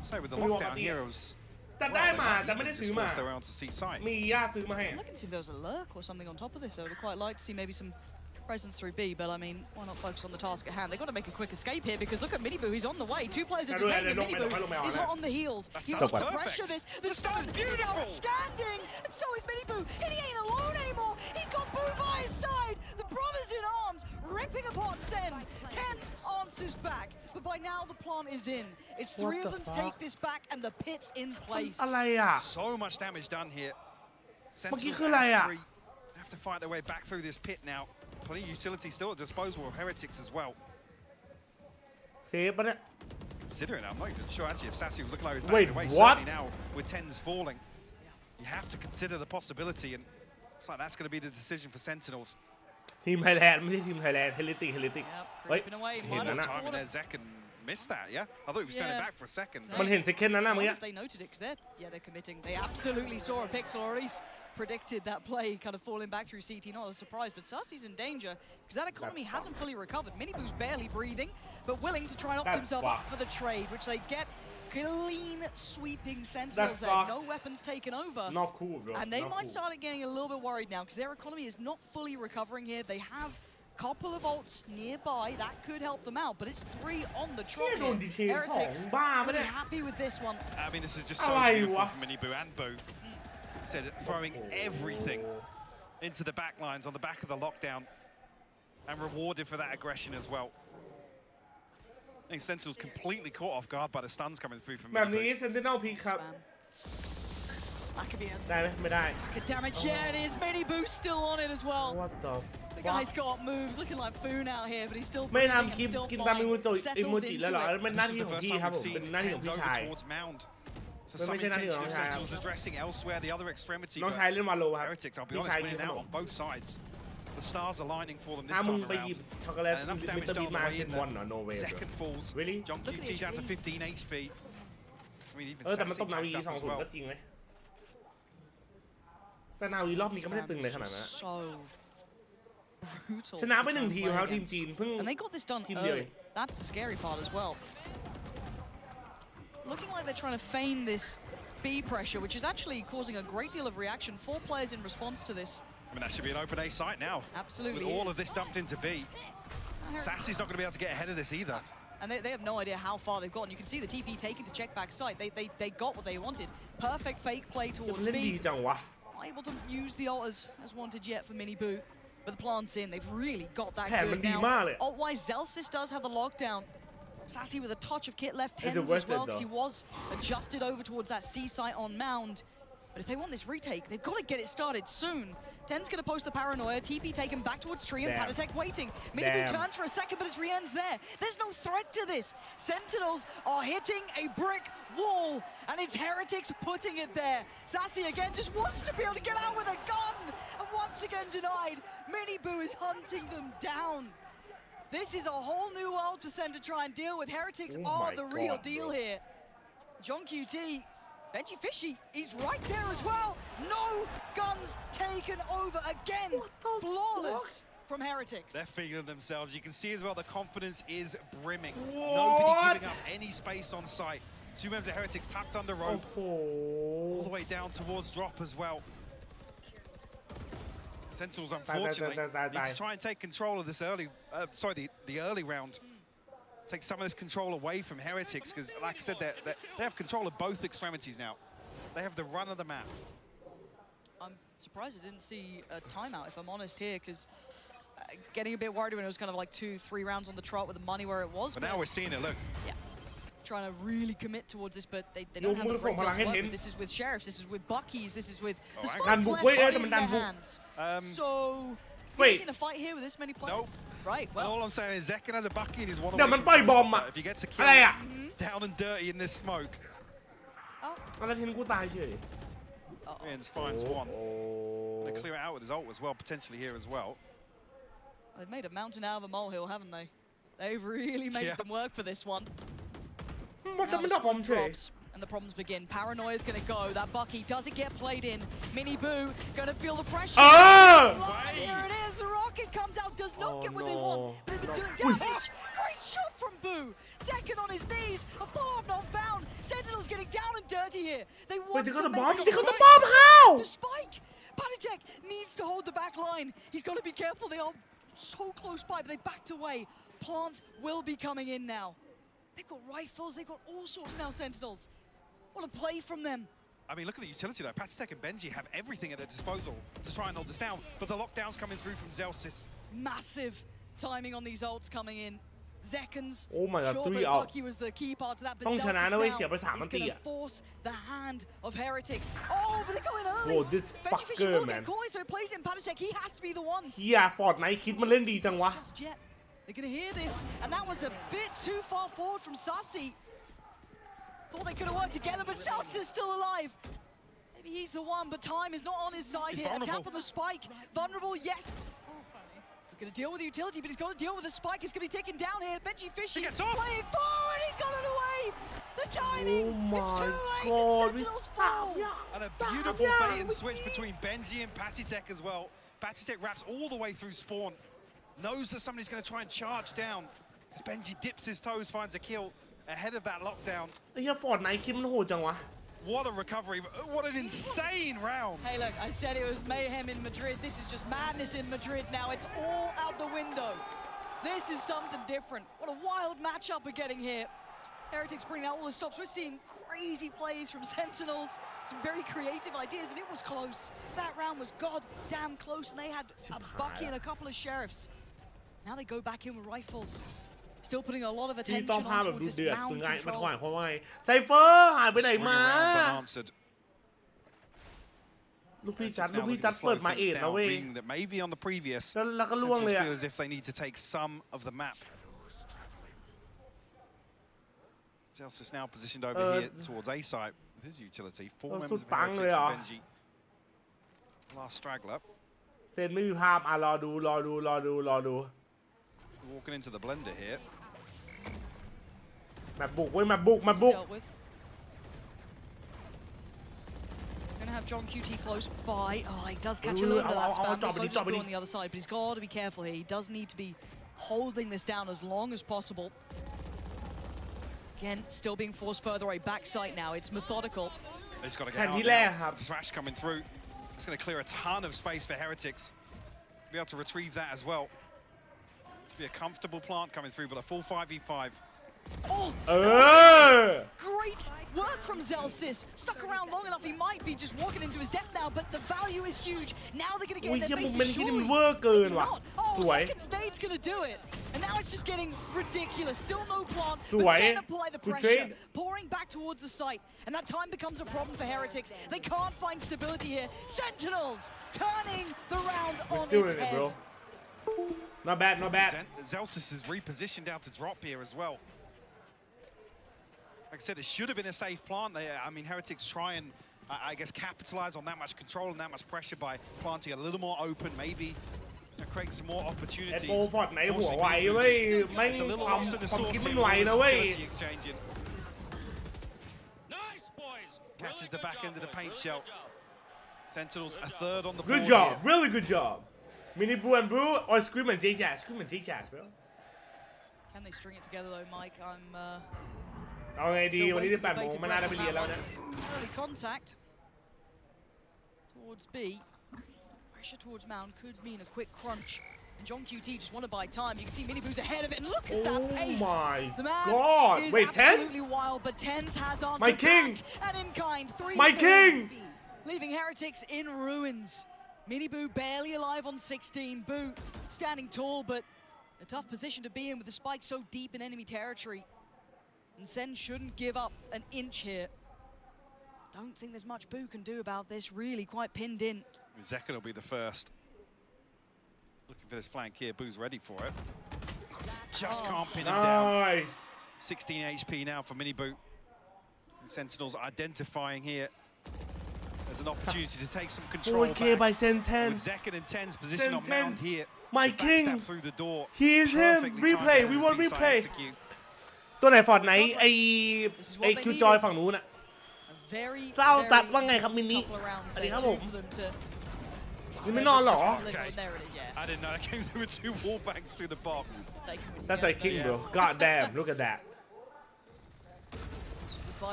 So with the lockdown heroes, จะได้มาจะไม่ได้ซื้อมา forced their way onto C side. มีญาติซื้อมาให้ Looking to see if there was a lurk or something on top of this. I would quite like to see maybe some presence through B, but I mean, why not focus on the task at hand? They've got to make a quick escape here because look at Mini Boo, he's on the way. Two players are detained, and Mini Boo is hot on the heels. He wants to pressure this. The stun is outstanding, and so is Mini Boo, and he ain't alone anymore. He's got Boo by his side. The brothers in arms, ripping apart Sen. Tense answers back, but by now the plant is in. It's three of them to take this back, and the pit's in place. อะไรอ่ะ So much damage done here. เมื่อกี้ Sentinels คืออะไรอ่ะ has three. Have to fight their way back through this pit now. Plenty of utility still at disposal of Heretics as well. เซฟปะเนี่ย Considering, I'm not even sure actually if Sassy was looking like he was Wait, backing away. what? Certainly now with 10s falling, you have to consider the possibility, and it's like that's going to be the decision for Sentinels. ทีมไทยแลนด์ไม่ใช่ทีมไทยแลนด์เฮลิติกเฮ้ยเห็นนะ Time in there, Zekken missed that, yeah? I thought he was turning back for a second. มันเห็นเซคเคนนั้นนะเมื่อกี้ They noted it because they're committing. They absolutely saw a pixel, or at least predicted that play kind of falling back through CT. Not a surprise, but Sassy's in danger because that economy hasn't fully recovered. Miniboo's barely breathing, but willing to try and opt himself up for the trade, which they get. Clean sweeping Sentinels there. No weapons taken over. Not cool, bro. And they Not might cool. start getting a little bit worried now because their economy is not fully recovering here. They have a couple of ults nearby that could help them out, but it's 3 on the trot here. Heretics going to be happy with this one. I mean, this is just so beautiful from Miniboo and Boo. Said it, throwing everything into the back lines on the back of the lockdown and rewarded for that aggression as well. I think Sentinel's completely caught off guard by the stuns coming through from แบบนี้ Miniboo. เซนติเนลพีครับ That could be a ได้ไหมไม่ได้ good damage. Yeah, it is. Miniboo still on it as well. What the The guy's got moves looking like Foon out here, but he's still ไม่ breathing ทำ and คลิป still กินตาม fine. อิโมจิ Settles แล้วเหรอ into it. เป็นหน้า This ที่ is ข the อง first พี่ time ครับ we've ผม seen เป็นหน้าที่ของ 10s พี่ over ชาย towards Mound. So But someไม่ใช่หน้าที่ของ intention of น้องชายครับ Sentinels addressing elsewhere the other extremity, น้อง but ชายเล่นวาโลครับ Heretics, I'll be พี่ honest, ชายกิน winning ขน out ม on both sides. The stars aligning for them this ถ้ามึง time ไปหยิบ around. ช็อกโกแลต And enough มิส damage เตอร์บี done มา away เซ in นวันเหรอ no way bro second falls. really John QT down to 15 HP. I mean, even แต่มัน Sassy ตบนาวี tagged up as 2-0 well. ก็จริงไหมแต่นาวีรอบนี้ก็ไม่ได้ตึงเลยขนาดนั้น So brutal. ชนะไป1 ทีมครับทีมจีนเพิ่ง And they got this done ทีมเดียวเอ early. ง That's the scary part as well. Looking like they're trying to feign this B pressure, which is actually causing a great deal of reaction. 4 players in response to this. I mean, that should be an open A site now. Absolutely With all is. of this dumped into B. Sassy's not going to be able to get ahead of this either. And they have no idea how far they've gotten. You can see the TP taken to check back site. They got what they wanted. Perfect fake play มัน towards เล่นดี B. จังวะ Not able to use the ult as wanted yet for Miniboo. But the plant's in. They've really got that แผนมัน good ดี now. มากเลย Ult-wise, Zelsis does have the lockdown. Sassy with a touch of kit left, Is it 10s worth as well, it, because he though? was adjusted over towards that C site on Mound. But if they want this retake, they've got to get it started soon. 10's going to post the paranoia. TP taken back towards Tree and Damn. Patatek waiting. Miniboo Damn. turns for a second, but it's Rien's there. There's no threat to this. Sentinels are hitting a brick wall, and it's Heretics putting it there. Sassy again just wants to be able to get out with a gun, and once again denied. Miniboo is hunting them down. This is a whole new world for Sen to try and deal with. Heretics Oh are my the real God, deal bro. here. John QT, Benji Fishy, he's right there as well. No guns taken over again. Flawless from Heretics. They're feeling themselves. You can see as well the confidence is brimming. What? Nobody giving up any space on site. 2 members of Heretics tucked under rope. โอ้โห All the way down towards drop as well. Sentinels, unfortunately, need to try and take control of this early, the early round. Take some of this control away from Heretics, because, like I said, they have control of both extremities now. They have the run of the map. I'm surprised I didn't see a timeout, if I'm honest here, because getting a bit worried when it was kind of like 2-3 rounds on the trot with the money where it was. But now we're seeing it, look. Yeah. Trying to really commit towards this, but they don't have the breakdown to work with. This is with Sheriffs, this is with Buckies, this is with the Spike Blast in their hands. So, we've seen a fight here with this many players. Nope. Right, well. And all I'm saying is Zekken has a Bucky and he's one เดี๋ยวมันปล่อยบอมอะ If he gets a อะไร kill อะ down and dirty in this smoke. แล้วทีมกูตายเฉย Rien's finds one. They clear it out with his ult as well, potentially here as well. They've made a mountain out of a molehill, haven't they? They've really made them work for this one. มันจะไม่ดับผมเฉย And the problems begin. Paranoia's gonna go. That Bucky, does it get played in? Miniboo gonna feel the pressure. Here it is. The rocket comes out, does not get what they want. But they've been doing damage. Great shot from Boo. Second on his knees. A follow-up not found. Sentinel's getting down and dirty here. They want they got to the make bomb? it They got the quick. bomb? How? The spike. Patatek needs to hold the back line. He's got to be careful. They are so close by, but they backed away. Plant will be coming in now. They've got rifles. They've got all sorts now, Sentinels. What a play from them. I mean, look at the utility though. Patatek and Benji have everything at their disposal to try and hold this down, but the lockdown's coming through from Zelsis. Massive timing on these ults coming in. Seconds. Oh my God, sure, 3 but ults. Bucky was the key part to that. But ต้องชนะ Zelsis นะเว้ย now เสียไป3 is นาที going อะ to force the hand of Heretics. Oh, but they go in early. Whoa, this Benji Fisher fucker, will man. get coy, so it plays in Patatek. He has to be the one. เฮียฟอร์ดไนท์คิดมันเล่นดีจังวะ Just yet. They're going to hear this, and that was a bit too far forward from Sassy. Thought they could have worked together, but Sassy's still alive. Maybe he's the one, but time is not on his side here. A tap on the spike. Vulnerable, yes. He's going to deal with the utility, but he's got to deal with the spike. He's going to be taken down here. Benji Fishy gets playing forward. He's got it away. The timing. It's too late. And Sentinels fall. And a beautiful bait and switch between Benji and Patitek as well. Patitek wraps all the way through spawn. Knows that somebody's going to try and charge down. As Benji dips his toes, finds a kill ahead of that lockdown. What a recovery. What an insane round. Hey, look, I said it was mayhem in Madrid. This is just madness in Madrid now. It's all out the window. This is something different. What a wild matchup we're getting here. Heretics bringing out all the stops. We're seeing crazy plays from Sentinels. Some very creative ideas, and it was close. That round was goddamn close, and they had a Bucky and a couple of Sheriffs. Now they go back in with rifles. Still putting a lot of attention on towards this mound control. ไซเฟอร์หายไปไหนมา ลูกพี่จัดเปิดมาเอ็ดนะเว้ย Maybe on the previous, แล้วก็ล่วงเลยอะ feel as if they need to take some of the map. Zels is now positioned over here towards A site with his utility. 4 members of Heretics and Benji. Last straggler. เซนไม่มีภาพรอดู Walking into the blender here. มาบุกเว้ยมาบุก Gonna have John QT close by. Oh, he does catch a little bit of that spam. So just go on the other side, but he's got to be careful here. He does need to be holding this down as long as possible. Again, still being forced further away. Backside now. It's methodical. He's got to get out now. Thrash coming through. It's going to clear a ton of space for Heretics. Be able to retrieve that as well. Be a comfortable plant coming through, but a full 5v5. Oh! Great work from Zelsis. Stuck around long enough, he might be just walking into his death now, but the value is huge. Now they're going to get in their faces, surely. Not. Oh, second nade's going to do it. And now it's just getting ridiculous. Still no plant, but Sen apply the pressure. Pouring back towards the site. And that time becomes a problem for Heretics. They can't find stability here. Sentinels turning the round on its head. Not bad. Zelsis is repositioned out to drop here as well. Like I said, it should have been a safe plant. I mean, Heretics try and, I guess, capitalize on that much control and that much pressure by planting a little more open, maybe create some more opportunities. โอ้ฟอร์ดไหนหัวไวเว้ยไม่ความคิดมันไวนะเว้ย Catches the back end of the paint shell. Sentinels a third on the board. Good job, really good job. Mini Boo and Boo or Scream and JJaz, bro. Can they string it together though, Mike? I'm เอาไงดีวันนี้18 โมงมันน่าจะไปเรียนแล้วนะ Early contact towards B. Pressure towards Mound could mean a quick crunch. And John QT just want to buy time. You can see Mini Boo's ahead of it, and look at that pace. Oh my God! Is Wait, absolutely wild, but Tens has answered my king. Back, and in kind 3. My king. Leaving Heretics in ruins. Mini Boo barely alive on 16. Boo standing tall, but a tough position to be in with the spike so deep in enemy territory. And Sen shouldn't give up an inch here. Don't think there's much Boo can do about this. Really quite pinned in. Zekan will be the first. Looking for this flank here. Boo's ready for it. Just can't pin him down. 16 HP now for Mini Boo. Sentinels identifying here. There's an opportunity to take some control back. By Sentence. With Zekan and Ten's position on Mound here. My king. Through the door. He is him. Replay. We want replay. ตัวไหนฟอร์ดไหนไอคิวจอยฝั่งนู้นน่ะเจ้าตัดว่าไงครับมินิสวัสดีครับผมยังไม่นอนหรอ I didn't know. I came through with 2 wall bangs through the box. That's like king, bro. God damn, look at that.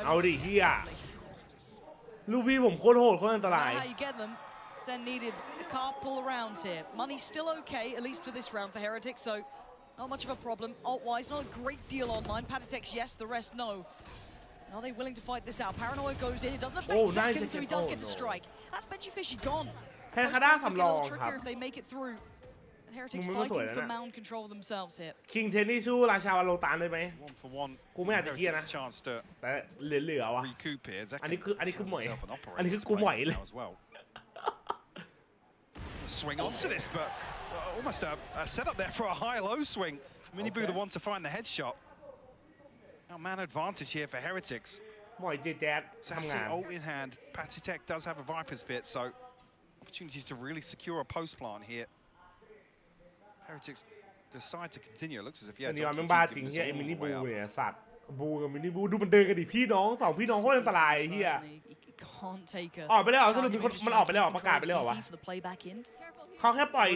เอาดิเฮียลูบี้ผมโคตรโหดโคตรอันตราย Sen needed a couple of rounds here. Money's still okay, at least for this round for Heretics, so not much of a problem. Alt-wise, not a great deal online. Patitex, yes, the rest, no. Are they willing to fight this out? Paranoia goes in. It doesn't affect Zekan, so he does get to strike. That's Benji Fishy gone. แพนคาด้าสำรองครับ if they make it throrough. And Heretics fighting for mound control themselves here. King 10นี่สู้ราชาวาโลตานได้ไหม กูไม่อาจจะเฮียนะแต่เหลือว่ะอันนี้คือหมวยอันนี้คือกูหมวยเลย Swing onto this, but almost a setup there for a high-low swing. Minibu the one to find the headshot. Now man advantage here for Heretics. หมอยเจแจ๊ดทำงาน Sassy ult in hand. Patitech does have a Viper's Pit, so opportunities to really secure a post plant here. Heretics decide to continue. It looks as if อันนี้มันบ้าจริงเฮียไอ้มินิบูเนี่ยสัตว์บูกับมินิบูดูมันเดินกันดิพี่น้องสองพี่น้องโคตรอันตรายเฮียออกไปแล้วสรุปมันออกไปแล้วประกาศไปแล้ววะเขาแค่ปล่อย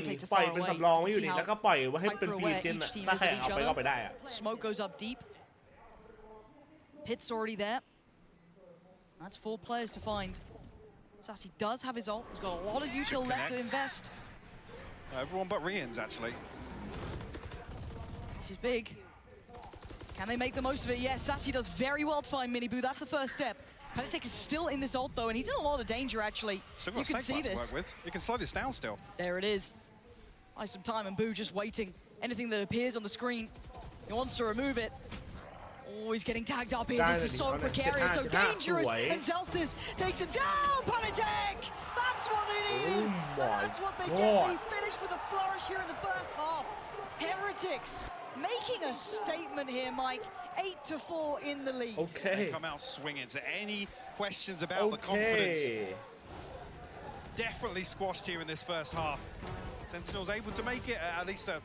เป็นสำรองไว้อยู่นี่แล้วก็ปล่อยไว้ให้เป็นฟรีเจนอะถ้าใครเอาไปก็ไปได้อะ Smoke goes up deep. Pit's already there. That's 4 players to find. Sassy does have his ult. He's got a lot of util left to invest. Everyone but Rians, actually. This is big. Can they make the most of it? Yes, Sassy does very well to find Minibu. That's the first step. HERETICS is still in this ult, though, and he's in a lot of danger, actually. You can see this. You can slow this down still. There it is. Buy some time, and Boo just waiting. Anything that appears on the screen, he wants to remove it. Oh, he's getting tagged up here. This is so precarious, so dangerous. And Zelsis takes him down. Panitek! That's what they needed. That's what they get. They finished with a flourish here in the first half. HERETICS making a statement here, Mike. 8-4 in the lead. Okay. They come out swinging. So any questions about the confidence? Definitely squashed here in this first half. Sentinels able to make it at least an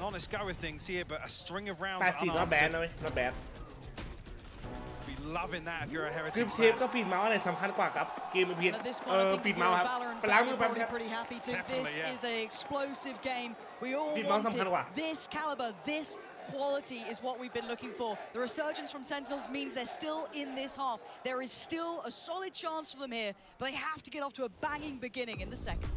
honest go of things here, but a string of rounds unanswered. Not bad, not bad. Be loving that if you're a คือ Heretics เทป fan. ก็ฟีดเมาส์อะไรสำคัญกว่าครับเกมเพียรฟีดเมาส์ครับไปล้างมือแป๊บนึงครับ Pretty happy too. This is an explosive game. We all ฟีดเมาส์สำคัญกว่า wanted this caliber, this quality is what we've been looking for. The resurgence from Sentinels means they're still in this half. There is still a solid chance for them here, but they have to get off to a banging beginning in the second.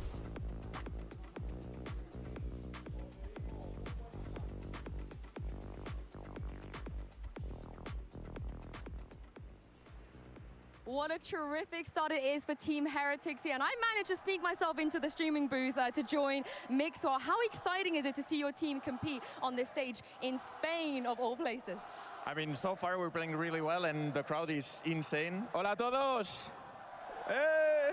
What a terrific start it is for Team HERETICS here. And I managed to sneak myself into the streaming booth to join Mixwell. How exciting is it to see your team compete on this stage in Spain, of all places? I mean, so far we're playing really well and the crowd is insane. Hola a todos! Hey!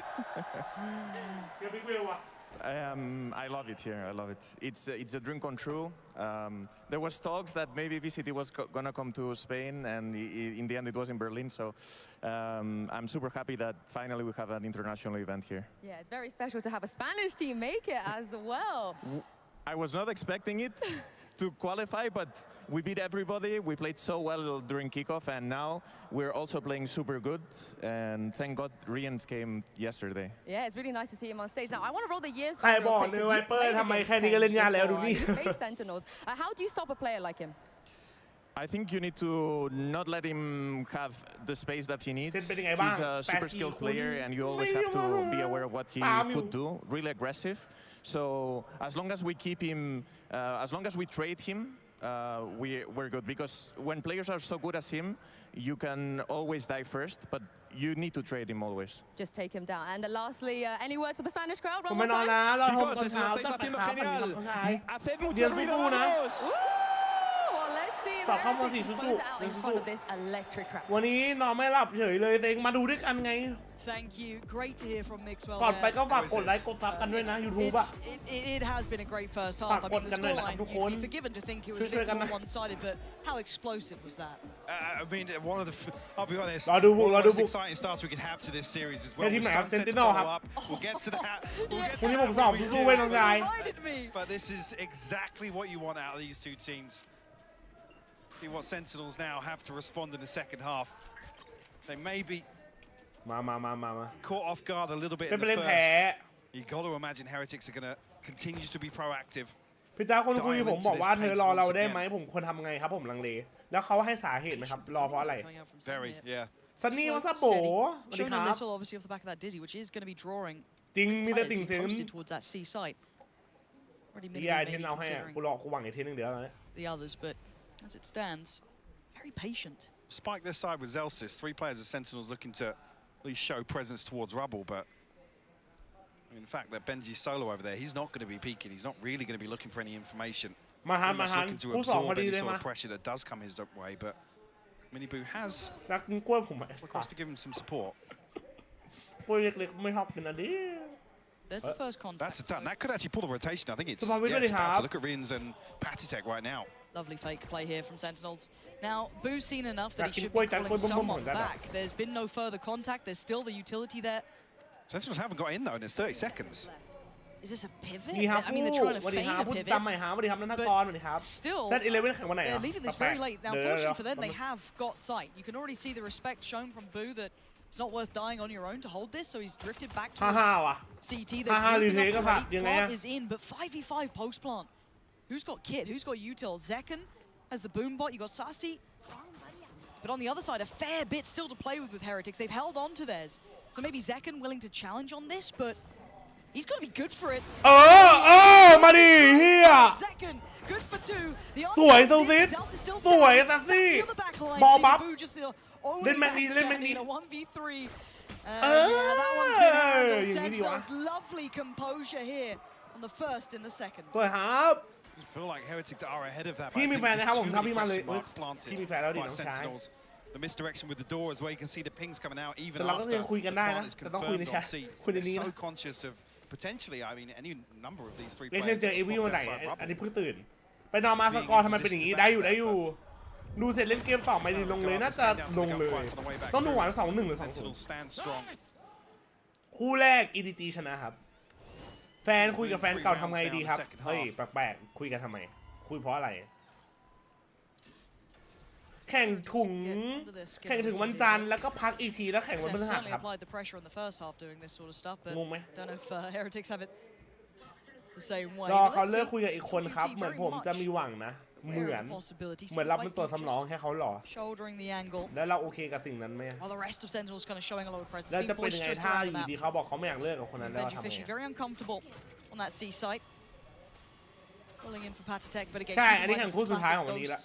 I love it here. I love it. It's a dream come true. There was talks that maybe VCT was gonna come to Spain, and in the end it was in Berlin. So I'm super happy that finally we have an international event here. Yeah, it's very special to have a Spanish team make it as well. I was not expecting it to qualify, but we beat everybody. We played so well during kickoff, and now we're also playing super good. And thank God Rians came yesterday. Yeah, it's really nice to see him on stage. Now, I want to roll the years ใคร back บ real อก quick เลย because ไว you เปอร์ played ทำไม against แค่นี้ก็เล่นยากแล้วดู Tens นี่ before. You faced Sentinels. How do you stop a player like him? I think you need to not let him have the space that he needs. เซนเป็นยังไงบ้าง He's a super skilled player, and you always have to be aware of what he could do. Really aggressive. So as long as we keep him, as long as we trade him, we're good. Because when players are so good as him, you can always die first, but you need to trade him always. Just take him down. And lastly, any words for the Spanish crowd? ผม One ไม่ more นอน time. นะรอชม Chicos, ตอน lo เช้า estáis ตั้งแต่ haciendo เช้า genial. น้องชาย Haced เรีย mucho น ruido, สู้ๆนะ vamos. Well, let's see if สอบเข้าม HERETICS สี่ can สู้ close out in ๆ front of this electric crowd. วันนี้นอนไม่หลับเฉยเลยเต็งมาดูด้วยกันไง Thank you. Great to hear from Mixwell ก่อนไป there. ก็ฝากกดไลค์กดซับกันด้วยนะ YouTube อะ It has been a great first half. I mean, the scoreline, you'd be forgiven to think it was a bit more one-sided, but how explosive was that? I mean, one of the, I'll be honest, รอดูบุก one รอ of the ดู most บุก exciting starts we can have to this series as เฮ้ย well. ทีมไหน With ครับ Sunset to Sentinel ครับ follow up. We'll get to that. We'll get วัน to นี้ that ผมสอบ when we สู้ do. ๆไว้น้องชาย But this is exactly what you want out of these two teams. See what Sentinels now have to respond in the second half. They may be มา caught off guard a little bit เป็น in ไป the เล่นแพ้ first. You got to imagine HERETICS are going to continue to be proactive. พี่จ้าคนคุยผมบอกว่าเธอรอเราได้ไหมผมควรทำไงครับผมลังเลแล้วเขาให้สาเหตุไหมครับรอเพราะอะไร Very, yeah. ซันนี่วอซับโบสวัสดี Showing ค a รับ little, obviously, off the back of that dizzy, which is going to be drawing จริงมีแต่ players ติ่ง to เสียง be posted towards that C site. Already ดี maybe ไอเทน maybe เอาให้อะ considering กูรอกูหวังไอเทนหนึ่งเดียวแล้ว the others, but as it stands, very patient. Spike this side with Zelsis. 3 players of Sentinels looking to at least show presence towards rubble, but in fact, that Benji's solo over there, he's not going to be peeking. He's not really going to be looking for any information. Mahan, He's looking to คู่สองพอ absorb ดี any เลย sort มา of pressure that does come his way, but Minibu has รักกินกล้วยผมไหม requested to give him some support. กล้วยเล็กๆไม่ชอบกินอันนี้ There's the first contact. That's a ton. That could actually pull the rotation. I think it's Super, yeah, it's really about hard. to look at Rins and Patitech right now. Lovely fake play here from Sentinels. Now, Boo's seen enough that he should be calling someone back. There's been no further contact. There's still the utility there. Sentinels haven't got in though, and it's 30 seconds. Is this a pivot? I mean, they're trying to fade a pivot. But still, they're leaving this very late. Now, fortunately for them, they have got sight. You can already see the respect shown from Boo that it's not worth dying on your own to hold this, so he's drifted back towards CT. They're grouping up already. Plant is in, but 5v5 post-plant. Who's got Kit? Who's got util? Zekken has the boom bot. You got Sassy. But on the other side, a fair bit still to play with Heretics. They've held on to theirs. So maybe Zekken willing to challenge on this, but he's got to be good for it. มาดิเฮีย Zekken, good for two. สวยตรงนี้สวยแต่สิบอลบัฟ เล่นแมงดีเล่นแมงดี 1v3. Yeah, that one's been handled. Sentinels, lovely composure here on the first and the second. สวยครับ I feel like Heretics are ahead of that. พี่มีแฟนนะครับผมทำพี่มาเลยพี่มีแฟนแล้วดิน้องชาย The misdirection with the door as well. You can see the pings coming out even แต่เราก็ after ยังคุยกันได้นะแต่ต้องคุยในแชทคุยในนี้ so นะ conscious of potentially, I mean, any number of these three เล่น players. เจอเอวี่วันไหนอันนี้เพิ่งตื่นไปนอนมาสกอร์ทำไมเป็นอย่างนี้ได้อยู่ดูเสร็จเล่นเกมต่อไม่ดีลงเลยน่าจะลงเลยต้องดูหวาน2-1 หรือ 2-0 คู่แรก EDG ชนะครับแฟนคุยกับแฟนเก่าทำไงดีครับเฮ้ยแปลกๆคุยกันทำไมคุยเพราะอะไรแข่งถึงวันจันทร์แล้วก็พักอีกทีแล้วแข่งวันพฤหัสครับงงไหมรอเขาเลิกคุยกับอีกคนครับเหมือนผมจะมีหวังนะเหมือนเราเป็นตัวสำรองแค่เขาหรอแล้วเราโอเคกับสิ่งนั้นไหมแล้วจะเป็นยังไงถ้าอยู่ดีเขาบอกเขาไม่อยากเลิกกับคนนั้นแล้วทำไงใช่อันนี้แข่งคู่สุดท้ายของวันนี้ละ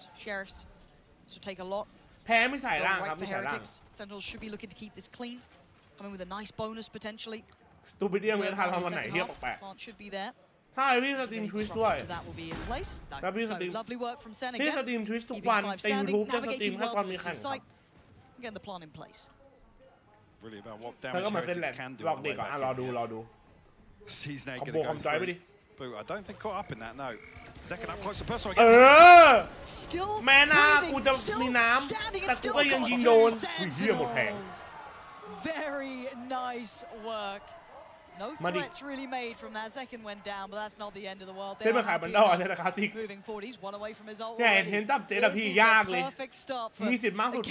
แพ้ไม่ใส่ร่างครับไม่ใส่ร่าง Sentinels should be looking to keep this clean, coming with a nice bonus potentially. ตูปิเดียมจะทำวันไหนเทียบแปลกๆถ้าพี่สตรีมทวิชด้วยถ้าพี่สตรีมทวิชทุกวันใน YouTube จะสตรีมให้ตอนมีแข่งครับเธอก็มาเซ็นแหละหลอกเด็กก่อนรอดูคอมโบคอมจอยไปดิ I don't think caught up in that, no. Zekken up close to personal แม่นากูจะมีน้ำแต่กูก็ยังยิงโดนเหี้ยหมดแผง Very nice work. No threats really made from that. Second went down, but that's not the end of the world. เส้นมาขายบันดอลเลยนะคลาสสิก Moving forward, he's one away from his ult. เนี่ยเห็นจับเจ๊แต่พี่ยากเลยมีสิทธิ์มากสุด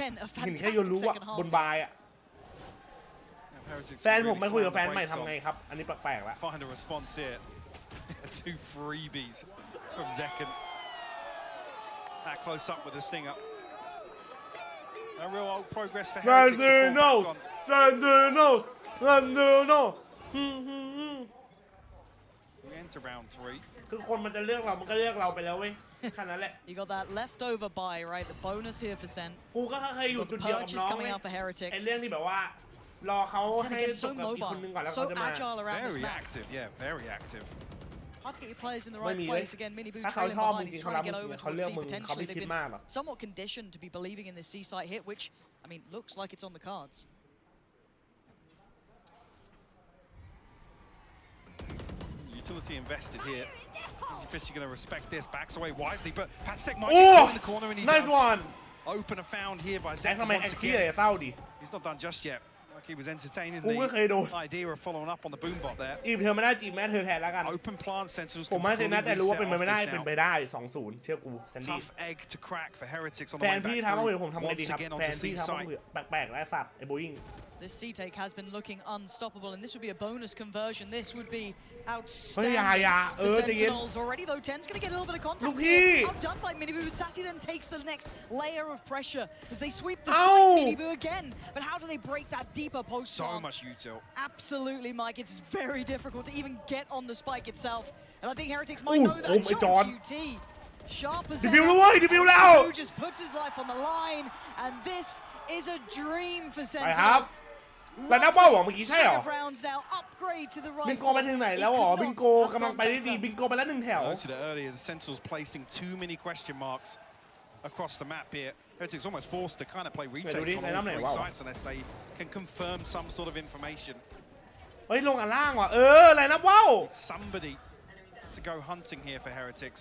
เห็นแค่โยนรู้อะบนบายอะแฟนผมไม่คุยกับแฟนใหม่ทำไงครับอันนี้แปลกๆละ Find a response here. Two freebies from Zekken. That close up with the sting up. No real old progress for Heretics. Sentinels. We enter round 3. คือคนมันจะเลือกเรามันก็เลือกเราไปแล้วเว้ยแค่นั้นแหละ You got that leftover buy, right? The bonus here for Sent. กูก็เคยอยู่จุดเดียวกับน้องไอ้เรื่องที่แบบว่ารอเขาให้จบกับอีกคนนึงก่อนแล้วเขาจะมา Very active, yeah, very active. Hard to get your players in the right place again. Mini Boo trailing behind. He's trying to get over to C potentially. They've been somewhat conditioned to be believing in this C-site hit, which, I mean, looks like it's on the cards. Utility invested here. Is going to respect this? Backs away wisely, but Patsek might get in the corner and he nice does. One. Opener found here by Zekken once again. He's not done just yet. He was entertaining the idea of following up on the boom bot there. อีเธอไม่ได้จีบแม่เธอแทนแล้วกัน Open plant Sentinels ผมไม่เจนนะแต่รู้ว่าเป็นไปไม่ได้เป็นไปได้ 2-0 เชื่อกูแซนดี้ Tough egg to crack for Heretics on the แฟ way น back พี่ทำมาเผื่อผมทำไงดี once ครับ again แฟ onto นพี่ทำมา C-site. เผื่อแปลกๆและสัตว์ไอ้โบอิง This C-take has been looking unstoppable, and this would be a bonus conversion. This would be outstanding for Sentinels. Already, though, 10's going to get a little bit of contact here. Outdone by Mini Boo, but Sassy then takes the next layer of pressure as they sweep the side Mini Boo again. But how do they break that deeper post? So much util. Absolutely, Mike. It's very difficult to even get on the spike itself. And I think Heretics might know that. QT. Sharp as ever. Just puts his life on the line. And this is a dream for Sentinels. แต่นับว่าหวังเมื่อกี้ใช่หรอ บิ งโกไปถึงไหนแล้วหรอบิงโกกำลังไปได้ดีบิงโกไปแล้ว1 แถว Noted it earlier, the Sentinels placing too many question marks across the map here. Heretics almost forced to kind of play retake on all 3 sites unless they can confirm some sort of information. เฮ้ยลงอ่ะล่างว่ะอะไรนะว้าว Somebody to go hunting here for Heretics.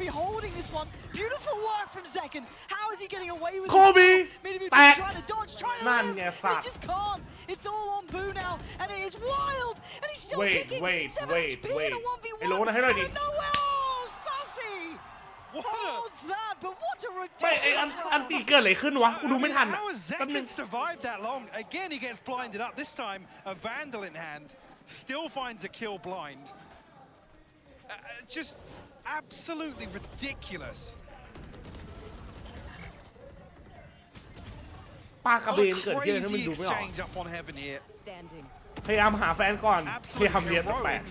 be holding this one. Beautiful work from Zekken. How is he getting away with Kobe! this? Maybe trying to dodge, trying to live. He just can't. It's all on Boo now, and it is wild. And he's still kicking. 7 HP in a 1v1 out of nowhere. Oh, Sassy! What a gets that, but what a ไม่ไอ้อันตีเกิดอะไรขึ้นวะกูดูไม่ทัน How has Zekin survived that long? Again, he gets blinded up. This time, a Vandal in hand. Still finds a kill blind. Just absolutely ridiculous. ปากระเบนเกิดขึ้นให้มัน Crazy ดูไม่ออก exchange up on heaven here. พยายามหาแฟนก่อนพยายามเรียนแปลก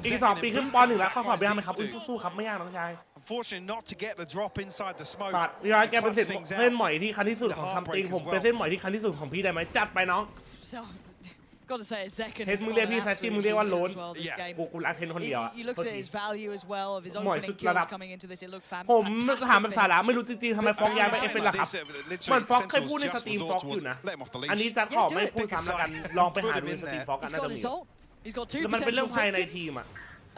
อีก2 ปีขึ้นป .1 แล้วขอพยายามไหมครับสู้ๆครับไม่ยากน้องชาย Unfortunately, not to get the drop inside the smoke. สัตว์พี่ร้อยแกเป็นเส้นหมอยที่คันที่สุดของซัมติงผมเป็นเส้นหมอยที่คันที่สุดของพี่ได้ไหมจัดไปน้อง Got to say, Zekin เทส has มึง got เรียก an พี่แซตตี้มึง absolute เรียกว่าโลน as well this game. กูรักเทนคนเดียวอะ You looked at his value as well of his หมอย opening สุดระดับ kills coming into this. It looked ผม fantastic. ถามแบบสาระไม่รู้จริงๆทำไมฟอกย้ายไปเอฟเฟนล่ะครับเหมือนฟอกเคยพูดในสตรีมฟอกอยู่นะอันนี้จะขอไม่พูดซ้ำแล้วกันลองไปหาดูในสตรีมฟอกกัน He's น่า got จะมี his ult. He's got 2 แล้วมันเป็นเรื่อง potential ภายใน victims. ทีมอะ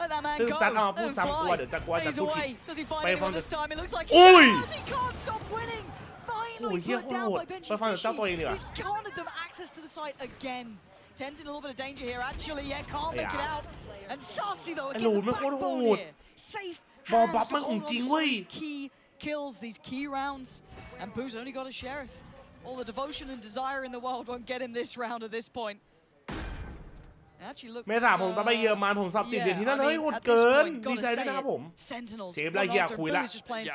Let that man ซึ่ง go จัดเอาพูด and ซ้ำกลัว fly. เดี๋ยวจะกลัวจะ He's พูดผิ away. ด Does he find ไปฟัง anyone this time? It looks like he อุ้ย does. He can't stop winning. โอ้ย Finally เฮีย put โคตร down โหด by Benji ไปฟังจากเจ้าตัวเองดีกว่า Fishy. He's cornered them access to the site again. Ten's in a little bit of danger here. Actually, yeah, can't make it out. And Sassy though, ไอ้ again หลู the นไม่โคตรโห backbone ด here. Safe บอลบัฟ hands มัน to ของ hold จริง on to เว้ย these key kills, these key rounds. And Boo's only got a sheriff. All the devotion and desire in the world won't get him this round at this point. Actually looks, เมษาผมต้องไปเยอรมันผมสอบติดเรียนที่นั่นเฮ้ยโหดเกินดีใจด้วยนะครับผมเชฟแล้วเฮียคุยละ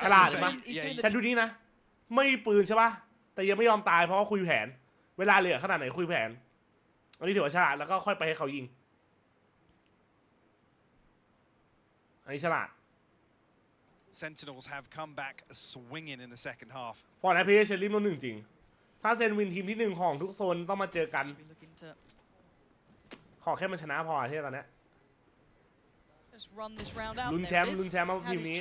ฉลาดใช่ไหมฉันดูนี่นะไม่มีปืนใช่ป่ะแต่ยังไม่ยอมตายเพราะว่าคุยแผนเวลาเหลือขนาดไหนคุยแผนอันนี้ถือว่าฉลาดแล้วก็ค่อยไปให้เขายิงอันนี้ฉลาด Sentinels have come back swinging in the second half. ฟอร์ดแอปเปิลเชลลี่โน่น1จริงถ้าเซนวินทีมที่1ของทุกโซนต้องมาเจอกันขอแค่มันชนะพอใช่ตอนนี้ลุ้นแชมป์มาทีมนี้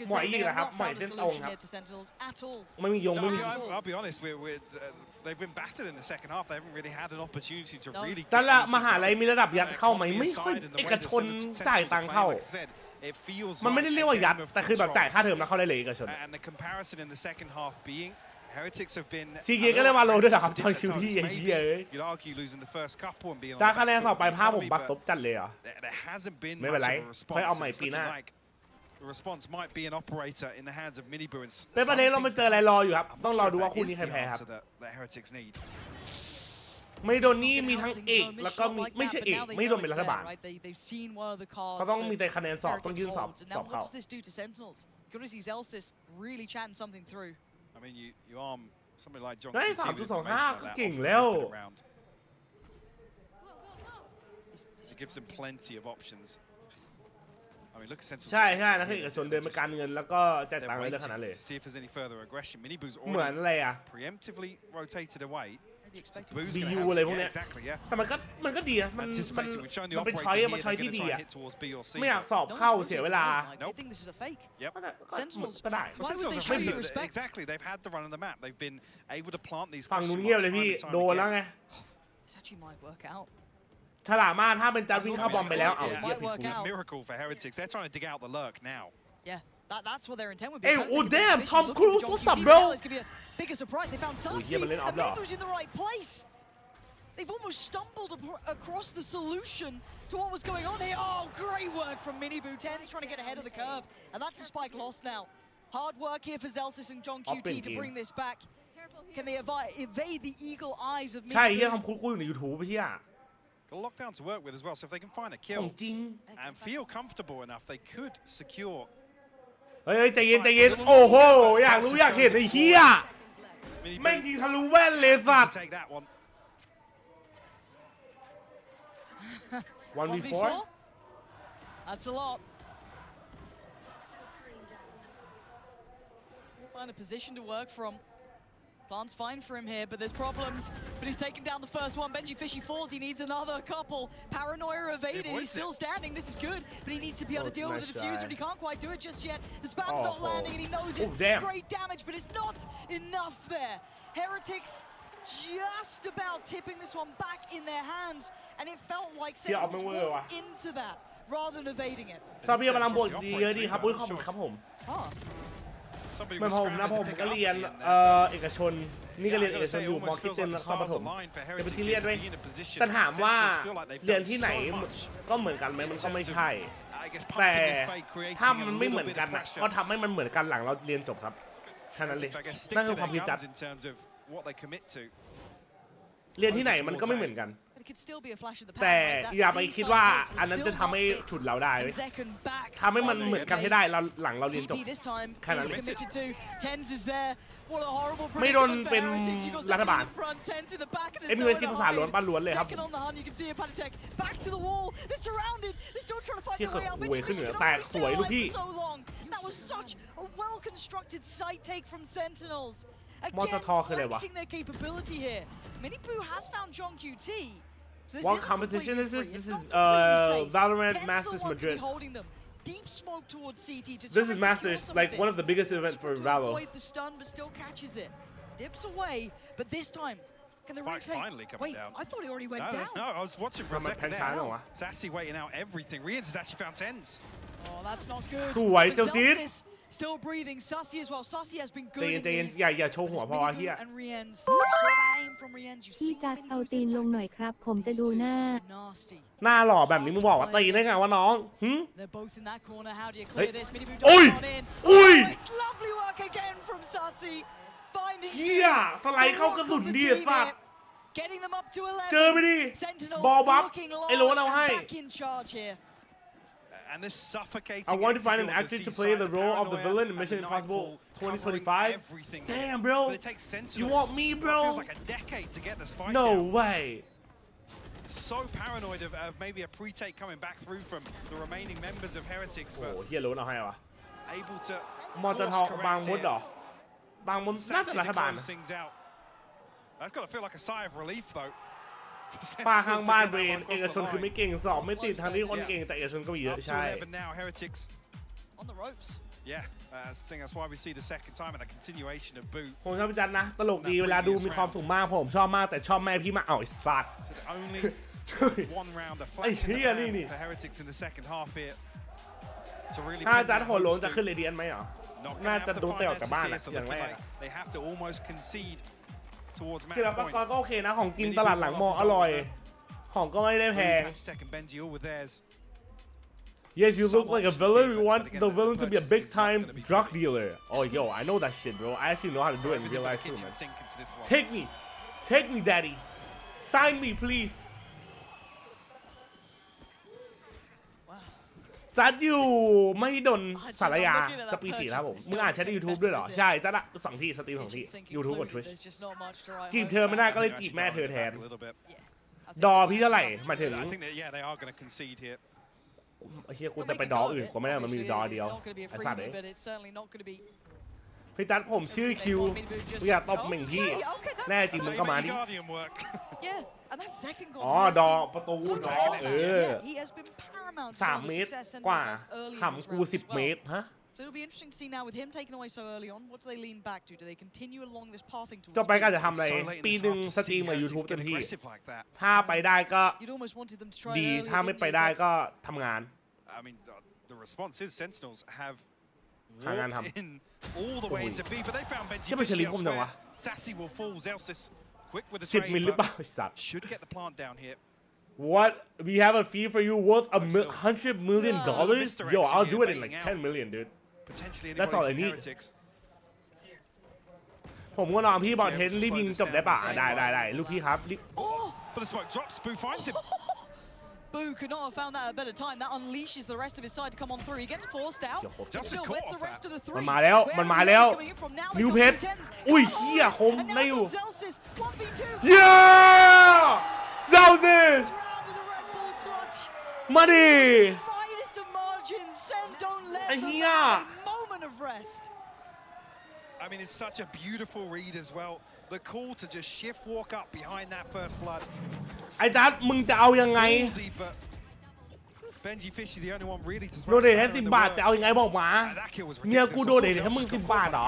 หมอยอีกแล้วครับหมอยเส้นตรงครับไม่มีไม่มี I'll be honest, they've been battered in the second half. They haven't really had an opportunity to really. แต่ละมหาลัยมีระดับยัดเข้าไหมไม่ค่อยเอกชนจ่ายตังค์เข้ามันไม่ได้เรียกว่ายัดแต่คือแบบจ่ายค่าเทอมแล้วเข้าได้เลยเอกชน And the comparison in the second half being Heretics have been ซีเกก็เลยมาโลด้วยครับตอนคิวที่ไอ้เหี้ย you'd argue losing the first couple and being จากคะแนนสอบไปภาพผมบักซบจัดเลยเหรอ there hasn't been ไม่เป็นไร much of a ค่อยเอา response. ใหม่ It's ปีห looking น้า like the response might be an operator in the hands of Minibu. เป็นประเด็นเรามาเจออะไรรออยู่ครับต้องรอดูว่าคู่นี้ใครแพ้ครับ that Heretics need. ไม่โดนนี่มีทั้งเอกแล้วก็มีไม่ใช่เอกไม่โดนเป็นรัฐบาลเขาต้องมีแต่คะแนนสอบต้องยื่นสอบเข้า I mean, you arm somebody like John. ได้ 3.25 ก็เก่งแล้ว It gives them plenty of options. I mean, look at Sentinels. ใช่นะคือเอกชนเดินมาการเงินแล้วก็จ่ายตังค์เลยขนาดเลย See if there's any further aggression. Minibu's เหมือนอะไร already อะ preemptively rotated away. บียูอะไรพวกเนี้ยแต่มันก็ดีนะมันเป็นช้อยมันช้อยที่ดีอะไม่อยากสอบเข้าเสียเวลาก็ได้ Exactly. They've had the run on the map. They've been able to plant these. ฝั่งนู้นเงียบเลยพี่โดนแล้วไงฉลาดมากถ้าเป็นจัดวิ่งเข้าบอมไปแล้วเอาเหี้ยผิดกู Miracle for Heretics. They're trying to dig out the lurk now. Yeah, that's what their intent would be. Hey, oh damn, Tom Cruise, what's up, bro? It's gonna be a bigger surprise. They found Sassy, and Minibu's in the right place. They've almost stumbled across the solution to what was going on here. Oh, great work from Minibu. 10's trying to get ahead of the curve, and that's a spike lost now. Hard work here for Zelsis and John QT to bring this back. Can they evade the eagle eyes of Minibu? ใช่เฮียทำคุ้นอยู่ใน YouTube ไปเฮีย Got a lockdown to work with as well, so if they can find a kill and feel comfortable enough, they could secure. เฮ้ยใจเย็นโอ้โหอยากรู้อยากเห็นไอ้เฮียแม่งยิงทะลุแว่นเลยสัตว์ 1v4 That's a lot. Find a position to work from. Plan's fine for him here, but there's problems. But he's taken down the first one. Benji Fishy falls. He needs another couple. Paranoia evaded. He's still standing. This is good, but he needs to be able to deal with the diffuser. He can't quite do it just yet. The spam's not landing, and he knows it. Great damage, but it's not enough there. Heretics just about tipping this one back in their hands, and it felt like Sentinels walked into that rather than evading it. ชอบพี่กำลังบ่นดีเยอะดีครับขอบคุณครับผมเหมือนผมนะผมก็เรียนเอกชนนี่ก็เรียนเอกชนอยู่มอคิดเจนนครปฐมจะเป็นที่เรียนด้วยแต่ถามว่าเรียนที่ไหนก็เหมือนกันไหมมันก็ไม่ใช่ แต่ถ้ามันไม่เหมือนกันนะก็ทำให้มันเหมือนกันหลังเราเรียนจบครับแค่นั้นเลยนั่นคือความคิดจัดเรียนที่ไหนมันก็ไม่เหมือนกันแต่อย่าไปคิดว่าอันนั้นจะทำให้ฉุดเราได้ทำให้มันเหมือนกันให้ได้เราหลังเราเรียนจบแค่นั้นเลยไม่โดนเป็นรัฐบาลMUSC ภาษาล้วนปั้นล้วนเลยครับที่กดคุยขึ้นเหนือแตกสวยลูกพี่มอเตอร์ทอคืออะไรวะ What competition is this? This is Valorant Masters Madrid. Deep smoke towards CT to This is Masters, like one of the biggest events for Valo. Avoid the stun, but still catches it. Dips away, but this time, can the retake? Finally coming Wait, down. I thought he already went down. No, I was watching for a second there. Sassy waiting out everything. Rians has actually found tens. Oh, that's not good. สวยเซลซีด Still breathing. Sassy as well. Sassy has been good. ใจเย็นอย่าโชว์หัวพอเฮีย And Riens. You saw that aim from Riens. You พี่ see จัสเอาตีนลงหน่อยครับผมจะดูหน้า หน้าหล่อแบบนี้มึงบอกว่าตีได้ไงวะน้อง They're both in that corner. How do you clear this? Minibu อุ้ย doesn't in. อุ้ย It's lovely work again from Sassy. Finding เฮียสไลด์เข้ากระสุนดีสัส Getting them up to 11. เจอไปดิ Sentinels บอลบัฟ looking ไอ้โลน large เอา and ให้ back in charge here. And this suffocating. I want to find an actor to play the role of the villain in Mission Impossible 2025. Damn, bro. You want me, bro? Feels like a decade to get the spike. No down. way. So paranoid of maybe a pre-take coming back through from the remaining members of Heretics, but โอ้เฮียโลนเอาให้วะ able to มอเตอร์ทอบางมุดเหรอบางมุดน่าจะรัฐบาล That's got to feel like a sigh of relief, though. ป้าข้างบ้านเบรนเอกชนคือไม่เก่งสอบไม่ติดทางที่คนเก่งแต่เอกชนก็มีเยอะใช่ now Heretics on the ropes. Yeah, I think that's why we see the second time and a continuation of boot. ผมชอบพี่จันนะตลกดีเวลาดูมีความสุขมากผมชอบมากแต่ชอบแม่พี่มาเอาไอ้สัตว์ Only one round of ไอ้เชี่ยนี่ for Heretics in the second half here. ถ้าจันโหดโหลนจะขึ้นเรเดียนไหมเหรอน่าจะโดนเตะออกจากบ้านอย่างแรก They have to almost concede towards match ที่เรา point. ก็โอเคนะของกินตลาดหลังมออร่อยของก็ไม่ได้แพง Yes, you look like a villain. We want the villain to be a big-time drug dealer. Oh, yo, I know that shit, bro. I actually know how to do it in real life too, man. Take me, daddy. Sign me, please. จัดอยู่ไม่ดนสารยาจะปี4แล้วผมมึงอ่านแชทใน YouTube ด้วยเหรอใช่จัดละ2ที่สตรีม2ที่ YouTube กับ Twitch จีบเธอไม่ได้ก็เลยจีบแม่เธอแทนดอพี่เท่าไหร่หมายถึงไอ้เหี้ยกูจะไปดออื่นกูไม่ได้มันมีดอเดียวไอ้สัตว์เลยพี่จัดผมชื่อคิวมึงอยากตบเหม่งพี่แน่จริงมึงก็มาดิอ๋อดอประตูดอ3 เมตรกว่าขำกู10 เมตรฮะ So it'll be interesting to see now with him taken away so early on. What do they lean back to? Do they continue along this pathing towards? จะไปก็จะทำอะไรปีหนึ่งสตรีมกับ YouTube เต็มที่ถ้าไปได้ก็ดีถ้าไม่ไปได้ก็ทำงาน I mean, the response is Sentinels have หางานทำ walked in all the way into B, but they found Benji ใช่เป็นเชลิมผมจังวะ Sassy will fall. Zelsis quick with the 10 มิลหรือเปล่าไอ้สัตว์ should get the plant down here. What? We have a fee for you worth $100 million? Yo, I'll do it in like 10 million, dude. That's all I need. ผมก็นอนพี่บอลเทนรีบยิงจบได้ป่ะได้ลูกพี่ครับ But the smoke drops. Boo finds him. Boo could not have found that at a better time. That unleashes the rest of his side to come on through. He gets forced out. But still, where's the rest of the three? มันมาแล้วนิวเพชรอุ้ยเฮียคมได้อยู่ Yeah! Zelsis! มาดิไอ้เฮีย I mean, it's such a beautiful read as well. The call to just shift walk up behind that first blood. ไอ้จัดมึงจะเอายังไง Benji Fishy the only one really to โดเดทให้10 บาทจะเอายังไงบอกมาเนี่ยกูโดเดทให้มึง10 บาทเหรอ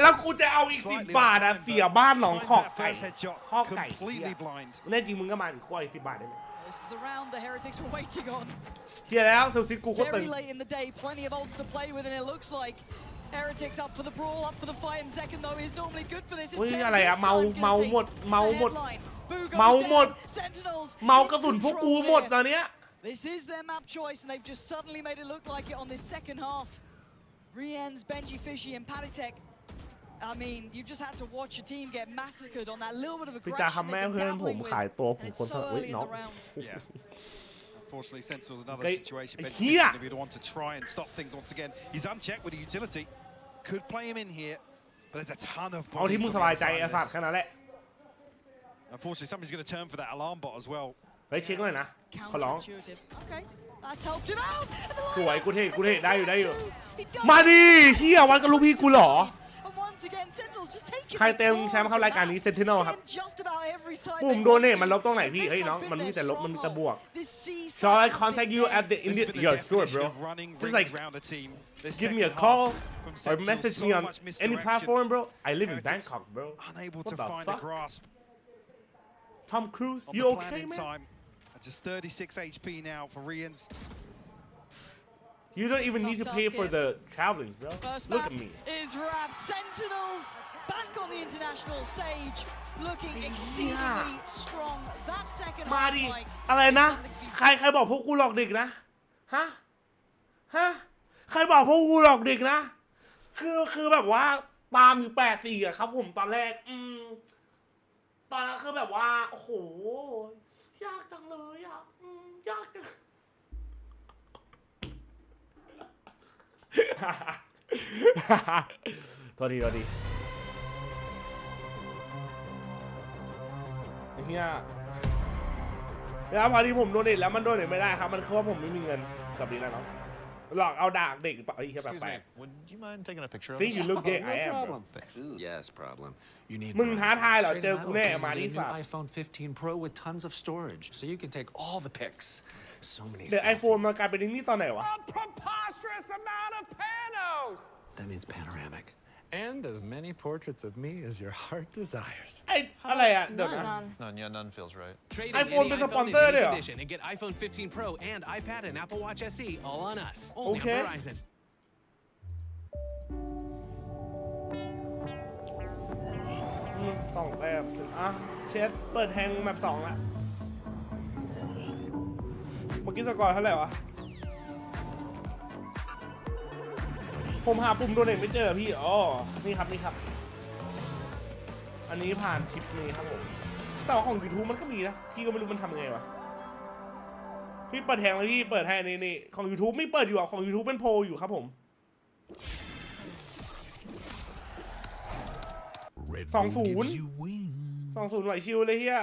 แล้วกูจะเอาอีก10 บาทอะเสียบ้านหนองขอกไก่ข้อไก่แน่จริงมึงก็มากูเอาอีก10 บาทได้ไหม This is the round the Heretics were waiting on. เฮียแล้วเซลซิกูโคตรตึง Very late in the day, plenty of ults to play with, and it looks like Heretics up for the brawl, up for the fight. And second though is normally good for this. เฮ้ยอะไรอะเมาหมดเมากระสุนพวกกูหมดตอนเนี้ย This is their map choice, and they've just suddenly made it look like it on this second half. Rien's, Benji Fishy, and Paditek. I mean, you just had to watch your team get massacred on that little bit of พี่จะ aggression ทำแม่ they've เพื่ been อนผม dabbling with, ขายตัวผม and คน it's ส so เฮ้ย early in น้อง the round. Unfortunately, Sentinels another Okay. situation. Benji Here. Fisher going to be the one to try and stop things once again. He's unchecked with a utility. Could play him in here, but there's a ton of เอาที่ bodies มึง on ส the บาย other ใจ side ไอ้ of สัตว์ this. แค่นั้นแหละ Unfortunately, somebody's going to turn for that alarm bot as well. เฮ้ยเช็คหน่อยนะขอร้อง Counterintuitive. Okay, that's helped him out. สวยกูเท่ได้อยู่มาดิเฮียวัดกับลูกพี่กูเหรอ And once again, Sentinels just taking ใครเต็มแชมป์เข้ารายการนี้เซนติเนลครับ just about every side ปุ่ม they โด want เนท to. มันลบตรงไหนพี่ And เฮ้ย this น้อง has มัน been ไม่มี their แต่ลบมันมีแต่บวก stronghold. This C-side Shall I has contact been you at the theirs. in This the has been yeah the sure definition bro of running just rings like round a team. This give me a second call half from or Sentinels, message so me on much any misdirection. platform bro I live in Heretics Bangkok bro Unable What to the find a fuck? grasp Tom Cruise on you the okay plan in man time. Just 36 HP now for Rien's. you don't even need to Tough pay task for here. the traveling bro First look map at me is wrapped. Sentinels back on the international stage, looking exceedingly strong. That second มา half ดิ fight อะไรนะ is something to be ใครบอกพวกกูหลอกเด็กนะฮะใครบอกพวกกูหลอกเด็กนะคือแบบว่าตามอยู่8-4อะครับผมตอนแรกตอนนั้นคือแบบว่าโอ้โหยากจังเลยยากจังโทษทีไอ้เหี้ยแล้วพอที่ผมโดนเน็ตแล้วมันโดนเน็ตไม่ได้ครับมันคือว่าผมไม่มีเงินกับนี้แล้วเนาะหลอกเอาด่าเด็กไอ้เหี้ยแบบแปลก Would you mind taking a picture of Think us? you look gay I am bro Yes, problem. You need มึงท้าทายเหรอ Trade เจอ them กู out, แน่ okay? มา You ดิ get a สั new ตว์ iPhone 15 Pro with tons of storage, so you can take all the pics. So many. เดี๋ยวไอโฟนมากลายเป็นนี่ตอนไหนวะ A preposterous amount of panos. That means panoramic. And as many portraits of me as your heart desires. ไออะไรอะเดี๋ยวนะ None feels right. Trade iPhone in anyเป็นสปอน iPhone เซอร์ in ด้วย any เหรอ condition and get iPhone 15 Pro and iPad and Apple Watch SE all on us. Only Okay. on Verizon. 2 แต้มอ่ะเชฟเปิดแทงแมป2ละเมื่อกี้สกอร์เท่าไหร่วะผมหาปุ่มโดเนทไม่เจอพี่อ๋อนี่ครับอันนี้ผ่านคลิปนี้ครับผมแต่ว่าของ YouTube มันก็มีนะพี่ก็ไม่รู้มันทำยังไงวะพี่เปิดแทงแล้วพี่เปิดให้นี่ของ YouTube ไม่เปิดอยู่อ่ะของ YouTube เป็นโพลอยู่ครับผม20ไหวชิวเลยเฮีย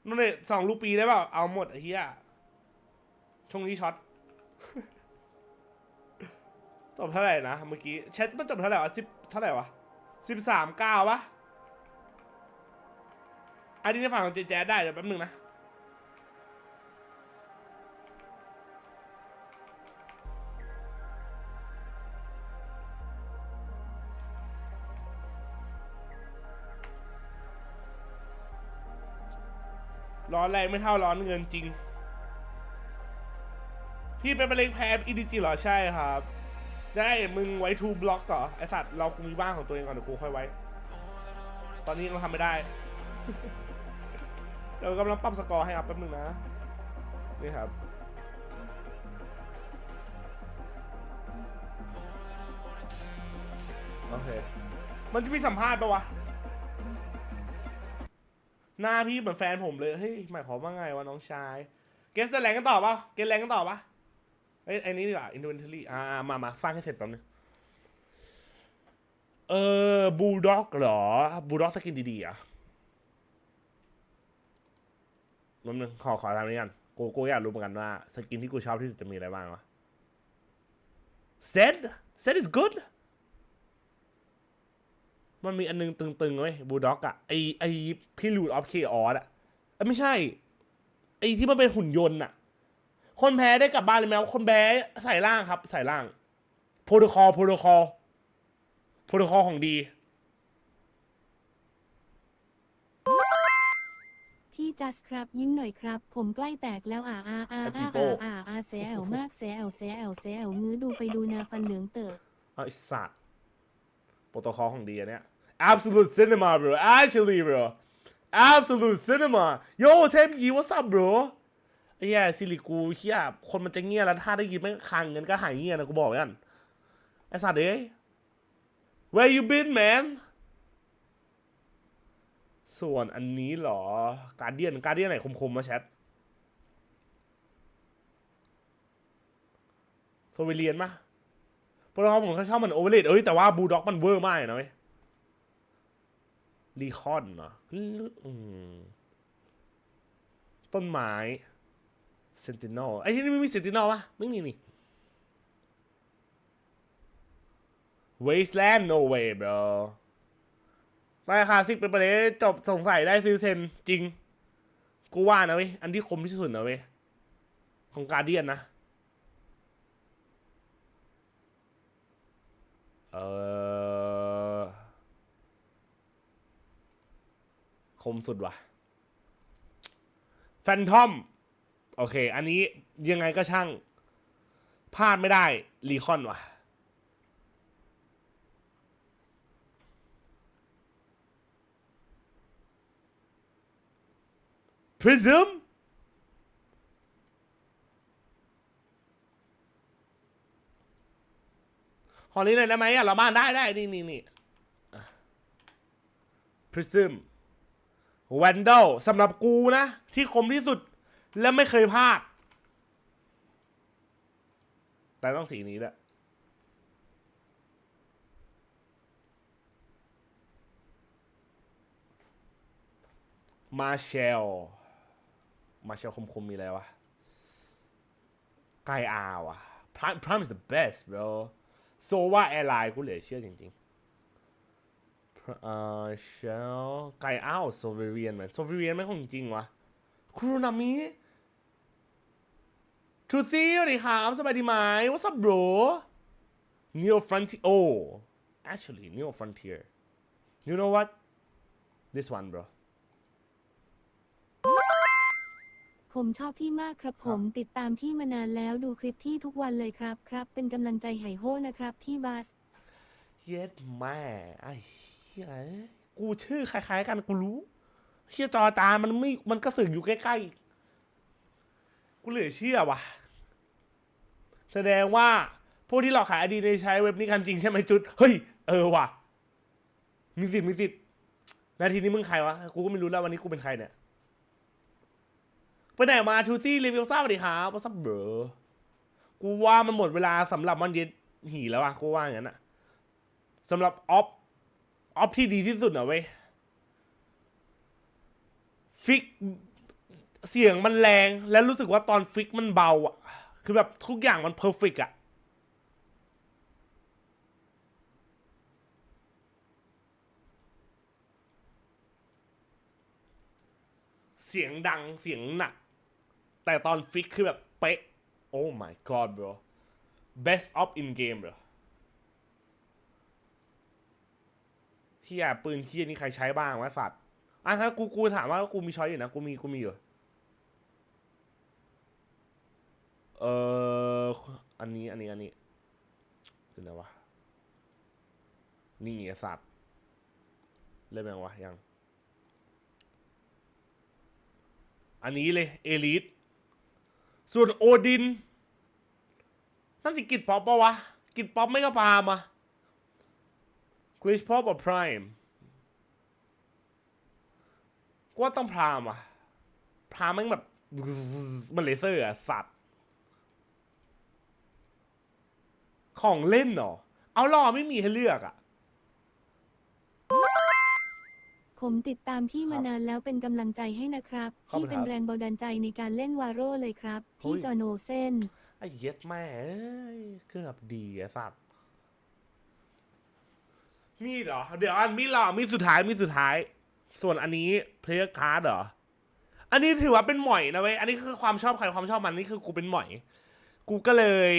นั่นเลย2 ลูกปีได้เปล่าเอาหมดไอ้เฮียช่วงนี้ช็อต จบเท่าไหร่นะเมื่อกี้แชทมันจบเท่าไหร่วะ10เท่าไหร่วะ13-9วะอันนี้ในฝั่งของJJazได้เดี๋ยวแป๊บนึงนะร้อนแรงไม่เท่าร้อนเงินจริงพี่เป็นมะเร็งแพ้ EDG เหรอใช่ครับได้มึงไว้ทูบล็อกต่อไอสัตว์เรากูมีบ้านของตัวเองก่อนเดี๋ยวกูค่อยไว้ตอนนี้เราทำไม่ได้ เดี๋ยวกำลังปรับสกอร์ให้ครับแป๊บนึงนะนี่ครับโอเคมันจะมีสัมภาษณ์ปะวะหน้าพี่เหมือนแฟนผมเลยเฮ้ยหมายความว่าไงวะน้องชายเกสแรงกันต่อปะเกสแรงกันต่อปะไอ้นี่ดีกว่า inventory มาสร้างให้เสร็จแป๊บนึงบูลด็อกเหรอบูลด็อกสกินดีๆอ่ะแป๊บนึงขอทำนี้กันกูอยากรู้เหมือนกันว่าสกินที่กูชอบที่สุดจะมีอะไรบ้างวะZed is good มันมีอันนึงตึงๆเว้ยบูลด็อกอ่ะไอพี่ลูดออฟเคออสอ่ะไม่ใช่ไอที่มันเป็นหุ่นยนต์อ่ะคนแพ้ได้กลับบ้านเลยไหมคนแพ้ใส่ล่างครับใส่ล่างโปรโตคอลของดีพี่จัสครับยิ้มหน่อยครับผมใกล้แตกแล้วแซวมากแซวงื้อดูไปดูนาฟันเหลืองเต๋อไอสัตว์โปรโตคอลของดีอันเนี้ย absolute cinema bro actually bro absolute cinema yo เทมยี what's up bro ไอ เฮียซิลิกูเฮียคนมันจะเงียบแล้วถ้าได้ยินไม่คังเงินก็หายเงียบนะกูบอกกันไอ้สัตว์เอ้ย Where you been man ส่วนอันนี้เหรอการเดียนไหนคมๆมาแชทโซเวเลียนปะพวกเราผมเขาชอบมันโอเวอร์เลดแต่ว่าบูลด็อกมันเวอร์มากนะเว้ยรีคอนเนาะต้นไม้เซนติเนลไอ้ที่นี่ไม่มีเซนติเนลปะไม่มีนี่ Wasteland no way bro ราคาซิกเป็นประเด็นจบสงสัยได้ซื้อเซนจริงกูว่านะเว้ยอันที่คมที่สุดนะเว้ยของการเดียนนะคมสุดว่ะแฟนทอมโอเคอันนี้ยังไงก็ช่างพลาดไม่ได้รีคอนว่ะPrism ขอนี้หน่อยได้ไหมเราบ้านได้นี่Prism Vandal สำหรับกูนะที่คมที่สุดและไม่เคยพลาดแต่ต้องสีนี้แหละมาเชลคมมีอะไรวะไกอาวะ Prime is the best bro โซว่าแอร์ไลน์กูเหลือเชื่อจริงๆเชลไกอ้าวโซเวเรียนมันโซเวเรียนไม่ของจริงวะครูนามิทูซี่สวัสดีครับสบายดีไหม What's up bro Neo Frontier actually Neo Frontier you know what this one broผมชอบพี่มากครับผมติดตามพี่มานานแล้วดูคลิปพี่ทุกวันเลยครับเป็นกำลังใจให้โฮนะครับพี่บัสเย็ดแม่ไอ้เหี้ยกูชื่อคล้ายๆกันกูรู้เหี้ยจอจานมันก็สึกอยู่ใกล้ๆกูเหลือเชื่อว่ะแสดงว่าพวกที่หลอกขายอดีตในใช้เว็บนี้กันจริงใช่ไหมจุดเฮ้ยว่ะมีสิทธิ์นาทีนี้มึงใครวะกูก็ไม่รู้แล้ววันนี้กูเป็นใครเนี่ยไปไหนมาทูซี่รีวิวซ่าสวัสดีครับว่าซับเบอร์กูว่ามันหมดเวลาสำหรับมันเย็นหีแล้วอะกูว่าอย่างนั้นอะสำหรับออฟที่ดีที่สุดอะเว้ยฟิกเสียงมันแรงและรู้สึกว่าตอนฟิกมันเบาอะคือแบบทุกอย่างมันเพอร์เฟกต์อะเสียงดังเสียงหนักแต่ตอนฟิกคือแบบเป๊ะ Oh my god bro best of in game bro เฮียปืนเฮียนี่ใครใช้บ้างวะสัตว์ถ้ากูถามว่ากูมีช้อยอยู่นะกูมีอยู่อันนี้คืออะไรวะนี่ไอ้สัตว์เล่นยังวะยังอันนี้เลยเอลิทส่วนโอดินนั่นสิกิจป๊อปปะวะกิจป๊อปไม่ก็พามา Glitch Pop กับ Prime ก็ต้องพรามอ่ะพรามแม่งแบบมันเลเซอร์อะสัตว์ของเล่นเหรอเอาล่อไม่มีให้เลือกอะผมติดตามพี่มานานแล้วเป็นกำลังใจให้นะครับพี่เป็นแรงบันดาลใจในการเล่นวาโร่เลยครับพี่จอโนเซนไอ้เย็ดแม่เกือบดีไอ้สัตว์มีเหรอเดี๋ยวอันมีหรอมีสุดท้ายส่วนอันนี้เพลย์การ์ดเหรออันนี้ถือว่าเป็นหม่อยนะเว้ยอันนี้คือความชอบใครความชอบมันนี่คือกูเป็นหม่อยกูก็เลย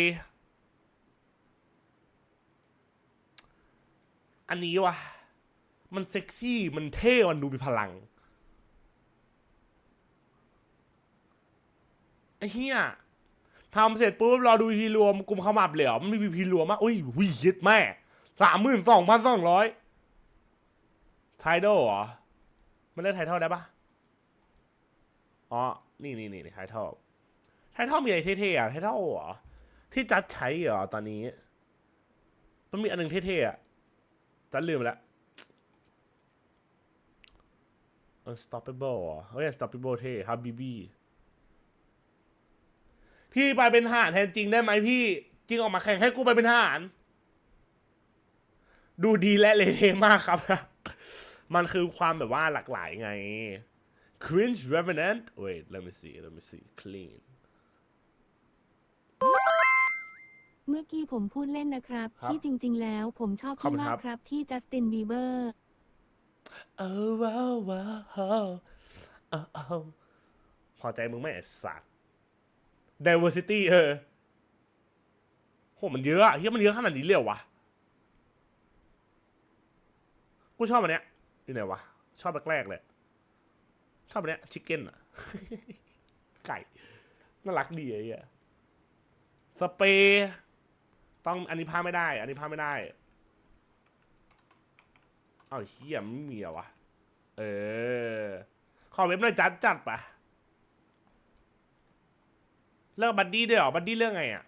อันนี้วะมันเซ็กซี่มันเท่มันดูมีพลังไอ้เหี้ยทำเสร็จปุ๊บรอดูพีรวมกลุ่มขมับเหลวมันมีพีรวมมากอุ้ยยึดแม่32,200ไทดอลเหรอมันเล่นไทดอลได้ปะอ๋อนี่ไทดอล ไททัลมีอะไรเท่ๆอ่ะไททัลเหรอที่จัดใช้เหรอตอนนี้มันมีอันหนึ่งเท่ๆอ่ะจัดลืมแล้วUnstoppable เหรอเฮ้ย Unstoppable เท่ครับบีบีพี่ไปเป็นทหารแทนจริงได้ไหมพี่จริงออกมาแข่งให้กูไปเป็นทหารดูดีและเละมากครับมันคือความแบบว่าหลากหลายไง Cringe Revenant wait let me see clean เมื่อกี้ผมพูดเล่นนะครับที่จริงๆแล้วผมชอบพี่มากครับที่จัสตินบีเบอร์พอใจมึงไม่ไอ้สัตว์ diversity โหมันเยอะอะเฮียมันเยอะขนาดนี้เลยเหรอวะกูชอบอันเนี้ยอยู่ไหนวะชอบแรกๆเลยชอบอันเนี้ยชิคเก้นอะ ไก่น่ารักดีไอ้เหี้ยสเปรย์ต้องอันนี้พาไม่ได้เอาเฮียไม่มีเหรอวะขอเว็บหน่อยจัดปะเรื่องบัดดี้ด้วยเหรอบัดดี้เรื่องไงอ่ะ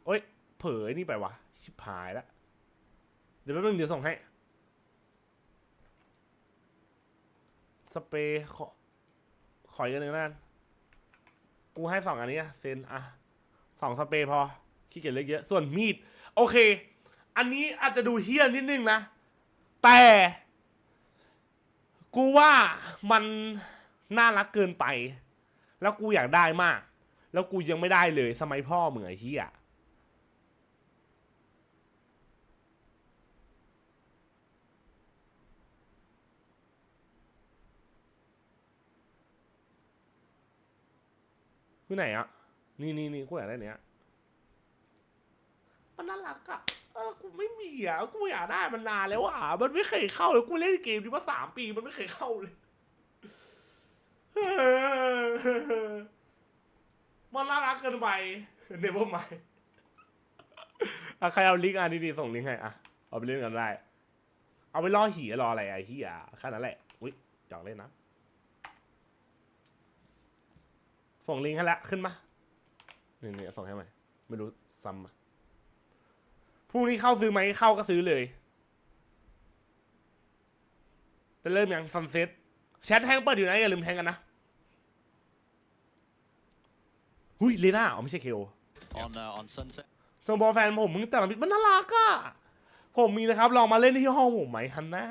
โอ๊ยเผยนี่ไปวะชิบหายแล้วเดี๋ยวแป๊บนึงเดี๋ยวส่งให้สเปรย์ขออีกอันหนึ่งนั่นกูให้2อันนี้เซนอ่ะ2สเปรย์พอขี้เกียจเล็กเยอะส่วนมีดโอเคอันนี้อาจจะดูเฮี้ยนิดนึงนะแต่กูว่ามันน่ารักเกินไปแล้วกูอยากได้มากแล้วกูยังไม่ได้เลยสมัยพ่อมึงไอ้เฮี้ยที่ไหนอ่ะนี่กูอยากได้เนี้ยมันน่ารักอ่ะกูไม่มีอ่ะกูอยากได้มันนานแล้วอ่ะมันไม่เคยเข้าเลยกูเล่นเกมนี้มา3 ปีมันไม่เคยเข้าเลยมันน่ารักเกินไปเดี๋ยวพวกใหม่ใครเอาลิงก์ดีๆส่งลิงก์ให้อ่ะเอาไปเล่นกันได้เอาไปล่อหีรออะไรไอ้เหี้ยแค่นั้นแหละอุ้ยอยากเล่นนะส่งลิงก์ให้ละขึ้นมานี่ส่งให้ใหม่ไม่รู้ซ้ำพรุ่งนี้เข้าซื้อไหมเข้าก็ซื้อเลยจะเริ่มยังซันเซ็ตแชทแฮงเปิดอยู่นะอย่าลืมแทงกันนะหุ้ยเลน่าไม่ใช่เคโอ on sunset โซบอลแฟนผมมึงแต่ละมันน่ารักอ่ะผมมีนะครับลองมาเล่นที่ห้องผมไหมฮันนะ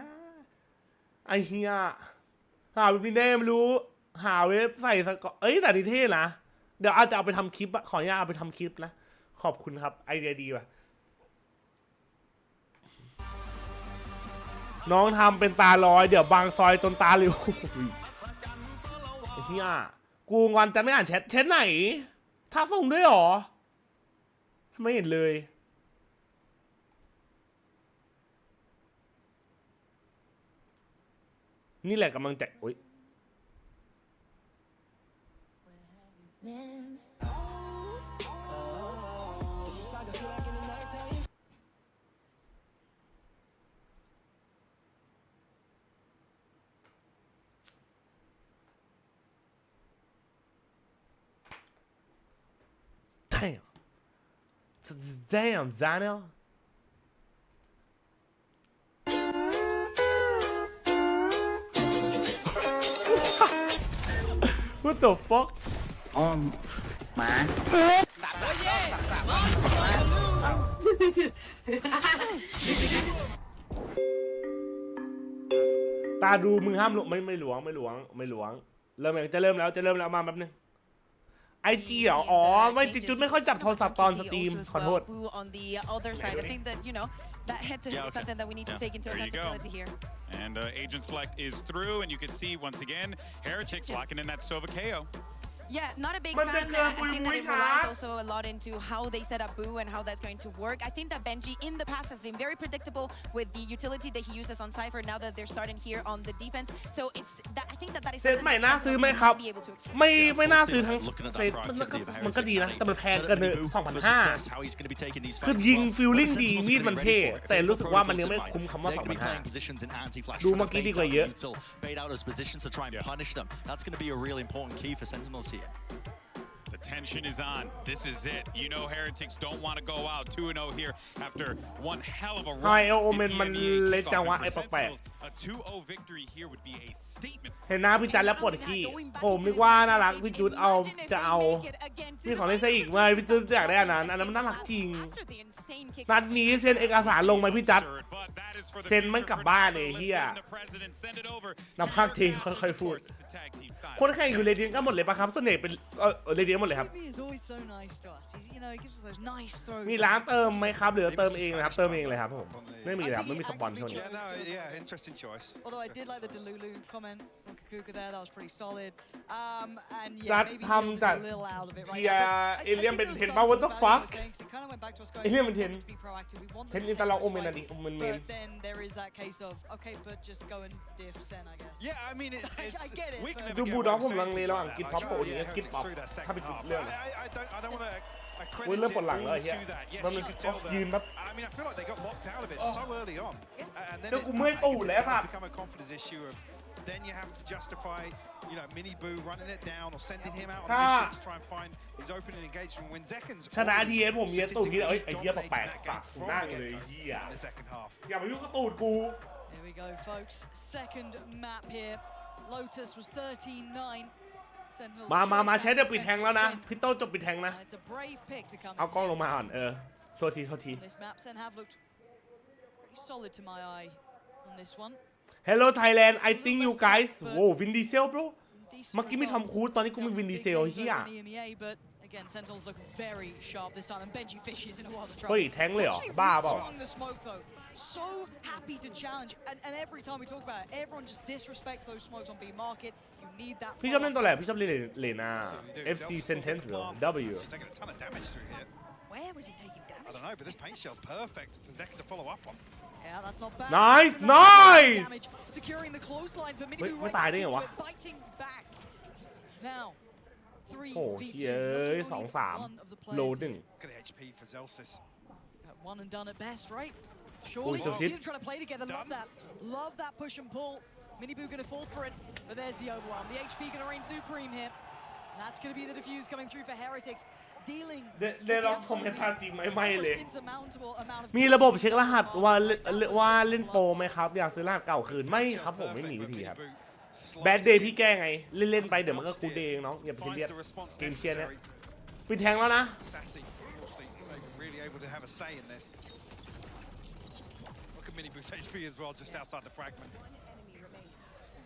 ไอเฮียหาเว็บนี้ได้ไม่รู้หาเว็บใส่สกอแต่ดีเท่นะเดี๋ยวอาจจะเอาไปทำคลิปขออนุญาตเอาไปทำคลิปนะขอบคุณครับไอเดียดีว่ะน้องทำเป็นตาลอยเดี๋ยวบางซอยจนตาเหลวไอ้เหี้ยกูงอนจะไม่อ่านแชทไหนถ้าส่งด้วยหรอทำไมเห็นเลยนี่แหละกำลังใจโอ๊ยDamn, Daniel. What the fuck? หมา ตาดูมึงห้ามไม่หลวงเริ่มจะเริ่มแล้วมาแป๊บนึงไอจีเหรออ๋อไม่จุดไม่ค่อยจับโทรศัพท์ตอนสตรีมขอโทษ And Agent Select is through, and you can see once again, Heretics locking in that Sova KO. Yeah, not a big fan. I think that it relies also a lot into how they set up Boo and how that's going to work. I think that Benji in the past has been very predictable with the utility that he uses on Cypher. Now that they're starting here on the defense, so if that, I think that is เซตใหม่น่าซื้อไหมครับไม่น่าซื้อทั้งเซตมันก็ดีนะแต่มันแพงเกินเลย 2,500 คือยิงฟิลลิ่งดีมีดมันเท่แต่รู้สึกว่ามันยังไม่คุ้มคำว่า 2,500 ดูเมื่อกี้ดีกว่าเยอะ That's going to be a really important key for Sentinels here. The tension is on. This is it. You know Heretics don't want to go out 2-0 here after one hell of a run. มันเล็กจังวะไอ้แปลก A 2-0 victory here would be a statement. เห็นหน้าพี่จันแล้วปวดขี้ผมนึกว่าน่ารักพี่จุดจะเอาพี่ของเล่นซะอีกไม่พี่จุดอยากได้อันนั้นมันน่ารักจริงนัดนี้เซ็นเอกสารลงไหมพี่จัดเซ็นมันกลับบ้านเลยเฮียนับภาคทีค่อยๆพูดคนแข่งอยู่เรเดียนก็หมดเลยปะครับส่วนใหญ่เป็นเรเดียนหมดเลยครับมีร้านเติมไหมครับหรือเติมเองนะครับเติมเองเลยครับผมไม่มีครับไม่มีสปอนเท่านี้ Although I did like the Delulu comment from Kakuka there, that was pretty solid. And จัด yeah, maybe ทำจัดเทียเอเลียนเป็นเทนบ้า what the fuck เอเลียนเป็นเทนอินตาลองโอเมนอะดิโอเมนเมน But then there is that case of okay, but just go and diff Sen, I guess. Yeah, I mean it's I get it. ดูบูด็อกผมลังเลระหว่างกินป๊อปโปนี้กินป๊อปถ้าเป็นจุดเรื่อง I don't want to เริ่มปวดหลังแล้วไอ้เหี้ยมันยืนแบบ I mean I feel like they got locked out of it so early on and then กูเมื่อยตูดแล้วครับ become a confidence issue of then you have to justify Mini Boo running it down or sending him out on a mission to try and find his opening engagement when Zekan's ชนะดีผมเย็นตูดที่ไอ้เหี้ยแปลกปากกูนั่งเลยเหี้ยอย่ามายุ่งกับตูดกู Here we go, folks. Second map here. Lotus was 13-9. มาใช้เดี๋ยวปิดแทงแล้วนะพี่โต้จบปิดแทงนะเอากล้องลงมาอ่อนโทษทีHello Thailand I think you guys โว้วินดีเซล bro เมื่อกี้มีทอมครูซตอนนี้กูมีวินดีเซลเฮียเฮ้ยแทงเลยเหรอบ้าเปล่าSo happy to challenge, and every time we talk about it, everyone just disrespects those smokes on B market. You need that. พี่ชอบเล่นตัวแหลพี่ชอบเล่นเลน่า FC Sentence bro W. Where was he taking damage? I don't know, but this paint shell's perfect for Zeka to follow up on. Yeah, that's not bad. Nice. Securing the close line for Mini Boo right into it, biting back. Now, 3 v2. 2-3 โลหนึ่ง Look at the HP for Zelsis. One and done at best, right? Surely, see them trying to play together. Love that push and pull. Mini Boo gonna fall for it, but there's the overwhelm. The HP gonna reign supreme here. That's gonna be the diffuse coming through for Heretics. Dealing. ได้ลองคอมเมนต์จริงไม่เลยมีระบบเช็ครหัสว่าเล่นโปรไหมครับอยากซื้อรหัสเก่าคืนไม่ครับผมไม่มีวิธีครับแบดเดย์พี่แก้ไงเล่นไปเดี๋ยวมันก็กูเดย์น้องอย่าไปซีเรียสเกมเชียร์เนี่ยปิดแทงแล้วนะMini Boost HP as well, just outside the fragment.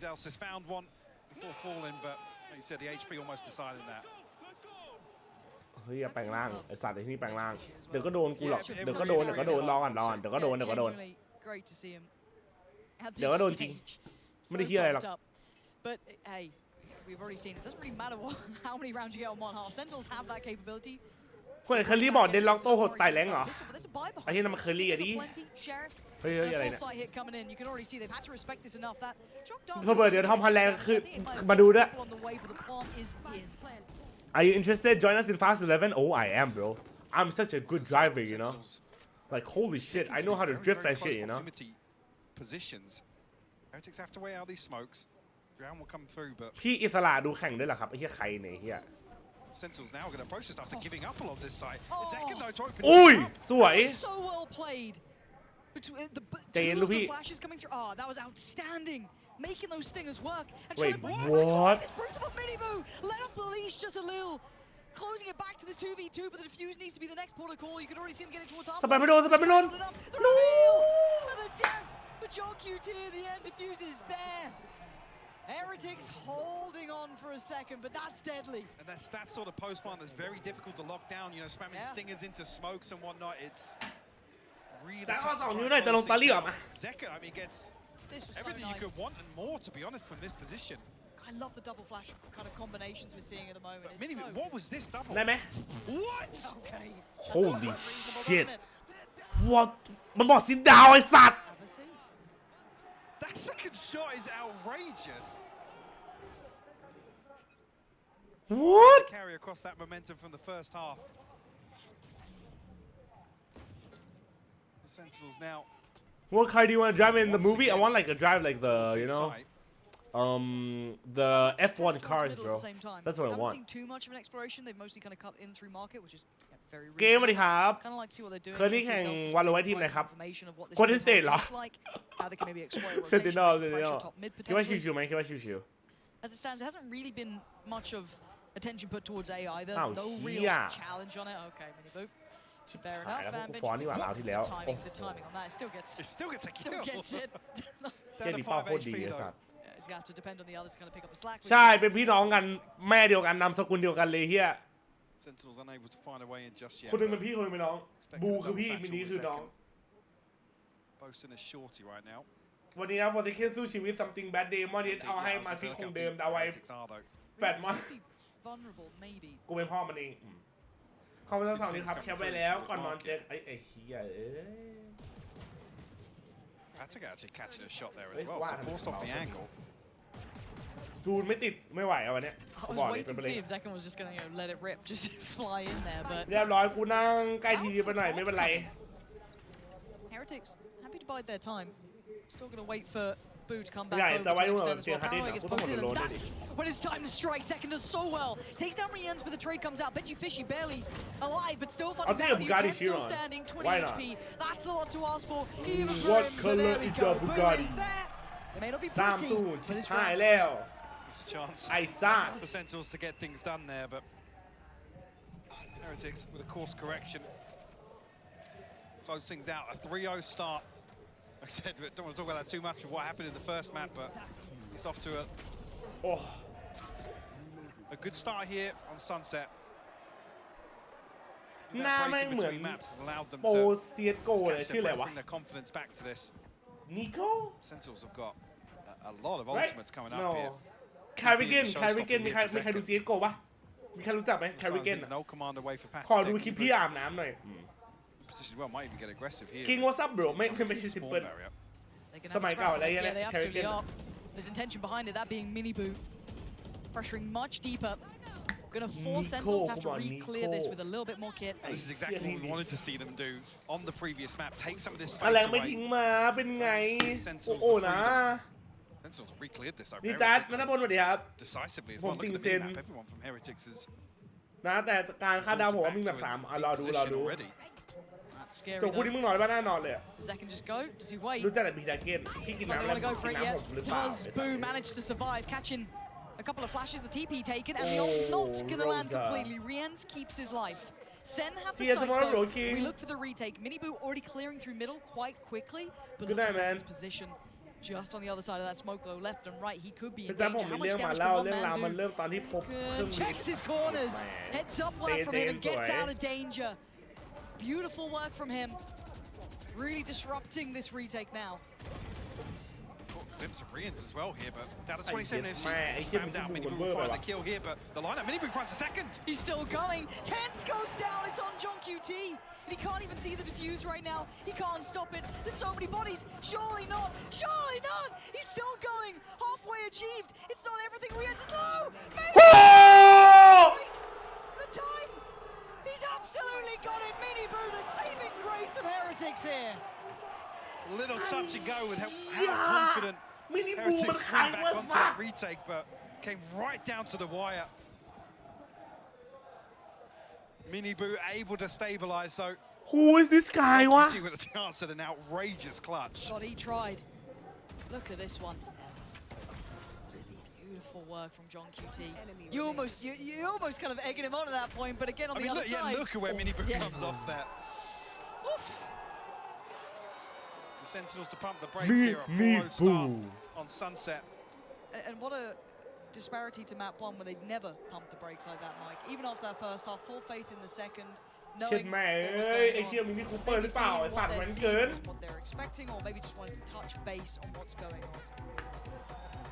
Zelsis found one before falling, but like you said, the HP almost decided that. เฮ้ยแปลงร่างไอสัตว์ไอที่แปลงร่างเดี๋ยวก็โดนกูหรอกเดี๋ยวก็โดนรอก่อนเดี๋ยวก็โดนจริงไม่ได้เหี้ยอะไรหรอก But hey, we've already seen it doesn't really matter how many rounds you get on one half. Sentinels have that capability. คนเคอรี่บอกเดนล็อกโต้หดไต่แรงเหรอไอ้ที่นั่นมันเคอรี่อะดิเฮ้ยอะไรเนี่ยเพื่อเดี๋ยวทอมฮอลแลนด์คือมาดูด้วย Are you interested? Join us in Fast 11? Oh, I am, bro. I'm such a good driver, you know. Like holy shit, I know how to drift that shit, you know. Heretics have to weigh out these smokes. Drown will come through, but พี่อิสระดูแข่งด้วยเหรอครับไอ้เหี้ยใครเนี่ยเหี้ย Sentinels now are going to approach this after giving up a lot of this side.อุ้ยสวย So well played. The flashes coming through. Oh, that was outstanding. Making those stingers work. And Wait, what? It's brutal of Mini Boo. Let off the leash just a little. Closing it back to this 2v2, but the defuse needs to be the next port of call. You can already see them getting towards half. สไปไม่โดน No. The death for John QT at the end. Defuse is there. Heretics holding on for a second, but that's deadly. And that's that sort of post-spawn that's very difficult to lock down. You know, spamming stingers into smokes and whatnot. It's really tough. Zeka, I mean, gets This was Everything so nice. you could want and more, to be honest, from this position. I love the double flash kind of combinations we're seeing at the moment. It's Mini, so what was this double? ได้ไหม What? Okay. Holy shit what มันบอกซิดดาวไอ้สัตว์ That second shot is outrageous. What? Carry across that momentum from the first half. The Sentinels now. What car do you want to drive in the movie? I want like a drive like the, you know, the F1 cars, bro. That's what I want. Haven't seen too much of an exploration. They've mostly kind of cut in through market, which is very. เกมสวัสดีครับ Kind of like to see what they're doing. เคยได้แข่งวันไว้ทีมไหนครับคนที่สเตทเหรอ How they can maybe exploit Sentinel rotation, top mid คิดว่า potentially. ชิวๆไหมคิดว่าชิว As it stands, there hasn't really been much of attention put towards A either. Oh, No real yeah. challenge on it. Okay, mini boop. Fair หาย enough. แล้วพวก Fan กู bench. ฟ้อนนี่หว่าราวที่แล้ว The timing on that still gets. It still gets a kill. Still gets it. เที่ยนี่เป้าโคตรดีไอ้สัตว์ Yeah, he's gonna have to depend on the others to kind of pick up the slack. ใช่เป็นพี่น้องกันแม่เดียวกันนามสกุลเดียวกันเลยเฮีย Sentinels unable to find a way in just yet. คนหนึงเป็นพี่คนหนึงเป็นน้องบูคือพี่มินิคือน้อง Boasting a shorty right now. วันนี้ครับวันที่แค่สู้ชีวิต something bad day มอนิเอาให้มาที่คงเดิมดาวไว้แปดมอน Vulnerable, maybe. กูเป็นพ่อมันเองขอบคุณทั้งสองนี้ครับแคปไว้แล้วก่อนนอนเจอไอ้เฮียHERETICS actually catching a shot there as well, so forced off the angle. จูนไม่ติดไม่ไหวเอาวันเนี้ย I was waiting to see if Zekan was just gonna let it rip, just fly in there, but เรียบร้อยกูนั่งใกล้ทีไปหน่อยไม่เป็นไร Heretics happy to bide their time. Still gonna wait for Boo to come back Yeah, over the to way extend as we well. had it, Paranoid gets I wouldn't posted, and want to load that's when it's time to strike. Zekan does so well. Takes down Rians, but the trade comes out. Benji Fishy barely alive, but still I'll finding take a value. Bugatti 10 still Chiron. standing, 20 Why not? HP. That's a lot to ask for. Even for What him, but color there we is go. a Boo Bugatti? is there. It may not be สาม pretty, ศูนย์ but it's หาย right. แล้ว Chance ไอ้ซ่า for Sentinels to get things done there, but HERETICS with a course correction. Close things out. A 3-0 start. Like I said, don't want to talk about that too much of what happened in the first map, but he's off to a good start here on Sunset. หน้า That แม่ง break เห in มือน between maps has allowed them โปร to เซียโกเลย catch ชื่อ their อะไร breath, วะ bring their confidence back to this. นิโก้ Sentinels have got a lot of Right? ultimates coming No. up here. แคริเกนมีใครดูเซียโกปะมีใครรู้จักไหมแคริเกน No command away for Pat. ขอดูคลิปพี่อาบน้ำหน่อย Position well, might even get aggressive here. King what's up bro ไม่ใช่ซิมเปิล สมัยเก่าอะไรเงี้ย Yeah, they แคริเก absolutely น are. There's intention behind it, that being Mini Boo. Pressuring much deeper. Gonna force Sentinels to have to re-clear this with a little bit more kit. This is exactly what we wanted to see them do on the previous map. Take some of this อะไร space ไม่ทิ้ง away. มาเป็นไง โอ้นะ Sentinels have re-cleared this over นี่ very จัด quickly. นัทพลสวัสดีครับ Decisively as ผม well. Look ติ่ at ง the เซน mini map. Everyone from HERETICS is นะแต่การคาดเดาผมว่ามีแบบ back to 3 a อ่ะ deep รอดู position already. That's scary จบคู่นี้ though. มึงน้อยป่ะแน่นอนเลย Zekan just go. Does he wait? รู้จักแต่บีจากเกนพี่กิน Does น้ำ he แล้ว want to go กิ for น it น้ำ yet? ผมหรือเปล่า Does Boo manage to survive? Catching a couple of flashes, the TP taken, and the ult not gonna land Rosa. completely. Rians keeps his life. Sen have the See you site tomorrow, though. King. We look for the retake. Mini Boo already clearing through middle quite quickly, but Good look at night, man. Zekan's position. Just on the other side of that smoke though, left and right, he could be in พี่จ๊ะผม danger. มี How เรื่อง much มา damage เล่า can เรื่อง one ราว man มัน do? เริ่มตอนที่พบเครื่อง Good. บิน Checks his corners. Heads up well from him and gets out of danger. Beautiful work from him. Really disrupting this retake now. Glimpse of Rians as well here, but down to 27 I FC. get Spammed out. Mini Boo will find the mad. kill here, but the lineup. Mini Boo finds a second. He's still going. Tens goes down. It's on John QT. And he can't even see the defuse right now. He can't stop it. There's so many bodies. Surely not. Surely not. He's still going. Halfway achieved. It's not everything we had to slow. The time. He's absolutely got it. Mini Boo, the saving grace of HERETICS here. Little touch and go with how confident HERETICS came back onto that retake, but came right down to the wire. Mini Boo able to stabilize, so Who is this guy วะ with a chance at an outrageous clutch. God, he tried. Look at this one. Beautiful work from John QT. You almost kind of egging him on at that point, but again on the other side. Look at where Mini Boo comes off there. Oof. The Sentinels to pump the brakes here. A 4-0 start on Sunset. And what a disparity to map 1 where they'd never pumped the brakes like that, Mike. Even after that first half, full faith in the second. เช็ดแม่ไอ้เชี่ยมินิคูเปอร์หรือเปล่าไอ้สัตว์มันเกิน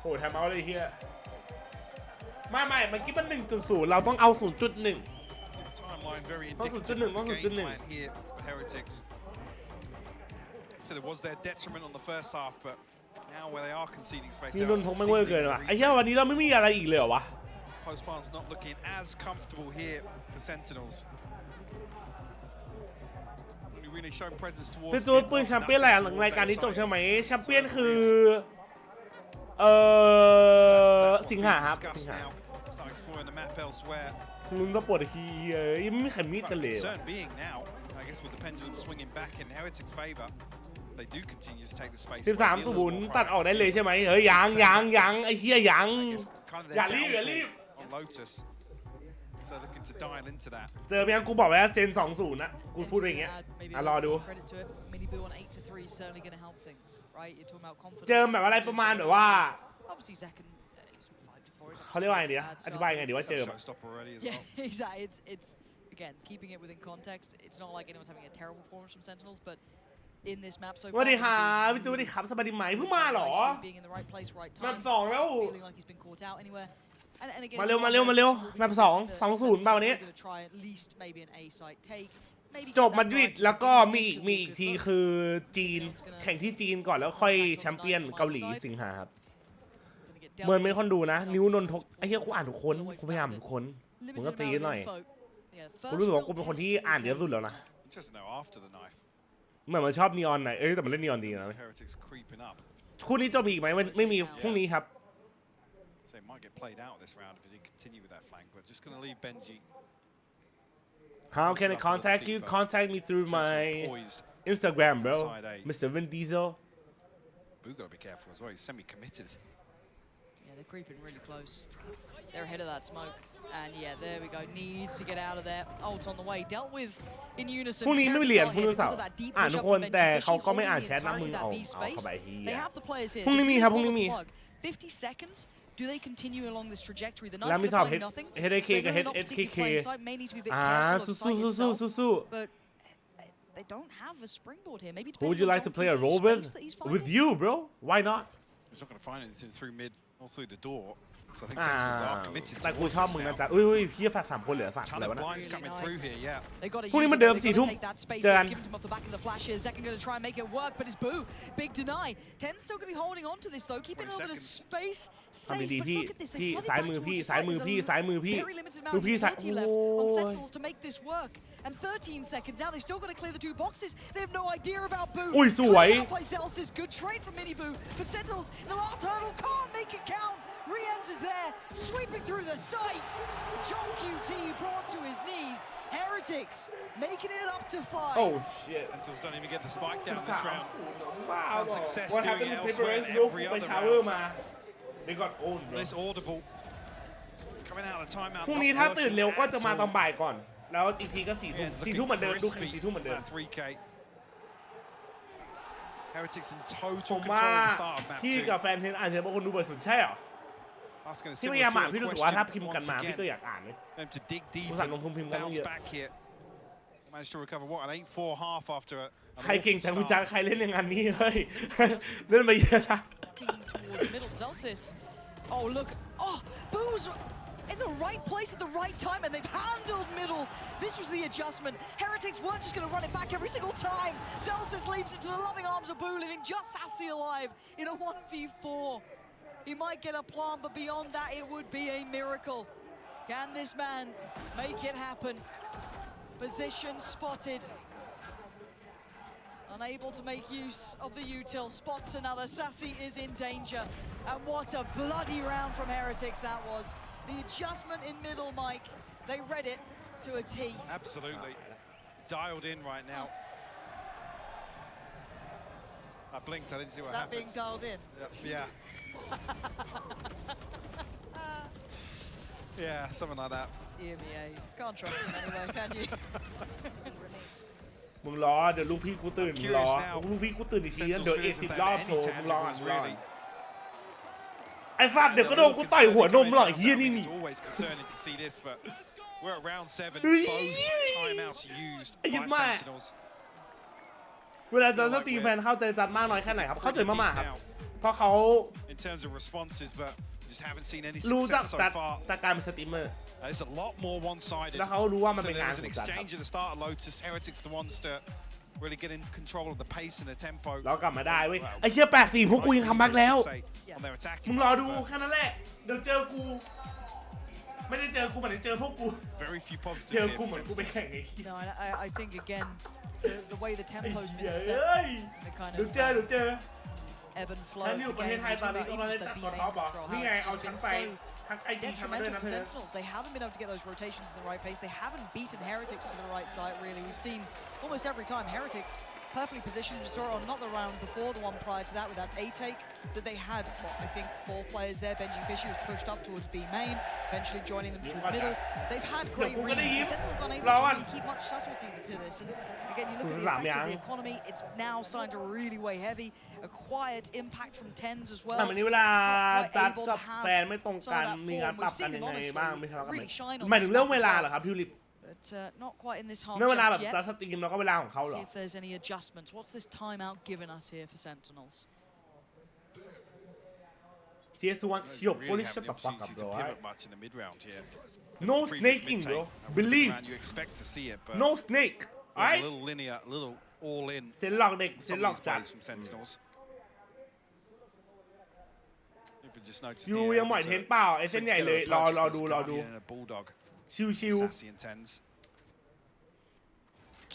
โหทำเอาเลยเฮียไม่เมื่อกี้มัน 1.0 เราต้องเอา 0.1 ต้อง 0.1 ต้อง 0.1 So it was their detriment on the first half, but now where they are conceding space. นี่นนทงไม่เวอร์เกินว่ะไอ้เชี่ยวันนี้เราไม่มีอะไรอีกเลยเหรอวะ Postman's not looking as comfortable here for Sentinels. Really showing presence towards. เป็นตัวปืนแชมเปี้ยนอะไรหลังรายการนี้จบใช่ไหมแชมเปี้ยนคือสิงหาครับสิงหาลุ้นก็ปวดทียังไม่มีใครมีดกันเลย 13-0 ตัดออกได้เลยใช่ไหมเฮ้ยยังไอ้เหี้ยยังอย่ารีบเจอเพียงกูบอกไว้เซน 2-0 นะกูพูดอย่างเงี้ยรอดูเจอแบบอะไรประมาณแบบว่าเขาเรียกว่าไงดีอะอธิบายไงดีว่าเจอAgain, keeping it within context, it's not like anyone's having a terrible performance from Sentinels, but in this map so far, สวัสดีครับพี่จูสวัสดีครับสบายดีไหมเพิ่งมาเหรอแมป2แล้วมาเร็วแมป2-0 เปล่าวันนี้จบมาดริดแล้วก็มีอีกทีคือจีนแข่งที่จีนก่อนแล้วค่อยแชมเปี้ยนเกาหลีสิงหาครับเมินไม่คนดูนะนิ้วนนทกไอ้เหี้ยกูอ่านทุกคนกูพยายามทุกคนมึงก็ตีหน่อยกูรู้สึกว่ากูเป็นคนที่อ่านเยอะสุดแล้วนะเหมือนมันชอบนีออนหน่อยแต่มันเล่นนีออนดีนะคู่นี้จะมีอีกไหมไม่มีพรุ่งนี้ครับHow can I contact you? Contact me through my Instagram, bro. Mr. Vin Diesel. Boo gotta be careful as well. He's semi-committed. Yeah, they're creeping really close. They're ahead of that smoke. And yeah, there we go. Needs to get out of there. Ult on the way. Dealt with in unison. พรุ่งนี้ไม่มีเรียนพรุ่งนี้เสาร์อ่านทุกคนแต่เขาก็ไม่อ่านแชทนะมึงเอาเข้าไปเฮียพรุ่งนี้มีครับพรุ่งนี้มี 50 seconds. Do they continue along this trajectory? The แล้วมีสอบ HERETICS กับ HKK สู้ but they don't have a springboard here. Maybe Who would you like to play a role with you, bro? Why not? He's not going to find anything through mid or through the door. So I think Sentinels are committed. แต่กูชอบมึงนะจ๊ะอุ้ยพี่ฝาก3คนเหลือฝากอะไรวะนะ coming through here, yeah. พรุ่งนี้มันเดิม4 ทุ่มเจอกัน Second going to try and make it work, but it's Boo. Big deny. Ten still going to be holding on to this though, keeping a little bit of space. Safe, but look at this. They flooded back towards the site. There's a very limited amount of utility left on Sentinels to make this work. And 13 seconds out, they've still got to clear the 2 boxes. They have no idea about Boo. อุ้ยสวย By Zelsis, good trade from Mini Boo, but Sentinels in the last hurdle can't make it count. Rienz is there, sweeping through the site. John QT brought to his knees. Heretics making it up to 5. Oh shit. Sentinels don't even get the spike down this round. Wow. Success What doing happened it to elsewhere in Paper every Race? other Shower round. มา They got owned, bro. This audible coming out of timeout. พรุ่งนี้ถ้าตื่นเร็วก็จะมาตอนบ่ายก่อนแล้วอีกทีก็4 ทุ่มเหมือนเดิมดูแข่ง4 ทุ่มเหมือนเดิม Heretics in ผ total ม control ว่า of the start of map พี่ 2. กับแฟนเพลงอ่านเฉยบางคนดูบ่อยสุดใช่เหรอที่พยายามอ่านพี่รู้สึกว่าถ้าพิมพ์กันมาพี่ก็อยากอ่านเลยกูสั่งลงทุนพิมพ์กันเยอะใครเก่งแต่กูจ้างใครเล่นอย่างนี้เฮ้ยเล่นไปเยอะนะ Oh look, oh Boo's in the right place at the right time, and they've handled middle. This was the adjustment. Heretics weren't just going to run it back every single time. Zelsis leaps into the loving arms of Boo, leaving just Sassy alive in a 1v4. He might get a plant, but beyond that, it would be a miracle. Can this man make it happen? Position spotted. Unable to make use of the util, spots another. Sassy is in danger. And what a bloody round from Heretics that was. The adjustment in middle, Mike, they read it to a T. Absolutely. Dialed in right now. I blinked, I didn't see what happened. Is that being dialed in? Yeah. Yeah, something like that. EMEA. Can't trust him anyway, can you? มึงรอเดี๋ยวลูกพี่กูตื่นมึงรอลูกพี่กูตื่นอีกทีเดี๋ยว10 รอบโชว์มึงรอไอ้สัตว์เดี๋ยวก็โดนกูต่อยหัวนมหรอเฮียนี่ We're at round 7. Both timeouts used by Sentinels. เวลาจะสตรีมแฟนเข้าใจจัดมากน้อยแค่ไหนครับเข้าใจมากๆครับเพราะเขา In terms of responses, but just haven't seen any รู้จัก success so far. จากการเป็นสตรีมเมอร์ It's a lot more one-sided. แล้วเขารู้ว่ามันเป็น So งาน there was ข an องจัดครับ exchange at the start of Lotus. Heretics the ones to really get in control of the pace and the tempo. เรากลับมาได้เว้ยไอ้เหี้ย8-4พวกกูยังคัมแบ็กแล้วมึงรอดูแค่นั้นแหละเดี๋ยวเจอกูไม่ได้เจอกูเหมือนเจอพวกกู Very few positives เจอกูเหมือนกูไปแข่งไอ้ No, I think again the way the tempo's been เฮ้ set, ย the kind เดี๋ยว of เจอเดี๋ยวเจอ ebb and ฉั flow น of อยู่ the ประเทศ game, ไทยตอนนี้ even กำลัง just จะ the กด B ท็อป main เหรอ control, นี่ how ไง it's เอา just ฉัน been ไป so ทั้งไอจีทำมาด้วย detrimental นะ for เธอ Sentinels. They haven't been able to get those rotations in the right pace. They haven't beaten Heretics to the right side, really. We've seen almost every time Heretics perfectly positioned. We saw it on not the round before, the one prior to that with that A take, that they had, what, I think 4 players there. Benji Fishy was pushed up towards B main, eventually joining them through middle. They've had great reads. So Sentinels unable to really keep much subtlety to this. And again, you look at the effect of the economy, it's now starting to really weigh heavy. A quiet impact from tens as well. วันนี้เวลาจัดกับแฟนไม่ตรงกันมีงานปรับกันยังไงบ้างไม่ทะเลาะกันไหมหมายถึงเรื่องเวลาเหรอครับพี่ลิป But not quite in this half เรื่องเวลาแบบ just จัด yet. สตรีมแล้วก็เวลาของเขาเหรอ See if there's any adjustments. What's this timeout given us here for Sentinels? JS wants your polish shut the fuck up bro much in the mid round here. No snaking bro believe You expect to see it, but no snake alright a little linear, a little all in. เซนหลอกเด็กเซนหลอกจัด from Sentinels. ยูยังหมอยเทนเปล่าไอเส้นใหญ่เลยรอดูชิว Sassy and Tens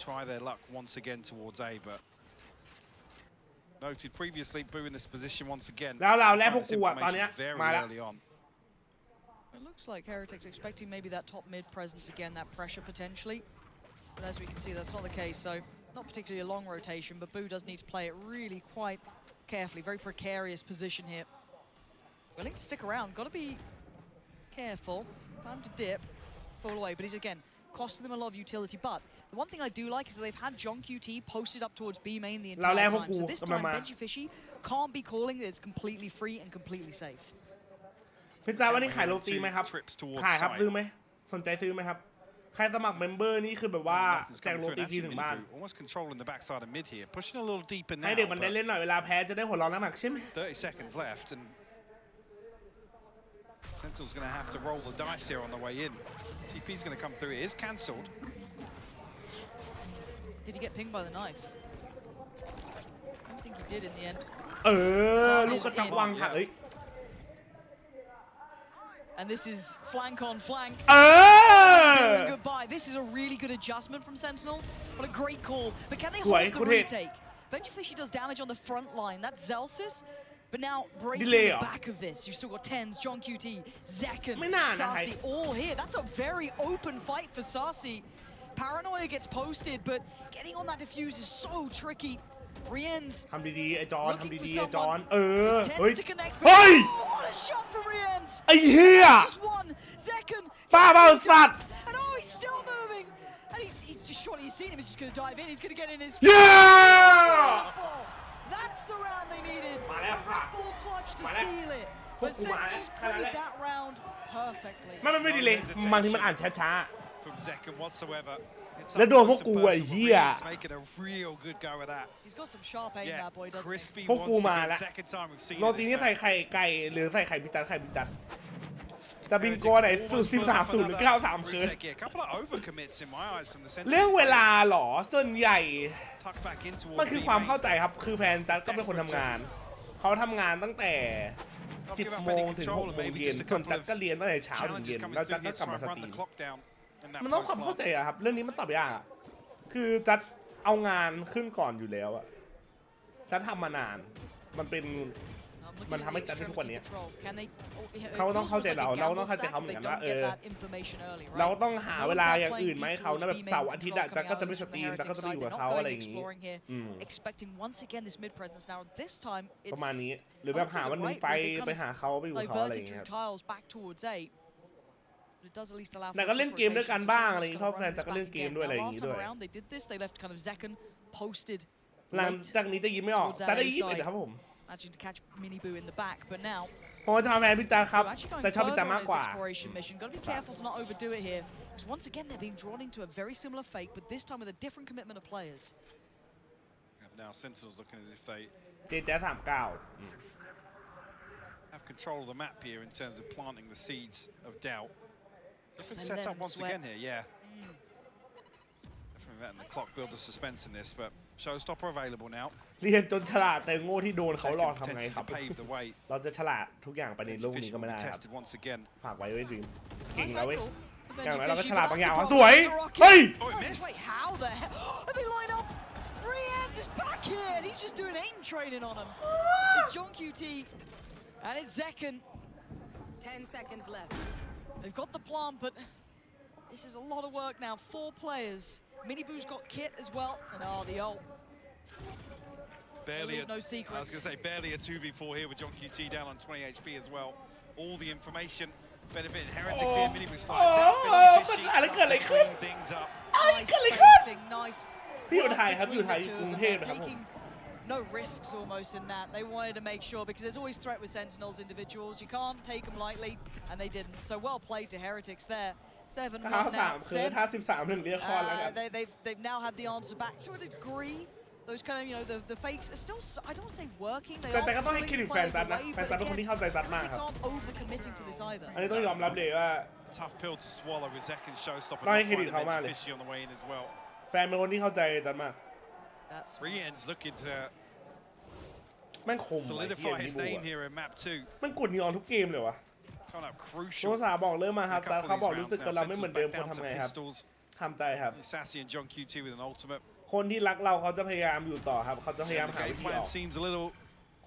try their luck once again towards A, but noted previously Boo in this position once again. แล้วเราและพวกกูอ่ะตอนเนี้ย very มาแล้ว early on. It looks like Heretics expecting maybe that top mid presence again, that pressure potentially. But as we can see, that's not the case. So not particularly a long rotation, but Boo does need to play it really quite carefully. Very precarious position here. Willing to stick around, got to be careful. Time to dip, fall away. But he's again costing them a lot of utility. But the one thing I do like is that they've had John QT posted up towards B main the entire time. So this time, Benji Fishy can't be calling that it's completely free and completely safe. พี่ตาวันนี้ขายโรตีไหมครับขายครับซื้อไหมสนใจซื้อไหมครับใครสมัครเมมเบอร์นี่คือแบบว่าแจกโรตีฟรีถึงบ้าน Almost controlling the backside of mid here, pushing a little deeper now. ให้เด็กมันได้เล่นหน่อยเวลาแพ้จะได้หัวเราะหนักๆใช่ไหม 30 seconds left, and Sentinel's going to have to roll the dice here on the way in. TP's going to come through. It is cancelled. Did he get pinged by the knife? I don't think he did in the end. ลูกกระจับวางหักเอ้ย And this is flank on flank. Goodbye. This is a really good adjustment from Sentinels. What a great call. But can they hold the retake? Benji Fishy does damage on the front line. That's Zelsis. But now breaking the back of this. You've still got Tens, John QT, Zekken, Sassy all here. That's a very open fight for Sassy. Paranoia gets posted, but getting on that diffuse is so tricky. Rien's ทำดีๆไอ้จอนทำดีๆไอ้จอนเฮ้ย What a shot from Rien's! ไอ้เหี้ย Just one. Zekken. ป้าเบาสัตว์ And oh, he's still moving. And he's just surely he's seen him. He's just going to dive in. He's going to get in his. That's the round they needed. Full clutch to seal it. But Sentinels played that round perfectly. ไม่ดีเลยบางทีมันอ่านช้า From Zekken whatsoever. ๆแล้วโดนพวกกูไอ้เหี้ย Making a real good go of that. He's got some sharp aim, that boy, doesn't crispy พวกกู once มา again. แล้ว Second time we've seen โรตีนี่ใส่ไข่ไก่หรือใส่ไข่พิจัดจะบิงโกไหน0-13 0หรือ9-3คืน A couple of overcommits in my eyes from the center. เรื่องเวลาหรอส่วนใหญ่ Tuck back in towards มันคือความเข้าใจครับคือแฟนจัดก็เป็นคนทำงานเขาทำงานตั้งแต่ 10 โมงถึง 6 โมงเย็นส่วนจัดก็เรียนตั้งแต่เช้าถึงเย็นแล้วจัดก็กลับมาสตรีมมันต้องความเข้าใจอะครับเรื่องนี้มันตอบยากอะคือจัดเอางานขึ้นก่อนอยู่แล้วอะจัดทำมานานมันทำให้จัดทุกวันนี้เขาต้องเข้าใจเราต้องเข้าใจเขาเหมือนกันว่าเราต้องหาเวลาอย่างอื่นไหมเขานะแบบเสาร์อาทิตย์จัดก็จะไม่สตรีมจัดก็จะไปอยู่กับเขาอะไรอย่างนี้ประมาณนี้หรือแบบหาวันนึงไปหาเขาไปอยู่กับเขาอะไรอย่างเงี้ยแต่ก็เล่นเกมด้วยกันบ้างอะไรอย่างนี้เพราะแฟนจัดก็เล่นเกมด้วยอะไรอย่างนี้ด้วยหลังจากนี้จะยินไม่ออกจัดได้ยินเลยครับผม Managing to catch Mini Boo in the back, but now ผมชอบแฟนพี่จัดครับแต่ชอบพี่จัดมากกว่า Got to be careful to not overdo it here, because once again they're being drawn into a very similar fate, but this time with a different commitment of players. Now Sentinels looking as if they JJaz 39 have control of the map here in terms of planting the seeds of doubt. Different setup once again here, yeah. Definitely letting the clock build the suspense in this, but showstopper available now. เรียนจนฉลาดแต่โง่ที่โดนเขาหลอกทำไงครับ เราจะฉลาดทุกอย่างไปในโลกนี้ก็ไม่ได้ครับฝากไว้ด้วยดีเก่งแล้วเว้ยอย่างไรเราก็ฉลาดบางอย่างสวยเฮ้ย How the hell? And they line up. Rians is back here, and he's just doing aim training on him. It's John QT, and it's Zekken. 10 seconds left. They've got the plant, but this is a lot of work now. 4 players. Miniboo's got kit as well, and the ult. Barely no secrets. I was going to say barely a 2v4 here with John QT down on 20 HP as well. All the information benefiting Heretics here. Miniboo slides out. Clean things up. Nice. พี่อยู่ไทยครับอยู่ไทยกรุงเทพครับผม No risks almost in that. They wanted to make sure, because there's always threat with Sentinels individuals. You can't take them lightly, and they didn't. So well played to Heretics there. 7-1 now. They've now had the answer back to a degree. Those kind of the fakes are still, I don't want to say working. They are pulling players away, but again, Heretics aren't over-committing to this either. อันนี้ต้องยอมรับเลยว่า Tough pill to swallow with Zekken showstopper. ต้องให้เครดิตเขามากเลย Fishy on the way in as well. แฟนเป็นคนที่เข้าใจจัดมาก Rian's looking to แม่งคม solidify his name here in map 2. มันกดนีออนทุกเกมเลยวะ Coming up โน crucial. ซาบอกเริ่มมาครับแต่เขาบอกรู้สึกกับเราไม่เหมือนเดิมคนทำไงครับทำใจครับ Sassy and John QT with an ultimate. คนที่รักเราเขาจะพยายามอยู่ต่อครับเขาจะพยายามหาวิธีออก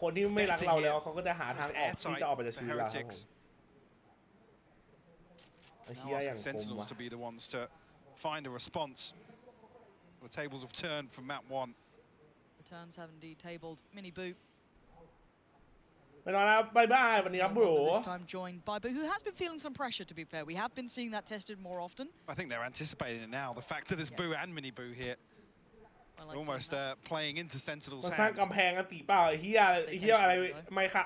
คนที่ไม่รักเราแล้วเขาก็จะหาทางออกที่จะออกไปจากชีวิตเราครับเฮียอย่างคมว่ะ to be the ones to find a response. The tables have turned from map 1. Returns have indeed tabled. Miniboo. ไปนอนแล้วบายบายวันนี้ครับบรู This time joined by Boo, who has been feeling some pressure, to be fair. We have been seeing that tested more often. I think they're anticipating it now. The fact that there's Boo and Miniboo here. Almost playing into Sentinel's hands. สร้างกำแพงกันตีเปล่าเฮียอะไรไม่ค่ะ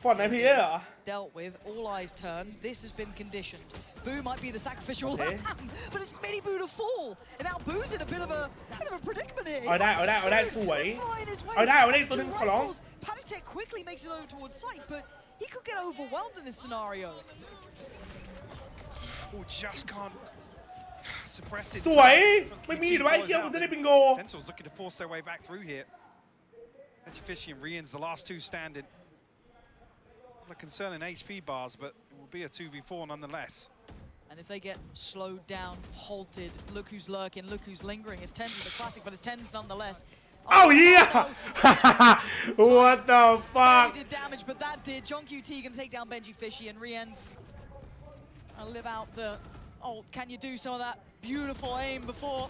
ฟอนไหนพี่เหรอ Dealt with, all eyes turn. This has been conditioned. Boo might be the sacrificial lamb, but it's Miniboo to fall. And now Boo's in a bit of a predicament here. เอาได้สวยเอาได้ตัวนึงขอร้อง Panitek quickly makes it over towards sight, but he could get overwhelmed in this scenario. Oh, just can't suppress it. สวยไม่มีหรือว่าไอ้เหี้ยมันจะได้บิงโก Sentinels looking to force their way back through here. Fishy and Rian's the last two standing. A concerning HP bars, but it will be a 2v4 nonetheless. And if they get slowed down, halted, look who's lurking, look who's lingering. It's Tens with the classic, but it's Tens nonetheless. Oh yeah! What the fuck? Did damage, but that did. John QT can take down Benji Fishy, and Rian's live out the. Oh, can you do some of that beautiful aim before?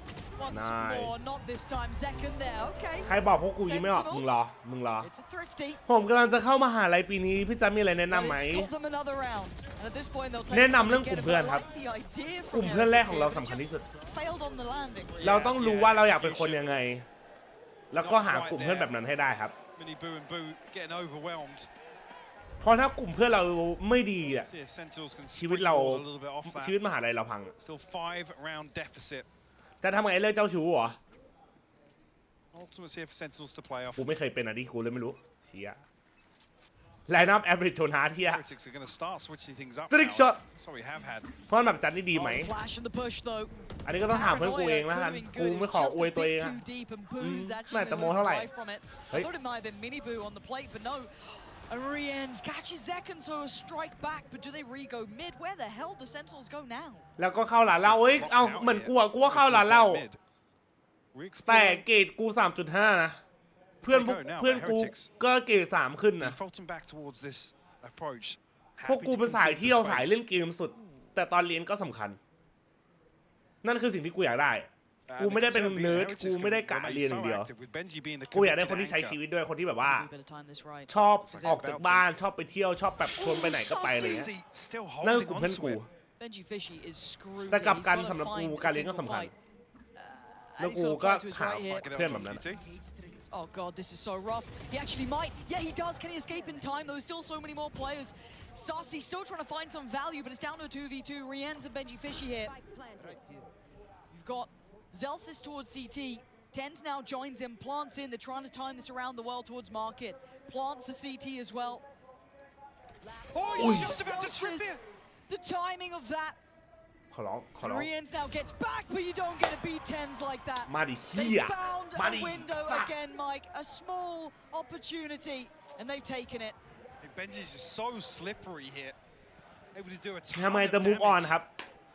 Once more, not this time. Zekken there, okay. ใครบอกพวกกูยังไม่ออกมึงรอ It's a thrifty. ผมกำลังจะเข้ามหาลัยปีนี้พี่จ๊ะมีอะไรแนะนำไหมแนะนำเรื่องกลุ่มเพื่อนครับกลุ่มเพื่อนแรกของเราสำคัญที่สุดเราต้องรู้ว่าเราอยากเป็นคนยังไงแล้วก็หากลุ่มเพื่อนแบบนั้นให้ได้ครับเพราะถ้ากลุ่มเพื่อนเราไม่ดีอ่ะชีวิตมหาลัยเราพังจะทำไงเรื่องเจ้าชู้เหรอกูไม่เคยเป็นอ่ะดิกูเลยไม่รู้เชียไลน์อัพแอเวอเรจโทนฮาร์ดเทียตริกช็อตเพราะแบบจัดได้ดีไหมอันนี้ก็ต้องถามเพื่อนกูเองแล้วกันกูไม่ขออวยตัวเองอะไม่แต่โมเท่าไหร่เฮ้ยAnd Rian's catches Zekken, so a strike back, but do they re-go mid? Where the hell do Sentinels go now? แล้วก็เข้าหลานเล่าเอ้ยเอาเหมือนกูว่าเข้าหลานเล่าแต่เกรดกู 3.5 นะเพื่อนกูก็เกรด 3 ขึ้นนะพวกกูเป็นสายเที่ยวสายเล่นเกมสุดแต่ตอนเรียนก็สำคัญนั่นคือสิ่งที่กูอยากได้กูไม่ได้เป็นเนิร์ดกูไม่ได้กะเรียนอย่างเดียวกูอยากได้คนที่ใช้ชีวิตด้วยคนที่แบบว่าชอบออกจากบ้านชอบไปเที่ยวชอบแบบชวนไปไหนก็ไปอะไรเงี้ยนั่นคือกลุ่มเพื่อนกูแต่กับการสำหรับกูการเรียนก็สำคัญแล้วกูก็หาเพื่อนแบบนั้น Oh god, this is so rough. He actually might. Yeah, he does. Can he escape in time? There's still so many more players. Sassy still trying to find some value, but it's down to a 2v2. Rien's and Benji Fishy here. You've got Zelsis towards CT. Tens now joins him, plants in. They're trying to time this around the world towards market. Plant for CT as well. Oh, he's just about to trip it. The timing of that. Rien's now gets back, but you don't get to beat Tens like that. They found a window again, Mike. A small opportunity, and they've taken it. Benji's just so slippery here. Able to do a ton ทำไมจะ move on ครับ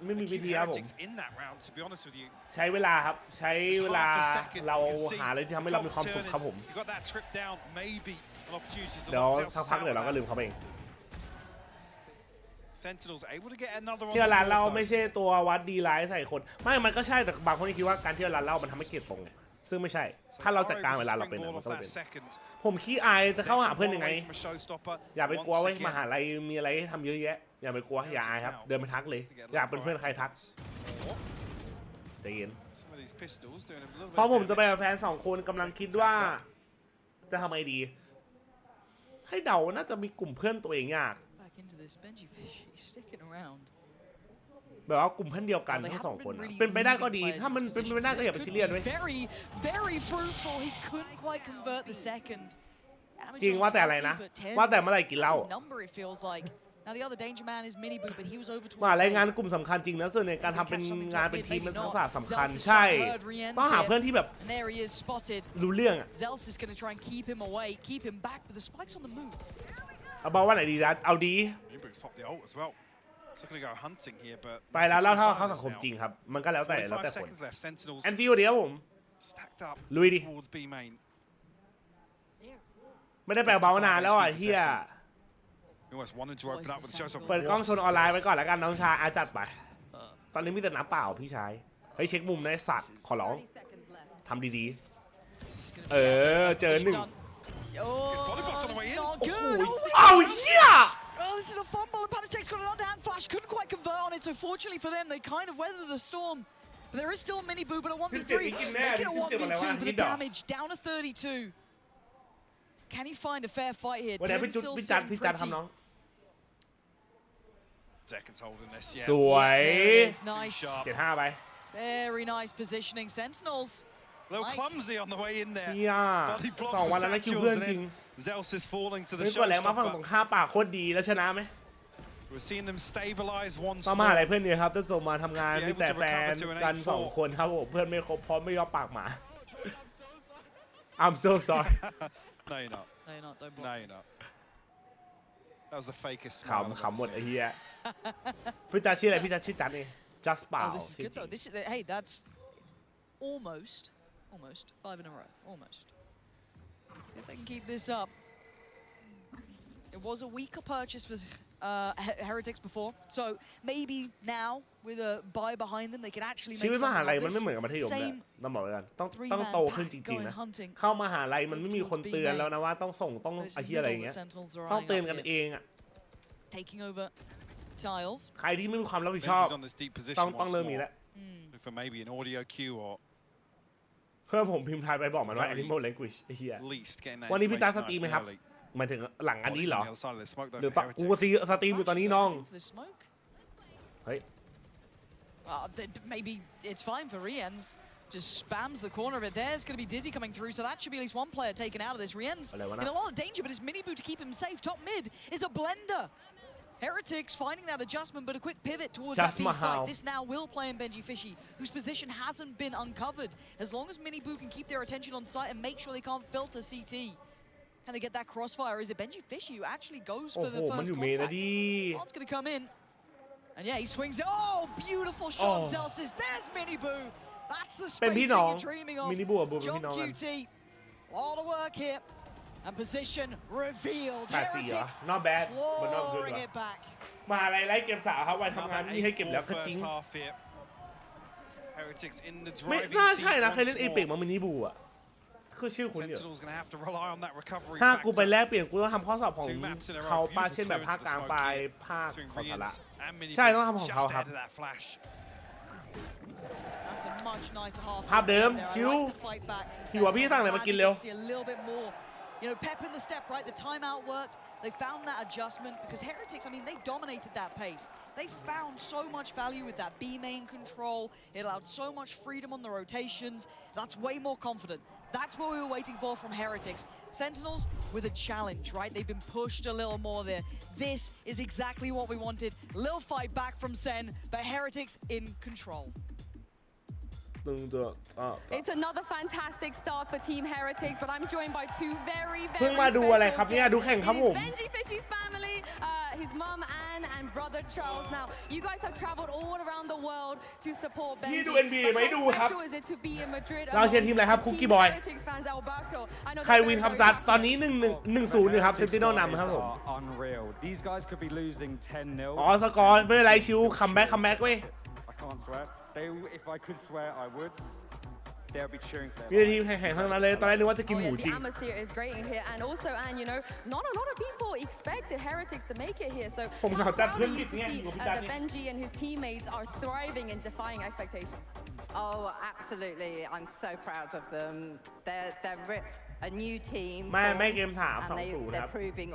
ไม่มีวิธีครับผม in that round, to be honest with you. ใช้เวลาครับใช้เวลาเราหาอะไรที่ทำให้เรามีความสุขครับผม You got that trip down, maybe an opportunity to เดี๋ยวสักพักเดี๋ยวเราก็ลืมเขาเอง Sentinels able to get another ที่ร้านเราไม่ใช่ตัววัดดีไลท์ใส่คนไม่มันก็ใช่แต่บางคนคิดว่าการที่ร้านเรามันทำให้เกลียดตรงซึ่งไม่ใช่ถ้าเราจัดการเวลาเราเป็นมันต้องเป็นผมขี้อายจะเข้าหาเพื่อนยังไงอย่าไปกลัวว่ามหาลัยมีอะไรให้ทำเยอะแยะอย่าไปกลัวอย่าอายครับเดินไปทักเลยอยากเป็นเพื่อนใครทักใจเย็นเพราะผมจะไปกับแฟน2 คนกำลังคิดว่าจะทำไงดีให้เดาน่าจะมีกลุ่มเพื่อนตัวเองยากแบบว่ากลุ่มเพื่อนเดียวกันทั้ง2 คนเป็นไปได้ก็ดีถ้ามันเป็นไปได้ก็อย่าไปซีเรียสด้วยจริงว่าแต่อะไรนะว่าแต่เมื่อไหร่กินเหล้ามารายงานกลุ่มสำคัญจริงนะส่วนในการทำเป็นงานเป็นทีมมันทักษะสำคัญใช่ต้องหาเพื่อนที่แบบรู้เรื่องอะเอาบอกว่าไหนดีนะเอาดีไปแล้วเล่าเท่าเข้าสังคมจริงครับมันก็แล้วแต่คนแอนฟิวเดียวผมลุยดิไม่ได้แปลเบานานแล้วอ่ะเฮียเปิดกล้องชนออนไลน์ไว้ก่อนแล้วกันน้องชายอาจัดไปตอนนี้มีแต่น้ำเปล่าพี่ชายเฮ้ยเช็คมุมนะสัตว์ขอร้องทำดีๆเจอ1เอาเฮียOh, this is a fumble, and HERETICS got an underhand flash. Couldn't quite convert on it, so fortunately for them, they kind of weathered the storm. But there is still a mini boo, but a 1v3. Making a 1v2, but the damage down to 32. Can he find a fair fight here? Ten still sitting pretty. Seconds holding this, yeah. สวย Nice. 75 ไป Very nice positioning. Sentinels. A little clumsy on the way in there. 2 วันแล้วนะคิวเพื่อนจริงZelsis falling to the ไม่กดแรงมาฝั่งตรงข้ามป่าโคตรดีแล้วชนะไหม We're seeing them stabilize once ประมาณอะไรเพื่อนเนี่ยครับจะจบมาทำงานมีแต่แฟนกัน2 คนครับผมเพื่อนไม่ครบพร้อมไม่ยอมปากหมา I'm so sorry No you're not No you're not don't block No you're not That was the fakest smile ขำหมดไอ้เหี้ยพี่จัดชื่ออะไรพี่จัดชื่อจัดนี่ Just เปล่า This is good though Hey that's almost 5 in a row almost If they can keep this up. It was a weaker purchase for HERETICS before, so maybe now with a buy behind them, they can actually make ชีวิตมหาลัยมัน something ไม่เหมือนกับมัธยมเลยต้องบอกเลยกันต้องโตขึ้นจริงๆนะเข้ามหาลัยมันไม่มีคนเตือนแล้วนะว่าต้องส่งต้องไอ้เหี้ยอะไรอย่างเงี้ยต้องเตือนกันเองอ่ะ Taking over tiles. ใครที่ไม่มีความรับผิดชอบต้องเริ่มมีแล้ว For maybe an audio cue or เพื่อนผมพิมพ์ไทยไปบอกมันว่า animal language ไอ้เหี้ยวันนี้พี่ตาสตรีมไหมครับหมายถึงหลังอันนี้เหรอหรือกูสตรีมอยู่ตอนนี้น้องเฮ้ย Maybe it's fine for Rien's. Just spams the corner of it. There's going to be Dizzy coming through, so that should be at least 1 player taken out of this. Rien's in a lot of danger, but it's mini boo to keep him safe. Top mid is a blender. HERETICS finding that adjustment, but a quick pivot towards that B side. This now will play in Benji Fishy, whose position hasn't been uncovered. As long as Mini Boo can keep their attention on site and make sure they can't filter CT. Can they get that crossfire? Is it Benji Fishy who actually goes for the first contact? Bond's going to come in. And yeah, he swings it. Oh, beautiful shot, Zelsis. There's Mini Boo. That's the spacing you're dreaming of. John QT. A lot of work here. And position revealed. HERETICS not bad, but not good. It back. มาอะไรไล่เก็บสาวครับวันทำงานนี่ให้เก็บแล้วก็จริงไม่น่าใช่นะเคยเล่นเอพิกมามินิบูอ่ะคือชื่อคุณอยู่ถ้ากูไปแลกเปลี่ยนกูต้องทำข้อสอบของเขาป้าเช่นแบบภาคกลางปลายภาคขอสาระใช่ต้องทำของเขาครับ It's a much nicer half. ภาพเดิมชิวสิว่าพี่สั่งอะไรมากินเร็ว You know, pep in the step, right? The timeout worked. They found that adjustment because Heretics, I mean, they dominated that pace. They found so much value with that B main control. It allowed so much freedom on the rotations. That's way more confident. That's what we were waiting for from Heretics. Sentinels with a challenge, right? They've been pushed a little more there. This is exactly what we wanted. Little fight back from Sen, but Heretics in control. It's another fantastic start for Team Heretics, but I'm joined by two very เพิ่งมาดูอะไรครับเนี่ยดูแข่งครับผม Benji Fishy's family, his mom Anne and brother Charles. Now, you guys have traveled all around the world to support Benji. พี่ดู NBA ไหมดูครับ How special is it to be in Madrid? เราเชียร์ทีมอะไรครับคุกกี้บอย Heretics fans, Alberto. I know ใครวินครับจัดตอนนี้1-0นะครับเซนติโนนำครับผม Unreal. These guys could be losing 10-0. อ๋อสกอร์ไม่เป็นไรชิวคัมแบ็กเว้ย I can't swear. If I could swear, I would. They'll be cheering for มีทีมแข่งทั้งนั้นเลยตอนแรกนึกว่าจะกินหมูจริง The atmosphere is great in here, and also, and you know, not a lot of people expected Heretics to make it here. So how proud are you to see that Benji and his teammates are thriving and defying expectations? Oh, absolutely! I'm so proud of them. They're a new team. ไม่เกมถาม and 2-0 they're proving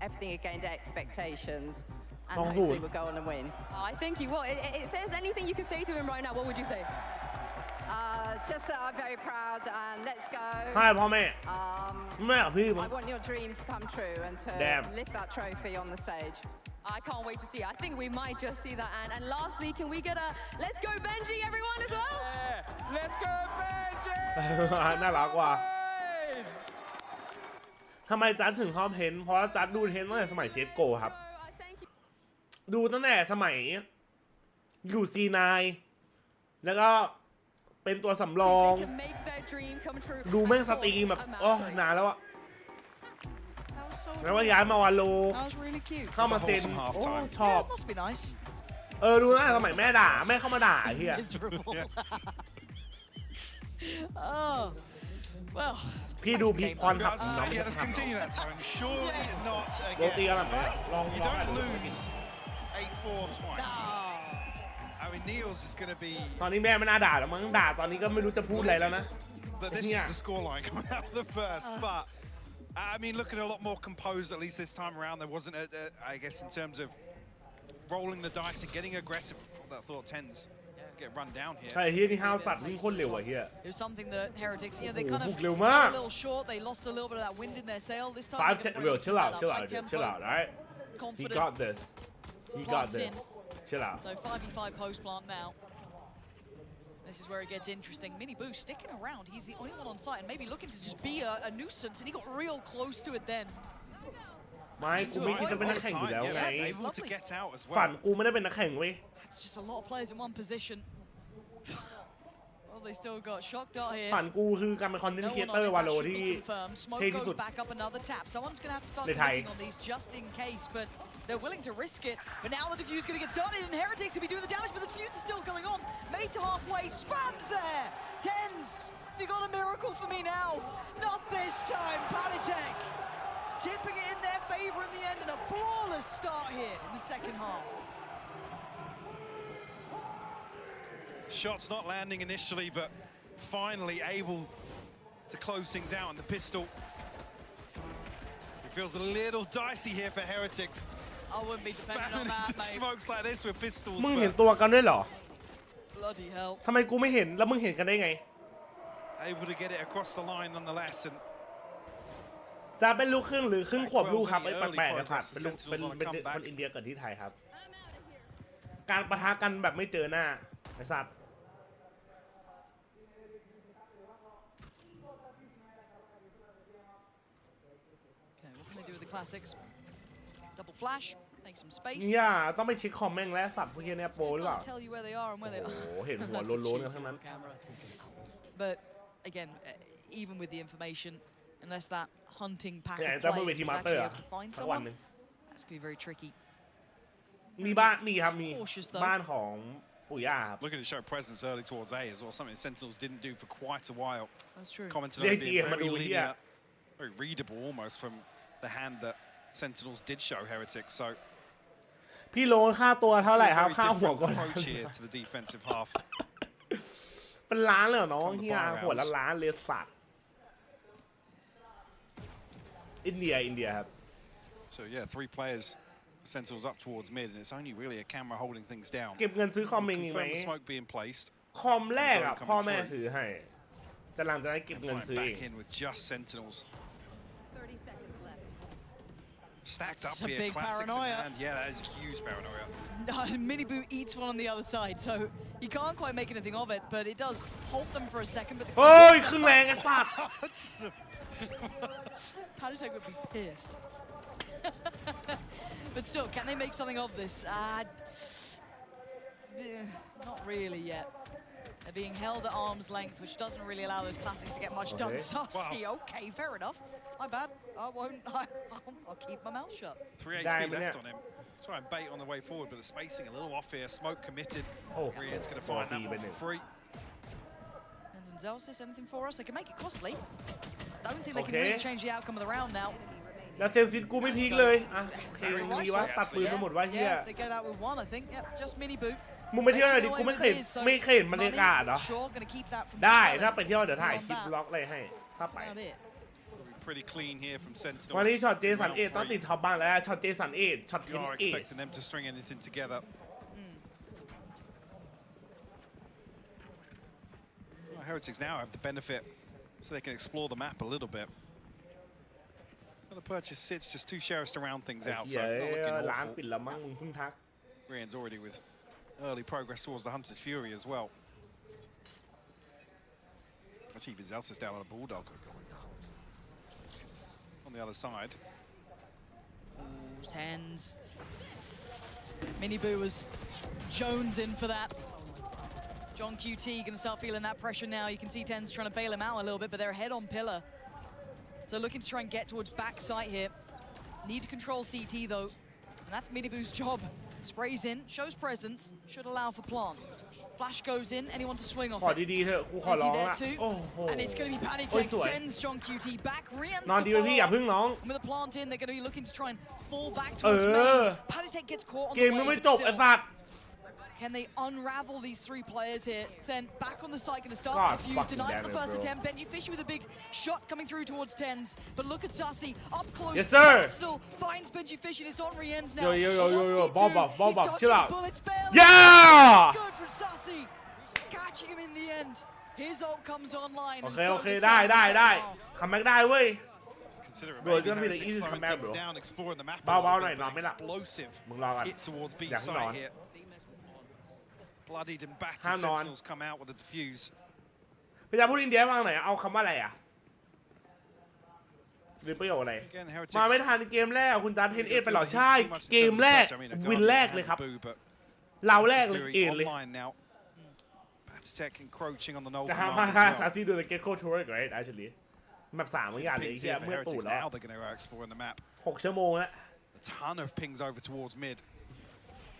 everything against expectations. And 2-0 hopefully we'll go on and win. I think you will. If there's anything you could say to him right now, what would you say? Just that I'm very proud and let's go. ให้พ่อแม่แม่กับพี่ I want your dream to come true and to lift that trophy on the stage. I can't wait to see. I think we might just see that. And lastly, can we get a let's go Benji everyone as well? Yeah. Let's go Benji. น่ารักว่ะทำไมจัดถึงชอบเทนเพราะว่าจัดดูเทนตั้งแต่สมัยเชฟโกครับดูตั้งแต่สมัยอยู่ C9 แล้วก็เป็นตัวสำรองดูแม่งสตรีมแบบนานแล้วอะแล้วว่าย้ายมาวาโลเข้ามาเซนชอบดูตั้งแต่สมัยแม่ด่าแม่เข้ามาด่าเฮียพี่ดูพีคอนครับน้องโรตีอะไรไหมลองตอนนี้แม่ไม่น่าด่าแล้วมั้งด่าตอนนี้ก็ไม่รู้จะพูดอะไรแล้วนะ But this is the scoreline coming out of the first. But I mean, looking a lot more composed at least this time around. There wasn't, I guess, in terms of rolling the dice and getting aggressive. I thought tens get run down here. ใช่เฮียนี่ห้าวตัดวิ่งโคตรเร็วอ่ะเฮีย It was something that Heretics, you know, they kind of ร็ว got มาก a little short. They lost a little bit of that wind in their sail. This time, chill out, right? He got this. Chill out. So 5v5 post plant now. This is where it gets interesting. Mini Boo sticking around. He's the only one on site and maybe looking to just be a nuisance, and he got real close to it then. ไม่กูไม่คิดจะเป็นนักแข่งอยู่แล้วไง Able to get out as ฝัน well. กูไม่ได้เป็นนักแข่งเว้ย That's just a lot of players in one position. Well, they still got shock dart here. ฝันกูคือการเป็นคอนเทนต์ครีเอเตอร์วาโลที่เท่ที่สุด Back up another tap. Someone's going to have to start ในไทย committing on these just in case, but they're willing to risk it. But now the defuse is going to get started, and Heretics will be doing the damage, but the defuse is still going on. Made to halfway, spams there. Tens, you got a miracle for me now. Not this time, Panitek. Tipping it in their favor in the end, and a flawless start here in the second half. Shots not landing initially, but finally able to close things out. And the pistol, it feels a little dicey here for Heretics. I wouldn't be depending on that, mate. Smokes like this with pistols. มึงเห็นตัวกันด้วยเหรอ Bloody hell. ทำไมกูไม่เห็นแล้วมึงเห็นกันได้ไง Able to get it across the line nonetheless. And จะเป็นลูกครึ่งหรือครึ่งขวบลูกครับไอ้แปลกๆนะครับเป็นลูกเป็นคนอินเดียเกิดที่ไทยครับการปะทะกันแบบไม่เจอหน้าไอ้สัตว์ Okay, what can they do with the classics? Double flash, make some space. อย่าต้องไปเช็คคอมแม่งและสัตว์พวกนี้เนี่ยโปรหรือเปล่า Tell you where they are and where they are. โอ้เห็นหัวโล้นๆกันทั้งนั้น But again, even with the information, unless that hunting pack of แต่ต้องไป players เวที was มาสเตอ actually ร์ able to find สักวันหนึ่ someone, ง that's going to be very tricky. มีบ้านมีครับมีบ้านของปู่ย่าครับ looking to show presence early towards A as well, something Sentinels didn't do for quite a while. That's true. Commented on it being very linear, very readable almost from the hand that Sentinels did show Heretics. So พี่โลค่าตัวเท่าไหร่ครับค่าหัวก่อน approach here to the defensive half. เป็นล้านเลยเหรอน้องเฮียหัวละล้านเลยสัตว์อินเดียครับ So yeah, 3 players, Sentinels up towards mid, and it's only really a camera holding things down. เก็บเงินซื้อคอมเองไหม Confirm the smoke being placed. คอมแรกอ่ะพ่อแม่ซื้อให้แต่หลังจากนั้นเก็บเงินซื้อเอง Back in with just Sentinels. 30 seconds left. Stacked up That's a here, big classics in paranoia. hand. Yeah, that is a huge paranoia. Miniboo eats one on the other side, so he can't quite make anything of it, but it does hold them for a second. But เฮ้ยครึ่งแรงไอ้สัตว์ Padatek would be pissed. But still, can they make something of this? Not really yet. They're being held at arm's length, which doesn't really allow those classics to get much done. Sassy, okay, fair enough. My bad. I won't. I'll keep my mouth shut. 3 HP left on him. Try and bait on the way forward, but the spacing a little off here. Smoke committed. Rian's going to find that one for free. And Zelsis, anything for us? They can make it costly. I don't think they can really change the outcome of the round now. แล้วเซลซินกูไม่พลิกเลยอ่ะโอเคดีวะตัดปืนมาหมดว่าเฮีย They get out with one, I think. Yep, just Miniboo. มึงไปเที่ยวไหนดิกูไม่เคยเห็นบรรยากาศเหรอได้ถ้าไปเที่ยวเดี๋ยวถ่ายคลิปบล็อกอะไรให้ถ้าไป Pretty clean here from Sentinels. วันนี้ช็อตเจสันเอต้องติดท็อปบ้างแล้วช็อตเจสันเอช็อตเทน You are เอ expecting them to string anything together. Well, Heretics now have the benefit, so they can explore the map a little bit. So the purchase sits just 2 sheriffs to round things out, so not looking ร้าน awful. ปิดแล้วมั้งมึงเพิ่งทัก Rian's already with early progress towards the Hunter's Fury as well. That's even Zelsis down on a Bulldog. On the other side. Tens. Miniboo was Jones in for that. John QT going to start feeling that pressure now. You can see Tens trying to bail him out a little bit, but they're ahead on pillar. So looking to try and get towards backside here. Need to control CT though, and that's Miniboo's job. Sprays in, shows presence, should allow for plant. Flash goes in, anyone to swing off ขอ it. ดีๆเถอะกูขอร้องละโอ้โห And it's going to be โอ้ย Panitek สวย sends John QT back. Rian's นอน to ดีเลยพี่อย่า follow. พึ่งน้อง And with the plant in, they're going to be looking to try and fall back towards main. Panitek gets caught on เก the ม way, ยังไม่ but จบไอ้ still. สัตว์ Can they unravel these 3 players here? Sent back on the site, going to start God the fuse. fucking Denied damn the it, first bro. attempt. Benji Fisher with a big shot coming through towards Tens. But look at Sassy up close. Yes, sir. Arsenal finds Benji Fisher. It's on Rian's now. Yo, ball buff, chill out. Barely. Yeah! It's good from Sassy. Catching him in the end. His ult comes online. โอ and เค so โอเค does ได้ Sam ได้ in the ได้ second half. คัมแบ็กได้เว้ย Consider it Bro, it's maybe gonna be the Heretics easiest slowing comeback, things bro. down, exploring the map a เบา little ๆหน่อย bit, นอน but ไม่หลับ explosive มึงรอกัน hit towards B อยากให้นอน side here. Bloodied and battered, Hang on. Sentinels come out with a defuse. พี่จะพูดอินเดียบ้างหน่อยเอาคำว่าอะไรอ่ะหรือประโยคอะไร Again, Heretics มาไม่ทันเกมแรกคุณจัดเทนเอไปหรอใช่เกมแรกวินแรกเลยครับเราแรกเลยเอเลย online now. Patatek encroaching on the null จะห้าม command พา as ซา well. ซีดูในเกโก้ทัวร์ great actually แบบ3เหมือนกันเลย Pings เฮีย here for เมื่อตูด Heretics แล้ว now. They're going to explore the map. 6 ชั่วโมงแล้ว A ton of pings over towards mid.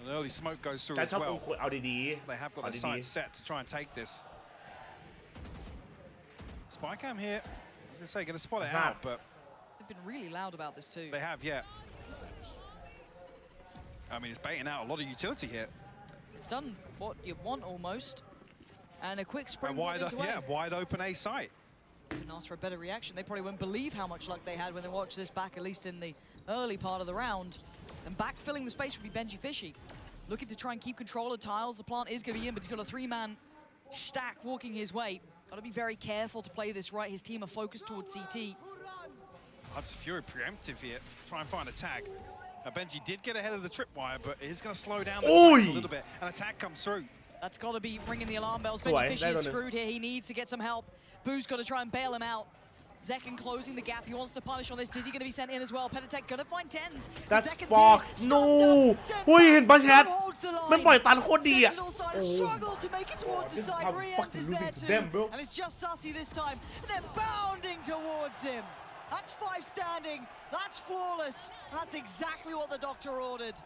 An early smoke goes through จะ as ชอบกู well. เอาดี They have ๆ got เอา their ดี sights set to try and take this. Spycam here. I was going to say, going to spot it out, but They've been really loud about this too. they have, yeah. I mean, it's baiting out a lot of utility here. It's done what you want almost. And a quick And springboard into wide open A site. Couldn't ask for a better reaction. They probably won't believe how much luck they had when they watched this back, at least in the early part of the round. And backfilling the space would be Benji Fishy. Looking to try and keep control of tiles. The plant is going to be in, but he's got a 3-man stack walking his way. Got to be very careful to play this right. His team are focused towards CT. Hunter's Fury preemptive here. Try and find a tag. Now, Benji did get ahead of the tripwire, but it is going to slow down the a little bit. And attack comes through. That's got to be ringing the alarm bells. Benji Fishy is screwed here. He needs to get some help. Boo's got to try and bail him out. Zekin closing the gap. He wants to punish on this. Dizzy going to be sent in as well. Petatek going to find Tens. That's fuck no เฮ้ยเห็นปะแชทมันปล่อยตันโคตรดีอ่ะ Struggle to make it towards the side. Rians is there too. And it's just Sussy this time. And they're bounding towards him. That's 5 standing. That's flawless. And that's exactly what the doctor ordered.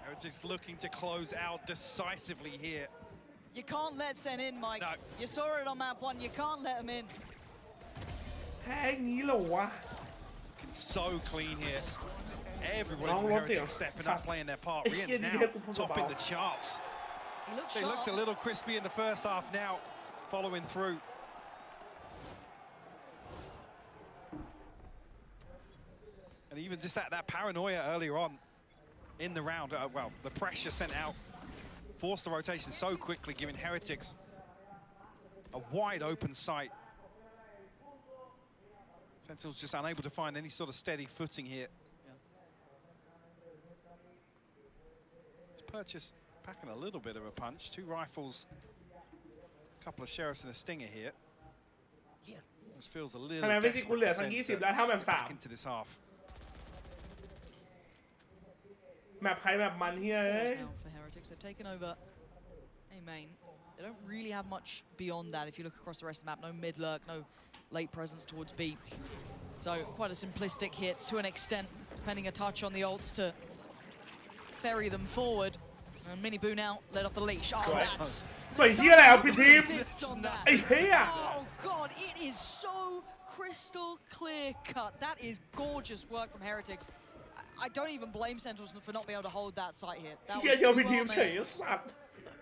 Heretics looking to close out decisively here. You can't let Sen in, Mike. No. You saw it on map 1. You can't let him in. แพ้งี้เหรอวะ So clean here. Everybody from Heretics stepping up, playing their part. Rian's now topping the charts. They looked a little crispy in the first half now, following through. And even just that paranoia earlier on in the round, well, the pressure sent out, forced the rotation so quickly, giving Heretics a wide open sight. Sentinels just unable to find any sort of steady footing here. It's purchased packing a little bit of a punch. 2 rifles, a couple of sheriffs and a stinger here. This feels a little desperate to send back into this half. แมปใครแมปมันเฮีย Now for Heretics, they've taken over A main. They don't really have much beyond that. If you look across the rest of the map, no mid lurk, no late presence towards B. So quite a simplistic hit to an extent, depending a touch on the ults to ferry them forward. And Mini Boo now let off the leash. Oh, that's... ใส่เฮียแล้วพี่ทีมไอ้เฮีย Oh God, it is so crystal clear cut. That is gorgeous work from Heretics. I don't even blame Sentinels for not being able to hold that site here. That was too well made.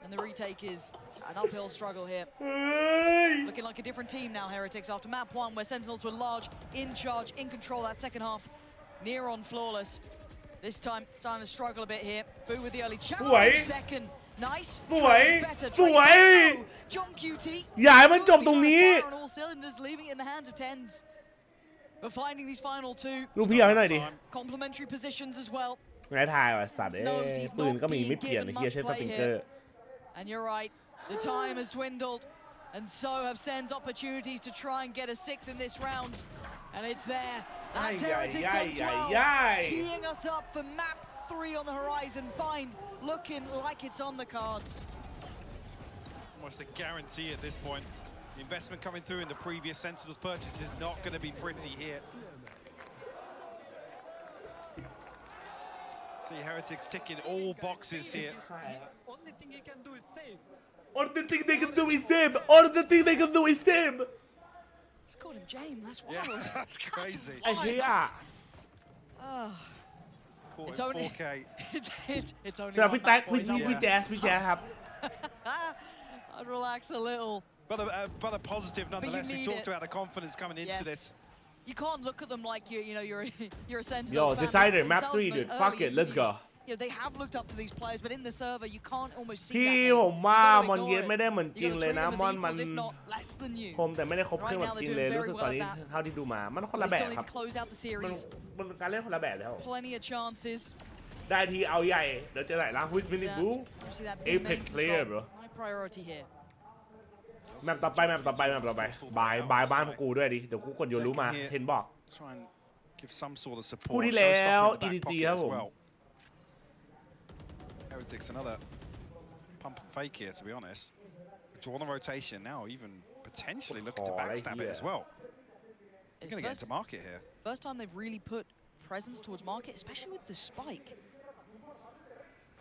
And the retake is an uphill struggle here. Looking like a different team now, Heretics, after map 1, where Sentinels were large, in charge, in control that second half, near on flawless. This time, starting to struggle a bit here. Boo with the early challenge. Second, nice. สวยสวย John QT. อย่าให้มันจบตรงนี้ On all cylinders, leaving it in the hands of Tens. But finding these final 2 ลูกพี่เอาให้หน่อยดิ complementary positions as well. ไงทายว่ะสัตว์ปืนก็มีไม่เปลี่ยนไอ้เฮียใช้สติงเกอร์ And you're right, the time has dwindled, and so have Sen's opportunities to try and get a 6th in this round. And it's there. That's Heretics on 12, teeing us up for map 3 on the horizon. Bind looking like it's on the cards. Almost a guarantee at this point. The investment coming through in the previous Sentinels purchase is not going to be pretty here. See Heretics ticking all boxes here. Only thing he can do is save. All the thing they can do is save. All the thing they can do is save. Just called him James. That's wild. Yeah, that's crazy. ไอ้เฮีย It's only 4K. it's only สำหรับพี่แท็ก boys, พี่แจ๊สครับ I'd relax a little. But a positive nonetheless. We talked about the confidence coming into this. You can't look at them like you're a Sentinels Yo, fan. Decider, They map themselves 3, in those dude. Fuck early it, let's go. interviews, You know, they have looked up to these players, but in the server, you can't almost see พี่ that. ผมว่ามอนเยสไม่ได้เหมือนจริงเลยนะมอนมัน if not less than you. คมแต่ไม่ได้ครบเครื่องแบบจริงเลยรู้สึกตอนนี้เท่าที่ดูมามันคนละ They แบบ still need ครับ to close out the series. มันการเล่นคนละแบบแล้ว Plenty of chances. ได้ทีเอาใหญ่เดี๋ยวจะไหนล่ะ Who's winning blue Obviously that Apex main player control, bro high priority here. แมปต่อไปบายบ้านกูด้วยดิเดี๋ยวกูกดโยรู้มาเห็นบอก Try and give some sort of support. คู่ที่แล้ว Showstopper in the back EDG pocket ครับ as ผม well. Heretics another pump and fake here, to be honest. Draw on the rotation now, even potentially looking to backstab it as well. He's going to get into market here. First time they've really put presence towards market, especially with the spike.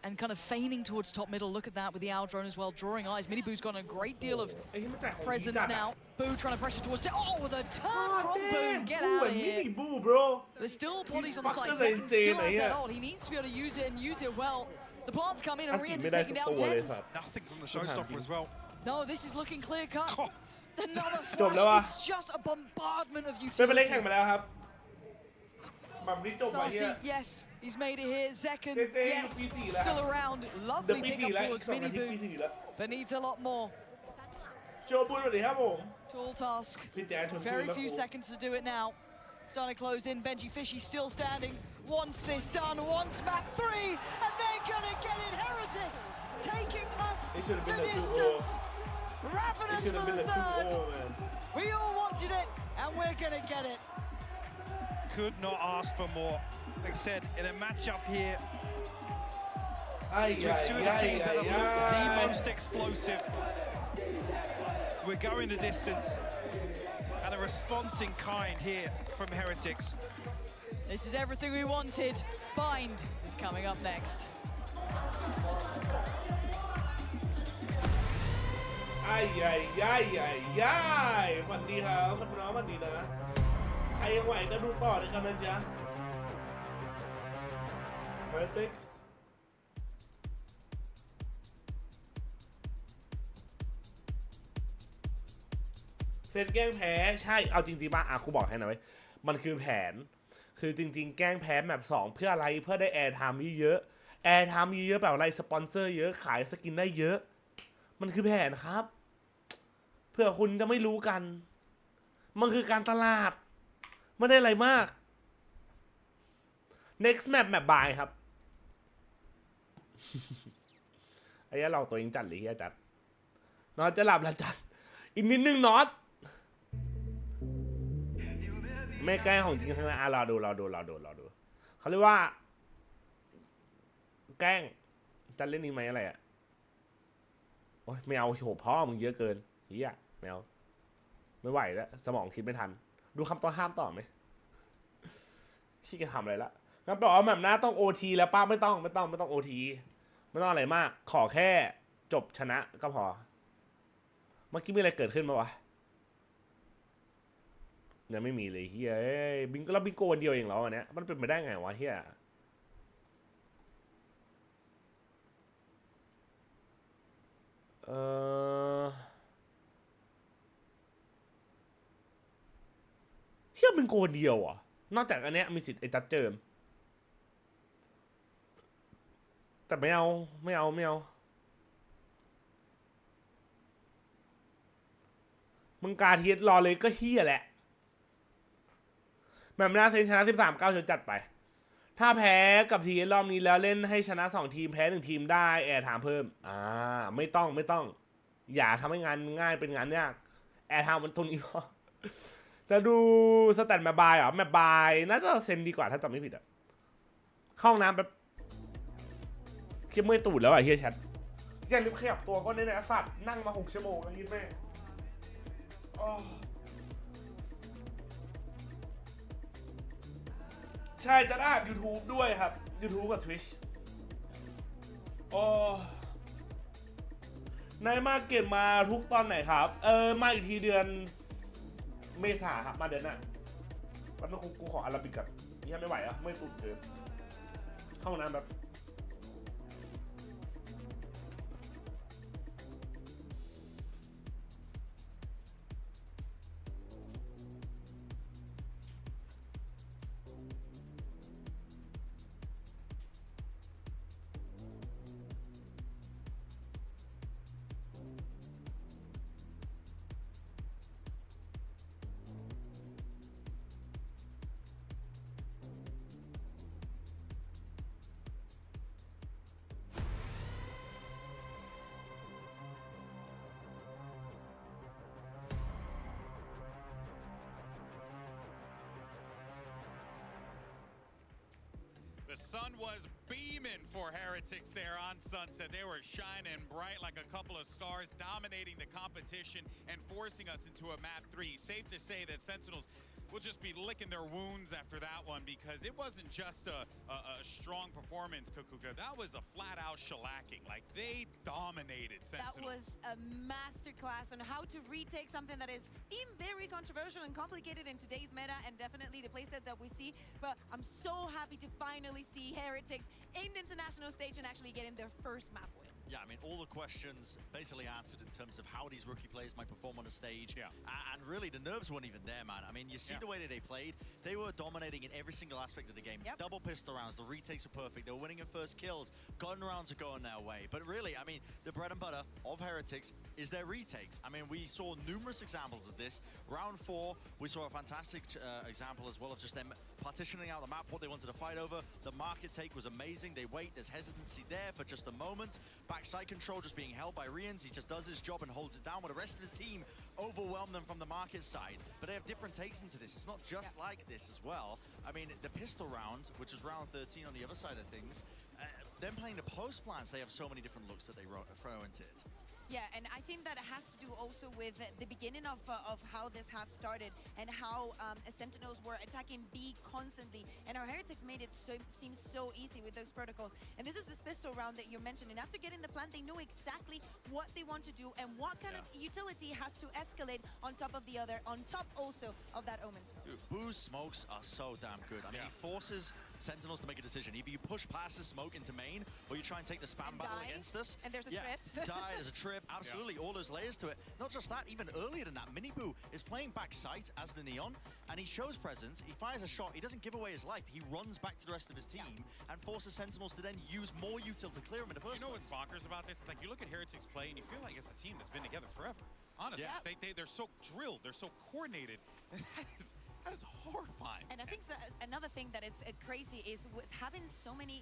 And kind of feigning towards top middle. Look at that with the owl drone as well, drawing eyes. Mini Boo's got a great deal of presence now. Boo trying to pressure towards it. Oh, with a turn from Boo. Get out of here. Mini Boo, bro. There's still bodies on the side. Second still has that ult. He needs to be able to use it and use it well. The plants come in and Rian's is taking down Tens. Nothing from the showstopper as well. No, this is looking clear cut. Another จบแล้วอ่ะ flash. It's just a bombardment of ไม่เป็นเล่น utility. แข่งมาแล้วครับแบบนี้จบไป Sarsi, yes, he's made it here. Zekken, yes, still around. เดี๋ยว Lovely ปี pick สี่ up แล้วอี towards ก2 Mini นาที Boo, ปี4แล้ว but needs a lot more. โชว์บุญสวัสดีครับผม Tall task. พี่แจ๊สชมชื่อ Very แล้ว few กู seconds to do it now. Starting to close in. Benji Fishy still standing. Wants this done. Wants map 3, and they're gonna get it. Heretics taking us the distance. Wrapping us for the third. We all wanted it, and we're gonna get it. Could not ask for more. Like I said, in a matchup here between two of the teams that have looked the most explosive. We're going the distance, and a response in kind here from Heretics. This is everything we wanted. Bind is coming up next. ฝันดีครับคุณน้องฝันดีนะใครยังไหวก็ดูต่อเลยครับนะจ๊ะ Heretics เซนแกล้งแพ้ใช่เอาจริงๆป่ะกูบอกให้นะเว้ยมันคือแผนคือจริงๆแกล้งแพ้แมป2เพื่ออะไรเพื่อได้แอร์ไทม์เยอะแอร์ไทม์เยอะแบบอะไรสปอนเซอร์เยอะขายสกินได้เยอะมันคือแผนครับเพื่อคุณจะไม่รู้กันมันคือการตลาดไม่ได้อะไรมาก next map บายครับไอ้ยะเราตัวเองจัดหรือเฮียจัดน็อตจะหลับแล้วจัดอีกนิดนึงน็อตไม่ใกล้ของจริงข้างหน้ารอดูเขาเรียกว่าแกล้งจะเล่นนี้ไหมอะไรอ่ะโอ๊ยไม่เอาโหพ่อมึงเยอะเกินเฮียไม่เอาไม่ไหวแล้วสมองคิดไม่ทันดูคำต้องห้ามต่อไหมขี้จะทำอะไรละงั้นบอกว่าแบบหน้าต้องโอทีแล้วป้าไม่ต้องโอทีไม่ต้องอะไรมากขอแค่จบชนะก็พอเมื่อกี้มีอะไรเกิดขึ้นมาวะยังไม่มีเลยเฮียบิงโกวันเดียวเองเหรอวันนี้มันเป็นไปได้ไงวะเฮียบิงโกวันเดียวอ่ะนอกจากอันเนี้ยมีสิทธิ์ไอ้จัดเจิมแต่ไม่เอามึงการเทียดรอเลยก็เฮียแหละแบบน่าเซนชนะ13-9จนจัดไปถ้าแพ้กับทีรอบนี้แล้วเล่นให้ชนะ2ทีมแพ้1ทีมได้แอร์ถามเพิ่มไม่ต้องอย่าทำให้งานง่ายเป็นงานยากแอร์ถามมันทุนอีกจะดูสแตทแมปบายแมปบายน่าจะเซนดีกว่าถ้าจำไม่ผิดอ่ะเข้าห้องน้ำแบบเคียบเมื่อยตูดแล้วเฮียแชทอย่าลืมขยับตัวก็ในสัตว์นั่งมา6 ชั่วโมงแล้วยิ้มแม่ใช่จะได้YouTube ด้วยครับ YouTube กับ Twitch นายมาเก็บมาทุกตอนไหนครับมาอีกทีเดือนเมษาครับมาเดือนหน้าวันนี้กูขออาราบิกกับนี่ไม่ไหวไม่ตุ่มเกินเข้าน้ำแบบThe sun was beaming for Heretics there on Sunset. They were shining bright like a couple of stars, dominating the competition and forcing us into a map 3. Safe to say that Sentinels will just be licking their wounds after that one because it wasn't just a strong performance, Kukuka. That was a flat-out shellacking. Like, they dominated Sentinels. That was a masterclass on how to retake something that is being very controversial and complicated in today's meta and definitely the playset that we see. But I'm so happy to finally see Heretics in the international stage and actually getting their first map win. Yeah, I mean, all the questions basically answered in terms of how these rookie players might perform on a stage. Yeah. And really, the nerves weren't even there, man. I mean, you see the way that they played. They were dominating in every single aspect of the game. Yep. Double pistol rounds, the retakes were perfect. They were winning in first kills. Gun rounds are going their way. But really, I mean, the bread and butter of Heretics is their retakes. I mean, we saw numerous examples of this. Round 4, we saw a fantastic example as well of just them partitioning out the map, what they wanted to fight over. The market take was amazing. They wait, there's hesitancy there for just a moment. Backside control just being held by Rians. He just does his job and holds it down while the rest of his team overwhelm them from the market side. But they have different takes into this. It's not just like this as well. I mean, the pistol round, which is round 13 on the other side of things, them playing the post plans, they have so many different looks that they throw into it. Yeah, and I think that has to do also with the beginning of how this half started and how Sentinels were attacking B constantly, and our Heretics made it seem so easy with those protocols. And this is this pistol round that you're mentioning. After getting the plant, they know exactly what they want to do and what kind of utility has to escalate on top of the other, on top also of that Omen smoke. Dude, Boo's smokes are so damn good. I mean, he forces Sentinels to make a decision. Either you push past the smoke into main, or you try and take the spam battle against us. And there's a trip. Die, there's a trip, absolutely, all those layers to it. Not just that, even earlier than that, Miniboo is playing back sight as the Neon, and he shows presence, he fires a shot, he doesn't give away his life, he runs back to the rest of his team and forces Sentinels to then use more util to clear him in the first place. You know what's bonkers about this? It's like you look at Heretics play and you feel like it's a team that's been together forever. Honestly, they're so drilled, they're so coordinated, and that is horrifying. And I think another thing that is crazy is with having so many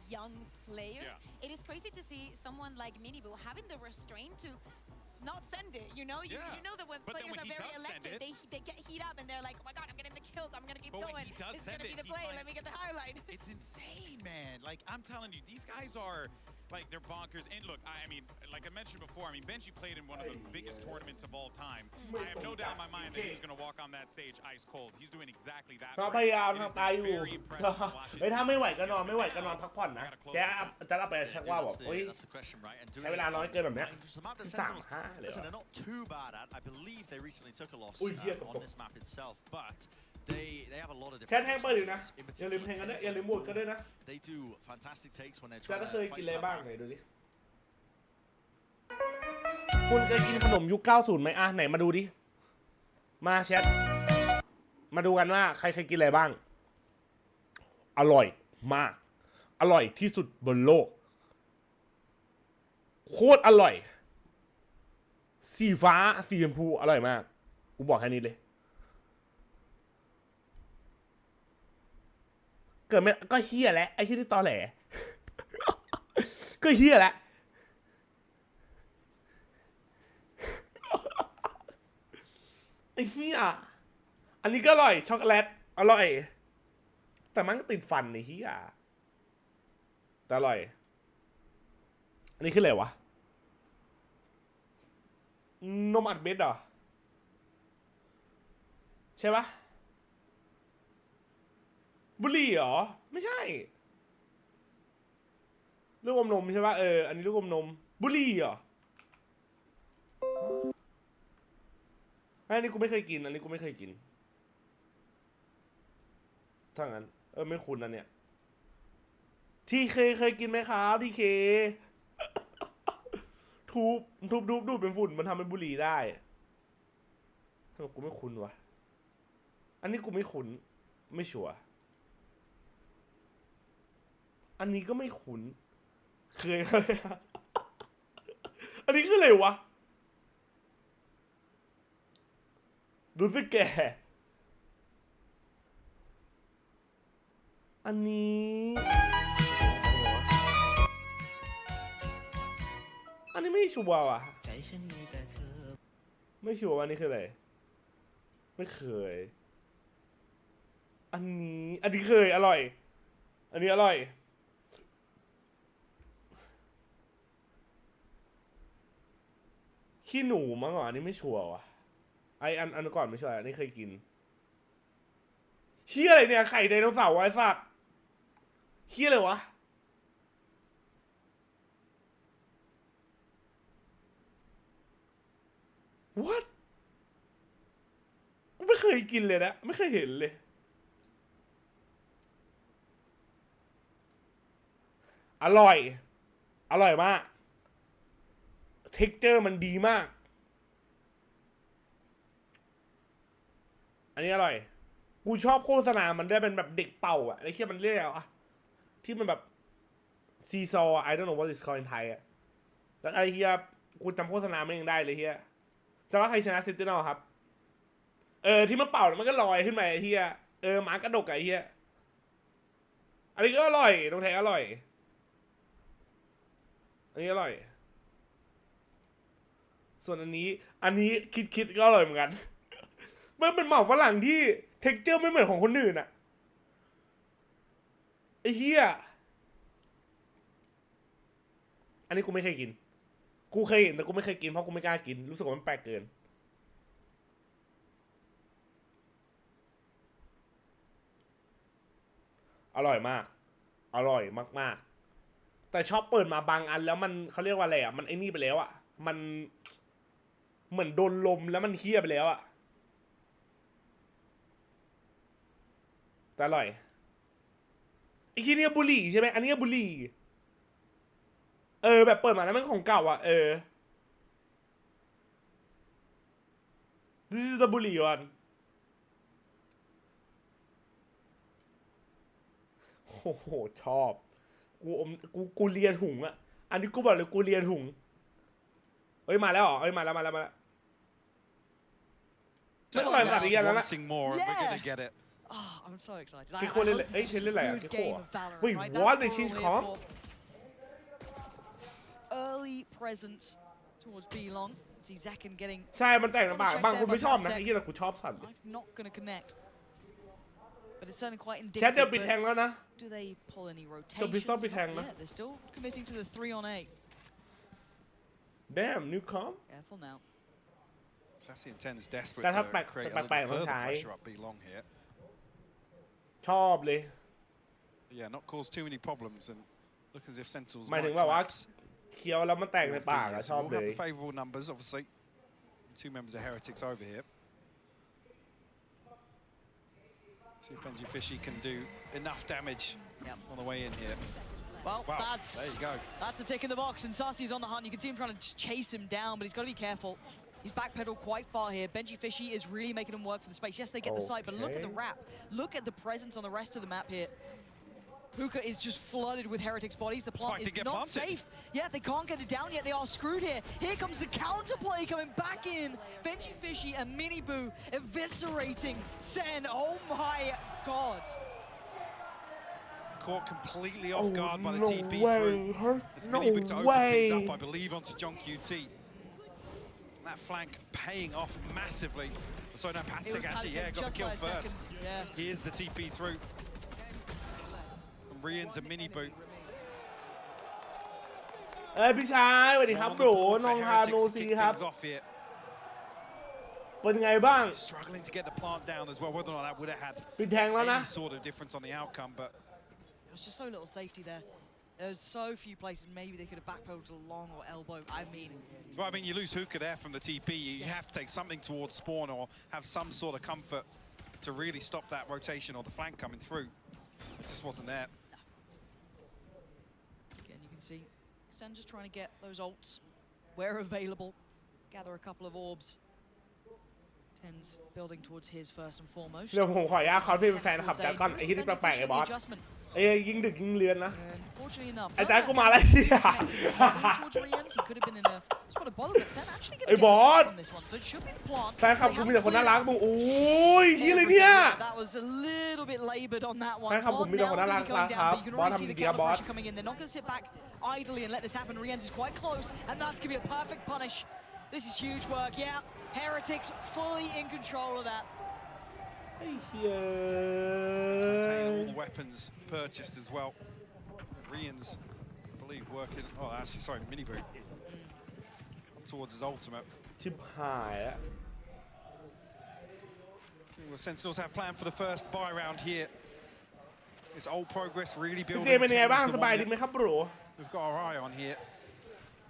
young players, it is crazy to see someone like Miniboo having the restraint to not send it. You know, you know that when players are very electric, they get heat up and they're like, oh my god, I'm getting the kills, I'm gonna keep going. This is gonna be the play. Let me get the highlight. It's insane, man. Like I'm telling you, these guys are. Like they're bonkers, and look, I mean, like I mentioned before, I mean, Benji played in one of the biggest tournaments of all time. I have no doubt in my mind that he's going to walk on that stage ice cold. He's doing exactly that. พยายามทำตายอยู่ถ้าไม่ไหวก็นอนไม่ไหวก็นอนพักผ่อนนะจะเอาไปเช็คว่าบอกเฮ้ยใช้เวลาน้อยเกินแบบเนี้ย3-5เลย Listen, they're not too bad at. I believe they recently took a loss on this map itself, but they have a lot of different. แค่แทงเปิดอยู่นะอย่าลืมแทงกันด้วยอย่าลืมบูดกันด้วยนะ They do fantastic takes when they're จะ trying เคย to กิน fight อะไร for บ้าง that ไหนดูดิคุณเคยกินขนมยุค 90 ไหมไหนมาดูดิมาแชทมาดูกันว่าใครเคยกินอะไรบ้างอร่อยมากอร่อยที่สุดบนโลกโคตรอร่อยสีฟ้าสีชมพูอร่อยมากกูบอกแค่นี้เลยเกิดไม่ก็เฮี้ยแล้วไอ้ที่ตอแหลก็เฮี้ยแล้วไอ้เฮี้ยอันนี้ก็อร่อยช็อกโกแลตอร่อยแต่มันก็ติดฟันไอ้เฮี้ยแต่อร่อยอันนี้คืออะไรวะนมอัดเม็ดเหรอใช่ปะบุหรี่เหรอไม่ใช่ลูกอมนมใช่ปะอันนี้ลูกอมนมบุหรี่เหรออันนี้กูไม่เคยกินอันนี้กูไม่เคยกินถ้างั้นไม่คุ้นนะเนี่ยที่เคยกินไหมครับที่เคทุบดูดเป็นฝุ่นมันทำเป็นบุหรี่ได้กูไม่คุ้นวะอันนี้กูไม่คุ้นไม่ชัวร์อันนี้ก็ไม่คุ้นเคยอันนี้คืออะไรวะรู้สึกแก่อันนี้ไม่ชัวร์ว่ะไม่ชัวร์ว่านี่คืออะไรไม่เคยอันนี้เคยอร่อยอันนี้อร่อยขี้หนูมั้งเหรออันนี้ไม่ชัวร์ว่ะอันก่อนไม่ชัวร์อันนี้เคยกินเฮี้ยอะไรเนี่ยไข่ไดโนเสาร์ไอ้สัตว์เฮี้ยอะไรวะWhat กูไม่เคยกินเลยนะไม่เคยเห็นเลยอร่อยมากเท็กเจอร์มันดีมากอันนี้อร่อยกูชอบโฆษณามันได้เป็นแบบเด็กเป่าอะไอ้ที่มันเรียกอะที่มันแบบซีซอ I don't know what it's called in Thai อะแล้วไอ้เฮียกูจำโฆษณาไม่ยังได้เลยเฮียจะว่าใครชนะเซนติเนลครับที่มันเป่าแล้วมันก็ลอยขึ้นมาไอ้เฮียหมากระดกไอ้เฮียอันนี้ก็อร่อยตรงแท้อร่อยอันนี้อร่อยส่วนอันนี้คิดก็อร่อยเหมือนกันมันเป็นหม่าฝรั่งที่เท็กเจอร์ไม่เหมือนของคนอื่นอะไอ้เฮียอันนี้กูไม่เคยกินกูเคยเห็นแต่กูไม่เคยกินเพราะกูไม่กล้ากินรู้สึกว่ามันแปลกเกินอร่อยมากอร่อยมากๆแต่ชอบเปิดมาบางอันแล้วมันเขาเรียกว่าอะไรอ่ะมันไอ้นี่ไปแล้วอ่ะมันเหมือนโดนลมแล้วมันเฮี้ยไปแล้วอ่ะแต่อร่อย ไอ้ที่นี่บุหรี่ใช่ไหมอันนี้บุหรี่แบบเปิดมาแล้วมันของเก่าอ่ะThis is the บุหรี่one โอ้โหชอบกูเลียถุงอ่ะอันนี้กูบอกเลยกูเลียถุงมาแล้วเหรอมาแล้วไม่ต้องอะไรตัดอีกอย่างแล้วนะ Oh, I'm so excited. กิ๊กโก้เล่นเลยเล่นอะไรกิ๊กโก้Wait what they change comp Early presence towards B long. See Zekin getting ใช่มันแต่งลำบากบางคนไม่ชอบนะไอ้ที่แต่กูชอบสั่น not gonna connect but it's certainly quite แชท indicative จะปิดแทงแล้วนะ do they pull any จะ rotations ปิดแทงนะ they're still committing to the 3-on-8 Damn new comp careful now Sassy intends desperate แต่ถ้า to แปลก create a แปล little กๆต้อง further ใช้ pressure up B long here ชอบเลย Yeah, not cause too many problems and look as if Sentinels หมายถึ might งว่า collapse. เคี้ยวแล้วมันแตกในปากอะชอบ We'll เล have ย the favourable numbers, obviously. Two members of Heretics over here. See if Benji Fishy can do enough damage on the way in here. Well, Wow, there you go. That's a tick in the box, and Sarsi's on the hunt. You can see him trying to just chase him down, but he's got to be careful. He's backpedaled quite far here. Benji Fishy is really making him work for the space. Yes, they get the site, but look at the wrap. Look at the presence on the rest of the map here. Hookah is just flooded with Heretics bodies. The plant is not safe. Yeah, they can't get it down yet. They are screwed here. Here comes the counterplay coming back in. Benji Fishy and Mini Boo eviscerating Sen. Oh my god. Caught completely off guard by the TP through. It's No Mini Boo to open things way. up, I believe, onto John QT. That flank paying off massively. So now Patsik actually, yeah, got the kill first. Yeah. Here's the TP through. From Rians and Mini Boo. พี่ชายสวัสดีครับโหรน้องฮาโนซีครับเป็นไงบ้าง Struggling to get the plant down as well. Whether or not that would have had ปิดแทงแล้วนะ any sort of difference on the outcome, but There's just so little safety there. There's so few places maybe they could have backpedaled to long or elbow. I mean, well, I mean, you lose Hookah there from the TP. You have to take something towards spawn or have some sort of comfort to really stop that rotation or the flank coming through. It just wasn't there. Again, you can see Sen just trying to get those ults where available, gather a couple of orbs. Tens building towards his first and foremost. เดี๋ยวผมขออนุญาตเขาเป็นแฟนขับแต่ก่อนไอ้ที่นี่แปลกๆไอ้บอสยิงดึกยิงเลือนนะไอ้แจ๊คกูมาแล้วไอ้บอสแฟนขับกูมีแต่คนน่ารักมึงโอ้ยที่เลยเนี่ยแฟนขับผมมีแต่คนน่ารักครับบอสทำดีครับบอส idly and let this happen. Rienz is quite close, and that's going to be a perfect punish. This is huge work, yeah. Heretics fully in control of that. Retain all the weapons purchased as well. Rians, I believe, working. Oh, actually, sorry, Mini Boo. Towards his ultimate. ชิบหายอะ Well, Sentinels have planned for the first buy round here. It's old progress, really พี่ building. เจเป็นยังไงบ้างสบายดีไหมครับโบร We've got our eye on here.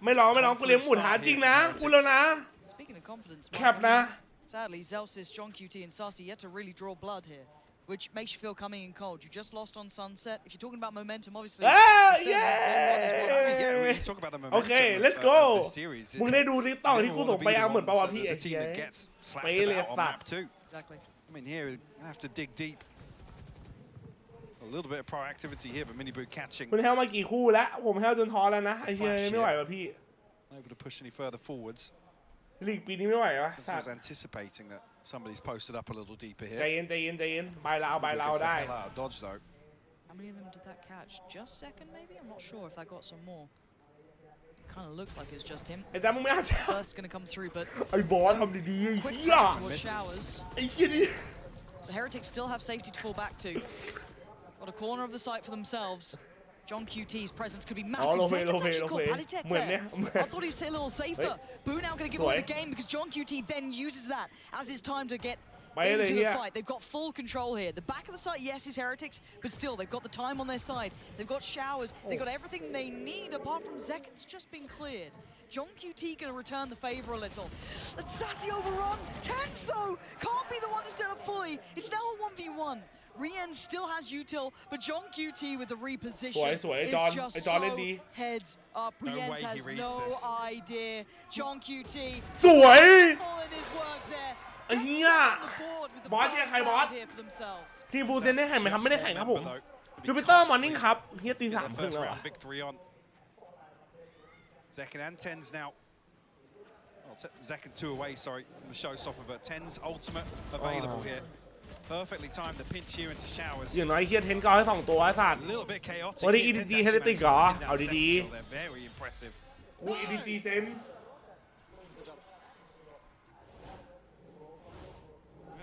ไม่ร้องกูเลี้ยงหมุนหาจริงนะพูดแล้วนะ Speaking of confidence, แคปนะ sadly, Zelsis, John QT, and Sarsi yet to really draw blood here, which makes you feel coming in cold. You just lost on Sunset. If you're talking about momentum, obviously. Okay, let's go. มึงได้ดูติ๊กต็อกที่กูส่งไปยังเหมือนป่าวพี่ไอ้เหี้ยไปเลยสัตว์ Exactly. I mean, here we have to dig deep. A little bit of proactivity here, but Mini Boo catching. คุณแฮวมากี่คู่แล้วผมแฮวจนท้อแล้วนะไอ้เหี้ยไม่ไหวว่ะพี่ Able to push any further forwards. ลีกปีนี้ไม่ไหววะ I was anticipating that somebody's posted up a little deeper here. ใจเย็นใบเราได้ Dodge though. How many of them did that catch? Just second, maybe? I'm not sure if that got some more. Kind of looks like it's just him. ไอ้จ้ามึงไม่เอาจ้า First gonna come through, but ไอ้บอสทำดีๆไอ้เหี้ย towards showers. ไอ้เหี้ยนี่ So Heretics still have safety to fall back to. Got a corner of the site for themselves. John QT's presence could be massive. Zekin's actually caught Paditek there. I thought he'd stay a little safer. Boo now going to give away the game because John QT then uses that as his time to get into the fight. They've got full control here. The back of the site, yes, is Heretics, but still, they've got the time on their side. They've got showers. They've got everything they need apart from Zekin's just been cleared. John QT going to return the favor a little. And Sassy overrun. Tens, though, can't be the one to set up fully. It's now a 1v1. Rien still has util, but John QT with the reposition สวย is จอน just ไอจอนเล่น so ดี heads up. Rien way he has reads no this. idea. John QT สวย all in his work there. ไอ้เหี้ย บอสเชียร์ใครบอส Here for themselves. ทีมฟูลเซนได้แข่งไหมครับไม่ได้แข่งครับผมจูปิเตอร์มอร์นิ่งครับเฮียตี Get 3 their ครึ่ง first แล้ว round victory on. Zekin and Tens now. Zekin 2 away, sorry, from the showstopper, but Tens ultimate available here. Perfectly timed the pinch here into showers. อย่างน้อยเฮียเทนก็เอาให้2ตัวไอ้สัตว์ A little bit chaotic. วันนี้ EDG Heretic เหรอเอาดี They're very impressive. ๆกู EDG เซน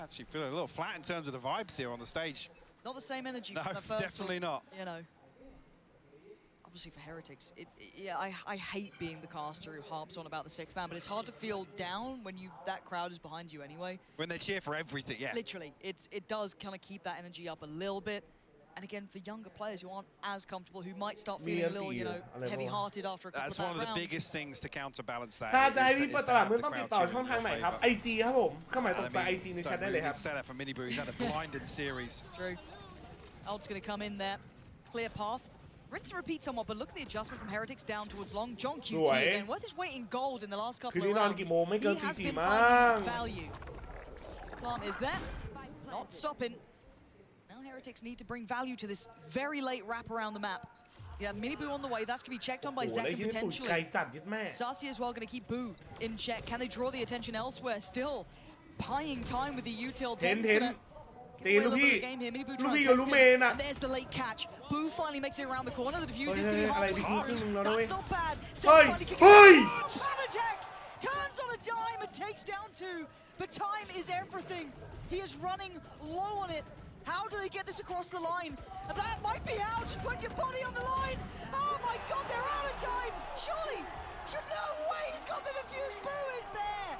Actually feeling a little flat in terms of the vibes here on the stage. Not the same energy No, from the first definitely one, not. You know, obviously for Heretics, I hate being the caster who harps on about the 6th man, but it's hard to feel down when that crowd is behind you anyway. When they cheer for everything, yeah. Literally, it does kind of keep that energy up a little bit. And again, for younger players who aren't as comfortable, who might start feeling a little, heavy-hearted after a couple That's of one of the rounds. biggest things to counterbalance that. ถ้าจะให้พี่เปิดตลาดมือต้องติดต่อช่องทางไหนครับ IG ครับผมเข้ามาตรง IG ในแชทได้เลยครับ Setup for Miniboo. He's had a blinded series. True. Ult's going to come in there. Clear path. Rinse and repeat somewhat, but look at the adjustment from Heretics down towards long. John QT again, worth his weight in gold in the last couple of rounds. He has been finding value. Plant is there. Not stopping. Now Heretics need to bring value to this very late wrap around the map. Yeah, Miniboo on the way. That's going to be checked on by Zekin potentially. Sasi as well going to keep Boo in check. Can they draw the attention elsewhere? Still buying time with the util. Ten's going toตีลูกพี่ ลูกพี่กับลูกเมนอะ There's the late catch. Boo finally makes it around the corner. The defuse is going to be hard. That's not bad. Hey! Attack turns on a dime and takes down 2. But time is everything. He is running low on it. How do they get this across the line? That might be how. Just put your body on the line. Oh my God, they're out of time. Surely, no way. He's got the defuse. Boo is there.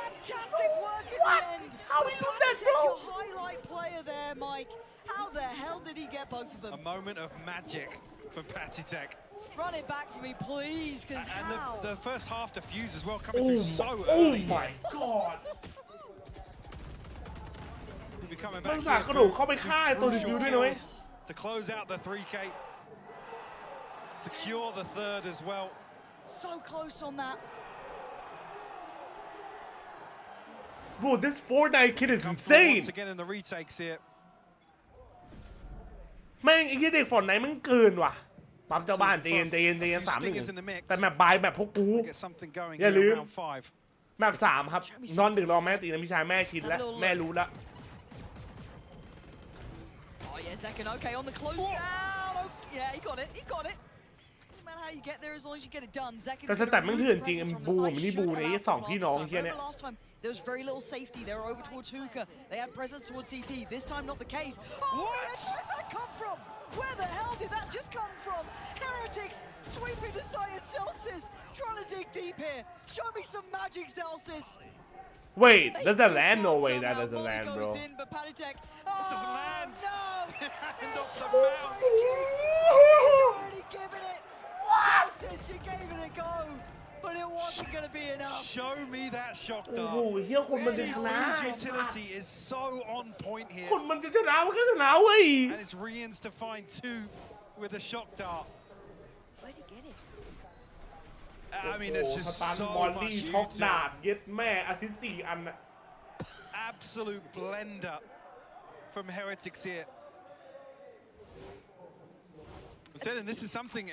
Fantastic work at the end. How did he lose that, bro? Your highlight player there, Mike. How the hell did he get both of them? A moment of magic for Patitek. Run it back for me, please, because how? And the first half defuse as well, coming through so early. Oh my God. มัน สากกระโดดเข้าไปฆ่าตัวดิวด้วยนะเว้ย To close out the 3K. Secure the third as well. So close on that. Bro, this Fortnite kid is insane. Once again in the retakes here. แม่งไอ้เด็กFortniteมันเกินว่ะปั๊มเจ้าบ้านใจเย็น3-1แต่แมปบายแบบพวกกูอย่าลืมแมป3ครับนอนดึกรอแม่ตีนะพี่ชายแม่ชินแล้วแม่รู้แล้ว Yeah, Zekin, okay, on the close down. Okay, yeah, he got it. Doesn't matter how you get there as long as you get it done. Zekin. แต่สแตทมันเถื่อนจริงบูมนี่บูใน2พี่น้องเฮียเนี่ย Last time there was very little safety. They were over towards hookah. They had presence towards CT. This time not the case. Oh, where's that come from? Where the hell did that just come from? Heretics sweeping the side at Celsius. Trying to dig deep here. Show me some magic, Celsius. Wait, does that land? No way, that doesn't land, bro. In, but Patitek, doesn't land. No! Hand off the mouse. He's already given it. Celsius, you gave it a go, but it wasn't going to be enough. Show me that shock dart. โอ้โหเฮียคนมันจะชนะ His utility is so on point here. คนมันจะชนะมันก็ชนะเว้ย And it's Rians to find 2 with a shock dart. Where'd he get it? I mean, there's just so much ช็อกดาบเย็ดแม่อาซิส4 อัน Absolute blender from Heretics here. And this is something,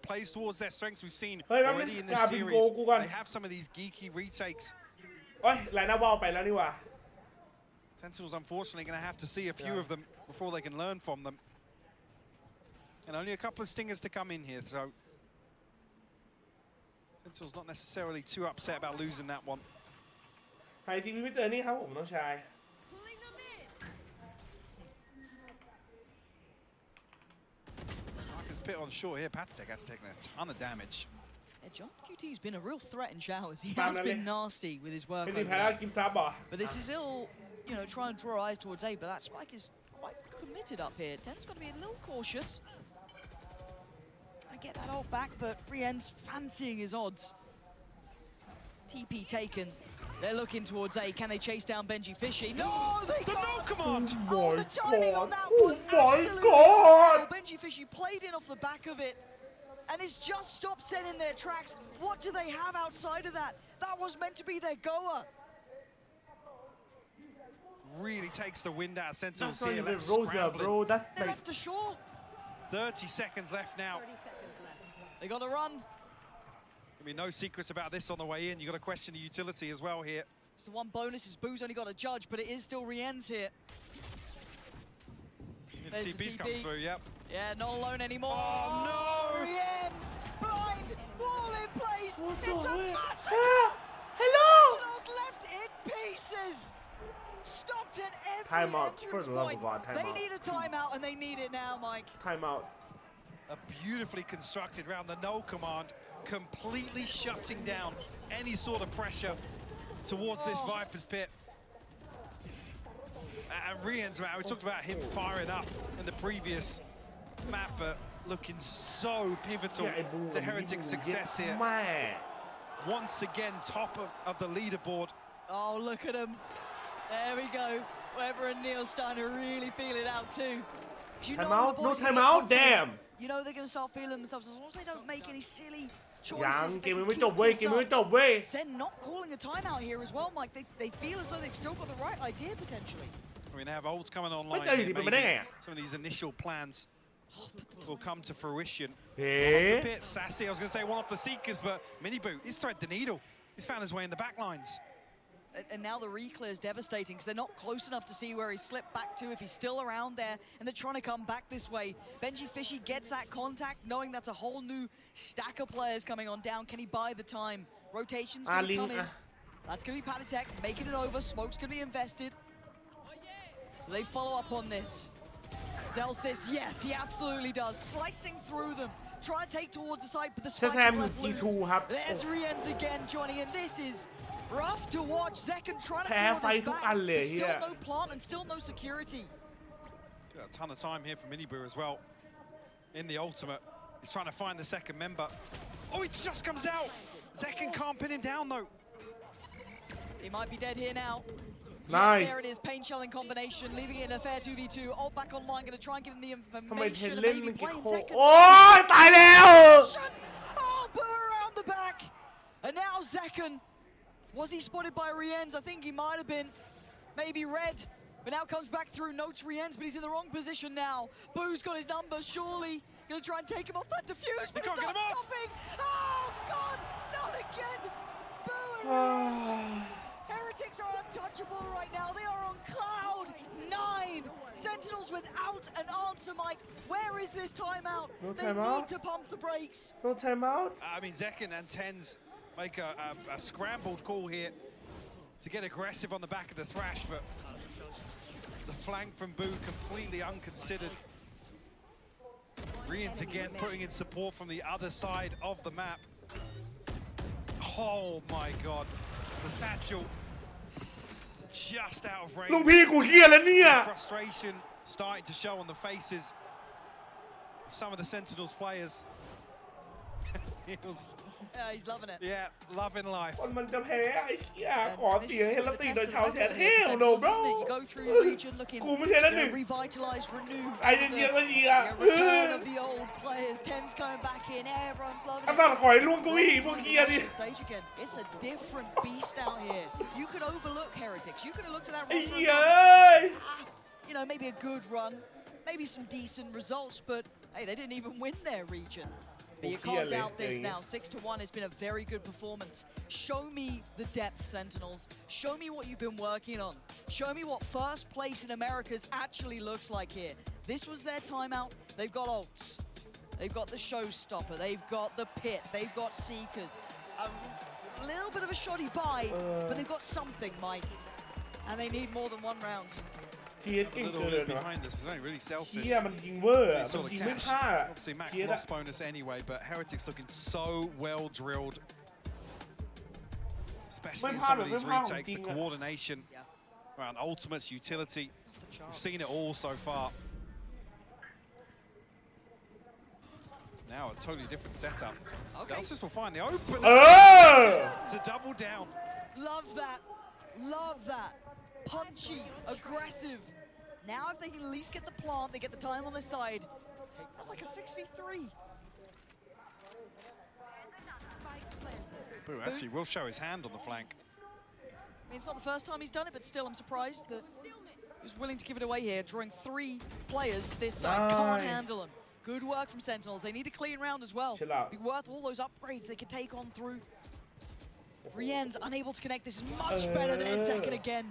plays towards their strengths. We've seen already in this series. They have some of these geeky retakes. โอ้ยไหลหน้าบอลไปแล้วนี่ว่ะ Sentinels, unfortunately, going to have to see a few of them before they can learn from them. And only a couple of stingers to come in here, so Sentinels not necessarily too upset about losing that one. ใครจริงไม่เจอนี่ครับผมน้องชาย Marcus Pitt on short here. Patitek has taken a ton of damage. Yeah, John QT's been a real threat in showers. He has been nasty with his work. But this is still, trying to draw eyes towards A, but that spike is quite committed up here. Ten's got to be a little cautious. Trying to get that ult back, but Brienne's fancying his odds. TP taken. They're looking towards A. Can they chase down Benji Fishy? No, they can't. Come on. Oh, the timing on that was absolutely God. Benji Fishy played in off the back of it, and it's just stopped Sen in their tracks. What do they have outside of that? That was meant to be their goer. Really takes the wind out of Sentinels That's not here. even Left Rosa, scrambling. bro. That's They're like left to shore. 30 seconds left now. 30 seconds left. They got to run. I mean, no secrets about this on the way in. You've got to question the utility as well here. So the one bonus is Boo's only got a judge, but it is still Rien's here. There's the TP's TP. come through, yep. Yeah, not alone anymore. Oh, no! Rien's blind, wall in place. It's a massive. Hello. Sentinels left in pieces. Stopped at every Timeout. For entrance the love point. of God, They timeout. need a timeout, and they need it now, Mike. Timeout. A beautifully constructed round. The no command completely shutting down any sort of pressure towards this Viper's pit. And Rien's, man, we talked about him firing up in the previous map, but looking so pivotal to Heretic's success here. Once again, top of the leaderboard. Oh, look at him. There we go. Weber and Neil Steiner really feel it out too. You know Timeout? the No boys are gonna timeout? get confident. Damn. You know they're going to start feeling themselves as long as they don't make any silly choices. ยัง if เก they ม can มันไม่ keep จบเว้ย this เกมมันไม่ up. จบเว้ย Sen not calling a timeout here as well, Mike. They feel as though they've still got the right idea potentially. I mean, they have ults coming online. ไม่เจออยู่ดีเป็นไปได้ไง Maybe some of these initial plans will come to fruition. เฮ้ One off the pit, Sassy. I was going to say one off the Seekers, but Miniboot, he's threaded the needle. He's found his way in the back lines. And now the reclear is devastating because they're not close enough to see where he slipped back to, if he's still around there, and they're trying to come back this way. Benji Fishy gets that contact, knowing that's a whole new stack of players coming on down. Can he buy the time? Rotation's going to come in. That's going to be Patatek, making it over. Smoke's going to be invested. So they follow up on this. Zell says, yes, he absolutely does. Slicing through them. Try to take towards the side, but the spike is left loose. There's Rien's again joining in. This is rough to watch. Zekken trying to clear this back. There's still no plant and still no security. Got a ton of time here for Miniboo as well. In the ultimate, he's trying to find the second member. Oh, it just comes out. Zekken can't pin him down though. He might be dead here now. Nice. Yeah, there it is, pain shelling combination, leaving it in a fair 2v2. Ult back online, gonna try and get in the ทำไมเท information น and เล่น maybe มันกี่ play โค Zekken. โอ้ยตายแล้ว Oh, Boo around the back. And now Zekken. Was he spotted by Rien's? I think he might have been. Maybe red. But now comes back through, notes Rien's, but he's in the wrong position now. Boo's got his number, surely. Gonna try and take him off that defuse, but it's not stopping. Oh, God, not again. Boo and Rien's. Heretics are untouchable right now. They are on cloud 9. Sentinels without an answer, Mike. Where is this timeout? No they timeout? need to pump the brakes. No timeout? I mean, Zekken and Tens make a scrambled call here to get aggressive on the back of the Thrash, but the flank from Boo completely unconsidered. Rien's again putting in support from the other side of the map. Oh my God, the satchel just out of range. ลูกพี่กูเครียดแล้วเนี่ย Frustration starting to show on the faces of some of the Sentinels players. He's loving it. Yeah, loving life. คนมันจะแพ้ไอ้เหี้ยขอ This เสีย is ให้ gonna เรา be ตี the โดย test ชาว of แชท the เฮล Sentinels, โนบร isn't it? You go through your region looking กูไม่ใช่แล้วหนึ่ง revitalized, renewed. ไอ้เชียร์ก็เชียร์ Return of the old players. Tens coming back in. Everyone's loving ข it. นาดขอยล่วงเกุ้ยพวกเกียร์ดิ Stage again. It's a different beast out here. You could overlook Heretics. You could have looked at that ไอ้ run. เหี้ยเอ้ย You know, maybe a good run, maybe some decent results, but hey, they didn't even win their region. But you can't doubt this now. 6-1 has been a very good performance. Show me the depth, Sentinels. Show me what you've been working on. Show me what first place in Americas actually looks like here. This was their timeout. They've got ults. They've got the showstopper. They've got the pit. They've got seekers. A little bit of a shoddy buy, but they've got something, Mike. And they need more than one round. เทียเก่ง A เกิ little น bit วะ behind this was only really Celsius. เหี้ยมันยิงเวอร์อะ Sort มัน of ยิงไม่ cash. พลาด Obviously, max เทีย loss bonus anyway, but Heretics looking so well drilled. Especially in some of these retakes, the coordination around ultimates, utility. We've seen it all so far. Now a totally different setup. Okay. Zelsis will find the open to double down. Love that. Love that. Punchy, aggressive. Now if they can at least get the plant, they get the time on their side. That's like a 6v3. Boo actually will show his hand on the flank. I mean, it's not the first time he's done it, but still I'm surprised that he was willing to give it away here, drawing 3 players this side. Can't handle them. Good work from Sentinels. They need a clean round as well. Be worth all those upgrades they could take on through. Rien's unable to connect. This is much better than his second again.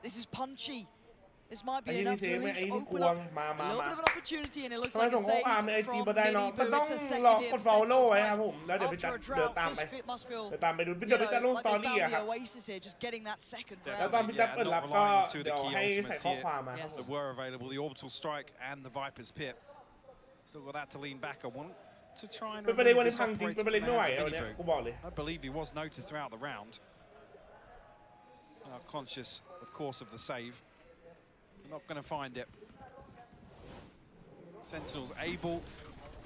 This is punchy. This might be enough to at least open up a little bit of an opportunity, and it looks like a save from Mini Boo. It's a second here for Sentinels. After a drought, this fit must feel, like they found the oasis here, just getting that second round. Not relying on two of the key ultimates here that were available, the Orbital Strike and the Viper's Pip. Still got that to lean back on. Want to try and remove this operator from the hands of Mini Boo. I believe he was noted throughout the round. Conscious, of course, of the save. Not going to find it. Sentinels able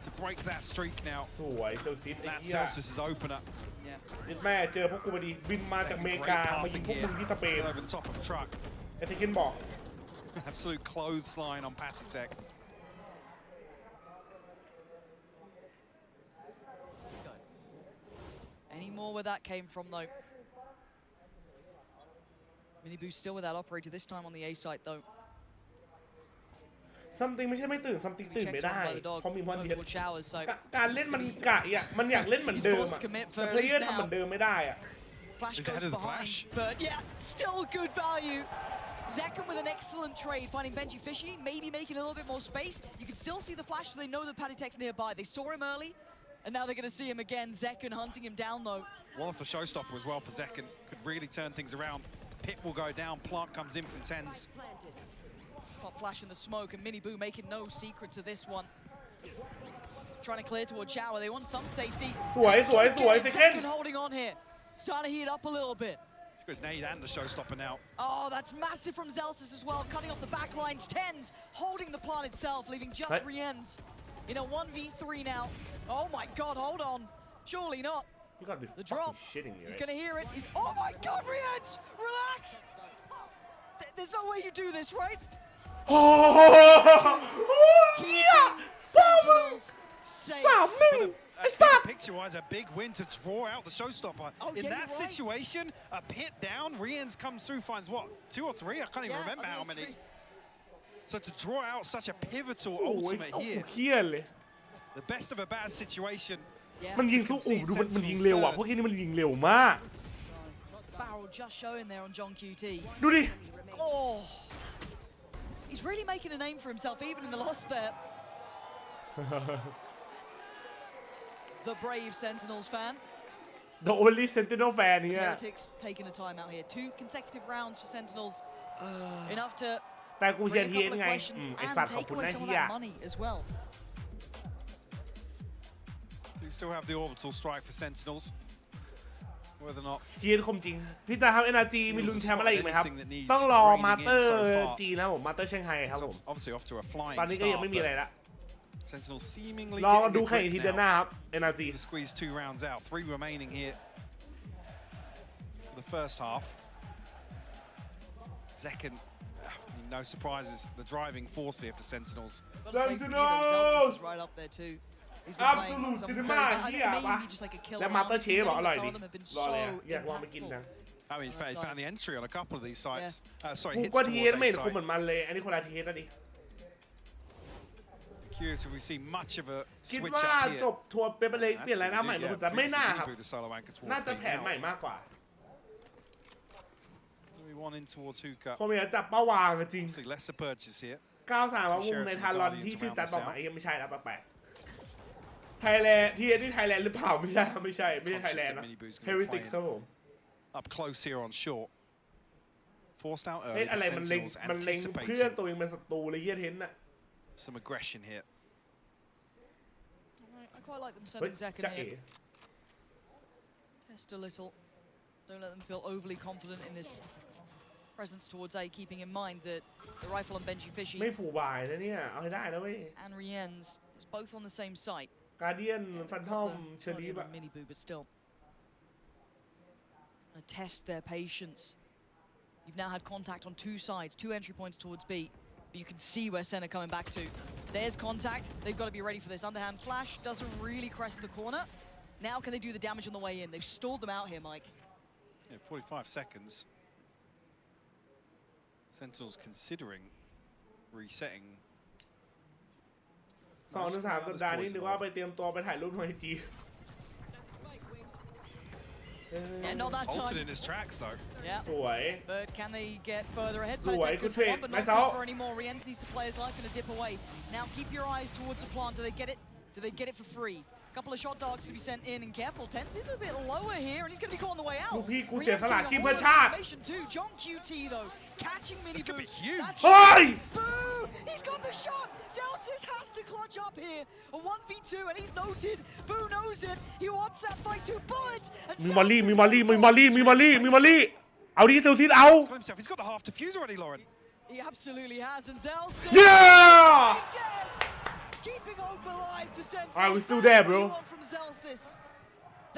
to break that streak now. That's Zelsis' opener. แม่เจอพวกกูพอดีบินมาจากอเมริกามายิงพวกมึงที่สเปน Over the top of the truck. ไอ้ที่กินบอก Absolute clothesline on Patitek. Any more where that came from though? Mini Boo still with that operator, this time on the A site though. something ไม่ใช่ไม่ตื่น something ตื่นไม่ได้เพราะมีวันเดียวการเล่นมันกะอ่ะมันอยากเล่นเหมือนเดิมอ่ะแต่เพลเยอร์ทำเหมือนเดิมไม่ได้อ่ะ Flash goes behind, but yeah, still good value. Zekken with an excellent trade, finding Benji fishy, maybe making a little bit more space. You can still see the flash, so they know that Patitek's nearby. They saw him early, and now they're going to see him again. Zekken hunting him down though. One for showstopper as well for Zekken. Could really turn things around. Pit will go down, Plant comes in from tens. Pop flash in the smoke, and Mini Boo making no secrets of this one. Trying to clear towards Shower, they want some safety. Zekken holding on here. Starting to heat up a little bit. Goes Nade and the showstopper now. Oh, that's massive from Zelsis as well, cutting off the back lines. Tens holding the plant itself, leaving just Rien's in a 1v3 now. Oh my god, hold on. Surely not. You gotta be the drop. Shitting me, He's gonna hear it. Oh my god, Rien's! Relax! There's no way you do this, right? Oh! Yeah! Sentinels safe. Picture-wise, a big win to draw out the showstopper. In that situation, a pit down, Rien's comes through, finds what, 2 or 3? I can't even remember how many. So to draw out such a pivotal ultimate here, the best of a bad situation. มันยิงสู้อู่ดูมันยิงเร็วอ่ะพวกนี้มันยิงเร็วมาก Barrel just showing there on John QT. ดูดิ Oh, he's really making a name for himself even in the loss there. The brave Sentinels fan. The only Sentinel fan here. Heretics taking a timeout here. 2 consecutive rounds for Sentinels. Enough to แต่กูเชียร์ทีเอสไงไอสัตว์ขอบคุณนะที่อยาก as well. You still have the orbital strike for Sentinels. Whether or not จีนคมจริงพี่ตาครับ NRG มีลุ้นแชมป์อะไรอีกไหมครับต้องรอมาสเตอร์จีนนะผมมาสเตอร์เชียงไฮ้ครับผมตอนนี้ก็ยังไม่มีอะไรละรอดูแข่งอีกทีเดือนหน้าครับ NRG squeeze 2 rounds out 3 remaining here for the first half. Zekken, no surprises, the driving force here for Sentinels. Sentinels right up there too. Absolute cinema เหี้ยปะและมาสเตอร์เชฟบอกอร่อยดิรอเลยอยากลองไปกินนะ I mean, he found the entry on a couple of these sites. Sorry, กู hits ก็ towards ทีเอสไม่เห็นคมเหมือนมันเลยอันนี้คนละทีเอสนะดิ Curious if we see much of a คิด switch ว่า up here. จบทัวร์เป็นไปเลยเปลี่ยนอะไรหน้าใหม่มันจะไม่น่าครับ The solo anchor towards น่าจะ B แผนใหม่มากกว่า We want in towards Hookah. คงมีจับเป้าวางจริง See lesser purchase here. 93ว่าวงในทารอนที่ชื่อจัดบอกมายังไม่ใช่แล้วแปลกๆไทยแลนด์ที่นี่ไทยแลนด์หรือเปล่าไม่ใช่ไทยแลนด์นะ Heretics ครับผม Up close here on short. Forced out เฮ้ย early. อะไรมันเล็งเพื่อนตัวเองเป็นศัตรูเลยเฮียเทนน่ะ Some aggression here. I quite like them sending Zekken here. Test a little. Don't let them feel overly confident in this presence towards A, keeping in mind that the rifle on Benji Fishy ไม่ฟูบายนะเนี่ยเอาให้ได้นะเว้ย and Rien's is both on the same site. Guardian Phantom Cherry mini boo, but still test their patience. You've now had contact on two sides, 2 entry points towards B, but you can see where Sen are coming back to. There's contact. They've got to be ready for this. Underhand flash doesn't really crest the corner. Now can they do the damage on the way in? They've stalled them out here, Mike. Yeah, 45 seconds. Sentinels considering resetting. 2-3 สัปดาห์นี้นึกว่าไปเตรียมตัวไปถ่ายรูปใน IG. Yeah, not that time. Altered in his tracks though. Yeah. สวย But can they get further ahead? สวย good trade but nice not out good for any more. Rienz needs to play his life and a dip away. Now keep your eyes towards the plant. Do they get it? Do they get it for free? Couple of shot dogs to be sent in, and careful. Tenz is a bit lower here, and he's going to be caught on the way out. ลูกพี่กูเสียสละชีพเพื่อชาติ John QT though, catching mini This could be huge. เฮ้ย Boo! He's got the shot. Zelsis has to clutch up here. A 1v2, and he's noted. Boo knows it. He wants that fight. 2 bullets. มีมอลลี่เอาดิเซลซิสเอา He's got the half defuse already, Lauren. He absolutely has, and Zelsis. Yeah! Keeping hope alive for Sentinels. Alright, we're still there, bro. From Zelsis.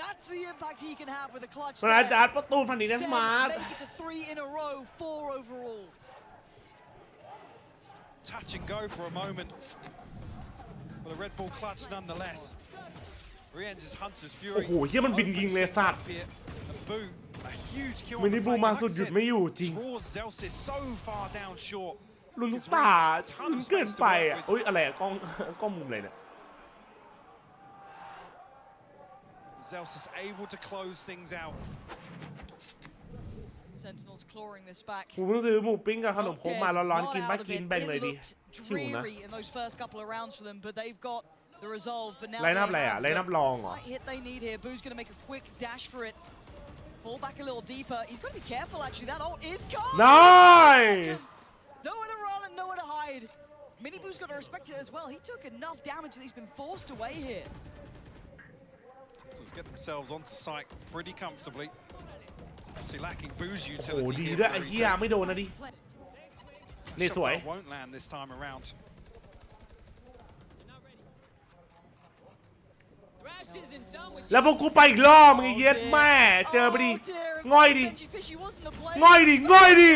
That's the impact he can have with a clutch. มันอาจารย์ประตูฝั่งนี้นะสมาร์ท Make it to 3 in a row, 4 overall. Touch and go for a moment. But the Red Bull clutch nonetheless. Rienz' Hunter's Fury. โอ้โหเหี้ยมันบินยิงเลยสัตว์ Boo, a huge kill. มินิบูมาสุดหยุดไม่อยู่จริง Draws Zelsis so far down short. ลุ้นตาลุ้นเกินไปอ่ะอุ้ยอะไรอ่ะกล้องมุมอะไรเนี่ย Zelsis able to close things out. Sentinels clawing this back. กูเพิ่งซื้อหมูปิ้งกับขนมโค้กมาร้อนๆกินบ้ากินแบ่งเลยดิหิวนะ In those first couple of rounds for them, but they've got the resolve. But now ไล่นับอะไรอ่ะไล่นับรองเหรอ hit they need here. Boo's going to make a quick dash for it. Fall back a little deeper. He's got to be careful actually. That ult is gone. Nice. Nowhere to run and nowhere to hide. Mini Boo's got to respect it as well. He took enough damage that he's been forced away here. So get themselves onto site pretty comfortably. Obviously lacking Boo's โอ้โห utility ดี here. ด้วยไอ้เหี้ยไม่โดนนะดินี่สวย Shot won't land this time around. แล้วพวกกูไปอีกรอบมึงเย็ดแม่เจอไปดิง่อยดิง่อยดิง่อยดิ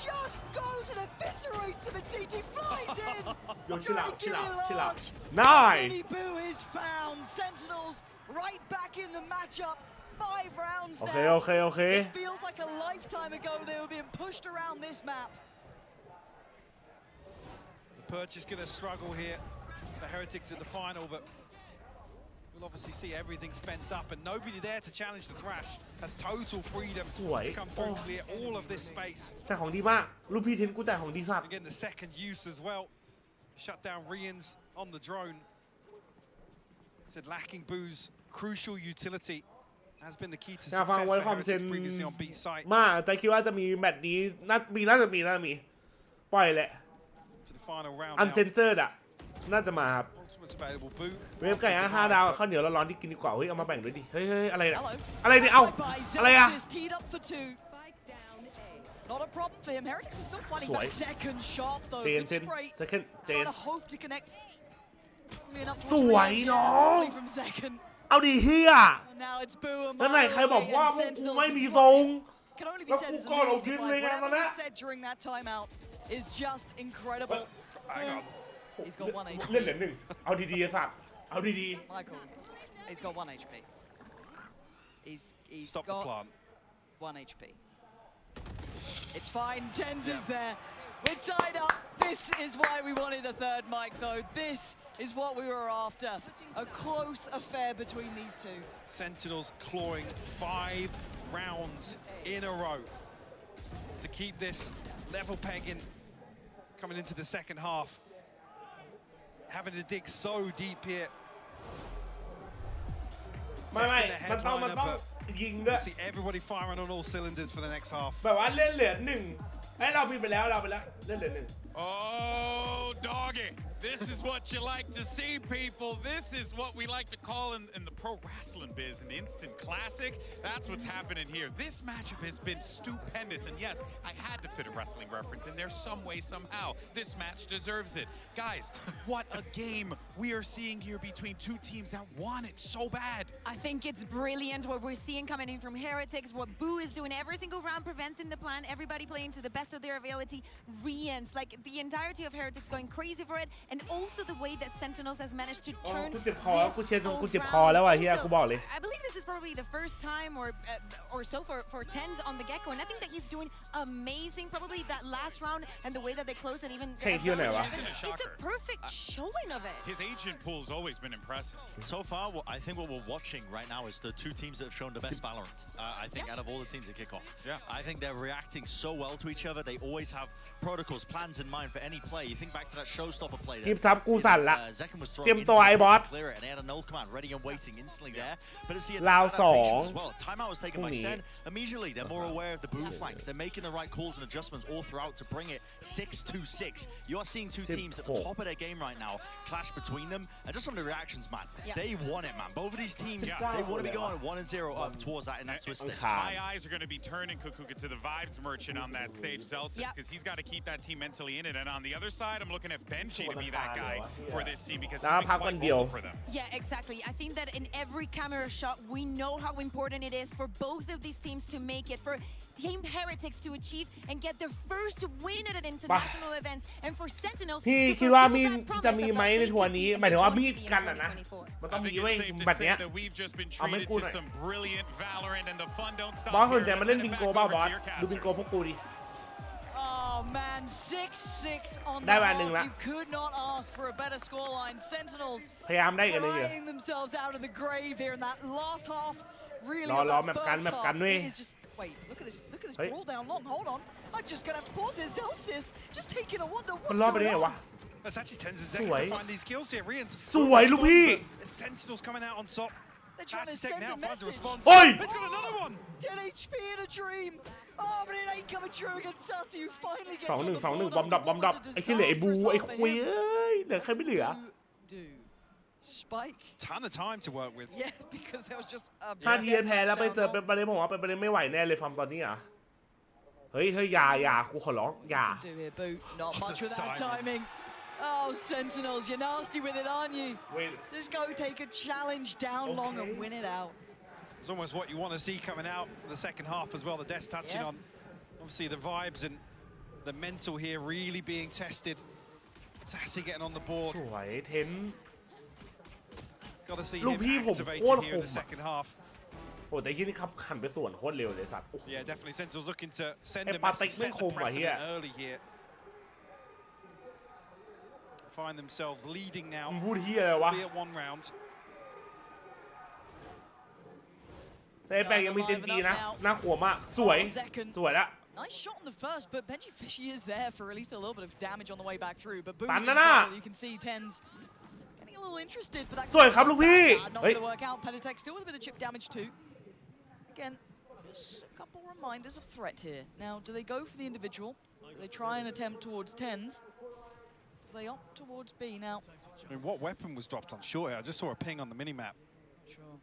Just goes and eviscerates them and TT flies in. Yo, chill out. Nice. Mini Boo is found. Sentinels right back in the matchup. 5 rounds now. Okay. It feels like a lifetime ago they were being pushed around this map. The Perch is going to struggle here. The Heretics in the final, but we'll obviously see everything spent up and nobody there to challenge the Thrash. Has total freedom to come through, clear all of this space. แต่ของดีมากลูกพี่เทนกูแต่ของดีสัตว์ Again, the second use as well. Shut down Rienz on the drone. Said lacking Boo's crucial utility has been the key to success for Heretics previously on B site. มากแต่คิดว่าจะมีแมตช์นี้น่าจะมีปล่อยแหละ To the final round อันเซน now. เซอร์อ่ะน่าจะมาครับ Ultimate's available. Boo. เวฟไก่5 ดาวข้าวเหนียวร้อนๆที่กินดีกว่าเฮ้ยเอามาแบ่งด้วยดิเฮ้ยอะไรเนี่ยอะไรเนี่ยเอ้าอะไรอะ Teed up for 2. Not a problem for him. Heretics is still fighting that second shot though. Good spray. second Trying to hope to connect. สวยน้อง From second. เอาดิเฮีย Now it's Boo and แล้วไหนใครบอกว่าพวกกูไม่มีทรง แล้วกูก็ลงทิ้งเลยไงตอนนี้ Whatever he said during that timeout is just incredible. Hang on. He's got 1 HP. เล่นเหรียญ1เอาดีๆสัตว์เอาดี Michael, he's got 1 HP. He's Stop got the plant. 1 HP. It's fine. Tenz is there. We're tied up. This is why we wanted a third mic, though. This is what we were after. A close affair between these two. Sentinels clawing 5 rounds in a row to keep this level pegging coming into the second half. Having to dig so deep here. ไม่มันต้องยิงด้วย See everybody firing on all cylinders for the next half. แบบว่าเล่นเหรียญ1ให้เราพิมพ์ไปแล้วเล่นเหรียญ1 Oh, doggy. This is what you like to see, people. This is what we like to call in the pro wrestling biz an instant classic. That's what's happening here. This matchup has been stupendous. And yes, I had to fit a wrestling reference in there some way, somehow. This match deserves it. Guys, what a game we are seeing here between two teams that want it so bad. I think it's brilliant what we're seeing coming in from Heretics, what Boo is doing every single round, preventing the plan, everybody playing to the best of their ability. Rians, like the entirety of Heretics going crazy for it, and also the way that Sentinels has managed to turn this whole round. I believe this is probably the first time or so for Tens on the get-go, and I think that he's doing amazing. Probably that last round and the way that they close it, even it's a perfect showing of it. His agent pool's always been impressive. So far, I think what we're watching right now is the two teams that have shown the best Valorant. I think out of all the teams at kickoff. Yeah. I think they're reacting so well to each other. They always have protocols, plans in mind for any play. You think back to that showstopper play. คลิปซับกูสั่นละ เตรียมตัวไอ้บอส clear it, and they had a null command ready and waiting instantly there. But it's the ราวสอง as well. Timeout was taken by Sen. Immediately, they're more aware of the Boo flanks. They're making the right calls and adjustments all throughout to bring it 6-6. You are seeing two teams at the top of their game right now clash between them. And just from the reactions, man, they want it, man. Both of these teams, they want to be going 1-0 up towards that in that Swiss stage. My eyes are going to be turning Kukuka to the vibes merchant on that stage, Zelsis, because he's got to keep that team mentally in it. And on the other side, I'm looking at Benji to be that guy for this team because he's been quite vocal for them. Yeah, exactly. I think that in every camera shot, we know how important it is for both of these teams to make it, for Team Heretics to achieve and get their first win at an international event, and for Sentinels พี่คิดว่ามีจะมีไหมในทัวร์นี้หมายถึงว่ามีดกันนะมันต้องมีไว้แบบเนี้ยเอาไม่กูหน่อยบอสสนใจมาเล่นบิงโกบ้าบอสดูบิงโกพวกกูดิ Oh man, 6-6 on the half. You could not ask for a better scoreline. Sentinels พยายามได้กันเลย flying themselves out of the grave here in that last half. Really, รอแบบกันด้วย Wait, look at this brawl down long. Hold on, I'm just gonna have to pause this. Zelsis just taking a wonder what's going on. That's actually Tens and Zek to find these kills here. Rians. สวยลูกพี่ Sentinels coming out on top. They're trying to send a message. It's got another one. 10 HP in a dream. Oh, but it ain't coming true against Sassy, who finally gets 2-1 บอมดับไอ้ที่เหลือไอ้บูไอ้คุยเอ้ยเหลือใครไม่เหลือ Spike. Ton of time to work with. Yeah, because there was just a ถ้าทีแพ้แล้วไปเจอเป็นประเด็นผมว่าเป็นประเด็นไม่ไหวแน่เลยฟอร์มตอนนี้อ่ะเฮ้ยอย่ากูขอร้องอย่า Not much with that timing. Oh, Sentinels, you're nasty with it, aren't you? Just go take a challenge down long and win it out. It's almost what you want to see coming out the second half as well. The Death touching on, obviously, the vibes and the mental here really being tested. Sassy getting on the board. สวยเทน Got to see ลูก him พี่ผม activated โคตร here ค in ม the second half. โอ้แต่ยี่นี่ครับขันไปส่วนโคตรเร็วเลยสัตว์ Yeah, definitely. Sentinels looking to send a ไอ้ปาติก message, ไม่ set ค the มว่ะเฮีย precedent early here. Find themselves leading now. มึงพูดเฮียอะไรวะ Be at one round. แต่ไอ้แปงยังมีเจนจีนะน่ากลัวมากสวยละ Nice shot on the first, but Benji Fishy is there for at least a little bit of damage on the way back through. But Boom's in trouble. You can see Tens getting a little interested, but that สวยครับลูกพี่ not going to work out. Penitech still with a bit of chip damage too. Again, just a couple reminders of threat here. Now, do they go for the individual? Do they try and attempt towards Tens? Do they opt towards B now? I mean, what weapon was dropped on short here? I just saw a ping on the minimap. Sure.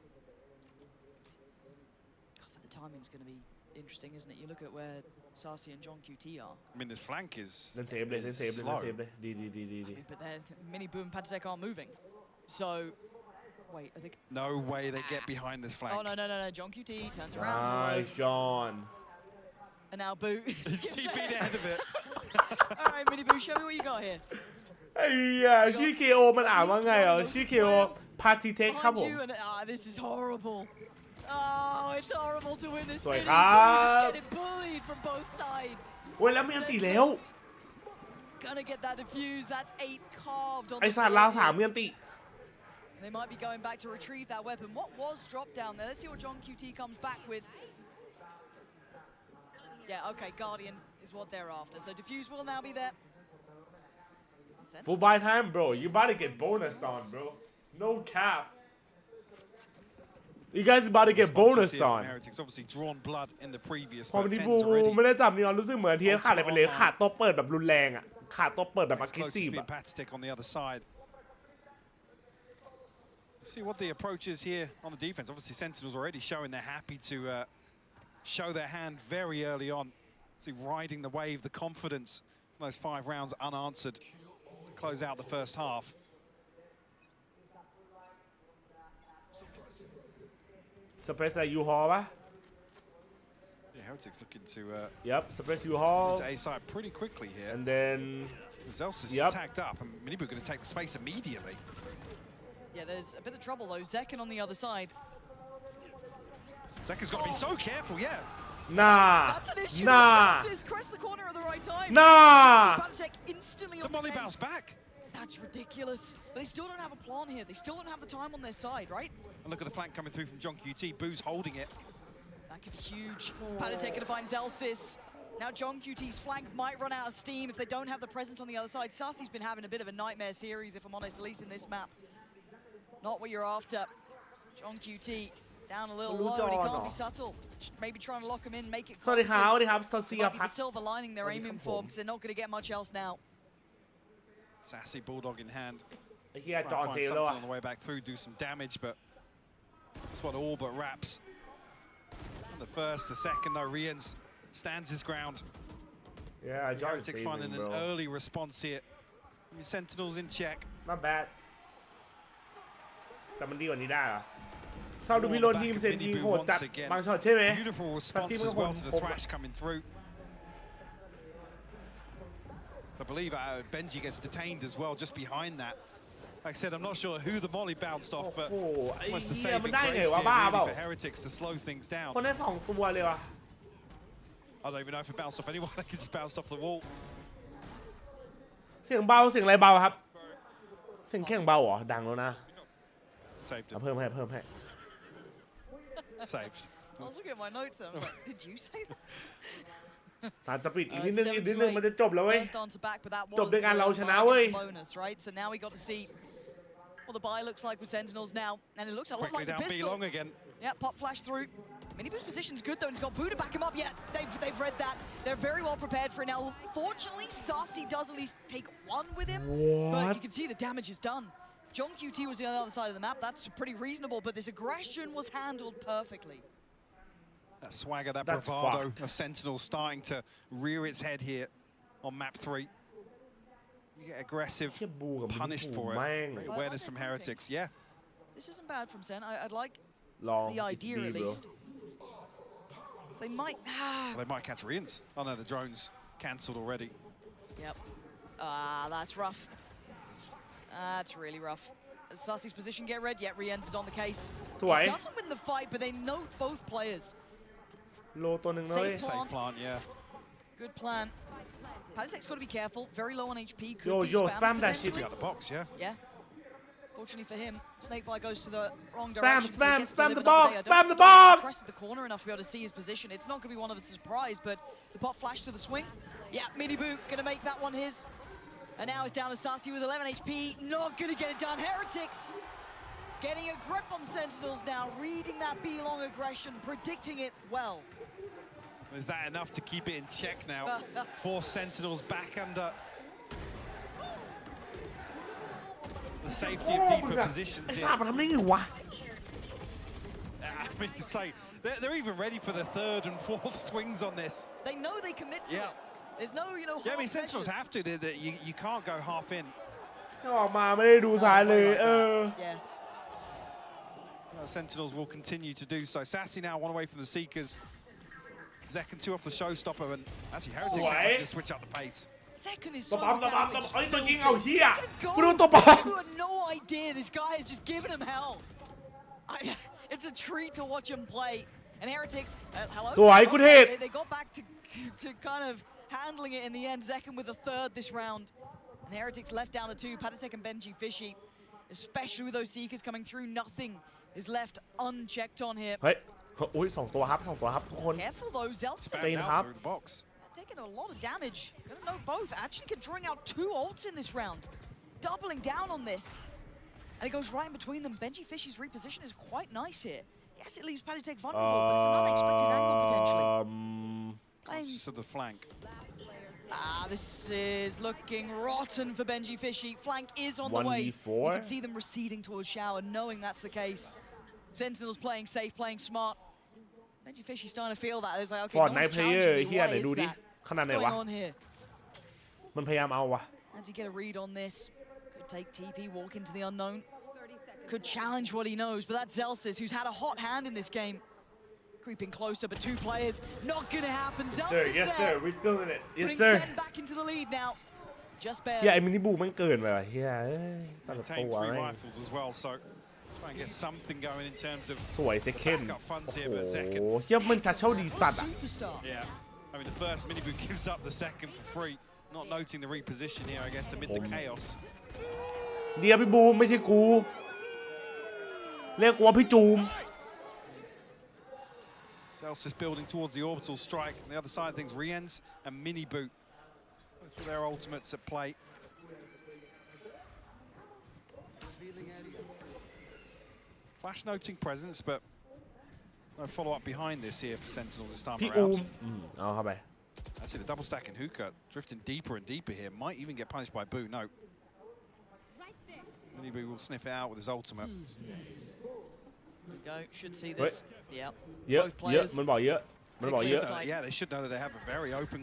God, the timing's going to be interesting, isn't it? You look at where Sassy and John QT are. I mean, this flank is slow. But Mini Boom and Penitech aren't moving. So, wait, I think... No way they get behind this flank. Oh, no. John QT turns around. Nice, John. And now Boo. CP'd ahead of it. All right, Mini Boo, show me what you got here. ไอ้เหี้ยชื่อ KO มันอ่านว่าไงอ่ะชื่อ KO พาทิเทคครับผม This is horrible. Oh, it's horrible to win this. สวยครับ Just getting bullied from both sides. โอ้ยแล้วมีอันตีแล้ว Gonna get that defuse. That's 8 carved on ไอ้สัตว์ลาว3มีอันติ They might be going back to retrieve that weapon. What was dropped down there? Let's see what John QT comes back with. Yeah, okay, Guardian is what they're after. So defuse will now be there. Full buy time, bro. You about to get bonused on, bro. No cap. You guys about to get bonused on. Heretics obviously drawn blood in the previous. พอวันนี้บูไม่ได้จับนี่รู้สึกเหมือนที่ขาดอะไรไปเลยขาดตัวเปิดแบบรุนแรงอ่ะ ขาดตัวเปิดแบบ It's close to aggressive being Patic on the other side. See what the approach is here on the defense. Obviously, Sentinels already showing they're happy to show their hand very early on. See, riding the wave, the confidence. Those 5 rounds unanswered. Close out the first half. Suppress that U-Haul ปะ Yeah, Heretics looking to Yep, suppress U-Haul to A side pretty quickly here. and then Zels is tagged up, and Minibu going to take the space immediately. Yeah, there's a bit of trouble though. Zekin on the other side. Zekin's got to be so careful, yeah. Nah. That's an issue. Nah. Crest the corner at the right time. Nah. Patic instantly The molly bounce back. That's ridiculous. But they still don't have a plan here. They still don't have the time on their side, right? And look at the flank coming through from John QT. Boo's holding it. That could be huge. Patic going to find Zelsis. Now John QT's flank might run out of steam if they don't have the presence on the other side. Sassy's been having a bit of a nightmare series, if I'm honest, at least in this map. Not what you're after. John QT down a little low, and he can't be subtle. Maybe trying to lock him in, make it costly. สวัสดีครับสวัสดีครับซาเซีย Might be พั the ก silver lining they're aiming for, because they're not going to get much else now. Sassy Bulldog in hand. ไอ้เหี้ย Try จอ and เจ find แล้ว something อะ on the way back through, do some damage, but that's what all but wraps. On the first, the second, though, Rians stands his ground. Yeah, John Heretics finding an early response here. Sentinels in check. Not bad แต่มันดีกว่านี้ได้เหรอชอบดูพี่โรนทีมเซนยิงโหดจัดบางช็อตใช่ไหม Beautiful ซา response ซี่มัน as ก็ well to the คม thrash coming through. I believe Benji gets detained as well just behind that. Like I said, I'm not sure who the molly bounced off, but almost the saving grace here really for Heretics to slow things down. คนได้2 ตัวเลยว่ะ I don't even know if it bounced off anyone. I think it just bounced off the wall. เสียงเบาเสียงอะไรเบาครับเสียงแข่งเบาเหรอดังแล้วนะ Saved it. เพิ่มให้ Saved. I was looking at my notes and I was like, did you say that? อาจจะปิดอีกนิดนึงมันจะจบแล้วเว้ย First on to back, but that was จบด้วยการเราชนะ the เว้ย bonus, right? So now we got to see what the buy looks like with Sentinels now, and it looks a lot Quickly like the down B pistol. long again. Yeah, pop flash through. Minibu's position's good though, and he's got Boo to back him up. Yeah, they've read that. They're very well prepared for it now. Fortunately, Sassy does at least take one with him, but you can see the damage is done. John QT was on the other side of the map. That's pretty reasonable, but this aggression was handled perfectly. That swagger, that bravado of Sentinel starting to rear its head here on map 3. You get aggressive, punished for it. Great awareness from Heretics, yeah. This isn't bad from Sen. I'd like Long the idea at least. They might... They might catch Rians. Oh no, the drone's cancelled already. Yep. That's rough. That's really rough. Sassy's position get read, yet Riens is on the case. It doesn't win the fight, but they know both players. โลตัวหนึ่งเลย Safe plant, yeah. Good plan. Patic's got to be careful. Very low on HP. Could be spam that shit. Out the box, yeah. Yeah. Fortunately for him, Snakebite goes to the wrong direction. Spam the box! Spam the box! Pressed the corner enough to be able to see his position. It's not going to be one of a surprise, but the pop flash to the swing. Yeah, Minibu going to make that one his. And now it's down to Sassy with 11 HP. Not going to get it done. Heretics getting a grip on Sentinels now, reading that B-long aggression, predicting it well. Is that enough to keep it in check now? Force Sentinels back under the safety of deeper positions here. I mean, say, they're even ready for the third and fourth swings on this. They know they commit to it. There's no, Yeah, I mean, Sentinels have to. You can't go half in. ออกมาไม่ได้ดูซ้ายเลย Yes. Sentinels will continue to do so. Sassy now one away from the Seekers. Zekin 2 off the showstopper, and actually Heretics have to switch up the pace. Second is ตัว so ปั๊ม advantage. ไอ้ตัวยิงเอาเฮียกูดูตัวปั๊ม You had no idea this guy is just giving him hell. It's a treat to watch him play. And Heretics, hello? สวยกูเทศ They got back to kind of handling it in the end. Zekin with a third this round. And Heretics left down to 2. Patic and Benji fishy. Especially with those Seekers coming through. Nothing is left unchecked on here. เฮ้ยอุ้ย2 ตัวครับ2 ตัวครับทุกคน Careful though, Zelsis. Through the box. Taking a lot of damage. Gonna know both. Actually can drawing out 2 ults in this round. Doubling down on this. And it goes right in between them. Benji Fishy's reposition is quite nice here. Yes, it leaves Patic vulnerable, but it's an unexpected angle potentially. To the flank. This is looking rotten for Benji Fishy. Flank is on the way. You can see them receding towards Shower, knowing that's the case. Sentinels playing safe, playing smart. Benji Fishy starting to feel that. It's like, okay, no one's challenging me. Why is that? What's going on here? มันพยายามเอาวะ How do you get a read on this? Could take TP, walk into the unknown. Could challenge what he knows, but that's Zelsis, who's had a hot hand in this game. Creeping closer, but two players, not gonna happen. Zelsis yes sir we're still in it yes putting sir Sen back into the lead now. Just barely. เฮียไอ้มินิบูมันเกินไปว่ะเฮียตัด Take ตัว 3 rifles as well, so try and get something going in terms of สวยเซคัน backup funds โอ้ here, โห but second. เฮียมันชัดเช่าดีสัตว์อ่ะ Yeah, I mean the first miniboot gives up the second for free. Not noting the reposition here, I guess, amid the chaos. เดียวพี่บูมไม่ใช่กูเรียกว่าพี่จูม Zelsis building towards the orbital strike. On the other side of things, Riens and Miniboot, both with their ultimates at play. Flash noting presence, but no follow-up behind this here for Sentinels this time พี่อูม around. เอาเข้าไป Actually, the double stack in Hookah drifting deeper and deeper here. Might even get punished by Boo. No. Miniboot will sniff it out with his ultimate. We go. Should see this. Yeah. เยอะ Both เยอะ players. มันบอกเยอะมันบอกเยอะ Yeah, they should know that they have a very open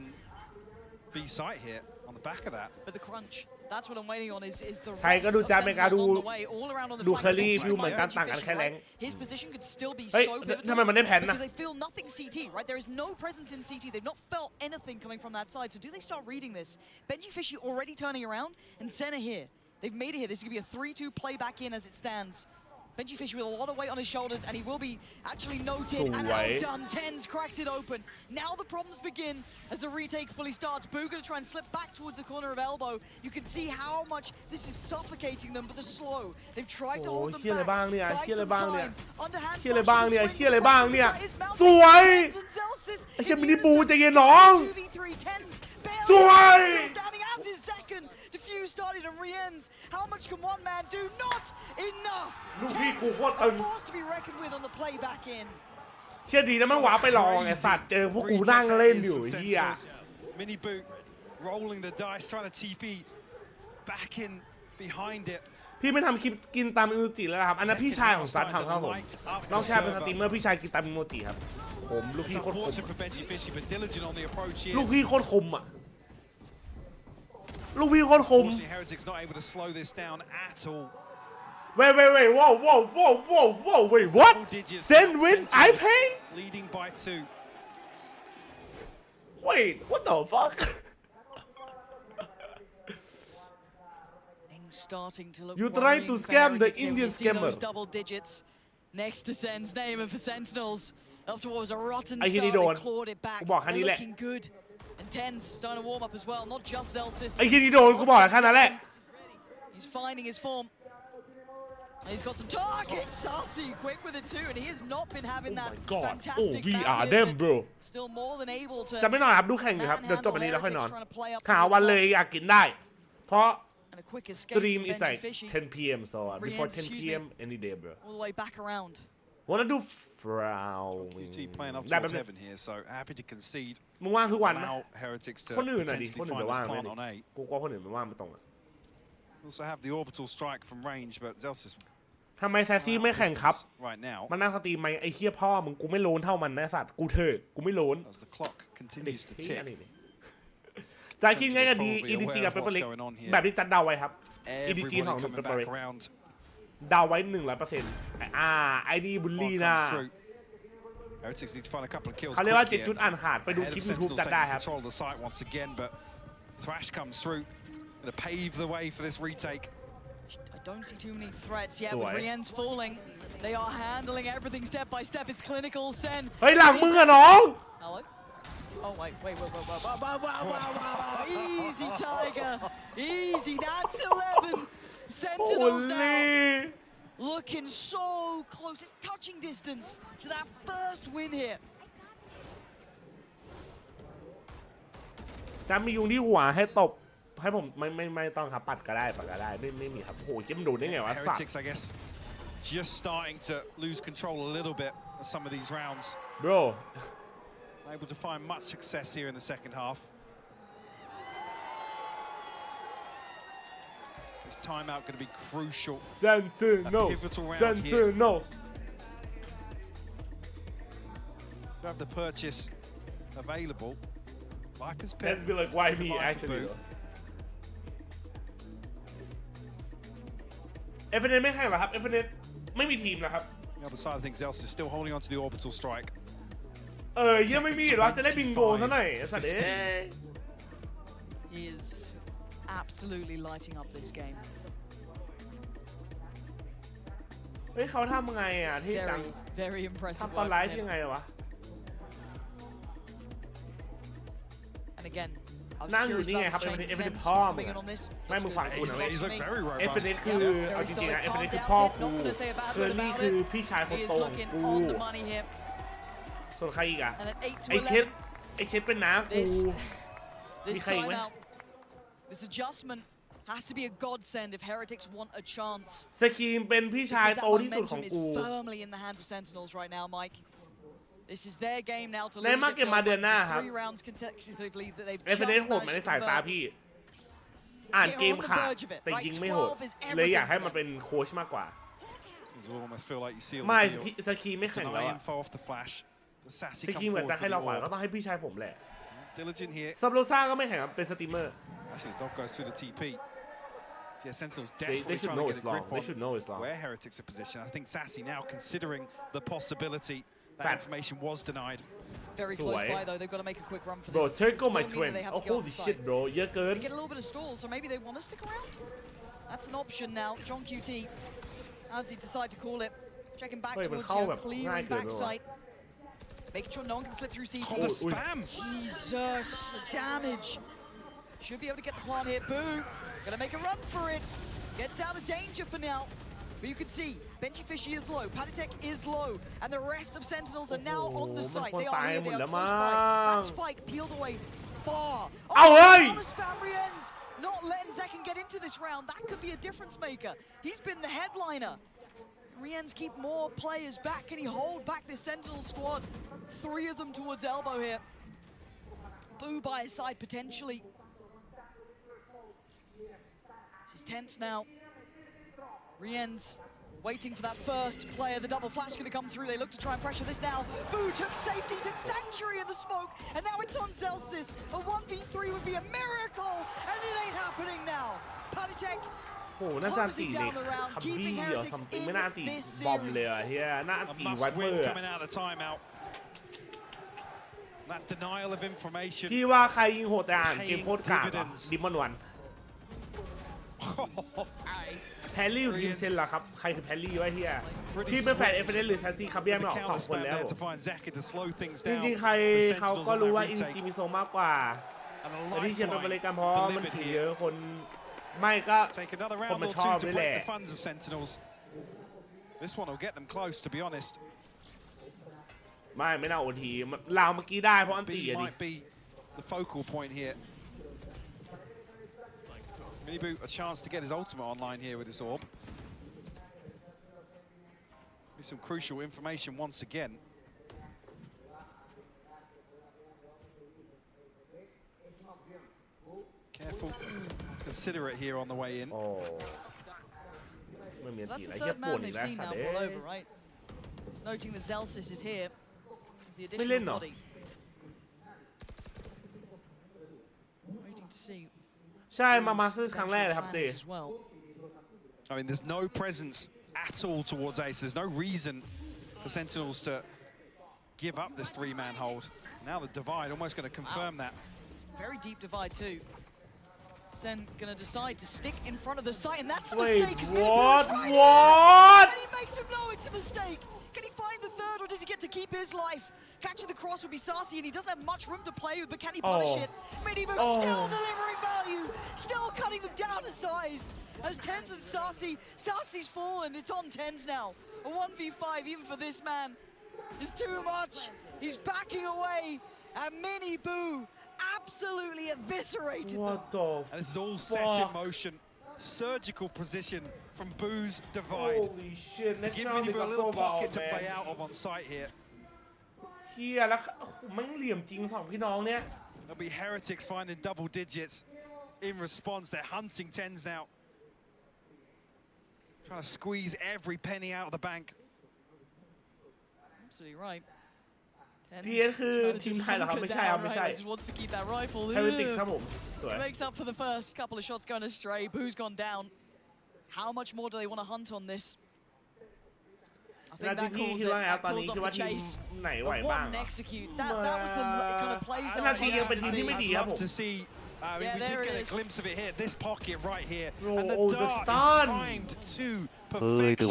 B site here on the back of that. But the crunch. That's what I'm waiting on is the ใครก็ rest ดู of จานเมกา Sentinels ดู on the way, all around on the ดู flank. เคอรี่ฟิวเหมือนกันต่างกันแค่แรง His position could still be เฮ้ย so ทำไมมันได้แผ่นนะ because they feel nothing CT, right? There is no presence in CT. They've not felt anything coming from that side. So do they start reading this? Benji Fishy already turning around, and Senna here. They've made it here. This is going to be a 3-2 play back in as it stands. Benji Fishy with a lot of weight on his shoulders, and he will be actually noted and outdone. Tens cracks it open. Now the problems begin as the retake fully starts. Boo going to try and slip back towards the corner of elbow. You can see how much this is suffocating them, but the slow. They've tried to hold them back. Buy some time. Underhand เฮียอะไรบ้างเนี่ย flush เฮียอะไรบ้างเนี่ย is mounting สวย Tens and Zelsis ไอ้เฮียมินิบูใจเย็นน้อง 2v3 Tens สวย still standing as his second. Diffuse started and re-ends. How much can one man do? Not enough. ลูกพี่กูโคตร A ตึง force to be reckoned with on the play back in. เฮียดีนะมันหวาไปลองไอ้สัตว์เจอพวกกูนั่งเล่นอยู่เฮีย Miniboot rolling the dice, trying to TP back in behind it. พี่ไม่ทำคลิปกินตามอิโมจิแล้วนะครับอันนั้นพี่ชายของซัดทำครับผมน้องชายเป็นสตรีมเมอร์พี่ชายกินตามอิโมจิครับผมลูก It's พี่โคตรคม unfortunate for Benji Fishy, but diligent on the approach here. ลูกพี่โคตรคมอ่ะลูกพี่โคตรคม Unfortunately, Heretics not able to slow this down at all. wait whoa wait what send win I pay Leading by 2. wait what the fuck Things starting to look You trying to worrying for scam the Heretics here. Indian We see those scammer. double digits next to Sen's name, and for Sentinels, after what was a rotten ไอ้ start, เฮียนี่โดน they clawed it back. กูบอกแค่ They're นี้แหละ looking good. And Tens starting to warm up as well, not just Zelsis. ไอ้เฮียนี่โดนกูบอกแค่นั้นแหละ He's finding his form. And he's got some targets. Sassy quick with it too, and he has not been having that God fantastic we back are here, them but bro still more than able to จะไม่นอนครับดูแข่งอยู่ครับเดี๋ยวจบวันนี้แล้วค่อยนอน Heretics trying to play up หาวันเลยอยากกินได้เพราะ and a quick escape stream from is Benji like Fishy. 10 p.m. so before 10 Excuse p.m. me. any day bro All the way back around. wanna do frowning QT playing up ได้ towards แป๊บนึง heaven here, so happy to concede. มึงว่างทุกวันไหม Allow Heretics to คนอื่นน่ะดิ potentially คนอื่น find จะ this ว่างไหม plant on A. กูก็คนอื่นไม่ว่างไม่ตรงอ่ะ Also have the orbital strike from range, but Zelsis ทำไมแซซี่ไม่แข่งครับ right now มันนั่งสตรีมไหมไอ้เฮียพ่อมึงกูไม่โลนเท่ามันนะสัตว์กูเถอะกูไม่โลน as the clock continues to เหี้ย tick. นี่จะคิดไงกันดี EDG กับเปเปอร์เล็กแบบที่จัดเดาไว้ครับ EDG Everybody 2 1 coming เปเปอร์เล็ก back around. เดาไว้ 100%ไอ้นี่บุลลี่ Ball นะ comes through. Heretics need to find a couple of kills เขาเรียกว่า quick here. 7 จุดอ่านขาดไปดู Ahead คลิป of YouTube Sentinels จัดได้ taking ครับ control of the site once again, but Thrash comes through, going to pave the way for this retake. I don't see too many threats yet So with I- Rien's falling. They are handling everything step by step. It's clinical. Sen. เฮ้ยหลังมึงอะน้อง Hello? Oh, wait. Easy, Tiger. Easy. That's 11. Sentinels now. Holy Looking so close. It's touching distance to that first win here. จะมียุงที่หัวให้ตบให้ผมไม่ต้องครับปัดก็ได้ไม่มีครับโอ้โหคิดมันดูได้ไงวะสัตว์ Heretics, I guess, just starting to lose control a little bit of some of these rounds. bro Able to find much success here in the second half. This timeout going to be crucial. Sentinels. Sentinels. To have the purchase available. Viper's pick. Let's be like, why me actually? FNN ไม่แข่งหรอครับ FNN ไม่มีทีมนะครับ The other side of things, Else is still holding on to the orbital strike. ยังไม่มีหรอจะได้บิงโกซะหน่อยสัตว์ He is absolutely lighting up this game. เฮ้ยเขาทำไงอ่ะที่จัง very impressive ทำตอนไลฟ์ยังไงวะ and again นั่งอยู่นี่ไงครับ FNN พ่อมึงไม่มึงฟังกูนะเว้ย FNN คือเอาจริงๆนะ FNN คือพ่อกูคือนี่คือพี่ชายคนโตของกูส่วนใครอีกอ่ะไอเช็ดเป็นน้ากูมีใครอีกไหม This adjustment has to be a godsend if Heretics want a chance. สกีมเป็นพี่ชายโตที่สุดของกู firmly in the hands of Sentinels right now, Mike. This is their game now to lose. ในมาเก็ตมาเดือนหน้าครับ 3 rounds consecutively that they've เอฟเอสโหดมาในสายตาพี่อ่านเกมขาดแต่ยิงไม่โหดเลยอยากให้มันเป็นโค้ชมากกว่าไม่สกีไม่แข่งแล้วสกีเหมือนจะให้เราขวาก็ต้องให้พี่ชายผมแหละซับโรซ่าก็ไม่แข่งเป็นสตรีมเมอร์ Actually, the dog goes through the TP. Yeah, Sentinels desperately trying to get a grip on where Heretics are positioned. I think Sassy now considering the possibility that information was denied. Very close by though. They've got to make a quick run for this. Bro, take on my twin. Oh, holy shit, bro. You're good. They get a little bit of stall, so maybe they want to stick around. That's an option now. John QT. How does he decide to call it? Checking back towards you, clearing backside. Making sure no one can slip through CT. Oh, the spam! Jesus, the damage. Should be able to get the plant here. Boo! Gonna make a run for it. Gets out of danger for now. But you can see, Benji Fishy is low, Patatek is low, and the rest of Sentinels are now on the site. They are here, they are close by. That spike peeled away far. Oh, the spam re-ends. Not letting Zekken get into this round. That could be a difference maker. He's been the headliner. Riens keep more players back. Can he hold back this Sentinel squad? 3 of them towards elbow here. Boo by his side potentially. This is tense now. Riens waiting for that first player. The double flash going to come through. They look to try and pressure this now. Boo took safety, took Sanctuary in the smoke, and now it's on Zelsis. A 1v3 would be a miracle, and it ain't happening now. Patatek โหน่าจะตีในคัมบี้เดียวซัมติงไม่น่าตีบอมเลยอะเฮียน่าตีไวเปอร์พี่ว่าใครยิงโหดแต่อ่านเกมโคตรกากอะดิมอนวันแพรรี่อยู่ทีมเซนเหรอครับใครคือแพรรี่วะเฮียพี่เป็นแฟนเอฟเอสหรือแซนซี่ครับแยกไม่ออก2 คนแล้วจริงๆใครเขาก็รู้ว่าอินจิมิโซมากกว่าแต่ที่เชียร์เป็นบริการเพราะมันถือเยอะคนไม่ก็คนมันชอบด้วยแหละ This one will get them close, to be honest. ไม่น่าโอทีลาวเมื่อกี้ได้เพราะอันตีอะดิ might be the focal point here. Minibu a chance to get his ultimate online here with this orb. Some crucial information once again. Careful, considerate here on the way in. Oh. That's the third man they've seen now fall over, right? Noting that Zelsis is here. The additional body. Waiting to see. ใช่มามาซื้อครั้งแรกเลยครับเจ I mean, there's no presence at all towards Ace. There's no reason for Sentinels to give up this 3-man hold. Now the divide, almost going to confirm that. Very deep divide too. Sen going to decide to stick in front of the site, and that's a mistake. What? And he makes him know it's a mistake. Can he find the third, or does he get to keep his life? Catching the cross would be Sassy, and he doesn't have much room to play with, but can he punish it? Minibu still delivering value, still cutting them down to size. As Tens and Sassy's fallen, it's on Tens now. A 1v5 even for this man is too much. He's backing away, and Minibu absolutely eviscerated them. What the And this is all set in motion. Surgical position from Boo's divide. Holy shit. To give Minibu a little pocket to play out of on site here. เฮียแล้วมันเหลี่ยมจริง2 พี่น้องเนี่ย There'll be Heretics finding double digits in response. They're hunting Tens now. Trying to squeeze every penny out of the bank. Absolutely right. ทีเอสคือทีมไทยเหรอครับไม่ใช่ครับไม่ใช่ Just wants to keep that rifle. HERETICS ครับผมสวย He makes up for the first couple of shots going astray. Boo's gone down. How much more do they want to hunt on this? I think that calls it. That calls off the chase. The one execute. That was the kind of plays that I love to see. We did get a glimpse of it here. This pocket right here, and the dart is timed to perfection.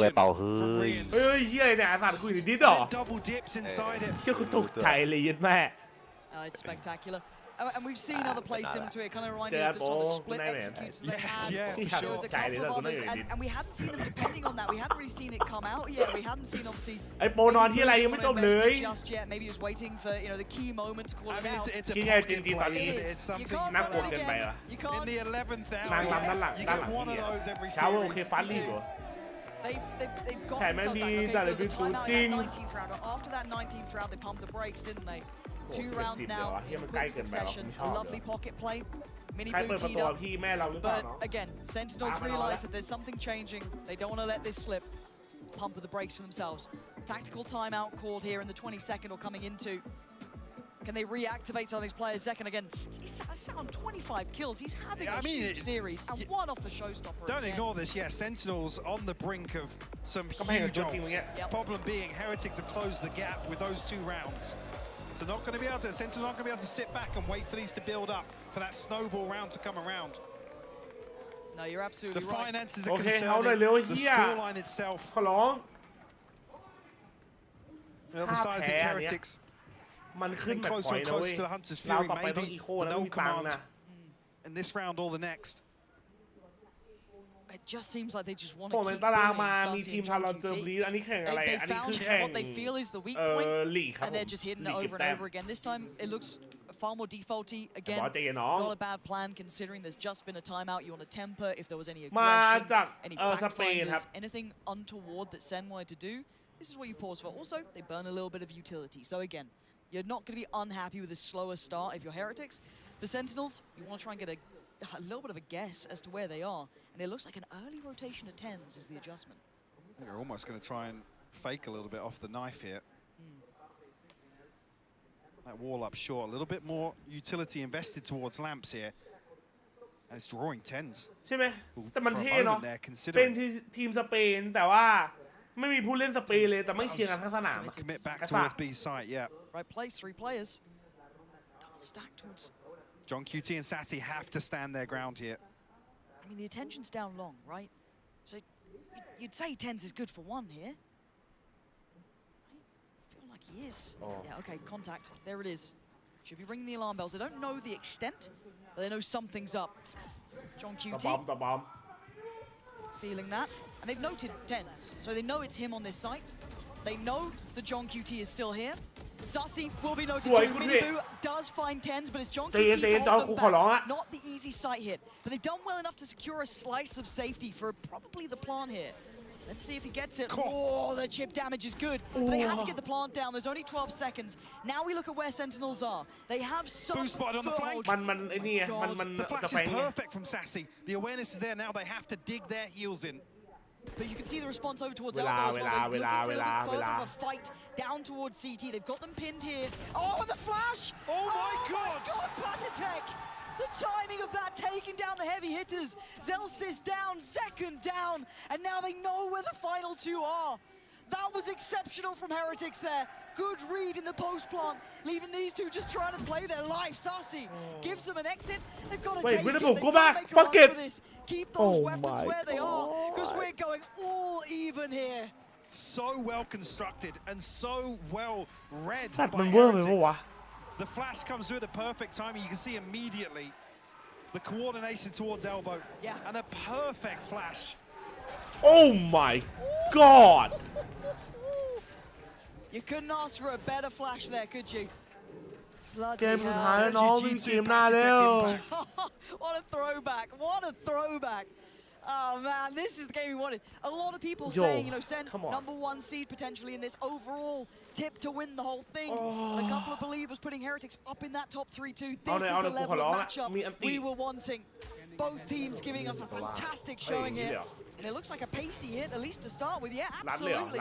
เฮ้ยเฮียเนี่ยสัตว์คุยดิดหรอ Double dips inside it. เชื่อกูตกใจเลยยัดแม่ It's spectacular. And we've seen other plays similar to it. Kind of remind me of the sort of split executes they had. There was a couple of others, and we hadn't seen them depending on that. We hadn't really seen it come out yet. We hadn't seen obviously. ไอโปนอนที่อะไรยังไม่จบเลย Just yet. Maybe just waiting for the key moment to call it out. It's a pocket play. It's something น่ากลัวเกินไปอ่ะ in the 11th นาง hour. รำด้านหลัง You ด้าน get หลัง one of those every เช้าโอเค series. ฟันรีบเหรอ They've got แข่งไม่ themselves มี back. แต่เลย Okay, so เป็น there's a ตัว timeout จริ in ง that 19th round. After that 19th round, they pumped the brakes, didn't they? 2 rounds เดี๋ยว now อ่ะเฮีย in มันใกล้ quick เกินไปหรอ succession. ไม่ช A อบ lovely pocket play. Mini ใคร Boo เปิดประ teed ตู up. พี่แม่เราหรือเปล่า But เนาะ again, Sentinels realize that there's something changing. They don't want to let this slip. Pump of the brakes for themselves. Tactical timeout called here in the 22nd or coming into. Can they reactivate some of these players? Second again, he's on 25 kills. He's having a huge series and one off the showstopper. Don't ignore this. Yeah, Sentinels on the brink of some huge ults. Problem being, Heretics have closed the gap with those 2 rounds. So not going to be able to. Sentinels aren't going to be able to sit back and wait for these to build up for that snowball round to come around. No, you're absolutely right. The finances are โอเค concerning. เขาเลยเร็ว The เฮีย scoreline itself. ขอร้อง The other side of the Heretics. มันขึ้นแบบปล่อยนะเว้ยเราต่อไปต้องอีโคแล้วต้องมีตังค์นะ in this round or the next. It just seems like they just want ผ to มเป็น keep ตาราง bullying มามี Sassy ทีม and พาราเจอ John บลีอันนี้แข่งอะไร They อันนี้ found คือแข่ง what they feel is the weak point ลีกครับ and they're just hitting it over and over again. This time it looks far more defaulty. Again, ใจเย็นน้อง not a bad plan considering there's just been a timeout. You want to temper if there was any มา aggression, จาก any ส fact เปนครับ finders, anything untoward that Sen wanted to do. This is what you pause for. Also, they burn a little bit of utility. So again, you're not going to be unhappy with a slower start if you're Heretics. For Sentinels, you want to try and get a little bit of a guess as to where they are. And it looks like an early rotation of 10s is the adjustment. You're almost going to try and fake a little bit off the knife here. That wall up short, a little bit more utility invested towards lamps here. And it's drawing 10s. ใช่ไหมแต่มันเท่เนาะเป็นทีมสเปนแต่ว่าไม่มีผู้เล่นสเปนเลยแต่ไม่เชียร์กันทั้งสนาม Commit back towards B site, yeah. Right place, 3 players. Double stack towards. John QT and Sati have to stand their ground here. I mean, the attention's down long, right? So you'd say 10s is good for 1 here. I feel like he is. Yeah, okay, contact. There it is. Should be ringing the alarm bells. They don't know the extent, but they know something's up. John QT. Feeling that. And they've noted 10s, so they know it's him on this site. They know that John QT is still here. Sassy will be noted too. Mini Boo does find 10s, but it's John QT to hold them back. Not the easy site hit, but they've done well enough to secure a slice of safety for probably the plant here. Let's see if he gets it. Oh, the chip damage is good. But they had to get the plant down. There's only 12 seconds. Now we look at where Sentinels are. They have some Boo spotted on the flank. The flash is perfect from Sassy. The awareness is there now. They have to dig their heels in. But you can see the response over towards Elbow as well. They're looking for a little bit further of a fight down towards CT. They've got them pinned here. Oh, the flash! Oh my God! Patatech! The timing of that, taking down the heavy hitters. Zelsis down, second down, and now they know where the final 2 are. That was exceptional from Heretics there. Good read in the post plant, leaving these 2 just trying to play their life. Sassy gives them an exit. They've got to take it. Go back. Fuck it. Keep those weapons where they are, because we're going all even here. So well constructed and so well read by Heretics. The flash comes through at the perfect timing. You can see immediately the coordination towards Elbow. Yeah. And a perfect flash. Oh my God! You couldn't ask for a better flash there, could you? เกมสุดท้ายน้องวิ่งเกมหน้าแล้ว What a throwback! What a throwback! Oh man, this is the game we wanted. A lot of people saying, you know, send #1 seed potentially in this overall tip to win the whole thing. A couple of believers putting Heretics up in that top 3-2. This is the level of matchup we were wanting. Both teams giving us a fantastic showing here. And it looks like a pacey hit, at least to start with. Yeah, absolutely.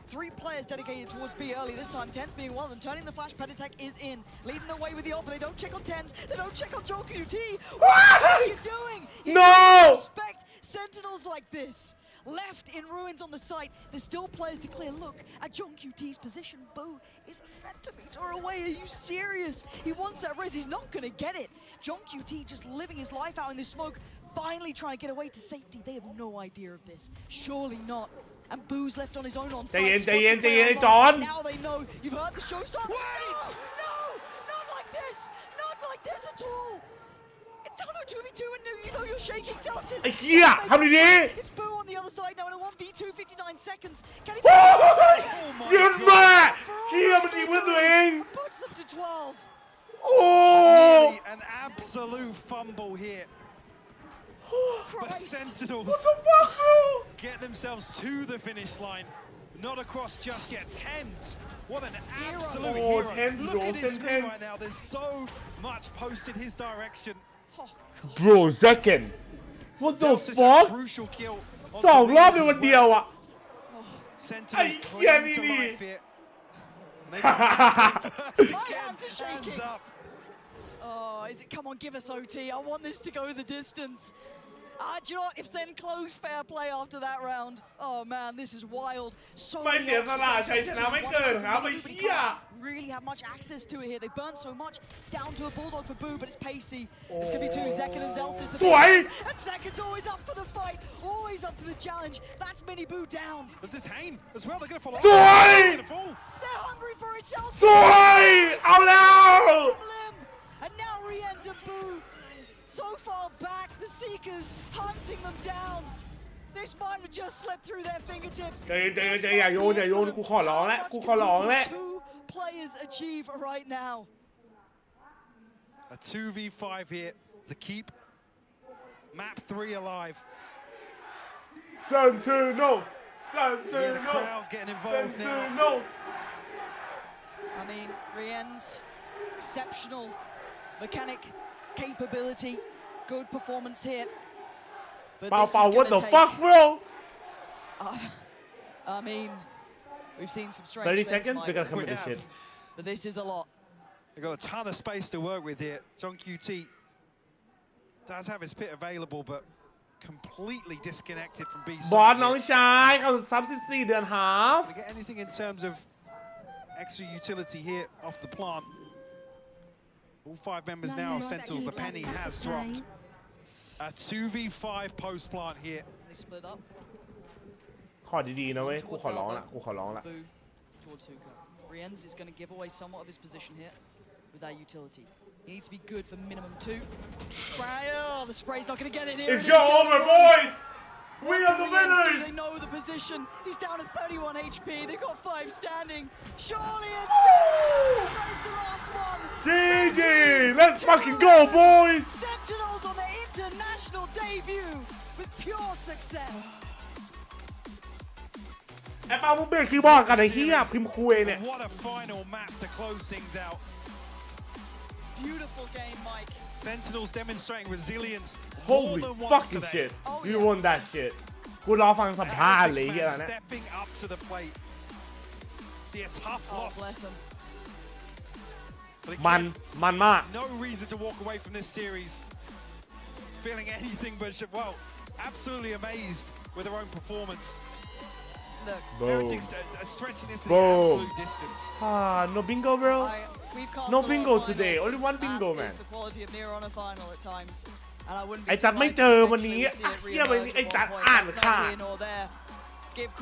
3 players dedicated towards B early this time. Tens being one of them. Turning the flash, Peditech is in. Leading the way with the ult, but they don't check on Tens. They don't check on JoQT. What are you doing? No! Respect Sentinels like this. Left in ruins on the site. There's still players to clear. Look at JoQT's position. Boo is a centimeter away. Are you serious? He wants that res. He's not going to get it. JoQT just living his life out in this smoke. Finally trying to get away to safety. They have no idea of this. Surely not. And Boo's left on his own on site. Now they know. You've heard the show start. Wait! No! Not like this! Not like this at all! It's on a 2v2 and you know you're shaking Celsius. It's Boo on the other side now in a 1v2, 59 seconds. Can he puts them to 12. Nearly an absolute fumble here. But Sentinels get themselves to the finish line. Not across just yet. Tens. What an absolute hero. Look at his screen right now. There's so much posted his direction. Bro, second. What the fuck? 2 รอบในวันเดียวอ่ะ Sentinels cling to life here. Hands up. Oh, is it? Come on, give us OT. I want this to go the distance. Do you know what? If Sen close, fair play after that round. Oh man, this is wild. So many really have much access to it here. They burn so much. Down to a bulldog for Boo, but it's pacey. It's gonna be 2 Zekin and Zelsis. And Zekin's always up for the fight, always up to the challenge. That's Mini Boo down. But detain as well. They're gonna fall. They're hungry for it. And now Rien's and Boo. So far back, the Seekers hunting them down. This might have just slipped through their fingertips. อย่าโยนกูขอร้องแล้ว 2 players achieve right now. A 2v5 here to keep map 3 alive. Sentinels. The crowd getting involved now. I mean, Rien's exceptional mechanic capability, good performance here. But what the fuck, bro? I mean, we've seen some strange 30 seconds? They gotta come with this shit. But this is a lot. They've got a ton of space to work with here. JoQT does have his pit available, but completely disconnected from B. บอสน้องชายเขาซับ14 เดือนหา They get anything in terms of extra utility here off the plant. All 5 members now of Sentinels. The penny has dropped. A 2v5 post plant here. They split up. ขอดีๆนะเว้ยกูขอร้องละ Towards Hookah. Rien's is going to give away somewhat of his position here with that utility. He needs to be good for minimum 2. Oh, the spray's not going to get it here. It's your over, boys. We are the winners. They know the position. He's down at 31 HP. They've got 5 standing. Surely it's the last one. GG. Let's fucking go, boys. Sentinels on their international debut with pure success. ไอ้เปามึงเบรกคีย์บอร์ดกันไอ้เหี้ยพิมพ์คุยเนี่ย What a final map to close things out. Beautiful game, Mike. Sentinels demonstrating resilience. Holy fucking shit. You won that shit. กูรอฟังสัมภาษณ์เลยเหี้ยนะ Stepping up to the plate. See a tough loss. Bless him. มันมาก No reason to walk away from this series feeling anything but, well, absolutely amazed with their own performance. Look, HERETICS stretching this to the absolute distance. No bingo, bro. No bingo today. Only one bingo, man. It's the quality of near on a final at times. And I wouldn't be ไอ้จัดไม่เจอวันนี้เหี้ยไปไอ้จัดอ่านค่ะ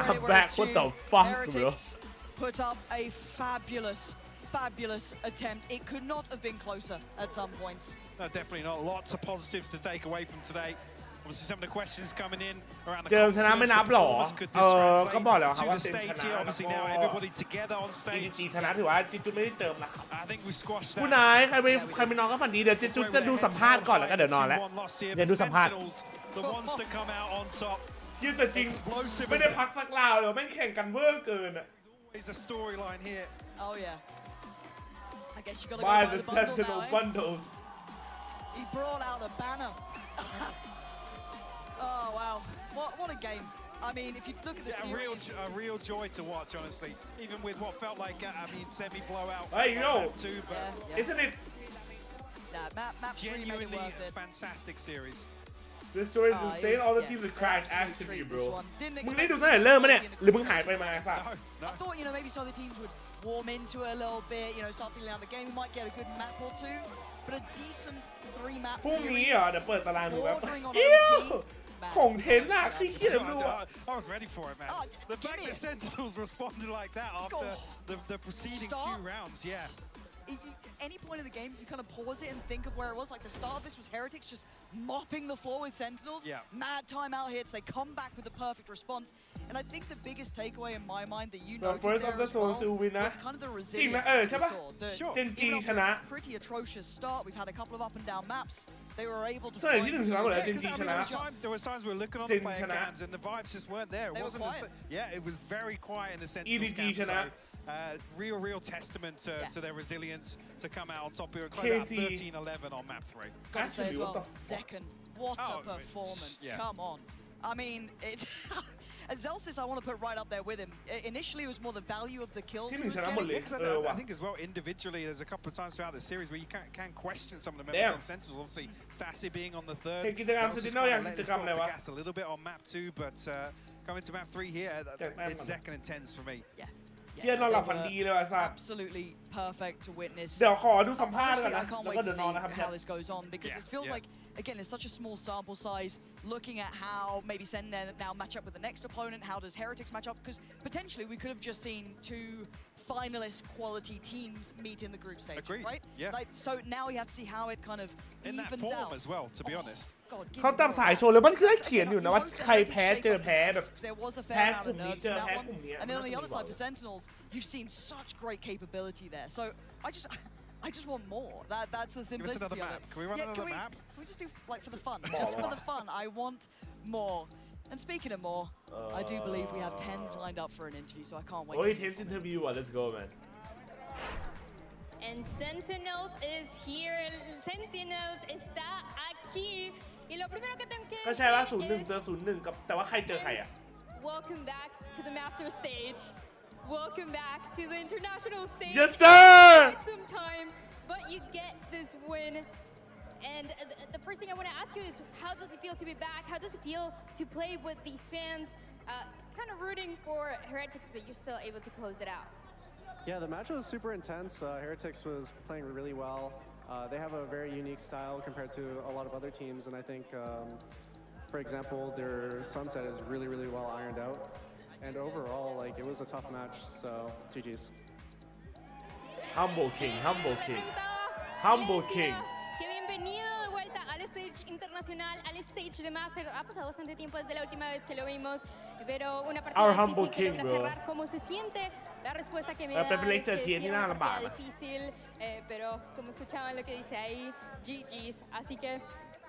I'm back. What the fuck, bro? Put up a fabulous attempt. It could not have been closer at some points. No, definitely not. Lots of positives to take away from today. Obviously, some of the questions coming in around the เจิมชนะไม่นับหรอ ก็บอกแล้วครับ to ว่า the เต็มช stage นะ here. Obviously, now everybody together on stage. จีชนะถือว่าจิจุไม่ได้เติมนะครับ I think we squashed ผู้ that. นายใครไปนอนก็ฝันดีเดี๋ยวจิจุจะดูสัมภาษณ์ก่อนแล้วก็เดี๋ยวนอนแล้วเดี๋ยวดูสัมภาษณ์ The ones to come out on top. ยืนแต่จริงไม่ได้พักสักลาวเลยแม่งแข่งกันเวอร์เกินอ่ะ There's a storyline here. Oh yeah. I guess you gotta Buy go the buy the Sentinel bundles. He brought out a banner. Oh wow. What a game. I mean, if you look at the series... a real joy to watch, honestly. Even with what felt like, semi-blowout. Hey, yo! Isn't it? Map genuinely fantastic series. This story is insane. All the teams are cracked actually, bro. มึงได้ดูตั้งแต่เริ่มมั้ยเนี่ยหรือมึงหายไปมาสัก I thought, maybe some of the teams would warm into it a little bit, start feeling out the game. We might get a good map or two, but a decent 3-map series. พรุ่งนี้เหรอเดี๋ยวเปิดตารางดูแบบของเทนน่ะขี้เกียจดู I was ready for it, man. The fact that Sentinels responded like that after the preceding few rounds, yeah. Any point in the game, if you kind of pause it and think of where it was, like the start of this was Heretics just mopping the floor with Sentinels. Yeah. Mad timeout hits. They come back with the perfect response. And I think the biggest takeaway in my mind that you noted there as well was kind of the resilience we saw. Even after a pretty atrocious start, we've had a couple of up and down maps. They were able to find there was times we were looking on the player cams and the vibes just weren't there. It wasn't it was very quiet in the Sentinels camp. Real testament to their resilience to come out on top here and close out 13-11 on map 3. Gotta say as well, second, what a performance, come on. I mean, Zelsis I want to put right up there with him. Initially it was more the value of the kills he was getting. I think as well, individually, there's a couple of times throughout the series where you can question some of the members of Sentinels. Obviously, Sassy being on the third, Zelsis kind of let his foot off the gas a little bit on map 2, but coming to map 3 here, it's second and 10s for me. Yeah. เฮียนอนหลับฝันดีเลยว่ะสัส Absolutely perfect to witness. เดี๋ยวขอดูสัมภาษณ์กันนะ I can't wait to see how this goes on because it feels like again it's such a small sample size. Looking at how maybe Senden now match up with the next opponent, how does Heretics match up? Because potentially we could have just seen 2 finalist quality teams meet in the group stage. Agreed. Right? Yeah. Like so now we have to see how it kind of in that evens form out. as well, to be honest. เขาตามสายโชว์เลยมันคือเขียนอยู่นะว่าใครแพ้เจอแพ้แบบแพ้กลุ่มนี้เจอแพ้กลุ่มนี้ And then on the other side for Sentinels, you've seen such great capability there. So I just want more. That's the simplicity of it. Can we run another map? Can we just do like for the fun? Just for the fun. I want more. And speaking of more, I do believe we have 10s lined up for an interview, so I can't wait. Oh, 10s interview. Let's go, man. And Sentinels is here. Sentinels está aquí. Y lo primero que tengo que decir ก็ใช่ว่า0-1 เจอ0-1กับแต่ว่าใครเจอใครอ่ะ Welcome back to the master stage. Welcome back to the international stage. Yes, sir. It's some time, but you get this win. And the first thing I want to ask you is, how does it feel to be back? How does it feel to play with these fans? Kind of rooting for Heretics, but you're still able to close it out. Yeah, the match was super intense. Heretics was playing really well. They have a very unique style compared to a lot of other teams, and I think, for example, their sunset is really, really well ironed out. And overall, like, it was a tough match, so GG's. Humble King, Humble King, Humble King. Que bienvenido de vuelta al stage internacional, al stage de Master. Ha pasado bastante tiempo desde la última vez que lo vimos, pero una partida difícil que logra cerrar. ¿Cómo se siente? La respuesta que me da es que sí era una partida difícil, pero como escuchaban lo que dice ahí, GG's. Así que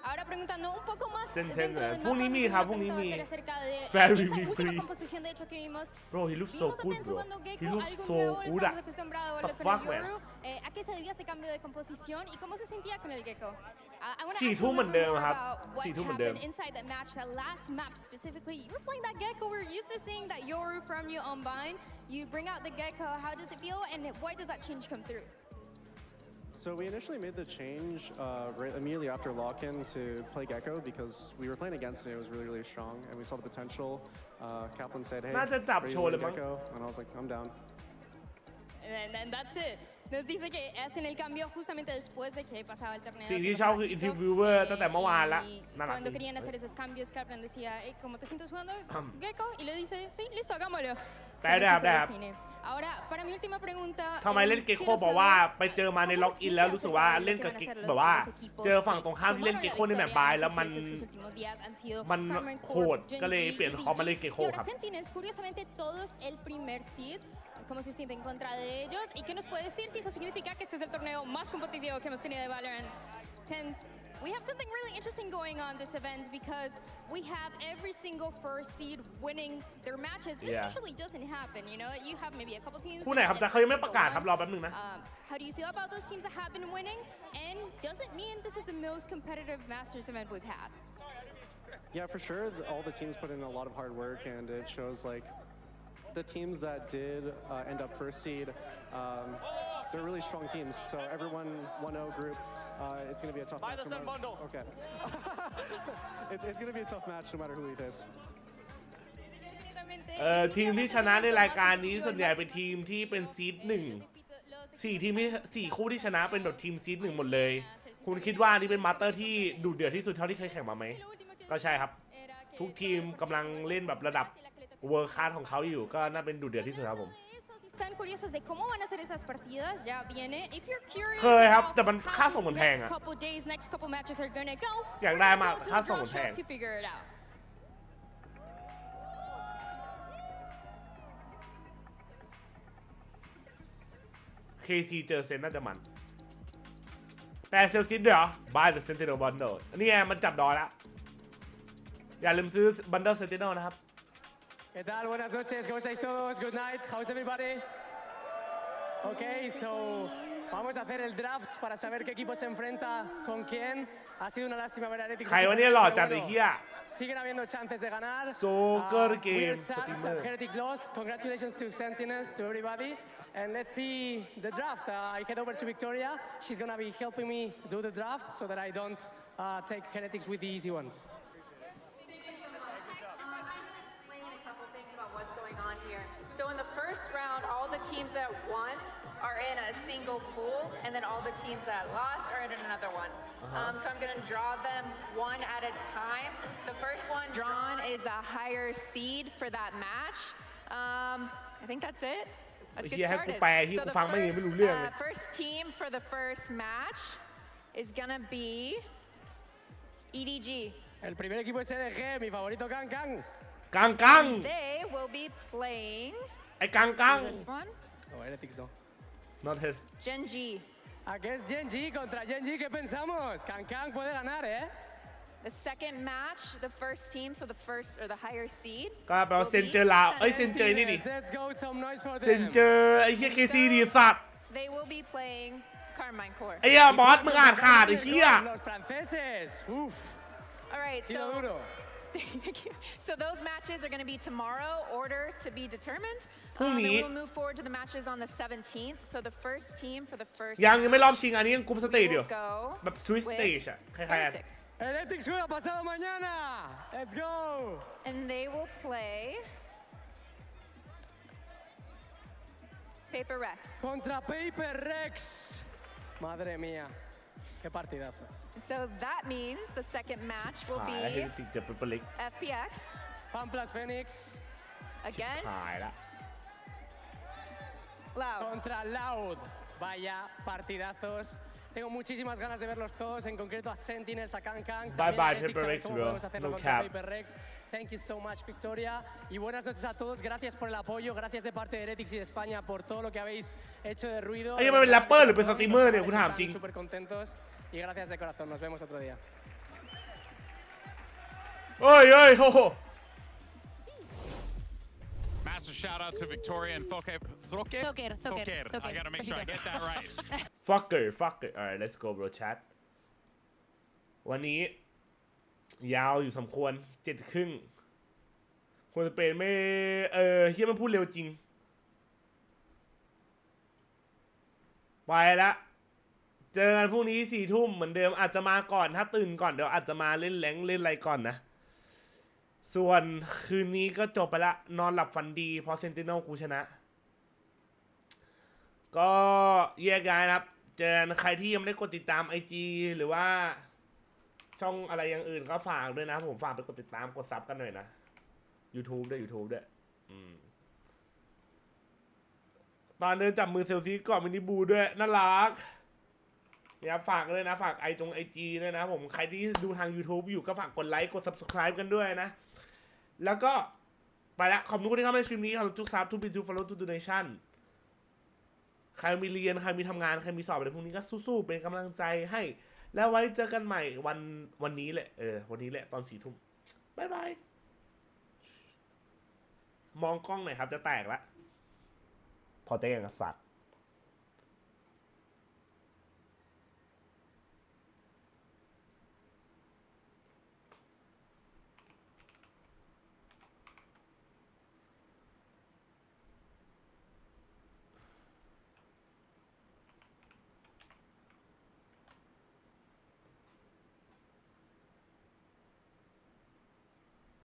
ahora preguntando un poco más dentro del mapa, acerca de esa composición de hecho que vimos. Bro, he looks so good, bro. He looks so good. The fuck, man. ¿A qué se debía este cambio de composición y cómo se sentía con el Gecko? I want to ask you a little bit more about what happened inside that match, that last map specifically. You were playing that Gecko. We're used to seeing that Yoru from you on Vine. You bring out the Gecko. How does it feel, and why does that change come through? So we initially made the change right immediately after lock-in to play Gecko because we were playing against it. It was really, really strong, and we saw the potential. Kaplan said, "Hey, ready to Gecko?" And I was like, "I'm down." And that's it. Nos dice que hacen el cambio justamente después de que pasaba el torneo. Sí,ที่ชอบคือ interviewer ตั้งแต่เมื่อวานละ Cuando querían hacer esos cambios, Kaplan decía, ¿cómo te sientes jugando Gecko? Y le dice, sí, listo, hagámoslo. ได้ Ahora, para mi última pregunta. ทำไมเล่นเกคโคบอกว่าไปเจอมาในล็อกอินแล้วรู้สึกว่าเล่นกับแบบว่าเจอฝั่งตรงข้ามที่เล่นเกคโคในแมปบายแล้วมันโหดก็เลยเปลี่ยนคอมมาเล่นเกคโคครับ Sentinels, curiosamente, todos el primer seed. ¿Cómo se siente en contra de ellos? ¿Y qué nos puede decir si eso significa que este es el torneo más competitivo que hemos tenido de Valorant? Tens, we have something really interesting going on this event because we have every single first seed winning their matches. This usually doesn't happen, you know? You have maybe a couple teams. คู่ไหนครับแต่เขายังไม่ประกาศครับรอแป๊บนึงนะ How do you feel about those teams that have been winning? And does it mean this is the most competitive Masters event we've had? Yeah, for sure. All the teams put in a lot of hard work, and it shows like the teams that did end up first seed, they're really strong teams. So everyone 1-0 group, it's going to be a tough match. Okay. It's going to be a tough match no matter who we face. ทีมที่ชนะในรายการนี้ส่วนใหญ่เป็นทีมที่เป็นซีด1 4 ทีมที่4 คู่ที่ชนะเป็นดอททีมซีด1หมดเลยคุณคิดว่านี่เป็นมาสเตอร์ที่ดุเดือดที่สุดเท่าที่เคยแข่งมาไหมก็ใช่ครับทุกทีมกำลังเล่นแบบระดับเวิร์คคลาสของเขาอยู่ก็น่าเป็นดุเดือดที่สุดครับผมเคยครับแต่มันค่าส่งมันแพงอะอยากได้มากค่าส่งมันแพงKC เจอเซนน่าจะมันแต่เซลซิสเดี๋ยวบายเดอะเซนติเนลบันเดิลนี่ไงมันจับดอยแล้วอย่าลืมซื้อบันเดิลเซนติเนลนะครับ ¿Qué tal? Buenas noches, ¿cómo estáis todos? Good night, how's everybody? Okay, so vamos a hacer el draft para saber qué equipo se enfrenta con quién. Ha sido una lástima ver a HERETICS. ใครวะเนี่ยหล่อจัดไอ้เหี้ย Siguen habiendo chances de ganar. Soccer game. We're sad that HERETICS lost. Congratulations to Sentinels, to everybody. And let's see the draft. I head over to Victoria. She's gonna be helping me do the draft so that I don't take HERETICS with the easy ones. So in the first round, all the teams that won are in a single pool, and then all the teams that lost are in another one. So I'm going to draw them one at a time. The first one drawn is the higher seed for that match. I think that's it. Let's get started. So the first team for the first match is going to be EDG. El primer equipo es EDG, mi favorito Kang. They will be playing. This one. So HERETICS no. Not here. Genji. Aquí es Genji contra Genji. ¿Qué pensamos? Kang puede ganar, ¿eh? The second match, the first team, so the first or the higher seed. ก็แปลว่าเซนเจอร์ลาวเซนเจอร์นี่ดิ Let's go, some noise for them. เซนเจอร์ไอ้เหี้ย KC ดีสัตว์ They will be playing Carmine Core. ไอ้เหี้ยบอสมึงอ่านขาดไอ้เหี้ย Los franceses. Uf. All right, so those matches are going to be tomorrow, order to be determined. And we'll move forward to the matches on the 17th. So the first team for the first ยังไม่รอบชิงอันนี้ยังกลุ่มสเตจอยู่แบบสวิสสเตจอะคล้ายๆ HERETICS juega pasado mañana. Let's go. And they will play Paper Rex. Contra Paper Rex. Madre mía. Qué partidazo. So that means the second match will be FPX Pamplas Phoenix against Loud. Contra Loud. Vaya partidazos. Tengo muchísimas ganas de verlos todos, en concreto a Sentinels, a Kang. Bye bye, Paper Rex, bro. No cap. Thank you so much, Victoria. Y buenas noches a todos. Gracias por el apoyo. Gracias de parte de HERETICS y de España por todo lo que habéis hecho de ruido. Oye, ¿me ven rapper o pues streamer? Están súper contentos. Y gracias de corazón. Nos vemos otro día. ¡Ay, ho! Massive shout out to Victoria and Thoker. I gotta make sure I get that right. Fucker. Alright, let's go, bro. Chat. วันนี้ยาวอยู่สมควร7:30คนสเปนไม่เฮียมันพูดเร็วจริงไปละเจอกันพรุ่งนี้4 ทุ่มเหมือนเดิมอาจจะมาก่อนถ้าตื่นก่อนเดี๋ยวอาจจะมาเล่นแรงเล่นอะไรก่อนนะส่วนคืนนี้ก็จบไปละนอนหลับฝันดีเพราะเซนติเนลกูชนะก็แยกย้ายนะครับเจอกันใครที่ยังไม่ได้กดติดตาม IG หรือว่าช่องอะไรอย่างอื่นก็ฝากด้วยนะผมฝากไปกดติดตามกดซับกันหน่อยนะ YouTube ด้วยตอนเดินจับมือเซลฟี่ก่อนมินิบูด้วยน่ารักอย่าฝากเลยนะฝากIG ด้วยนะผมใครที่ดูทาง YouTube อยู่ก็ฝากกดไลค์กด Subscribe กันด้วยนะแล้วก็ไปละขอบคุณที่เข้ามาในสตรีมนี้ขอบคุณทุกซับทุกบินทุก follow ทุก donation ใครมีเรียนใครมีทำงานใครมีสอบอะไรพวกนี้ก็สู้ๆเป็นกำลังใจให้แล้วไว้เจอกันใหม่วันนี้แหละวันนี้แหละตอน4 ทุ่มบ๊ายบายมองกล้องหน่อยครับจะแตกละพอเต้งกับสัตว์